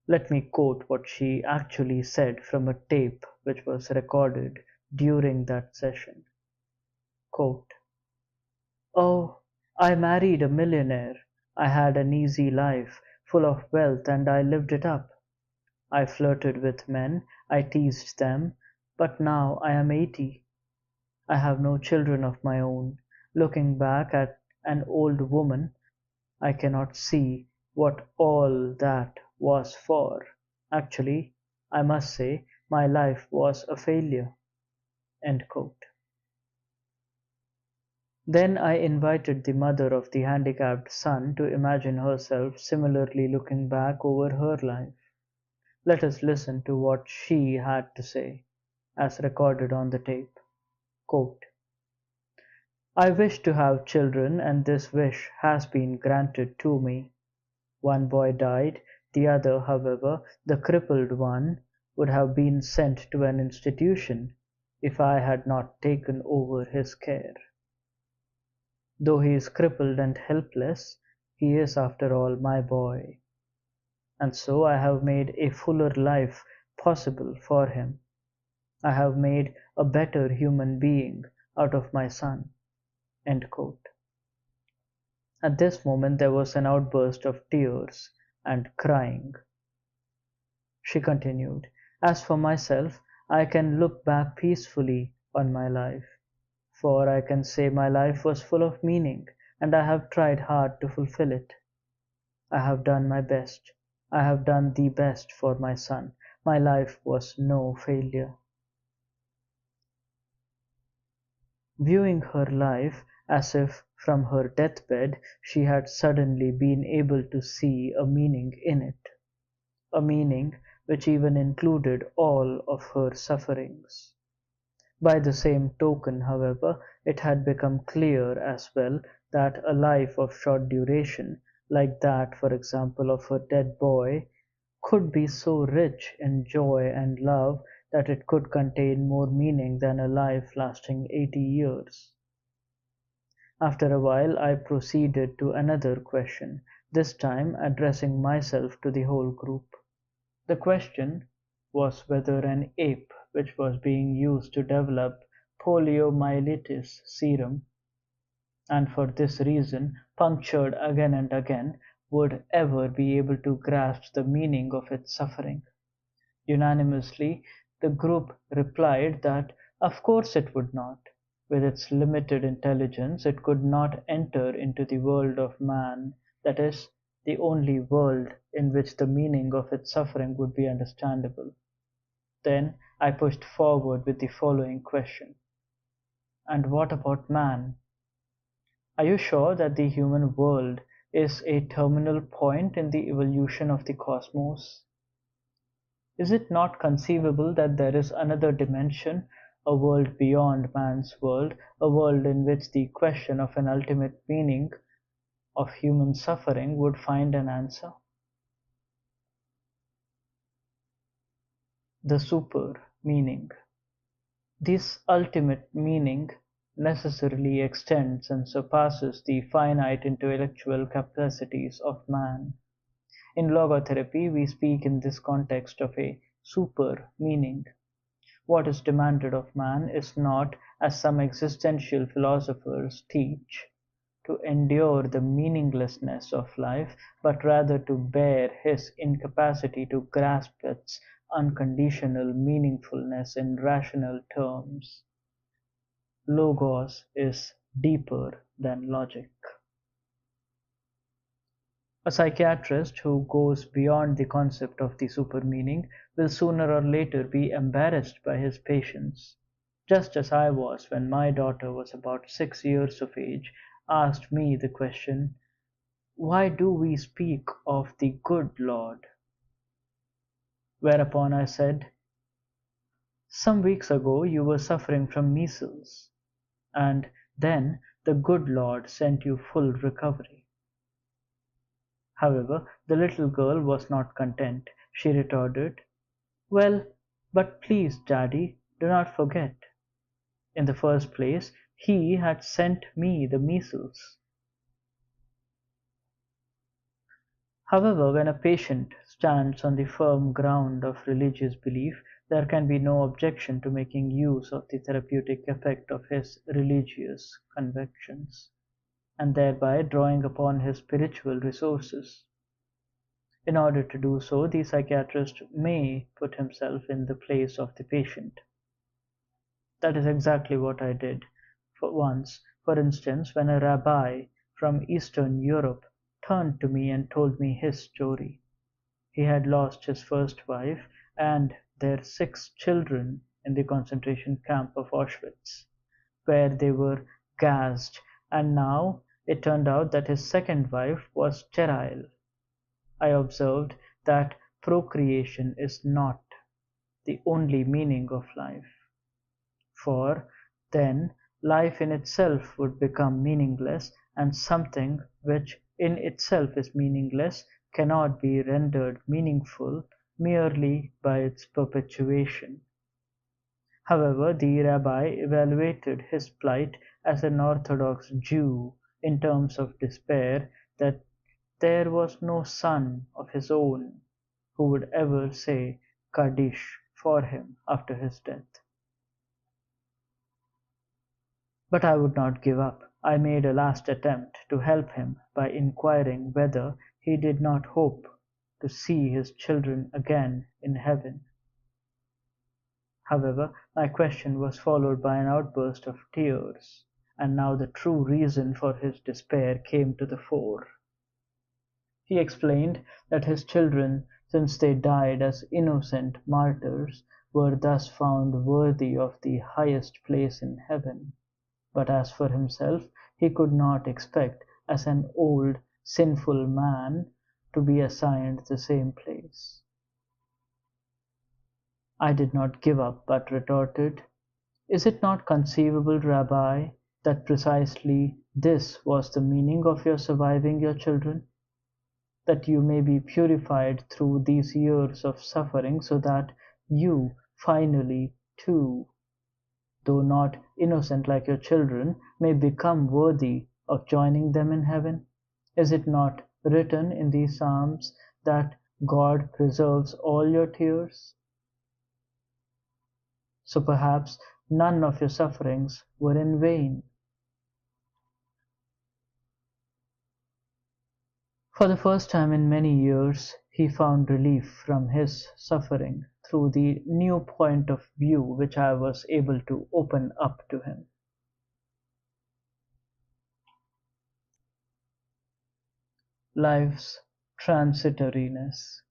[SPEAKER 1] Let me quote what she actually said from a tape which was recorded during that session. Quote, "Oh, I married a millionaire. I had an easy life, full of wealth, and I lived it up. I flirted with men, I teased them, but now I am 80. I have no children of my own. Looking back at an old woman, I cannot see what all that was for. Actually, I must say my life was a failure." End quote. Then I invited the mother of the handicapped son to imagine herself similarly looking back over her life. Let us listen to what she had to say, as recorded on the tape. Quote, "I wish to have children, and this wish has been granted to me. One boy died, the other, however, the crippled one, would have been sent to an institution if I had not taken over his care. Though he is crippled and helpless, he is after all my boy. And so I have made a fuller life possible for him. I have made a better human being out of my son." End quote. At this moment there was an outburst of tears and crying. She continued, "As for myself, I can look back peacefully on my life, for I can say my life was full of meaning, and I have tried hard to fulfill it. I have done my best. I have done the best for my son. My life was no failure." Viewing her life as if from her deathbed she had suddenly been able to see a meaning in it, a meaning which even included all of her sufferings. By the same token, however, it had become clear as well that a life of short duration, like that, for example, of her dead boy, could be so rich in joy and love that it could contain more meaning than a life lasting 80 years. After a while I proceeded to another question, this time addressing myself to the whole group. The question was whether an ape which was being used to develop poliomyelitis serum, and for this reason punctured again and again, would ever be able to grasp the meaning of its suffering. Unanimously, the group replied that of course it would not. With its limited intelligence, it could not enter into the world of man, that is, the only world in which the meaning of its suffering would be understandable. Then I pushed forward with the following question: and what about man? Are you sure that the human world is a terminal point in the evolution of the cosmos? Is it not conceivable that there is another dimension, a world beyond man's world, a world in which the question of an ultimate meaning of human suffering would find an answer? The super meaning. This ultimate meaning necessarily extends and surpasses the finite intellectual capacities of man. In logotherapy, we speak in this context of a super meaning. What is demanded of man is not, as some existential philosophers teach, to endure the meaninglessness of life, but rather to bear his incapacity to grasp its unconditional meaningfulness in rational terms. Logos is deeper than logic. A psychiatrist who goes beyond the concept of the super-meaning will sooner or later be embarrassed by his patients, just as I was when my daughter was about 6 years of age, asked me the question, "Why do we speak of the good Lord?" Whereupon I said, "Some weeks ago you were suffering from measles, and then the good Lord sent you full recovery." However, the little girl was not content. She retorted, "Well, but please, Daddy, do not forget. In the first place, He had sent me the measles." However, when a patient stands on the firm ground of religious belief, there can be no objection to making use of the therapeutic effect of his religious convictions, and thereby drawing upon his spiritual resources. In order to do so, the psychiatrist may put himself in the place of the patient. That is exactly what I did. For instance, when a rabbi from Eastern Europe turned to me and told me his story. He had lost his first wife and their 6 children in the concentration camp of Auschwitz, where they were gassed, and now it turned out that his second wife was sterile. I observed that procreation is not the only meaning of life, for then life in itself would become meaningless, and something which in itself is meaningless cannot be rendered meaningful merely by its perpetuation. However, the rabbi evaluated his plight as an Orthodox Jew in terms of despair that there was no son of his own who would ever say Kaddish for him after his death. But I would not give up. I made a last attempt to help him by inquiring whether he did not hope to see his children again in heaven. However, my question was followed by an outburst of tears, and now the true reason for his despair came to the fore. He explained that his children, since they died as innocent martyrs, were thus found worthy of the highest place in heaven, But as for himself, he could not expect, as an old, sinful man, to be assigned the same place. I did not give up, but retorted, "Is it not conceivable, Rabbi, that precisely this was the meaning of your surviving your children? That you may be purified through these years of suffering so that you finally, too, though not innocent like your children, may become worthy of joining them in heaven? Is it not written in these Psalms that God preserves all your tears? So perhaps none of your sufferings were in vain." For the first time in many years, he found relief from his suffering through the new point of view which I was able to open up to him. Life's transitoriness.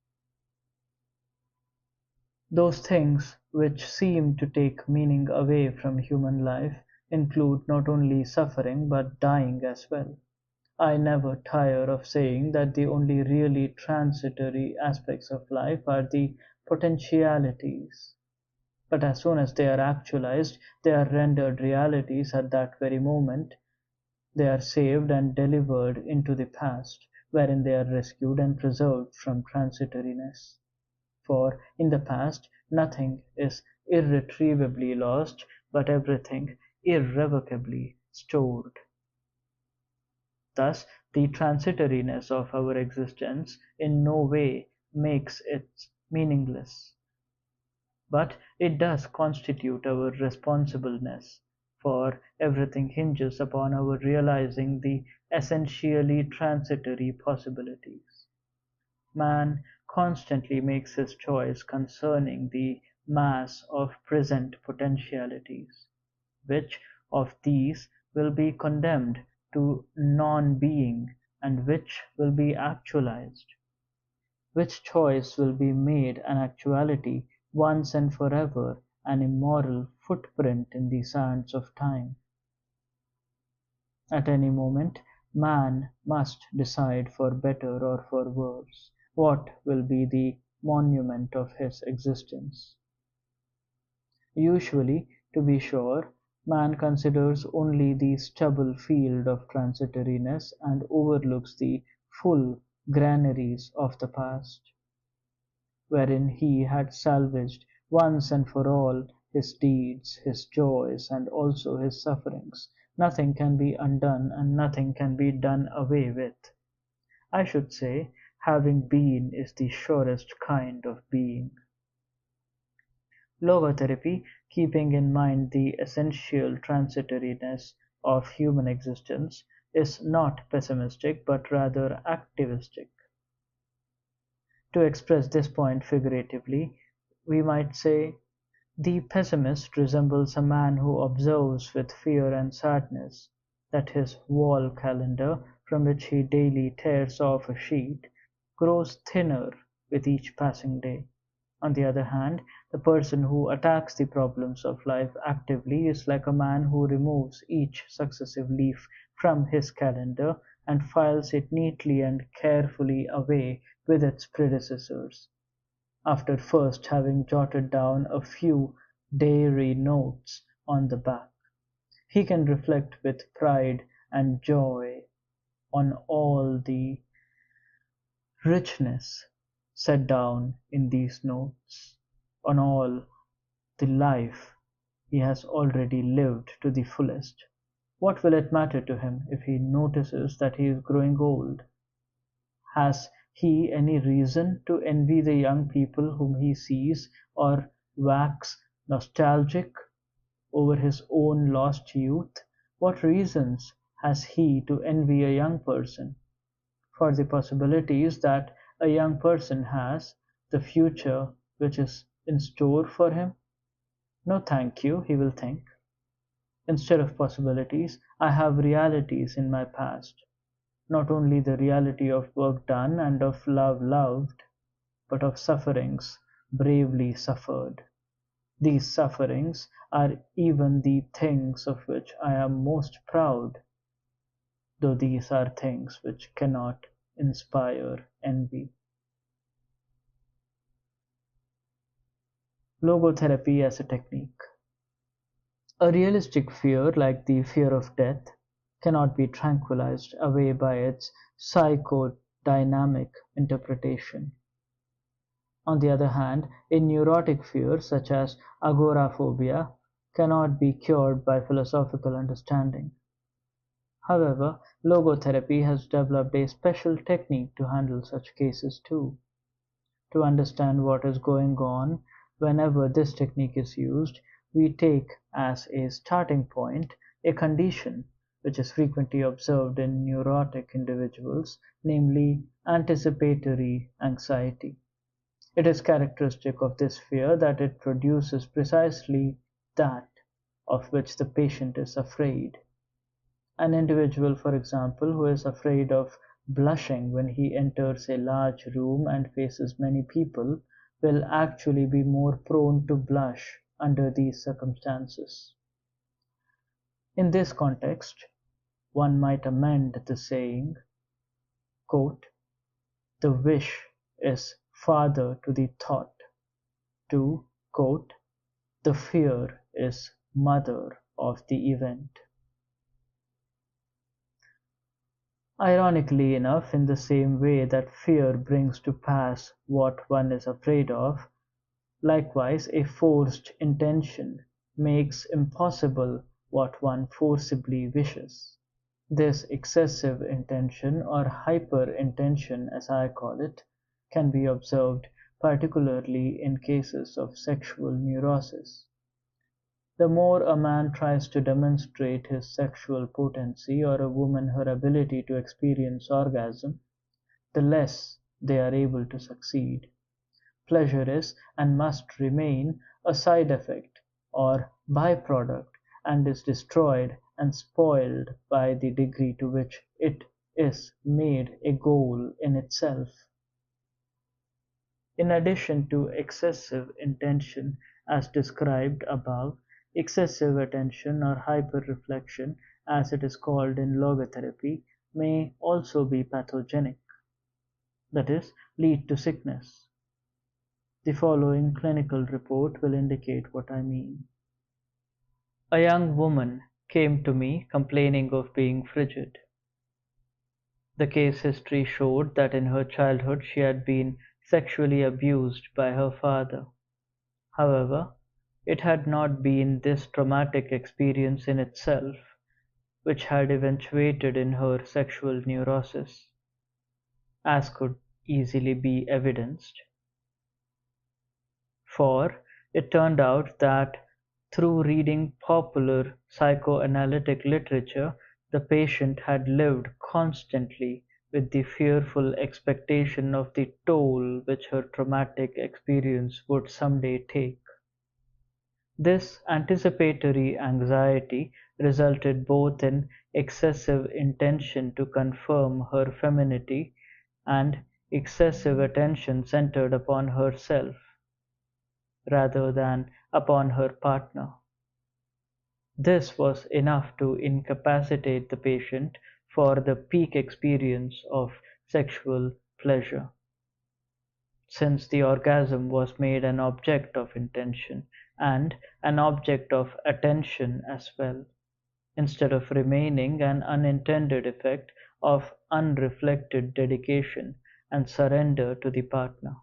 [SPEAKER 1] Those things which seem to take meaning away from human life include not only suffering but dying as well. I never tire of saying that the only really transitory aspects of life are the potentialities, but as soon as they are actualized, they are rendered realities at that very moment. They are saved and delivered into the past, wherein they are rescued and preserved from transitoriness. For in the past nothing is irretrievably lost, but everything irrevocably stored. Thus the transitoriness of our existence in no way makes it meaningless, but it does constitute our responsibleness, for everything hinges upon our realizing the essentially transitory possibilities. Man constantly makes his choice concerning the mass of present potentialities. Which of these will be condemned to non-being and which will be actualized? Which choice will be made an actuality once and forever, an immoral footprint in the sands of time? At any moment, man must decide for better or for worse what will be the monument of his existence. Usually, to be sure, man considers only the stubble field of transitoriness and overlooks the full granaries of the past, wherein he had salvaged once and for all his deeds, his joys, and also his sufferings. Nothing can be undone and nothing can be done away with. I should say, having been is the surest kind of being. Logotherapy, keeping in mind the essential transitoriness of human existence, is not pessimistic but rather activistic. To express this point figuratively, we might say, the pessimist resembles a man who observes with fear and sadness that his wall calendar, from which he daily tears off a sheet, grows thinner with each passing day. On the other hand, the person who attacks the problems of life actively is like a man who removes each successive leaf from his calendar and files it neatly and carefully away with its predecessors, after first having jotted down a few diary notes on the back. He can reflect with pride and joy on all the richness set down in these notes, on all the life he has already lived to the fullest. What will it matter to him if he notices that he is growing old? Has he any reason to envy the young people whom he sees, or wax nostalgic over his own lost youth? What reasons has he to envy a young person? For the possibilities that a young person has, the future which is in store for him? No, thank you, he will think. Instead of possibilities, I have realities in my past. Not only the reality of work done and of love loved, but of sufferings bravely suffered. These sufferings are even the things of which I am most proud, though these are things which cannot inspire envy. Logotherapy as a technique. A realistic fear, like the fear of death, cannot be tranquilized away by its psychodynamic interpretation. On the other hand, a neurotic fear, such as agoraphobia, cannot be cured by philosophical understanding. However, logotherapy has developed a special technique to handle such cases too. To understand what is going on whenever this technique is used, we take as a starting point a condition which is frequently observed in neurotic individuals, namely anticipatory anxiety. It is characteristic of this fear that it produces precisely that of which the patient is afraid. An individual, for example, who is afraid of blushing when he enters a large room and faces many people, will actually be more prone to blush under these circumstances. In this context, one might amend the saying, quote, "The wish is father to the thought," to, quote, "The fear is mother of the event." Ironically enough, in the same way that fear brings to pass what one is afraid of, likewise a forced intention makes impossible what one forcibly wishes. This excessive intention, or hyper-intention as I call it, can be observed particularly in cases of sexual neurosis. The more a man tries to demonstrate his sexual potency, or a woman her ability to experience orgasm, the less they are able to succeed. Pleasure is, and must remain, a side effect, or byproduct, and is destroyed and spoiled by the degree to which it is made a goal in itself. In addition to excessive intention as described above, excessive attention, or hyper-reflection as it is called in logotherapy, may also be pathogenic, that is, lead to sickness. The following clinical report will indicate what I mean. A young woman came to me complaining of being frigid. The case history showed that in her childhood she had been sexually abused by her father. However, it had not been this traumatic experience in itself which had eventuated in her sexual neurosis, as could easily be evidenced. For it turned out that through reading popular psychoanalytic literature, the patient had lived constantly with the fearful expectation of the toll which her traumatic experience would someday take. This anticipatory anxiety resulted both in excessive intention to confirm her femininity and excessive attention centered upon herself rather than upon her partner. This was enough to incapacitate the patient for the peak experience of sexual pleasure, since the orgasm was made an object of intention and an object of attention as well, instead of remaining an unintended effect of unreflected dedication and surrender to the partner.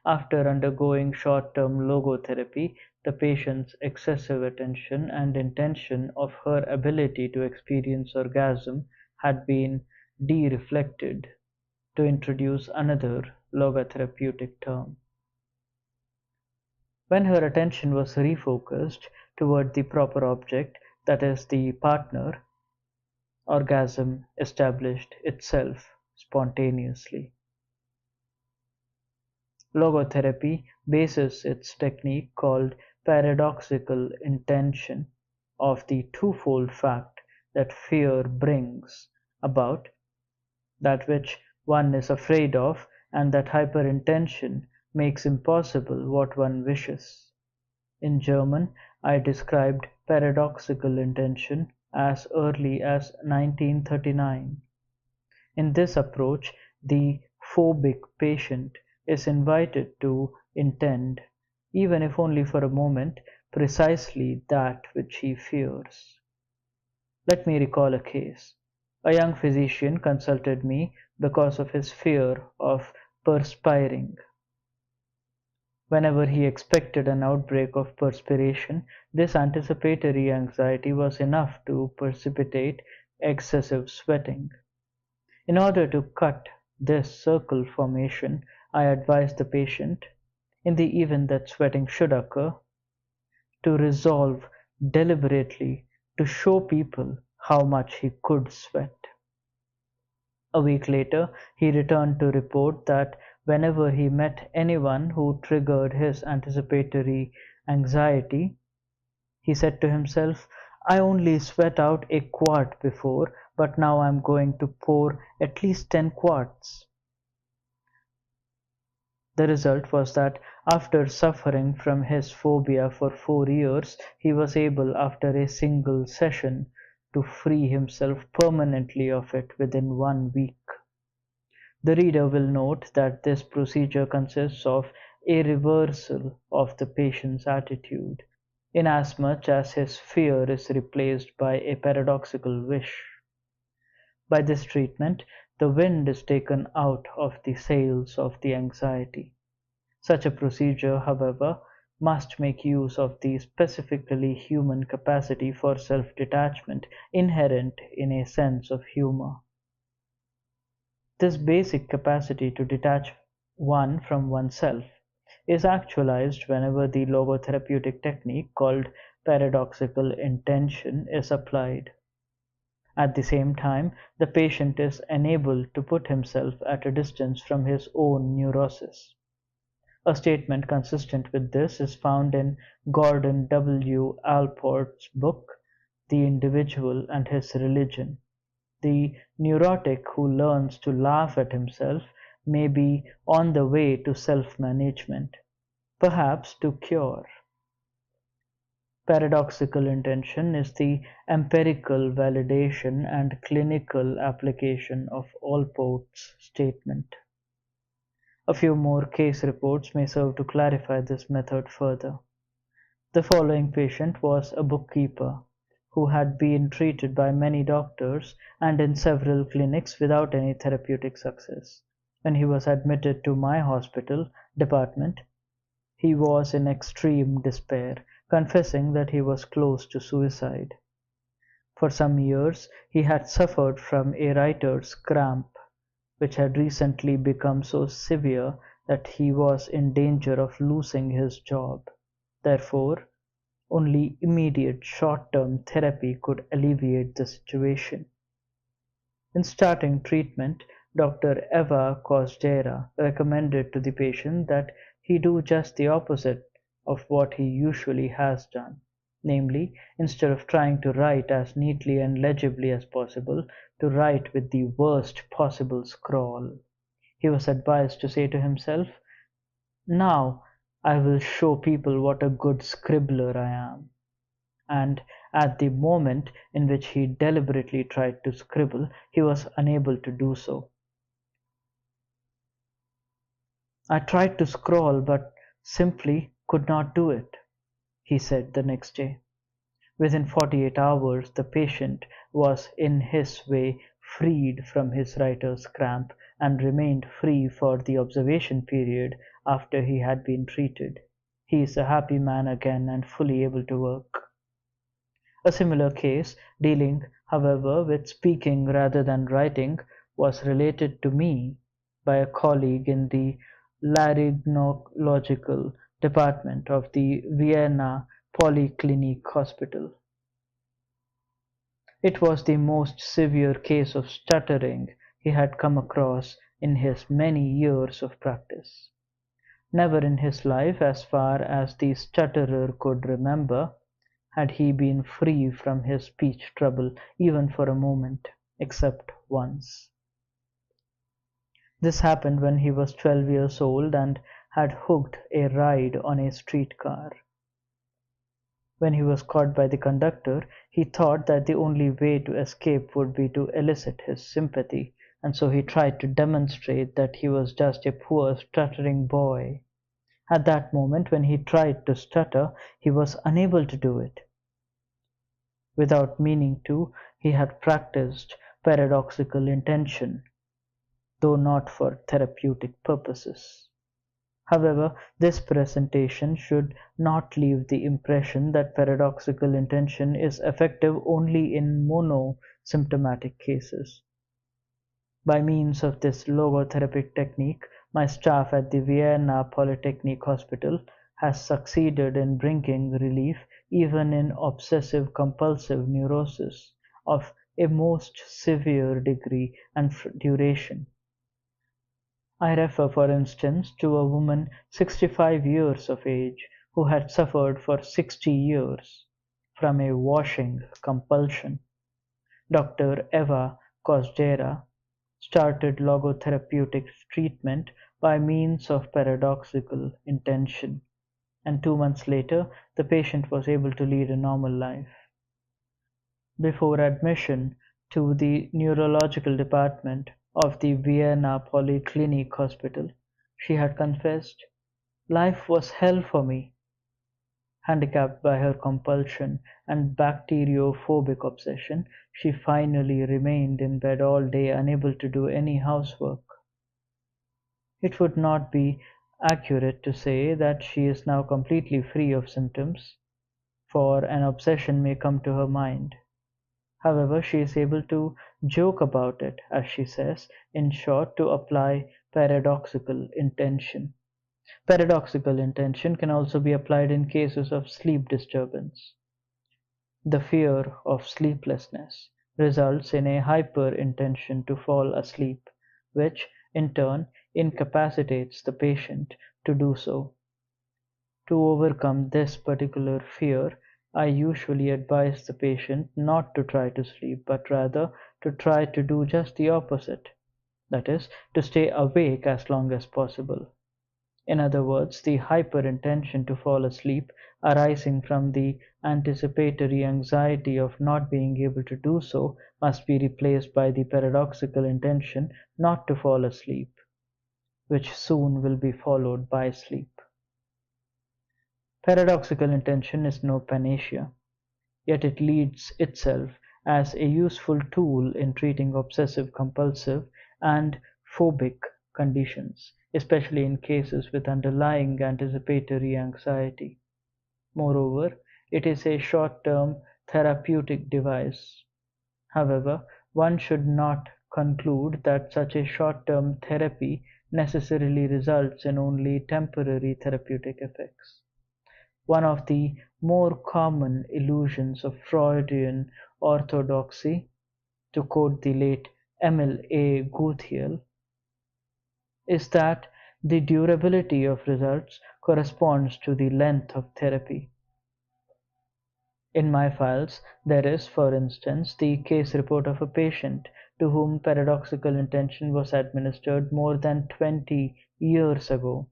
[SPEAKER 1] After undergoing short-term logotherapy, the patient's excessive attention and intention of her ability to experience orgasm had been de-reflected, to introduce another logotherapeutic term. When her attention was refocused toward the proper object, that is, the partner, orgasm established itself spontaneously. Logotherapy bases its technique called paradoxical intention of the twofold fact that fear brings about that which one is afraid of, and that hyperintention makes impossible what one wishes. In German, I described paradoxical intention as early as 1939. In this approach, the phobic patient is invited to intend, even if only for a moment, precisely that which he fears. Let me recall a case. A young physician consulted me because of his fear of perspiring. Whenever he expected an outbreak of perspiration, this anticipatory anxiety was enough to precipitate excessive sweating. In order to cut this circle formation, I advised the patient, in the event that sweating should occur, to resolve deliberately to show people how much he could sweat. A week later, he returned to report that whenever he met anyone who triggered his anticipatory anxiety, he said to himself, I only sweat out a quart before, but now I'm going to pour at least 10 quarts. The result was that after suffering from his phobia for 4 years, he was able, after a single session, to free himself permanently of it within 1 week. The reader will note that this procedure consists of a reversal of the patient's attitude, inasmuch as his fear is replaced by a paradoxical wish. By this treatment, the wind is taken out of the sails of the anxiety. Such a procedure, however, must make use of the specifically human capacity for self-detachment inherent in a sense of humor. This basic capacity to detach one from oneself is actualized whenever the logotherapeutic technique called paradoxical intention is applied. At the same time, the patient is enabled to put himself at a distance from his own neurosis. A statement consistent with this is found in Gordon W. Allport's book, The Individual and His Religion. The neurotic who learns to laugh at himself may be on the way to self-management, perhaps to cure. Paradoxical intention is the empirical validation and clinical application of Allport's statement. A few more case reports may serve to clarify this method further. The following patient was a bookkeeper who had been treated by many doctors and in several clinics without any therapeutic success. When he was admitted to my hospital department, he was in extreme despair, confessing that he was close to suicide. For some years he had suffered from a writer's cramp, which had recently become so severe that he was in danger of losing his job. Therefore, only immediate short-term therapy could alleviate the situation. In starting treatment, Dr. Eva Cosdera recommended to the patient that he do just the opposite of what he usually has done, namely, instead of trying to write as neatly and legibly as possible, to write with the worst possible scrawl. He was advised to say to himself, now I will show people what a good scribbler I am. And at the moment in which he deliberately tried to scribble, he was unable to do so. I tried to scrawl but simply could not do it, he said the next day. Within 48 hours, the patient was in his way freed from his writer's cramp and remained free for the observation period after he had been treated. He is a happy man again and fully able to work. A similar case, dealing, however, with speaking rather than writing, was related to me by a colleague in the laryngological department of the Vienna Polyclinic Hospital. It was the most severe case of stuttering he had come across in his many years of practice. Never in his life, as far as the stutterer could remember, had he been free from his speech trouble even for a moment, except once. This happened when he was 12 years old and had hooked a ride on a streetcar. When he was caught by the conductor, he thought that the only way to escape would be to elicit his sympathy, and so he tried to demonstrate that he was just a poor stuttering boy. At that moment when he tried to stutter, he was unable to do it. Without meaning to, he had practiced paradoxical intention, though not for therapeutic purposes. However, this presentation should not leave the impression that paradoxical intention is effective only in mono-symptomatic cases. By means of this logotherapy technique, my staff at the Vienna Polytechnic Hospital has succeeded in bringing relief even in obsessive-compulsive neurosis of a most severe degree and duration. I refer, for instance, to a woman 65 years of age who had suffered for 60 years from a washing compulsion. Dr. Eva Kosdera started logotherapeutic treatment by means of paradoxical intention, and 2 months later the patient was able to lead a normal life. Before admission to the neurological department of the Vienna Polyclinic Hospital, she had confessed, "Life was hell for me." Handicapped by her compulsion and bacteriophobic obsession, she finally remained in bed all day, unable to do any housework. It would not be accurate to say that she is now completely free of symptoms, for an obsession may come to her mind. However, she is able to joke about it, as she says, in short, to apply paradoxical intention. Paradoxical intention can also be applied in cases of sleep disturbance. The fear of sleeplessness results in a hyper-intention to fall asleep, which, in turn, incapacitates the patient to do so. To overcome this particular fear, I usually advise the patient not to try to sleep, but rather to try to do just the opposite, that is, to stay awake as long as possible. In other words, the hyper-intention to fall asleep arising from the anticipatory anxiety of not being able to do so must be replaced by the paradoxical intention not to fall asleep, which soon will be followed by sleep. Paradoxical intention is no panacea, yet it leads itself as a useful tool in treating obsessive-compulsive and phobic conditions, especially in cases with underlying anticipatory anxiety. Moreover, it is a short-term therapeutic device. However, one should not conclude that such a short-term therapy necessarily results in only temporary therapeutic effects. One of the more common illusions of Freudian orthodoxy, to quote the late Emil A. Gouthiel, is that the durability of results corresponds to the length of therapy. In my files, there is, for instance, the case report of a patient to whom paradoxical intention was administered more than 20 years ago.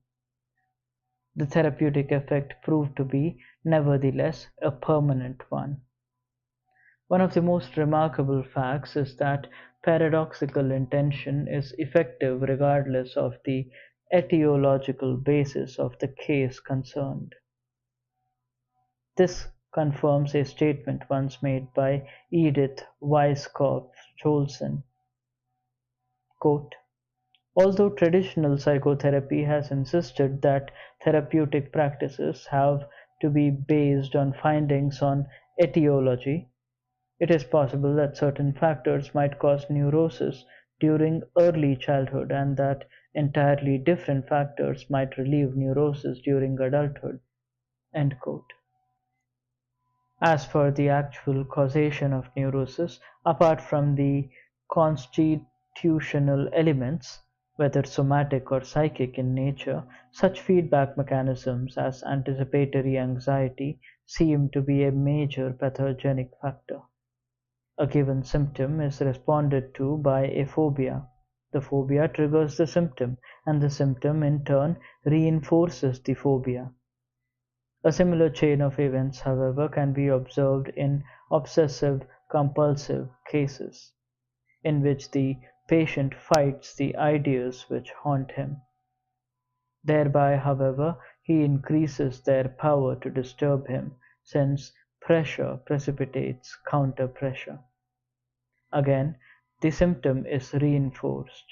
[SPEAKER 1] The therapeutic effect proved to be, nevertheless, a permanent one. One of the most remarkable facts is that paradoxical intention is effective regardless of the etiological basis of the case concerned. This confirms a statement once made by Edith Weisskopf Jolson. Quote, although traditional psychotherapy has insisted that therapeutic practices have to be based on findings on etiology, it is possible that certain factors might cause neurosis during early childhood and that entirely different factors might relieve neurosis during adulthood. End quote. As for the actual causation of neurosis, apart from the constitutional elements, whether somatic or psychic in nature, such feedback mechanisms as anticipatory anxiety seem to be a major pathogenic factor. A given symptom is responded to by a phobia. The phobia triggers the symptom, and the symptom in turn reinforces the phobia. A similar chain of events, however, can be observed in obsessive-compulsive cases, in which the patient fights the ideas which haunt him. Thereby, however, he increases their power to disturb him, since pressure precipitates counter-pressure. Again, the symptom is reinforced.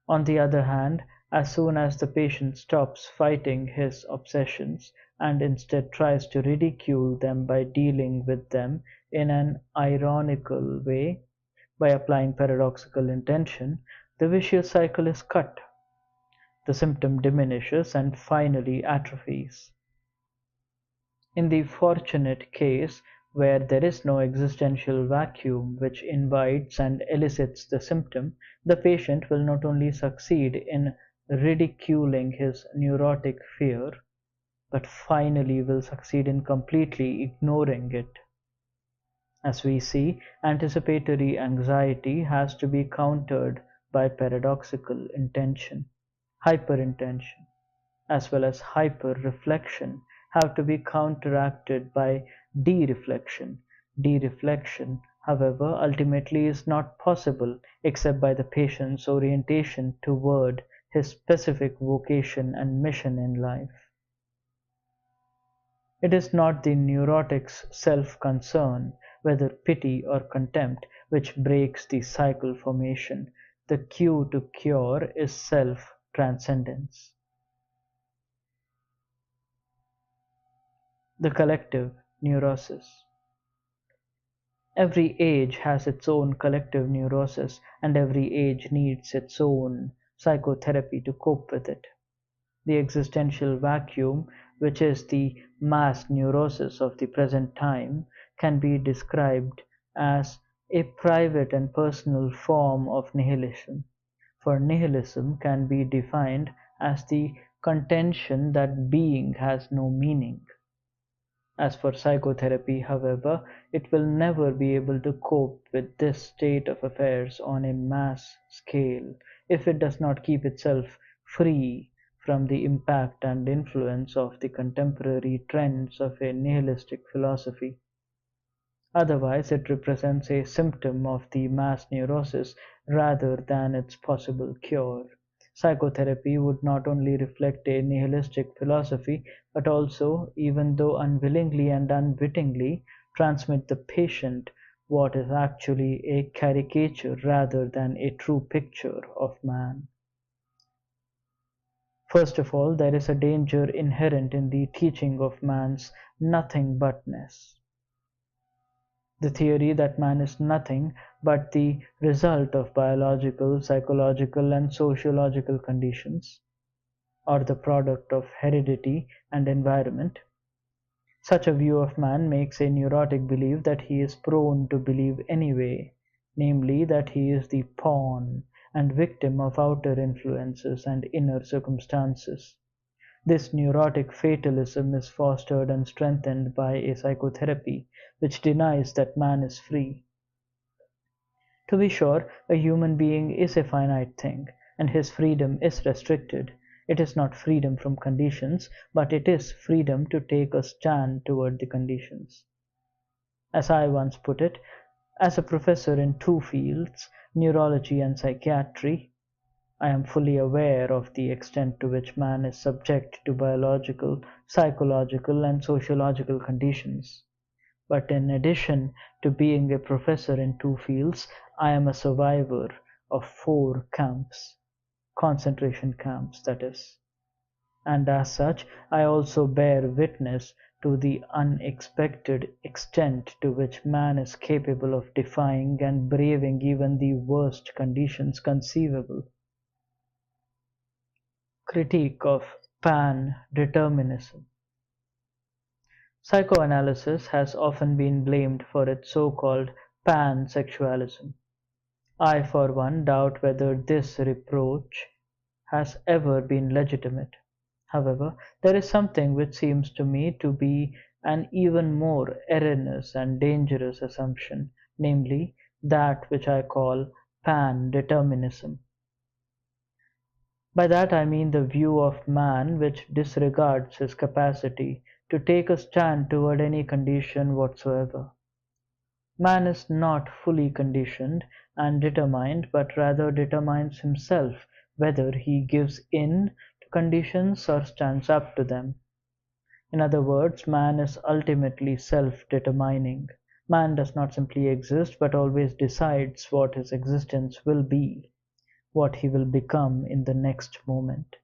[SPEAKER 1] On the other hand, as soon as the patient stops fighting his obsessions and instead tries to ridicule them by dealing with them in an ironical way, by applying paradoxical intention, the vicious cycle is cut. The symptom diminishes and finally atrophies. In the fortunate case where there is no existential vacuum which invites and elicits the symptom, the patient will not only succeed in ridiculing his neurotic fear, but finally will succeed in completely ignoring it. As we see, anticipatory anxiety has to be countered by paradoxical intention. Hyperintention, as well as hyper-reflection, have to be counteracted by dereflection. Dereflection, however, ultimately is not possible except by the patient's orientation toward his specific vocation and mission in life. It is not the neurotic's self-concern, whether pity or contempt, which breaks the cycle formation. The cue to cure is self-transcendence. The collective neurosis. Every age has its own collective neurosis, and every age needs its own psychotherapy to cope with it. The existential vacuum, which is the mass neurosis of the present time, can be described as a private and personal form of nihilism, for nihilism can be defined as the contention that being has no meaning. As for psychotherapy, however, it will never be able to cope with this state of affairs on a mass scale if it does not keep itself free from the impact and influence of the contemporary trends of a nihilistic philosophy. Otherwise, it represents a symptom of the mass neurosis rather than its possible cure. Psychotherapy would not only reflect a nihilistic philosophy, but also, even though unwillingly and unwittingly, transmit the patient what is actually a caricature rather than a true picture of man. First of all, there is a danger inherent in the teaching of man's nothing butness. The theory that man is nothing but the result of biological, psychological, and sociological conditions, or the product of heredity and environment. Such a view of man makes a neurotic believe that he is prone to believe anyway, namely that he is the pawn and victim of outer influences and inner circumstances. This neurotic fatalism is fostered and strengthened by a psychotherapy which denies that man is free. To be sure, a human being is a finite thing, and his freedom is restricted. It is not freedom from conditions, but it is freedom to take a stand toward the conditions. As I once put it, as a professor in two fields, neurology and psychiatry, I am fully aware of the extent to which man is subject to biological, psychological, and sociological conditions. But in addition to being a professor in two fields, I am a survivor of 4 camps, concentration camps, that is. And as such, I also bear witness to the unexpected extent to which man is capable of defying and braving even the worst conditions conceivable. Critique of pan-determinism. Psychoanalysis has often been blamed for its so-called pansexualism. I, for one, doubt whether this reproach has ever been legitimate. However, there is something which seems to me to be an even more erroneous and dangerous assumption, namely that which I call pan-determinism. By that I mean the view of man which disregards his capacity to take a stand toward any condition whatsoever. Man is not fully conditioned and determined, but rather determines himself whether he gives in to conditions or stands up to them. In other words, man is ultimately self-determining. Man does not simply exist, but always decides what his existence will be, what he will become in the next moment.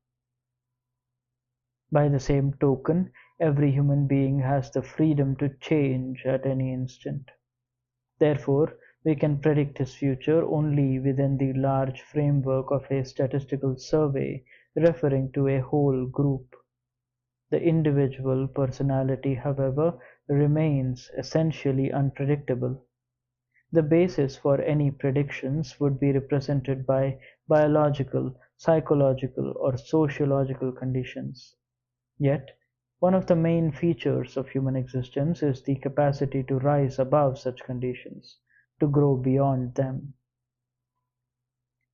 [SPEAKER 1] By the same token, every human being has the freedom to change at any instant. Therefore, we can predict his future only within the large framework of a statistical survey referring to a whole group. The individual personality, however, remains essentially unpredictable. The basis for any predictions would be represented by biological, psychological, or sociological conditions. Yet, one of the main features of human existence is the capacity to rise above such conditions, to grow beyond them.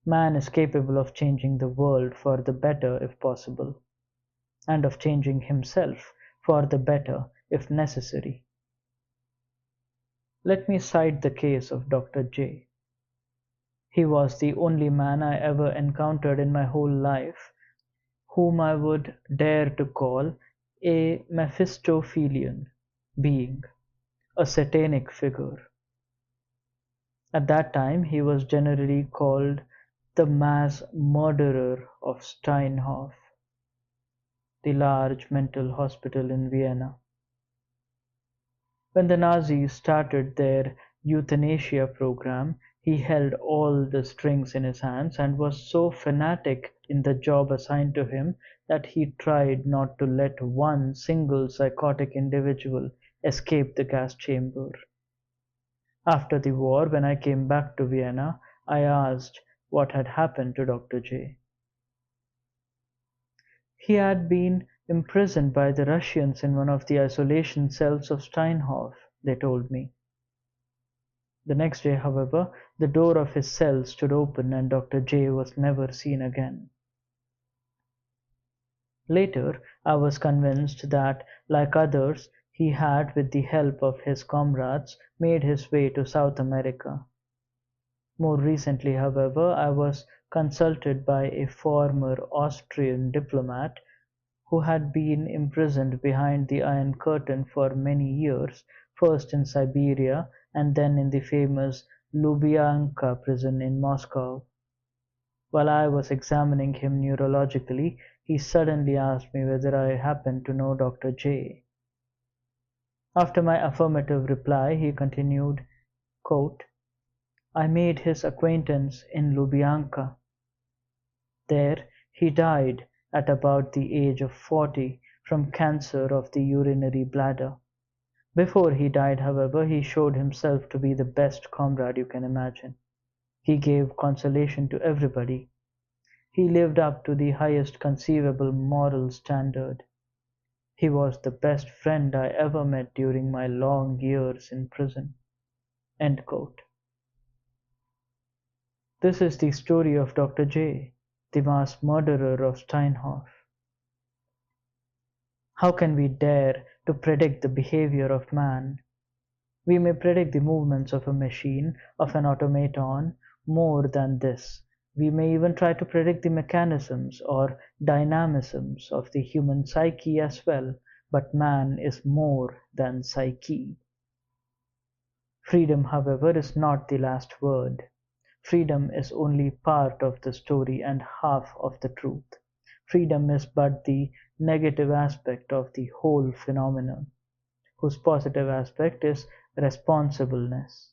[SPEAKER 1] Man is capable of changing the world for the better if possible, and of changing himself for the better if necessary. Let me cite the case of Dr. J. He was the only man I ever encountered in my whole life whom I would dare to call a Mephistophelian being, a satanic figure. At that time he was generally called the mass murderer of Steinhof, the large mental hospital in Vienna. When the Nazis started their euthanasia program, he held all the strings in his hands and was so fanatic in the job assigned to him that he tried not to let one single psychotic individual escape the gas chamber. After the war, when I came back to Vienna, I asked what had happened to Dr. J. He had been imprisoned by the Russians in one of the isolation cells of Steinhof, they told me. The next day, however, the door of his cell stood open and Dr. J was never seen again. Later, I was convinced that, like others, he had, with the help of his comrades, made his way to South America. More recently, however, I was consulted by a former Austrian diplomat who had been imprisoned behind the Iron Curtain for many years, first in Siberia and then in the famous Lubyanka prison in Moscow. While I was examining him neurologically, he suddenly asked me whether I happened to know Dr. J. After my affirmative reply, he continued, quote, I made his acquaintance in Lubyanka. There he died at about the age of 40 from cancer of the urinary bladder. Before he died, however, he showed himself to be the best comrade you can imagine. He gave consolation to everybody. He lived up to the highest conceivable moral standard. He was the best friend I ever met during my long years in prison. End quote. This is the story of Dr. J, the mass murderer of Steinhof. How can we dare to predict the behavior of man? We may predict the movements of a machine, of an automaton. More than this, we may even try to predict the mechanisms or dynamisms of the human psyche as well, but man is more than psyche. Freedom, however, is not the last word. Freedom is only part of the story and half of the truth. Freedom is but the negative aspect of the whole phenomenon, whose positive aspect is responsibleness.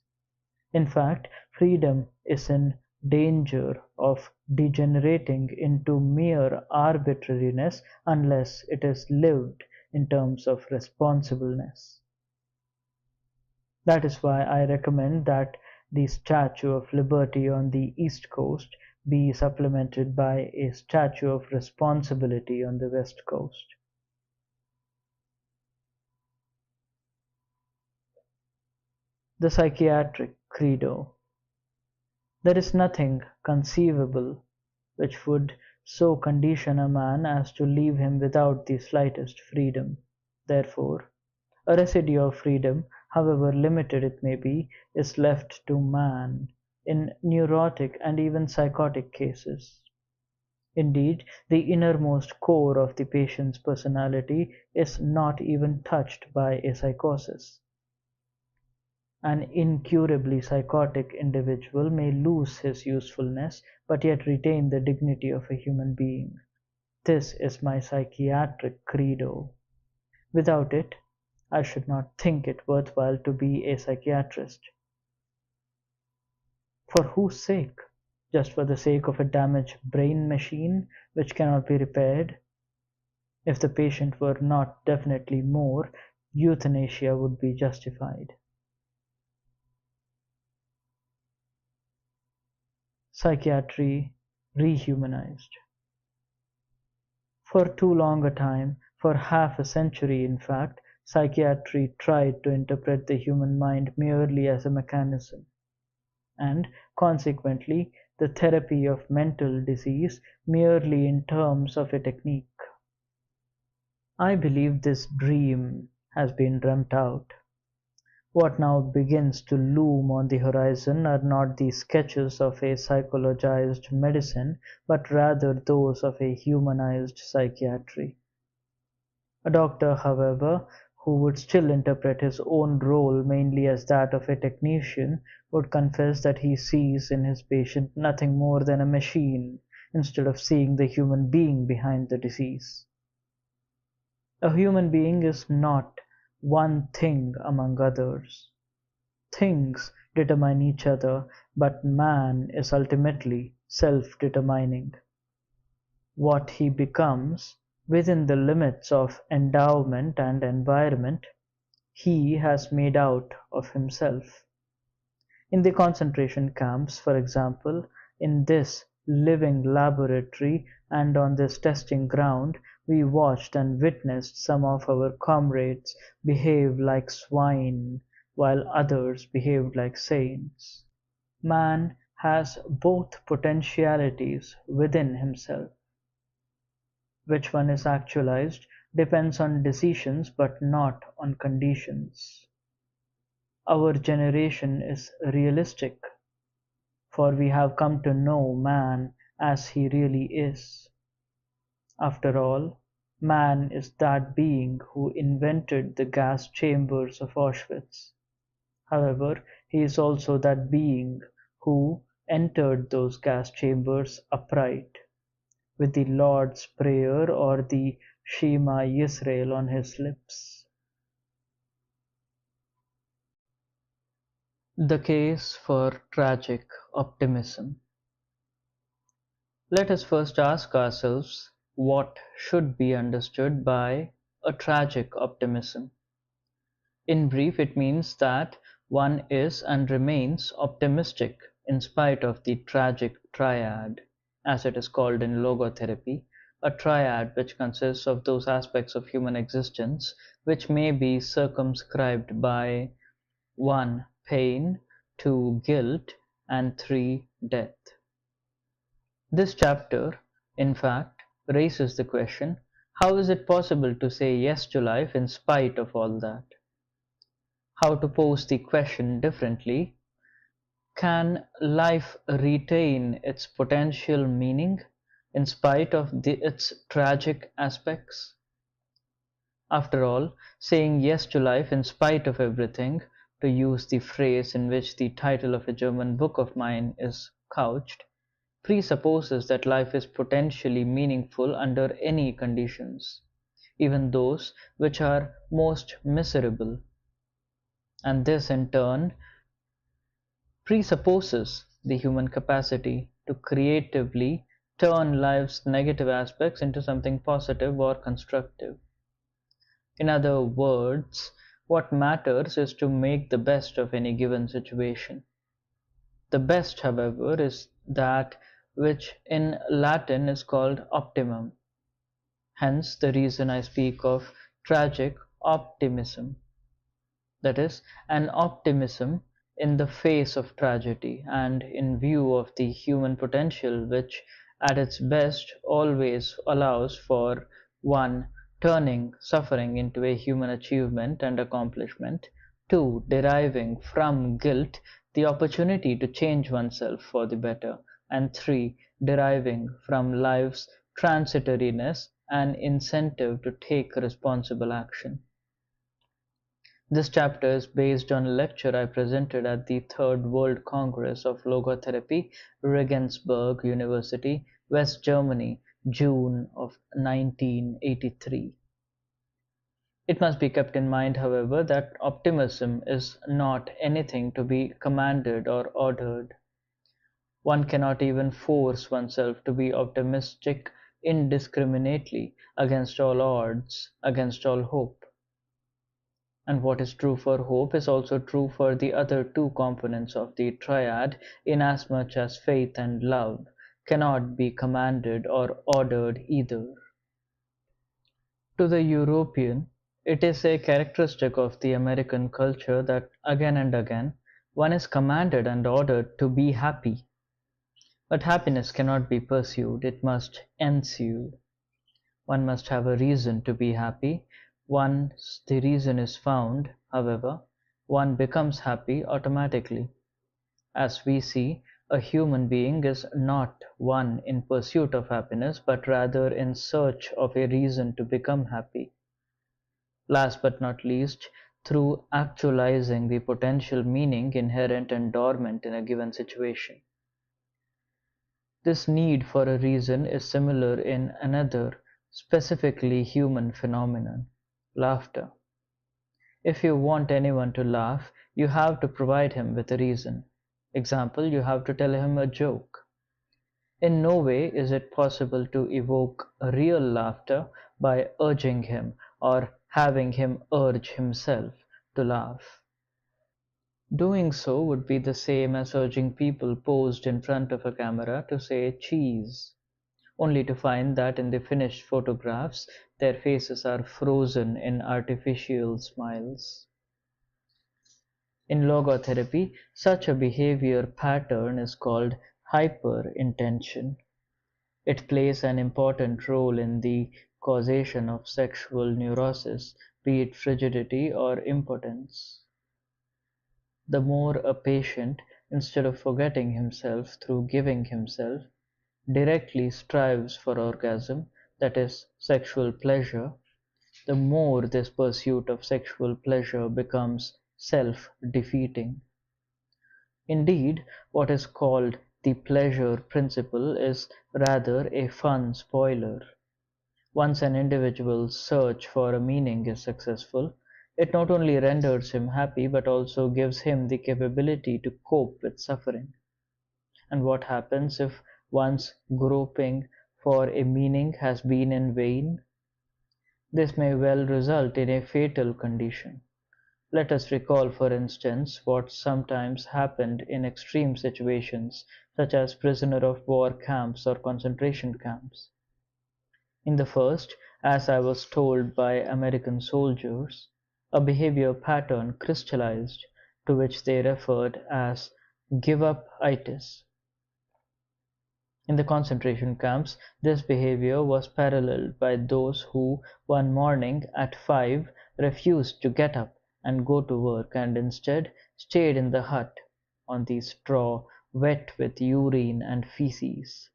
[SPEAKER 1] In fact, freedom is in danger of degenerating into mere arbitrariness unless it is lived in terms of responsibleness. That is why I recommend that the Statue of Liberty on the East Coast be supplemented by a Statue of Responsibility on the West Coast. The Psychiatric Credo. There is nothing conceivable which would so condition a man as to leave him without the slightest freedom. Therefore, a residue of freedom, however limited it may be, is left to man in neurotic and even psychotic cases. Indeed, the innermost core of the patient's personality is not even touched by a psychosis. An incurably psychotic individual may lose his usefulness, but yet retain the dignity of a human being. This is my psychiatric credo. Without it, I should not think it worthwhile to be a psychiatrist. For whose sake? Just for the sake of a damaged brain machine which cannot be repaired? If the patient were not definitely more, euthanasia would be justified. Psychiatry rehumanized. For too long a time, for half a century in fact, psychiatry tried to interpret the human mind merely as a mechanism, and consequently the therapy of mental disease merely in terms of a technique. I believe this dream has been dreamt out. What now begins to loom on the horizon are not the sketches of a psychologized medicine, but rather those of a humanized psychiatry. A doctor, however, who would still interpret his own role mainly as that of a technician, would confess that he sees in his patient nothing more than a machine, instead of seeing the human being behind the disease. A human being is not one thing among others. Things determine each other, but man is ultimately self-determining. What he becomes, within the limits of endowment and environment, he has made out of himself. In the concentration camps, for example, in this living laboratory and on this testing ground, we watched and witnessed some of our comrades behave like swine, while others behaved like saints. Man has both potentialities within himself. Which one is actualized depends on decisions but not on conditions. Our generation is realistic, for we have come to know man as he really is. After all, man is that being who invented the gas chambers of Auschwitz. However, he is also that being who entered those gas chambers upright, with the Lord's Prayer or the Shema Yisrael on his lips. The case for tragic optimism. Let us first ask ourselves what should be understood by a tragic optimism. In brief, it means that one is and remains optimistic in spite of the tragic triad, as it is called in logotherapy, a triad which consists of those aspects of human existence which may be circumscribed by 1. Pain, 2. Guilt, and 3. Death. This chapter, in fact, raises the question, how is it possible to say yes to life in spite of all that? How to pose the question differently, can life retain its potential meaning in spite of its tragic aspects? After all, saying yes to life in spite of everything, to use the phrase in which the title of a German book of mine is couched, presupposes that life is potentially meaningful under any conditions, even those which are most miserable. And this in turn presupposes the human capacity to creatively turn life's negative aspects into something positive or constructive. In other words, what matters is to make the best of any given situation. The best, however, is that which in Latin is called optimum. Hence the reason I speak of tragic optimism. That is, an optimism in the face of tragedy and in view of the human potential which, at its best, always allows for one, turning suffering into a human achievement and accomplishment; two, deriving from guilt the opportunity to change oneself for the better; and three, deriving from life's transitoriness an incentive to take responsible action. This chapter is based on a lecture I presented at the Third World Congress of Logotherapy, Regensburg University, West Germany, June of 1983. It must be kept in mind, however, that optimism is not anything to be commanded or ordered. One cannot even force oneself to be optimistic indiscriminately, against all odds, against all hope. And what is true for hope is also true for the other two components of the triad, inasmuch as faith and love cannot be commanded or ordered either. To the European, it is a characteristic of the American culture that again and again one is commanded and ordered to be happy. But happiness cannot be pursued, it must ensue. One must have a reason to be happy. Once the reason is found, however, one becomes happy automatically. As we see, a human being is not one in pursuit of happiness, but rather in search of a reason to become happy. Last but not least, through actualizing the potential meaning inherent and dormant in a given situation. This need for a reason is similar in another, specifically human phenomenon: laughter. If you want anyone to laugh, you have to provide him with a reason. Example, you have to tell him a joke. In no way is it possible to evoke real laughter by urging him or having him urge himself to laugh. Doing so would be the same as urging people posed in front of a camera to say cheese, only to find that in the finished photographs their faces are frozen in artificial smiles. In logotherapy, such a behavior pattern is called hyperintention. It plays an important role in the causation of sexual neurosis, be it frigidity or impotence. The more a patient, instead of forgetting himself through giving himself, directly strives for orgasm, that is, sexual pleasure, the more this pursuit of sexual pleasure becomes self-defeating. Indeed, what is called the pleasure principle is rather a fun spoiler. Once an individual's search for a meaning is successful, it not only renders him happy but also gives him the capability to cope with suffering. And what happens if one's groping for a meaning has been in vain? This may well result in a fatal condition. Let us recall, for instance, what sometimes happened in extreme situations, such as prisoner of war camps or concentration camps. In the first, as I was told by American soldiers, a behavior pattern crystallized, to which they referred as give-up-itis. In the concentration camps, this behavior was paralleled by those who, one morning at 5, refused to get up and go to work and instead stayed in the hut on the straw wet with urine and feces.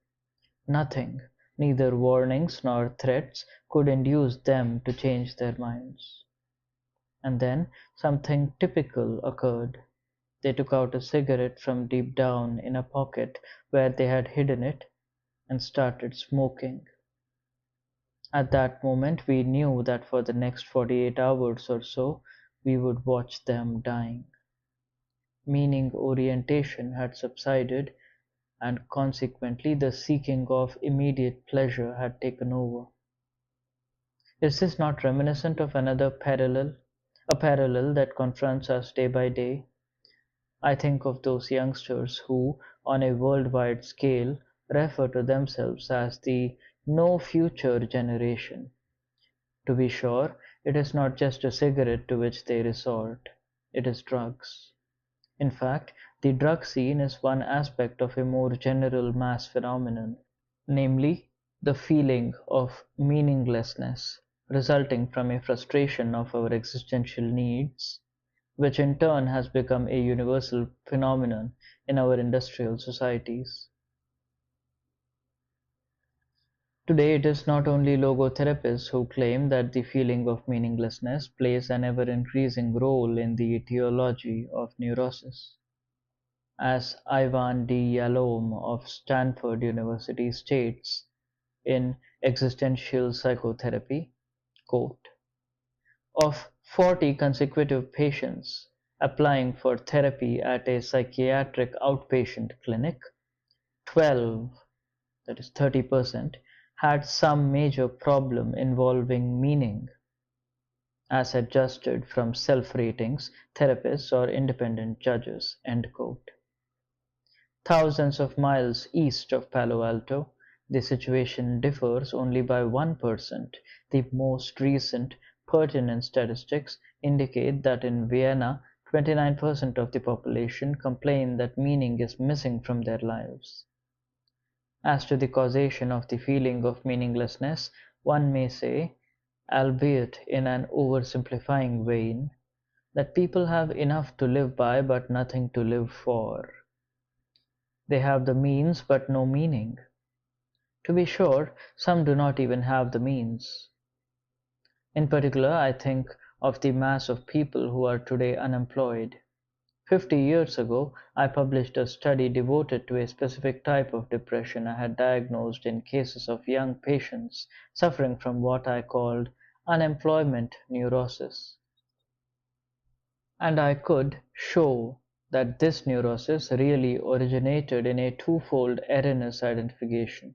[SPEAKER 1] Nothing, neither warnings nor threats, could induce them to change their minds. And then something typical occurred. They took out a cigarette from deep down in a pocket where they had hidden it and started smoking. At that moment we knew that for the next 48 hours or so we would watch them dying. Meaning orientation had subsided, and consequently the seeking of immediate pleasure had taken over. Is this not reminiscent of another parallel, a parallel that confronts us day by day? I think of those youngsters who, on a worldwide scale, refer to themselves as the no future generation. To be sure, it is not just a cigarette to which they resort, it is drugs. In fact, the drug scene is one aspect of a more general mass phenomenon. namely the feeling of meaninglessness resulting from a frustration of our existential needs, which in turn has become a universal phenomenon in our industrial societies. Today, it is not only logotherapists who claim that the feeling of meaninglessness plays an ever increasing role in the etiology of neurosis. As Ivan D. Yalom of Stanford University states in Existential Psychotherapy, quote, of 40 consecutive patients applying for therapy at a psychiatric outpatient clinic, 12, that is 30%, had some major problem involving meaning, as adjusted from self-ratings, therapists, or independent judges. End quote. Thousands of miles east of Palo Alto, the situation differs only by 1%. The most recent pertinent statistics indicate that in Vienna, 29% of the population complain that meaning is missing from their lives. As to the causation of the feeling of meaninglessness, one may say, albeit in an oversimplifying vein, that people have enough to live by but nothing to live for. They have the means but no meaning. To be sure, some do not even have the means. In particular, I think of the mass of people who are today unemployed. 50 years ago, I published a study devoted to a specific type of depression I had diagnosed in cases of young patients suffering from what I called unemployment neurosis. And I could show that this neurosis really originated in a twofold erroneous identification.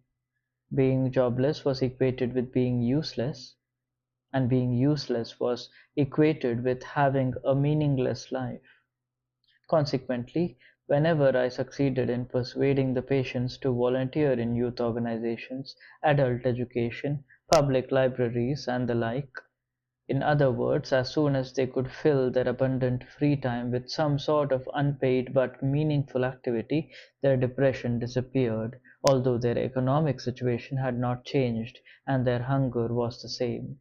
[SPEAKER 1] Being jobless was equated with being useless, and being useless was equated with having a meaningless life. Consequently, whenever I succeeded in persuading the patients to volunteer in youth organizations, adult education, public libraries, and the like, in other words, as soon as they could fill their abundant free time with some sort of unpaid but meaningful activity, their depression disappeared, although their economic situation had not changed and their hunger was the same.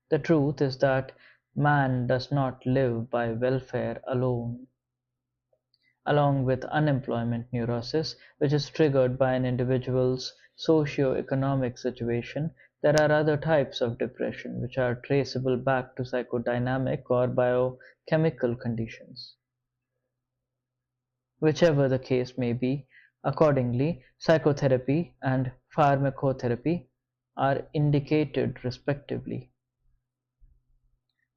[SPEAKER 1] The truth is that man does not live by welfare alone. Along with unemployment neurosis, which is triggered by an individual's socio-economic situation, there are other types of depression which are traceable back to psychodynamic or biochemical conditions. Whichever the case may be, accordingly, psychotherapy and pharmacotherapy are indicated respectively.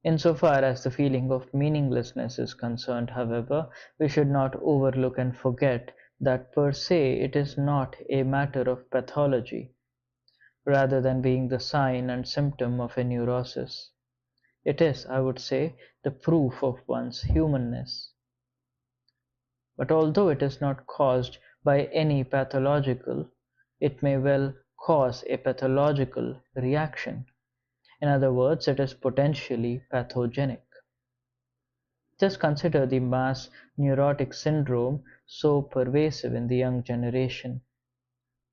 [SPEAKER 1] Insofar as the feeling of meaninglessness is concerned, however, we should not overlook and forget that per se it is not a matter of pathology, rather than being the sign and symptom of a neurosis. It is, I would say, the proof of one's humanness. But although it is not caused by any pathological, it may well cause a pathological reaction. In other words, it is potentially pathogenic. Just consider the mass neurotic syndrome so pervasive in the young generation.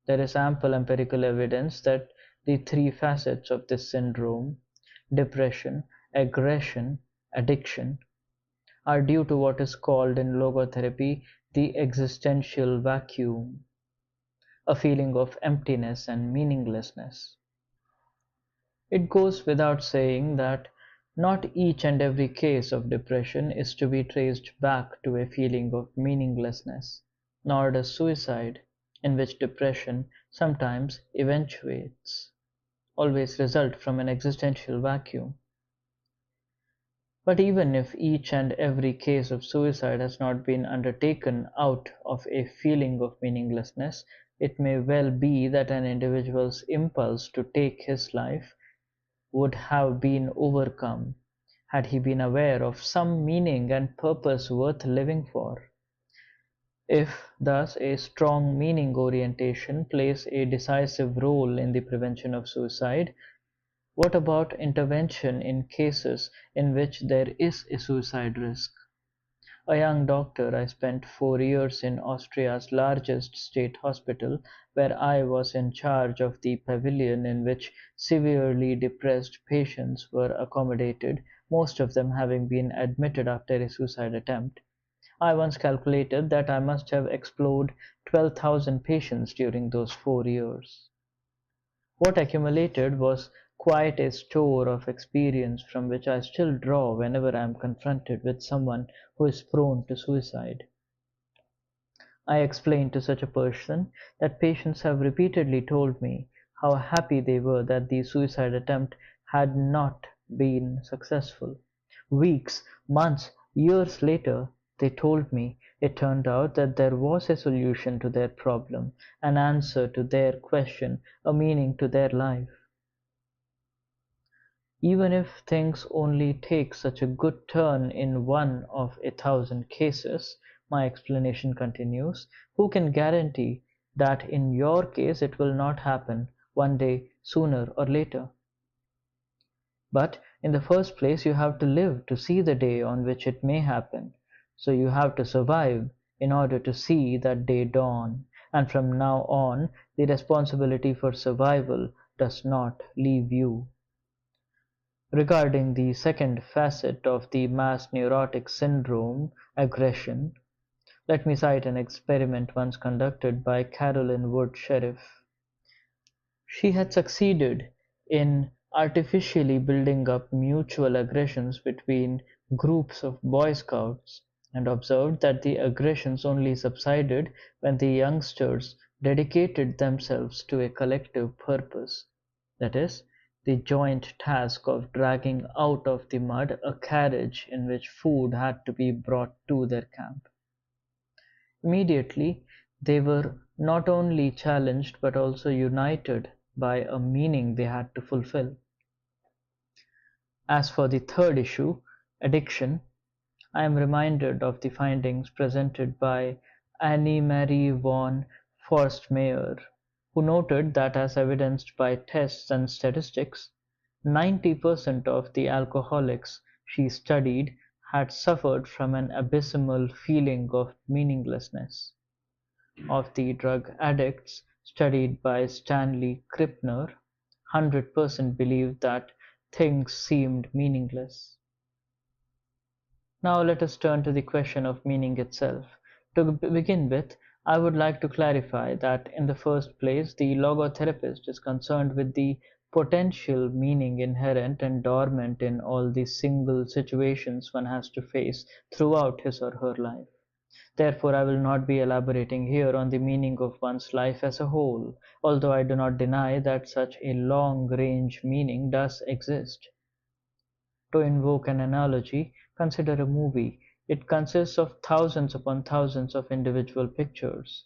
[SPEAKER 1] There is ample empirical evidence that the three facets of this syndrome, depression, aggression, addiction, are due to what is called in logotherapy the existential vacuum, a feeling of emptiness and meaninglessness. It goes without saying that not each and every case of depression is to be traced back to a feeling of meaninglessness, nor does suicide, in which depression sometimes eventuates, always result from an existential vacuum. But even if each and every case of suicide has not been undertaken out of a feeling of meaninglessness, it may well be that an individual's impulse to take his life would have been overcome had he been aware of some meaning and purpose worth living for. If thus a strong meaning orientation plays a decisive role in the prevention of suicide, what about intervention in cases in which there is a suicide risk? A young doctor, I spent 4 years in Austria's largest state hospital, where I was in charge of the pavilion in which severely depressed patients were accommodated, most of them having been admitted after a suicide attempt. I once calculated that I must have explored 12,000 patients during those 4 years. What accumulated was quite a store of experience from which I still draw whenever I am confronted with someone who is prone to suicide. I explained to such a person that patients have repeatedly told me how happy they were that the suicide attempt had not been successful. Weeks, months, years later, they told me it turned out that there was a solution to their problem, an answer to their question, a meaning to their life. Even if things only take such a good turn in one of 1,000 cases, my explanation continues, who can guarantee that in your case it will not happen one day sooner or later? But in the first place, you have to live to see the day on which it may happen. So you have to survive in order to see that day dawn. And from now on, the responsibility for survival does not leave you. Regarding the second facet of the mass neurotic syndrome, aggression, let me cite an experiment once conducted by Carolyn Wood Sheriff. She had succeeded in artificially building up mutual aggressions between groups of Boy Scouts and observed that the aggressions only subsided when the youngsters dedicated themselves to a collective purpose, that is, the joint task of dragging out of the mud a carriage in which food had to be brought to their camp. Immediately, they were not only challenged but also united by a meaning they had to fulfill. As for the third issue, addiction, I am reminded of the findings presented by Annie-Marie von Forstmeyer, who noted that as evidenced by tests and statistics, 90% of the alcoholics she studied had suffered from an abysmal feeling of meaninglessness. Of the drug addicts studied by Stanley Krippner, 100% believed that things seemed meaningless. Now let us turn to the question of meaning itself. To begin with, I would like to clarify that in the first place, the logotherapist is concerned with the potential meaning inherent and dormant in all the single situations one has to face throughout his or her life. Therefore, I will not be elaborating here on the meaning of one's life as a whole, although I do not deny that such a long-range meaning does exist. To invoke an analogy, consider a movie. It consists of thousands upon thousands of individual pictures,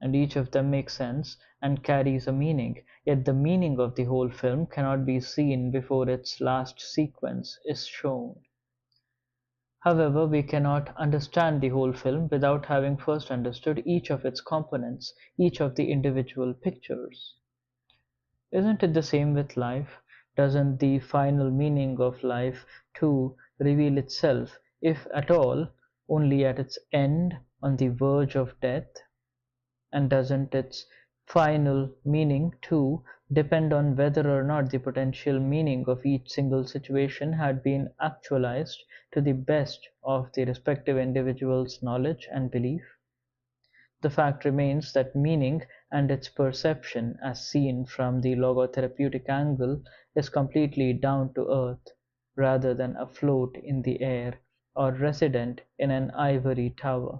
[SPEAKER 1] and each of them makes sense and carries a meaning, yet the meaning of the whole film cannot be seen before its last sequence is shown. However, we cannot understand the whole film without having first understood each of its components, each of the individual pictures. Isn't it the same with life? Doesn't the final meaning of life too reveal itself, if at all, only at its end, on the verge of death? And doesn't its final meaning too depend on whether or not the potential meaning of each single situation had been actualized to the best of the respective individual's knowledge and belief? The fact remains that meaning and its perception, as seen from the logotherapeutic angle, is completely down to earth, rather than afloat in the air or resident in an ivory tower.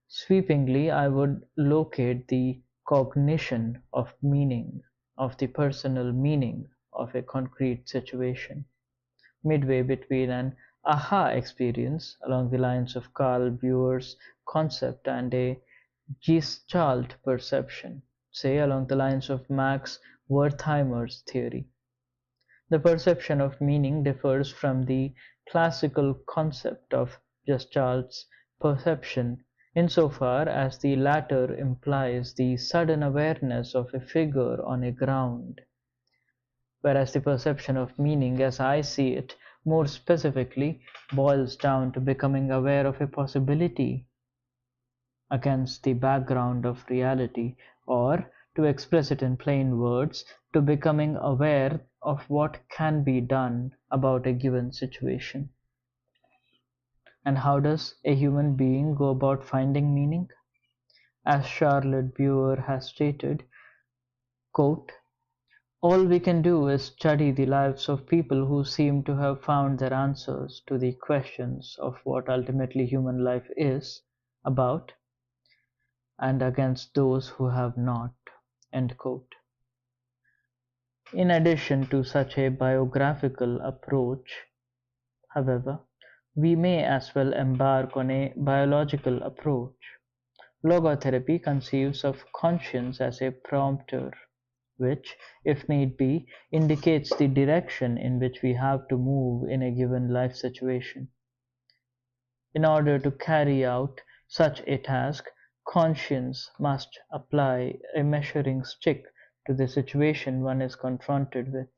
[SPEAKER 1] Sweepingly, I would locate the cognition of meaning, of the personal meaning of a concrete situation, midway between an aha experience along the lines of Carl Buer's concept and a Gestalt perception, say along the lines of Max Wertheimer's theory. The perception of meaning differs from the classical concept of Gestalt's perception insofar as the latter implies the sudden awareness of a figure on a ground, whereas the perception of meaning, as I see it, more specifically, boils down to becoming aware of a possibility against the background of reality, or, to express it in plain words, to becoming aware of what can be done about a given situation. And how does a human being go about finding meaning? As Charlotte Brewer has stated, quote, all we can do is study the lives of people who seem to have found their answers to the questions of what ultimately human life is about, and against those who have not. End quote. In addition to such a biographical approach, however, we may as well embark on a biological approach. Logotherapy conceives of conscience as a prompter, which, if need be, indicates the direction in which we have to move in a given life situation. In order to carry out such a task, conscience must apply a measuring stick to the situation one is confronted with.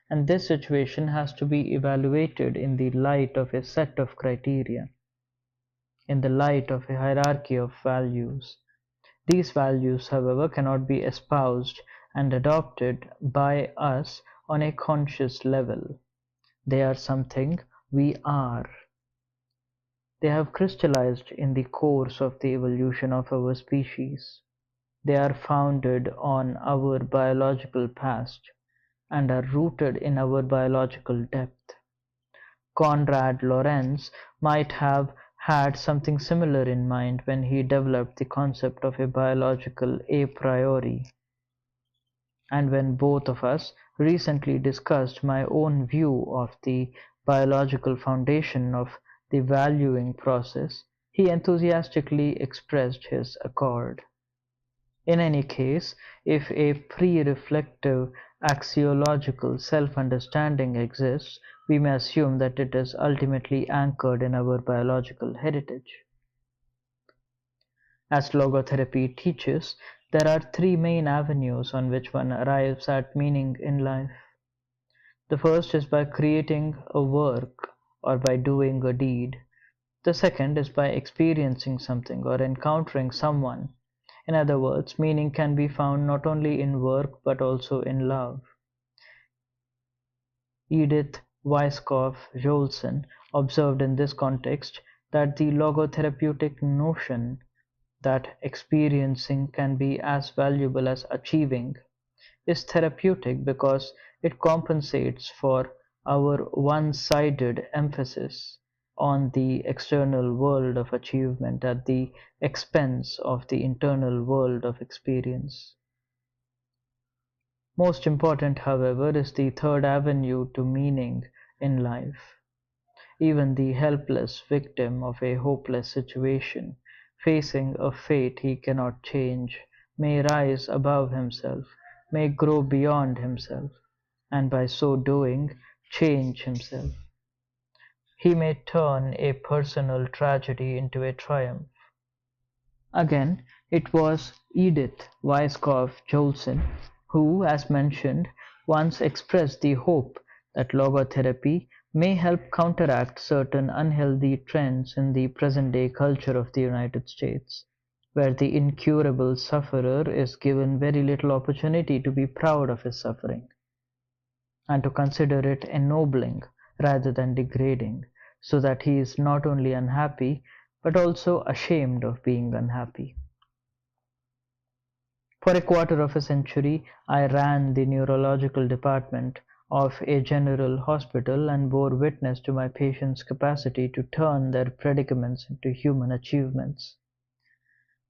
[SPEAKER 1] And this situation has to be evaluated in the light of a set of criteria, in the light of a hierarchy of values. These values, however, cannot be espoused and adopted by us on a conscious level. They are something we are. They have crystallized in the course of the evolution of our species. They are founded on our biological past and are rooted in our biological depth. Konrad Lorenz might have had something similar in mind when he developed the concept of a biological a priori. And when both of us recently discussed my own view of the biological foundation of the valuing process, he enthusiastically expressed his accord. In any case, if a pre-reflective axiological self-understanding exists, we may assume that it is ultimately anchored in our biological heritage. As logotherapy teaches, there are three main avenues on which one arrives at meaning in life. The first is by creating a work or by doing a deed. The second is by experiencing something or encountering someone. In other words, meaning can be found not only in work but also in love. Edith Weisskopf-Joelson observed in this context that the logotherapeutic notion that experiencing can be as valuable as achieving is therapeutic because it compensates for our one-sided emphasis on the external world of achievement at the expense of the internal world of experience. Most important, however, is the third avenue to meaning in life. Even the helpless victim of a hopeless situation, facing a fate he cannot change, may rise above himself, may grow beyond himself, and by so doing, change himself. He may turn a personal tragedy into a triumph. Again, it was Edith Weisskopf-Joelson who, as mentioned, once expressed the hope that logotherapy may help counteract certain unhealthy trends in the present-day culture of the United States, where the incurable sufferer is given very little opportunity to be proud of his suffering, and to consider it ennobling rather than degrading, so that he is not only unhappy but also ashamed of being unhappy. For a quarter of a century, I ran the neurological department of a general hospital and bore witness to my patients' capacity to turn their predicaments into human achievements.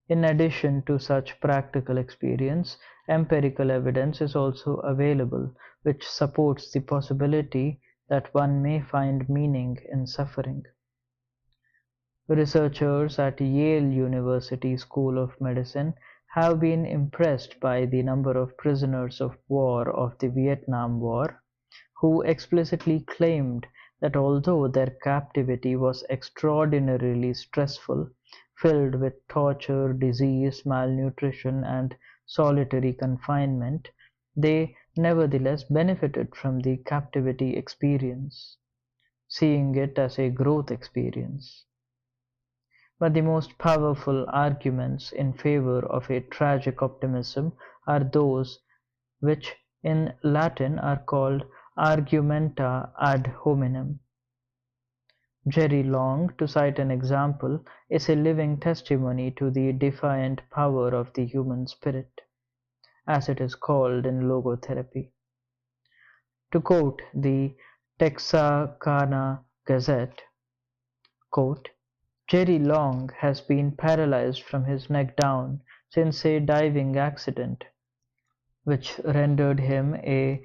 [SPEAKER 1] In addition to such practical experience, empirical evidence is also available, which supports the possibility that one may find meaning in suffering. Researchers at Yale University School of Medicine have been impressed by the number of prisoners of war of the Vietnam War who explicitly claimed that although their captivity was extraordinarily stressful, filled with torture, disease, malnutrition, and solitary confinement, they nevertheless benefited from the captivity experience. seeing it as a growth experience. But the most powerful arguments in favor of a tragic optimism are those which in Latin are called argumenta ad hominem. Jerry Long, to cite an example, is a living testimony to the defiant power of the human spirit, as it is called in logotherapy. To quote the Texarkana Gazette, quote, Jerry Long has been paralyzed from his neck down since a diving accident, which rendered him a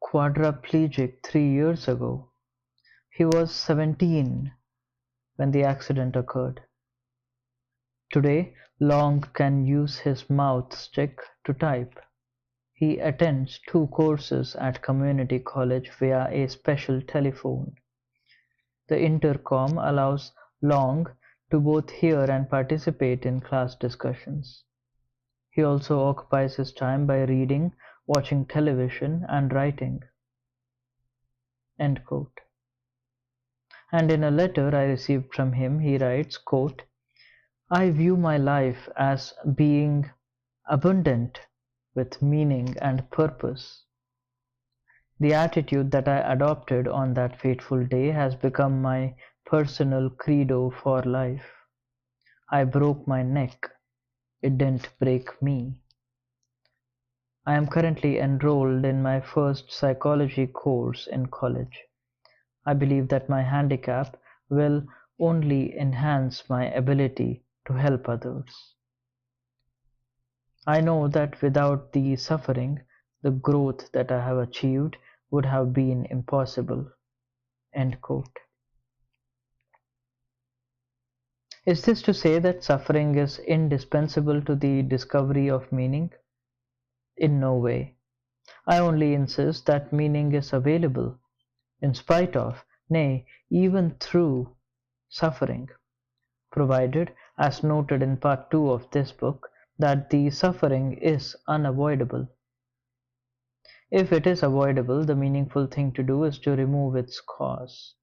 [SPEAKER 1] quadriplegic 3 years ago. He was 17 when the accident occurred. Today, Long can use his mouth stick to type. He attends 2 courses at community college via a special telephone. The intercom allows Long to both hear and participate in class discussions. He also occupies his time by reading, watching television, and writing. End quote. And in a letter I received from him, he writes, quote, I view my life as being abundant with meaning and purpose. The attitude that I adopted on that fateful day has become my personal credo for life. I broke my neck. It didn't break me. I am currently enrolled in my first psychology course in college. I believe that my handicap will only enhance my ability to help others. I know that without the suffering, the growth that I have achieved would have been impossible. End quote. Is this to say that suffering is indispensable to the discovery of meaning? In no way. I only insist that meaning is available, in spite of, nay, even through suffering, provided, as noted in part 2 of this book, that the suffering is unavoidable. If it is avoidable, the meaningful thing to do is to remove its cause,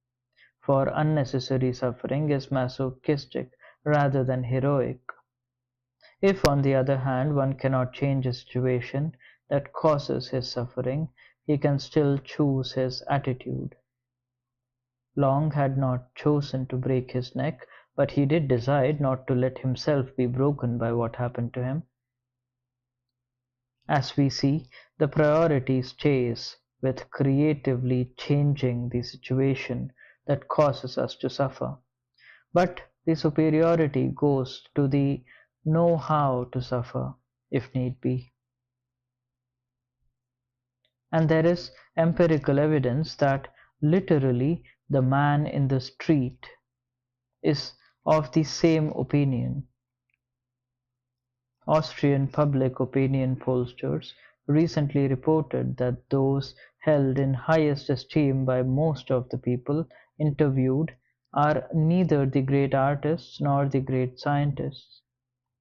[SPEAKER 1] for unnecessary suffering is masochistic rather than heroic. If, on the other hand, one cannot change a situation that causes his suffering, he can still choose his attitude. Long had not chosen to break his neck, but he did decide not to let himself be broken by what happened to him. As we see, the priority stays with creatively changing the situation that causes us to suffer, but the superiority goes to the know how to suffer, if need be. And there is empirical evidence that literally the man in the street is of the same opinion. Austrian public opinion pollsters recently reported that those held in highest esteem by most of the people interviewed are neither the great artists nor the great scientists,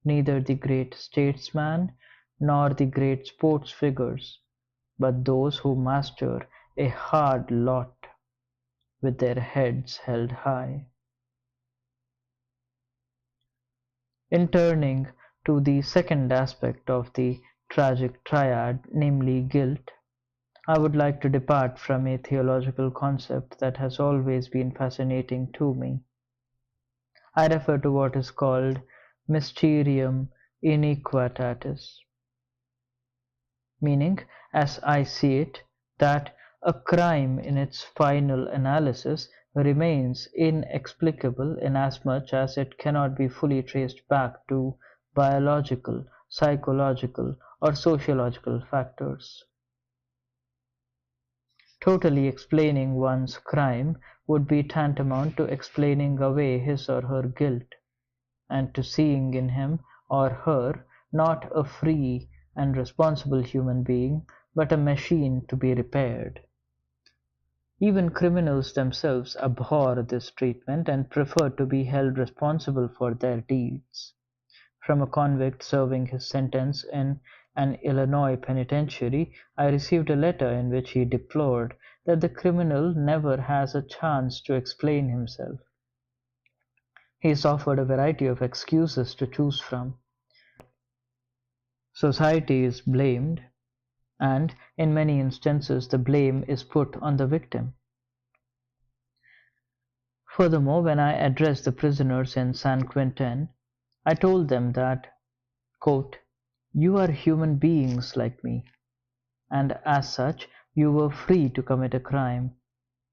[SPEAKER 1] neither the great statesman nor the great sports figures, but those who master a hard lot with their heads held high. In turning to the second aspect of the tragic triad, namely guilt, I would like to depart from a theological concept that has always been fascinating to me. I refer to what is called mysterium iniquitatis, meaning, as I see it, that a crime in its final analysis remains inexplicable inasmuch as it cannot be fully traced back to biological, psychological, or sociological factors. Totally explaining one's crime would be tantamount to explaining away his or her guilt, and to seeing in him or her not a free and responsible human being, but a machine to be repaired. Even criminals themselves abhor this treatment and prefer to be held responsible for their deeds. From a convict serving his sentence in an Illinois penitentiary, I received a letter in which he deplored that the criminal never has a chance to explain himself. He is offered a variety of excuses to choose from. Society is blamed, and in many instances the blame is put on the victim. Furthermore, when I addressed the prisoners in San Quentin, I told them that, quote, "You are human beings like me, and as such you were free to commit a crime,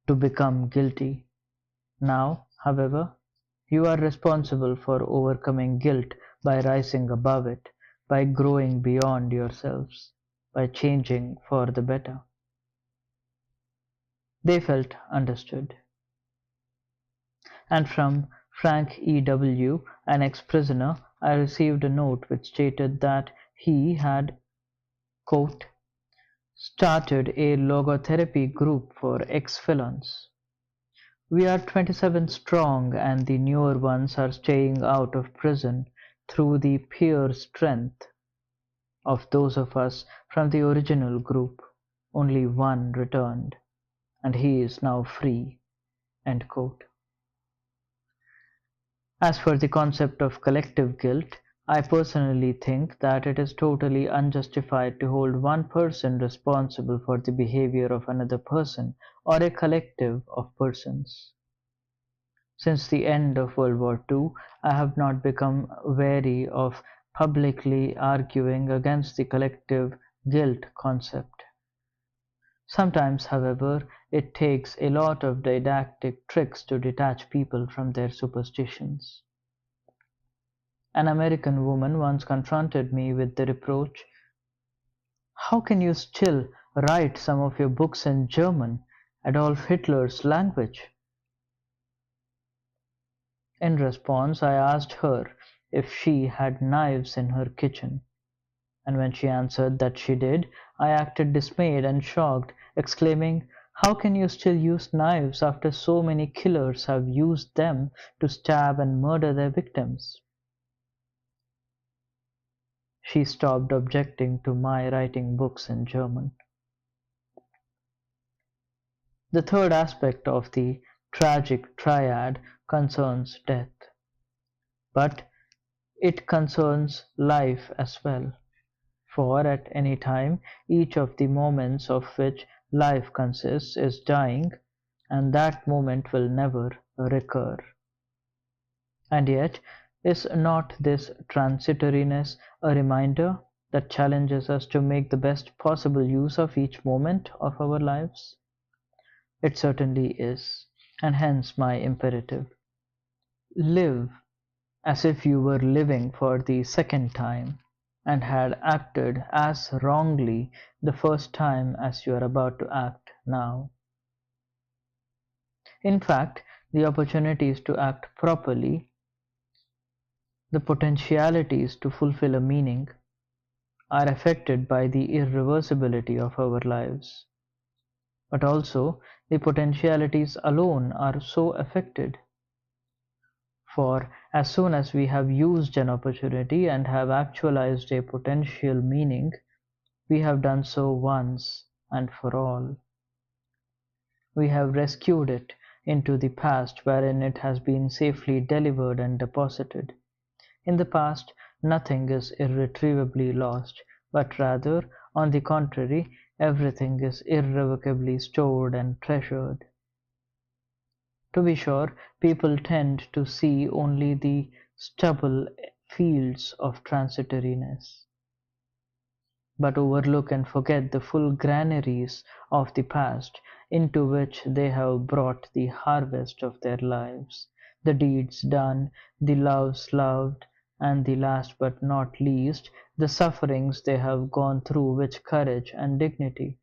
[SPEAKER 1] to become guilty. Now, however, you are responsible for overcoming guilt by rising above it, by growing beyond yourselves, by changing for the better." They felt understood. And from Frank E.W., an ex-prisoner, I received a note which stated that he had, quote, "started a logotherapy group for ex-felons. We are 27 strong, and the newer ones are staying out of prison through the pure strength of those of us from the original group. Only one returned, and he is now free." End quote. As for the concept of collective guilt, I personally think that it is totally unjustified to hold one person responsible for the behavior of another person or a collective of persons. Since the end of World War II, I have not become wary of publicly arguing against the collective guilt concept. Sometimes, however, it takes a lot of didactic tricks to detach people from their superstitions. An American woman once confronted me with the reproach, "How can you still write some of your books in German, Adolf Hitler's language?" In response, I asked her if she had knives in her kitchen, and when she answered that she did, I acted dismayed and shocked, exclaiming, "How can you still use knives after so many killers have used them to stab and murder their victims?" She stopped objecting to my writing books in German. The third aspect of the tragic triad concerns death, but it concerns life as well, for at any time each of the moments of which life consists is dying, and that moment will never recur. And yet, is not this transitoriness a reminder that challenges us to make the best possible use of each moment of our lives? It certainly is, and hence my imperative. Live as if you were living for the second time, and had acted as wrongly the first time as you are about to act now. In fact, the opportunities to act properly, the potentialities to fulfill a meaning, are affected by the irreversibility of our lives. But also, the potentialities alone are so affected. For as soon as we have used an opportunity and have actualized a potential meaning, we have done so once and for all. We have rescued it into the past wherein it has been safely delivered and deposited. In the past, nothing is irretrievably lost, but rather, on the contrary, everything is irrevocably stored and treasured. To be sure, people tend to see only the stubble fields of transitoriness, but overlook and forget the full granaries of the past into which they have brought the harvest of their lives, the deeds done, the loves loved, and the last but not least, the sufferings they have gone through with courage and dignity.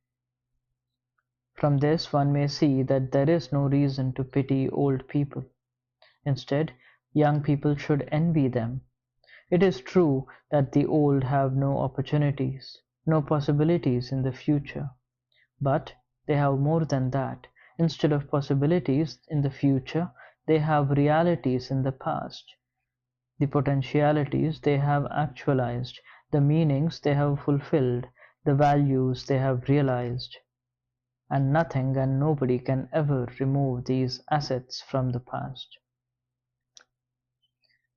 [SPEAKER 1] From this one may see that there is no reason to pity old people. Instead, young people should envy them. It is true that the old have no opportunities, no possibilities in the future, but they have more than that. Instead of possibilities in the future, they have realities in the past, the potentialities they have actualized, the meanings they have fulfilled, the values they have realized. and nothing and nobody can ever remove these assets from the past.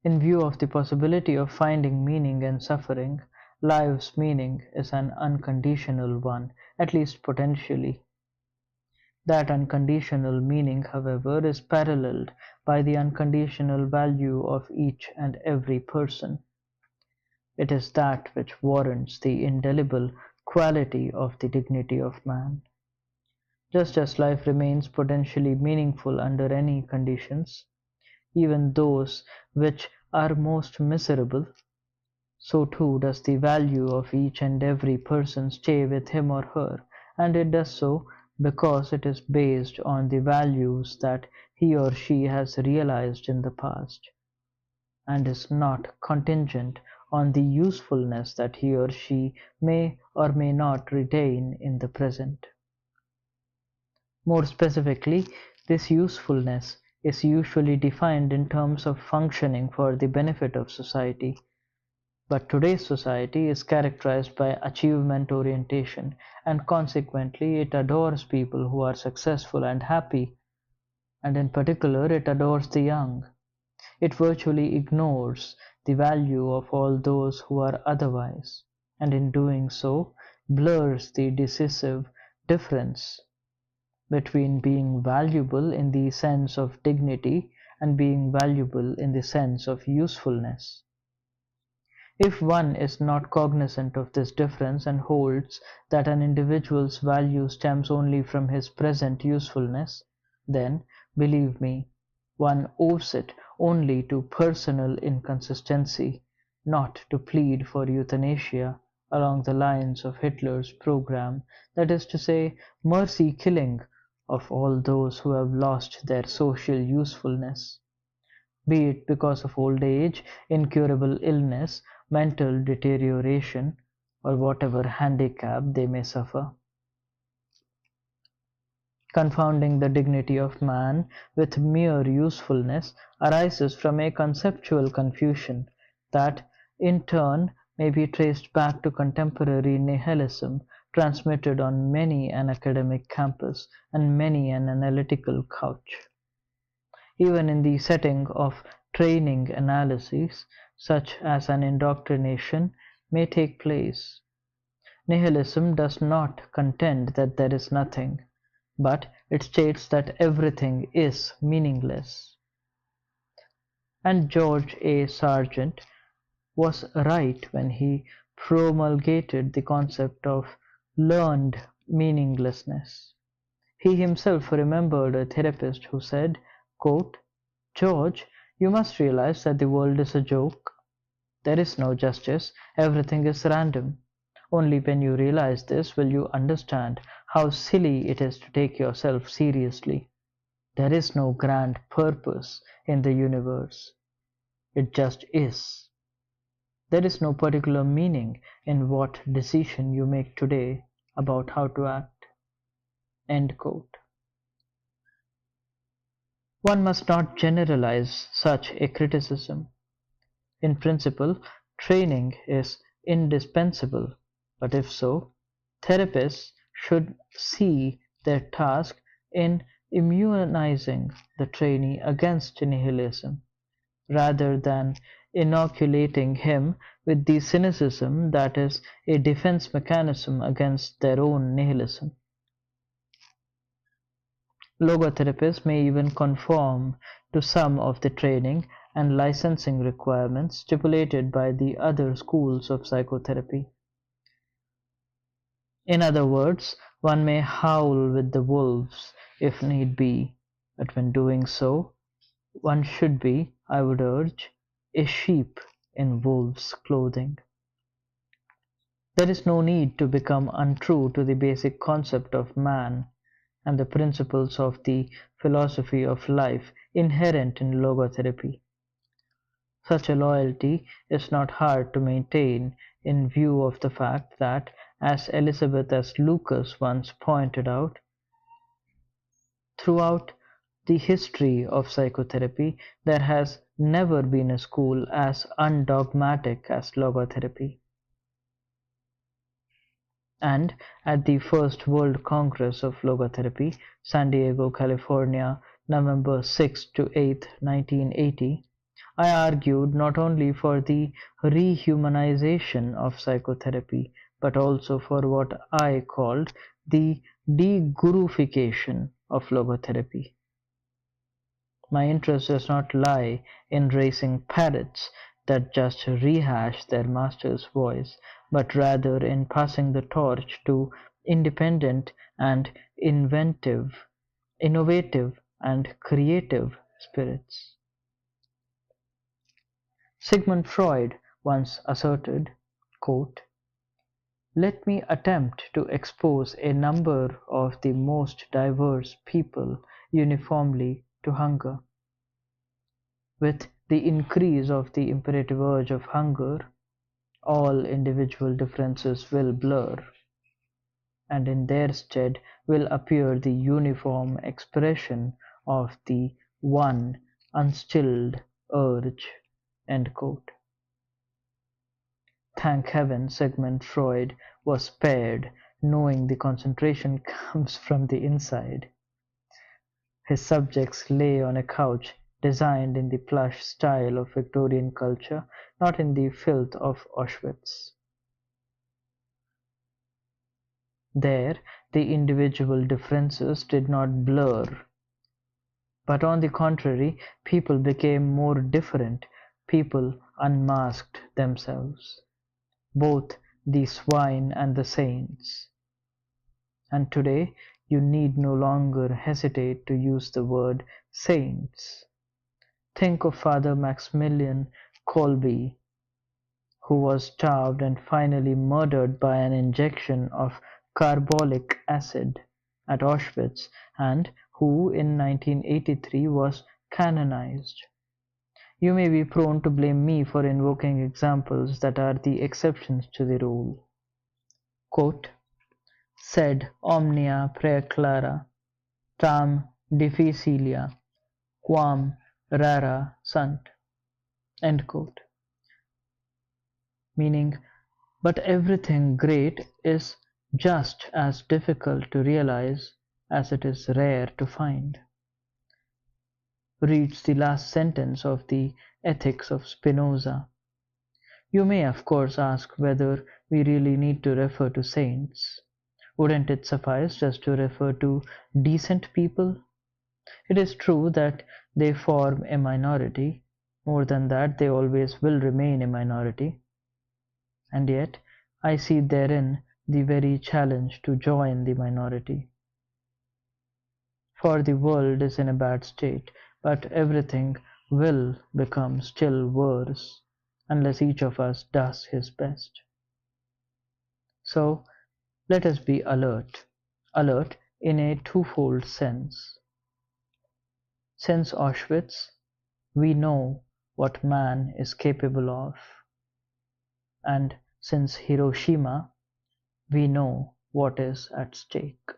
[SPEAKER 1] In view of the possibility of finding meaning in suffering, life's meaning is an unconditional one, at least potentially. That unconditional meaning, however, is paralleled by the unconditional value of each and every person. It is that which warrants the indelible quality of the dignity of man. Just as life remains potentially meaningful under any conditions, even those which are most miserable, so too does the value of each and every person stay with him or her, and it does so because it is based on the values that he or she has realized in the past, and is not contingent on the usefulness that he or she may or may not retain in the present. More specifically, this usefulness is usually defined in terms of functioning for the benefit of society. But today's society is characterized by achievement orientation, and consequently it adores people who are successful and happy, and in particular it adores the young. It virtually ignores the value of all those who are otherwise, and in doing so blurs the decisive difference between being valuable in the sense of dignity and being valuable in the sense of usefulness. If one is not cognizant of this difference and holds that an individual's value stems only from his present usefulness, then, believe me, one owes it only to personal inconsistency, not to plead for euthanasia along the lines of Hitler's program, that is to say, mercy killing of all those who have lost their social usefulness, be it because of old age, incurable illness, mental deterioration, or whatever handicap they may suffer. Confounding the dignity of man with mere usefulness arises from a conceptual confusion that, in turn, may be traced back to contemporary nihilism transmitted on many an academic campus and many an analytical couch. Even in the setting of training analyses, such as an indoctrination may take place, nihilism does not contend that there is nothing, but it states that everything is meaningless. And George A. Sargent was right when he promulgated the concept of learned meaninglessness. He himself remembered a therapist who said, quote, "George, you must realize that the world is a joke. There is no justice, everything is random. Only when you realize this will you understand how silly it is to take yourself seriously. There is no grand purpose in the universe. It just is. There is no particular meaning in what decision you make today about how to act." End quote. One must not generalize such a criticism. In principle, training is indispensable, but if so, therapists should see their task in immunizing the trainee against nihilism, rather than inoculating him with the cynicism that is a defense mechanism against their own nihilism. Logotherapists may even conform to some of the training and licensing requirements stipulated by the other schools of psychotherapy. In other words, one may howl with the wolves if need be, but when doing so, one should be, I would urge, a sheep in wolf's clothing. There is no need to become untrue to the basic concept of man and the principles of the philosophy of life inherent in logotherapy. Such a loyalty is not hard to maintain in view of the fact that, as Elizabeth S. Lucas once pointed out, throughout the history of psychotherapy, there has never been a school as undogmatic as logotherapy. And at the first World Congress of Logotherapy, San Diego, California, November 6 to 8, 1980, I argued not only for the rehumanization of psychotherapy, but also for what I called the de-gurufication of logotherapy. My interest does not lie in raising parrots that just rehash their master's voice, but rather in passing the torch to independent and innovative and creative spirits. Sigmund Freud once asserted, quote, "Let me attempt to expose a number of the most diverse people uniformly to hunger. With the increase of the imperative urge of hunger, all individual differences will blur, and in their stead will appear the uniform expression of the one unstilled urge." End quote. Thank heaven Sigmund Freud was spared, knowing the concentration comes from the inside. His subjects lay on a couch designed in the plush style of Victorian culture, not in the filth of Auschwitz. There, the individual differences did not blur, but on the contrary, people became more different, people unmasked themselves, both the swine and the saints. And today you need no longer hesitate to use the word saints. Think of Father Maximilian Kolbe, who was starved and finally murdered by an injection of carbolic acid at Auschwitz, and who in 1983 was canonized. You may be prone to blame me for invoking examples that are the exceptions to the rule. Quote, "Sed omnia praeclara tam difficilia quam rara sunt." End quote. Meaning, but everything great is just as difficult to realize as it is rare to find. Reads the last sentence of the Ethics of Spinoza. You may of course ask whether we really need to refer to saints. Wouldn't it suffice just to refer to decent people? It is true that they form a minority. More than that, they always will remain a minority. And yet, I see therein the very challenge to join the minority. For the world is in a bad state, but everything will become still worse unless each of us does his best. So, let us be alert in a twofold sense. Since Auschwitz, we know what man is capable of, and since Hiroshima, we know what is at stake.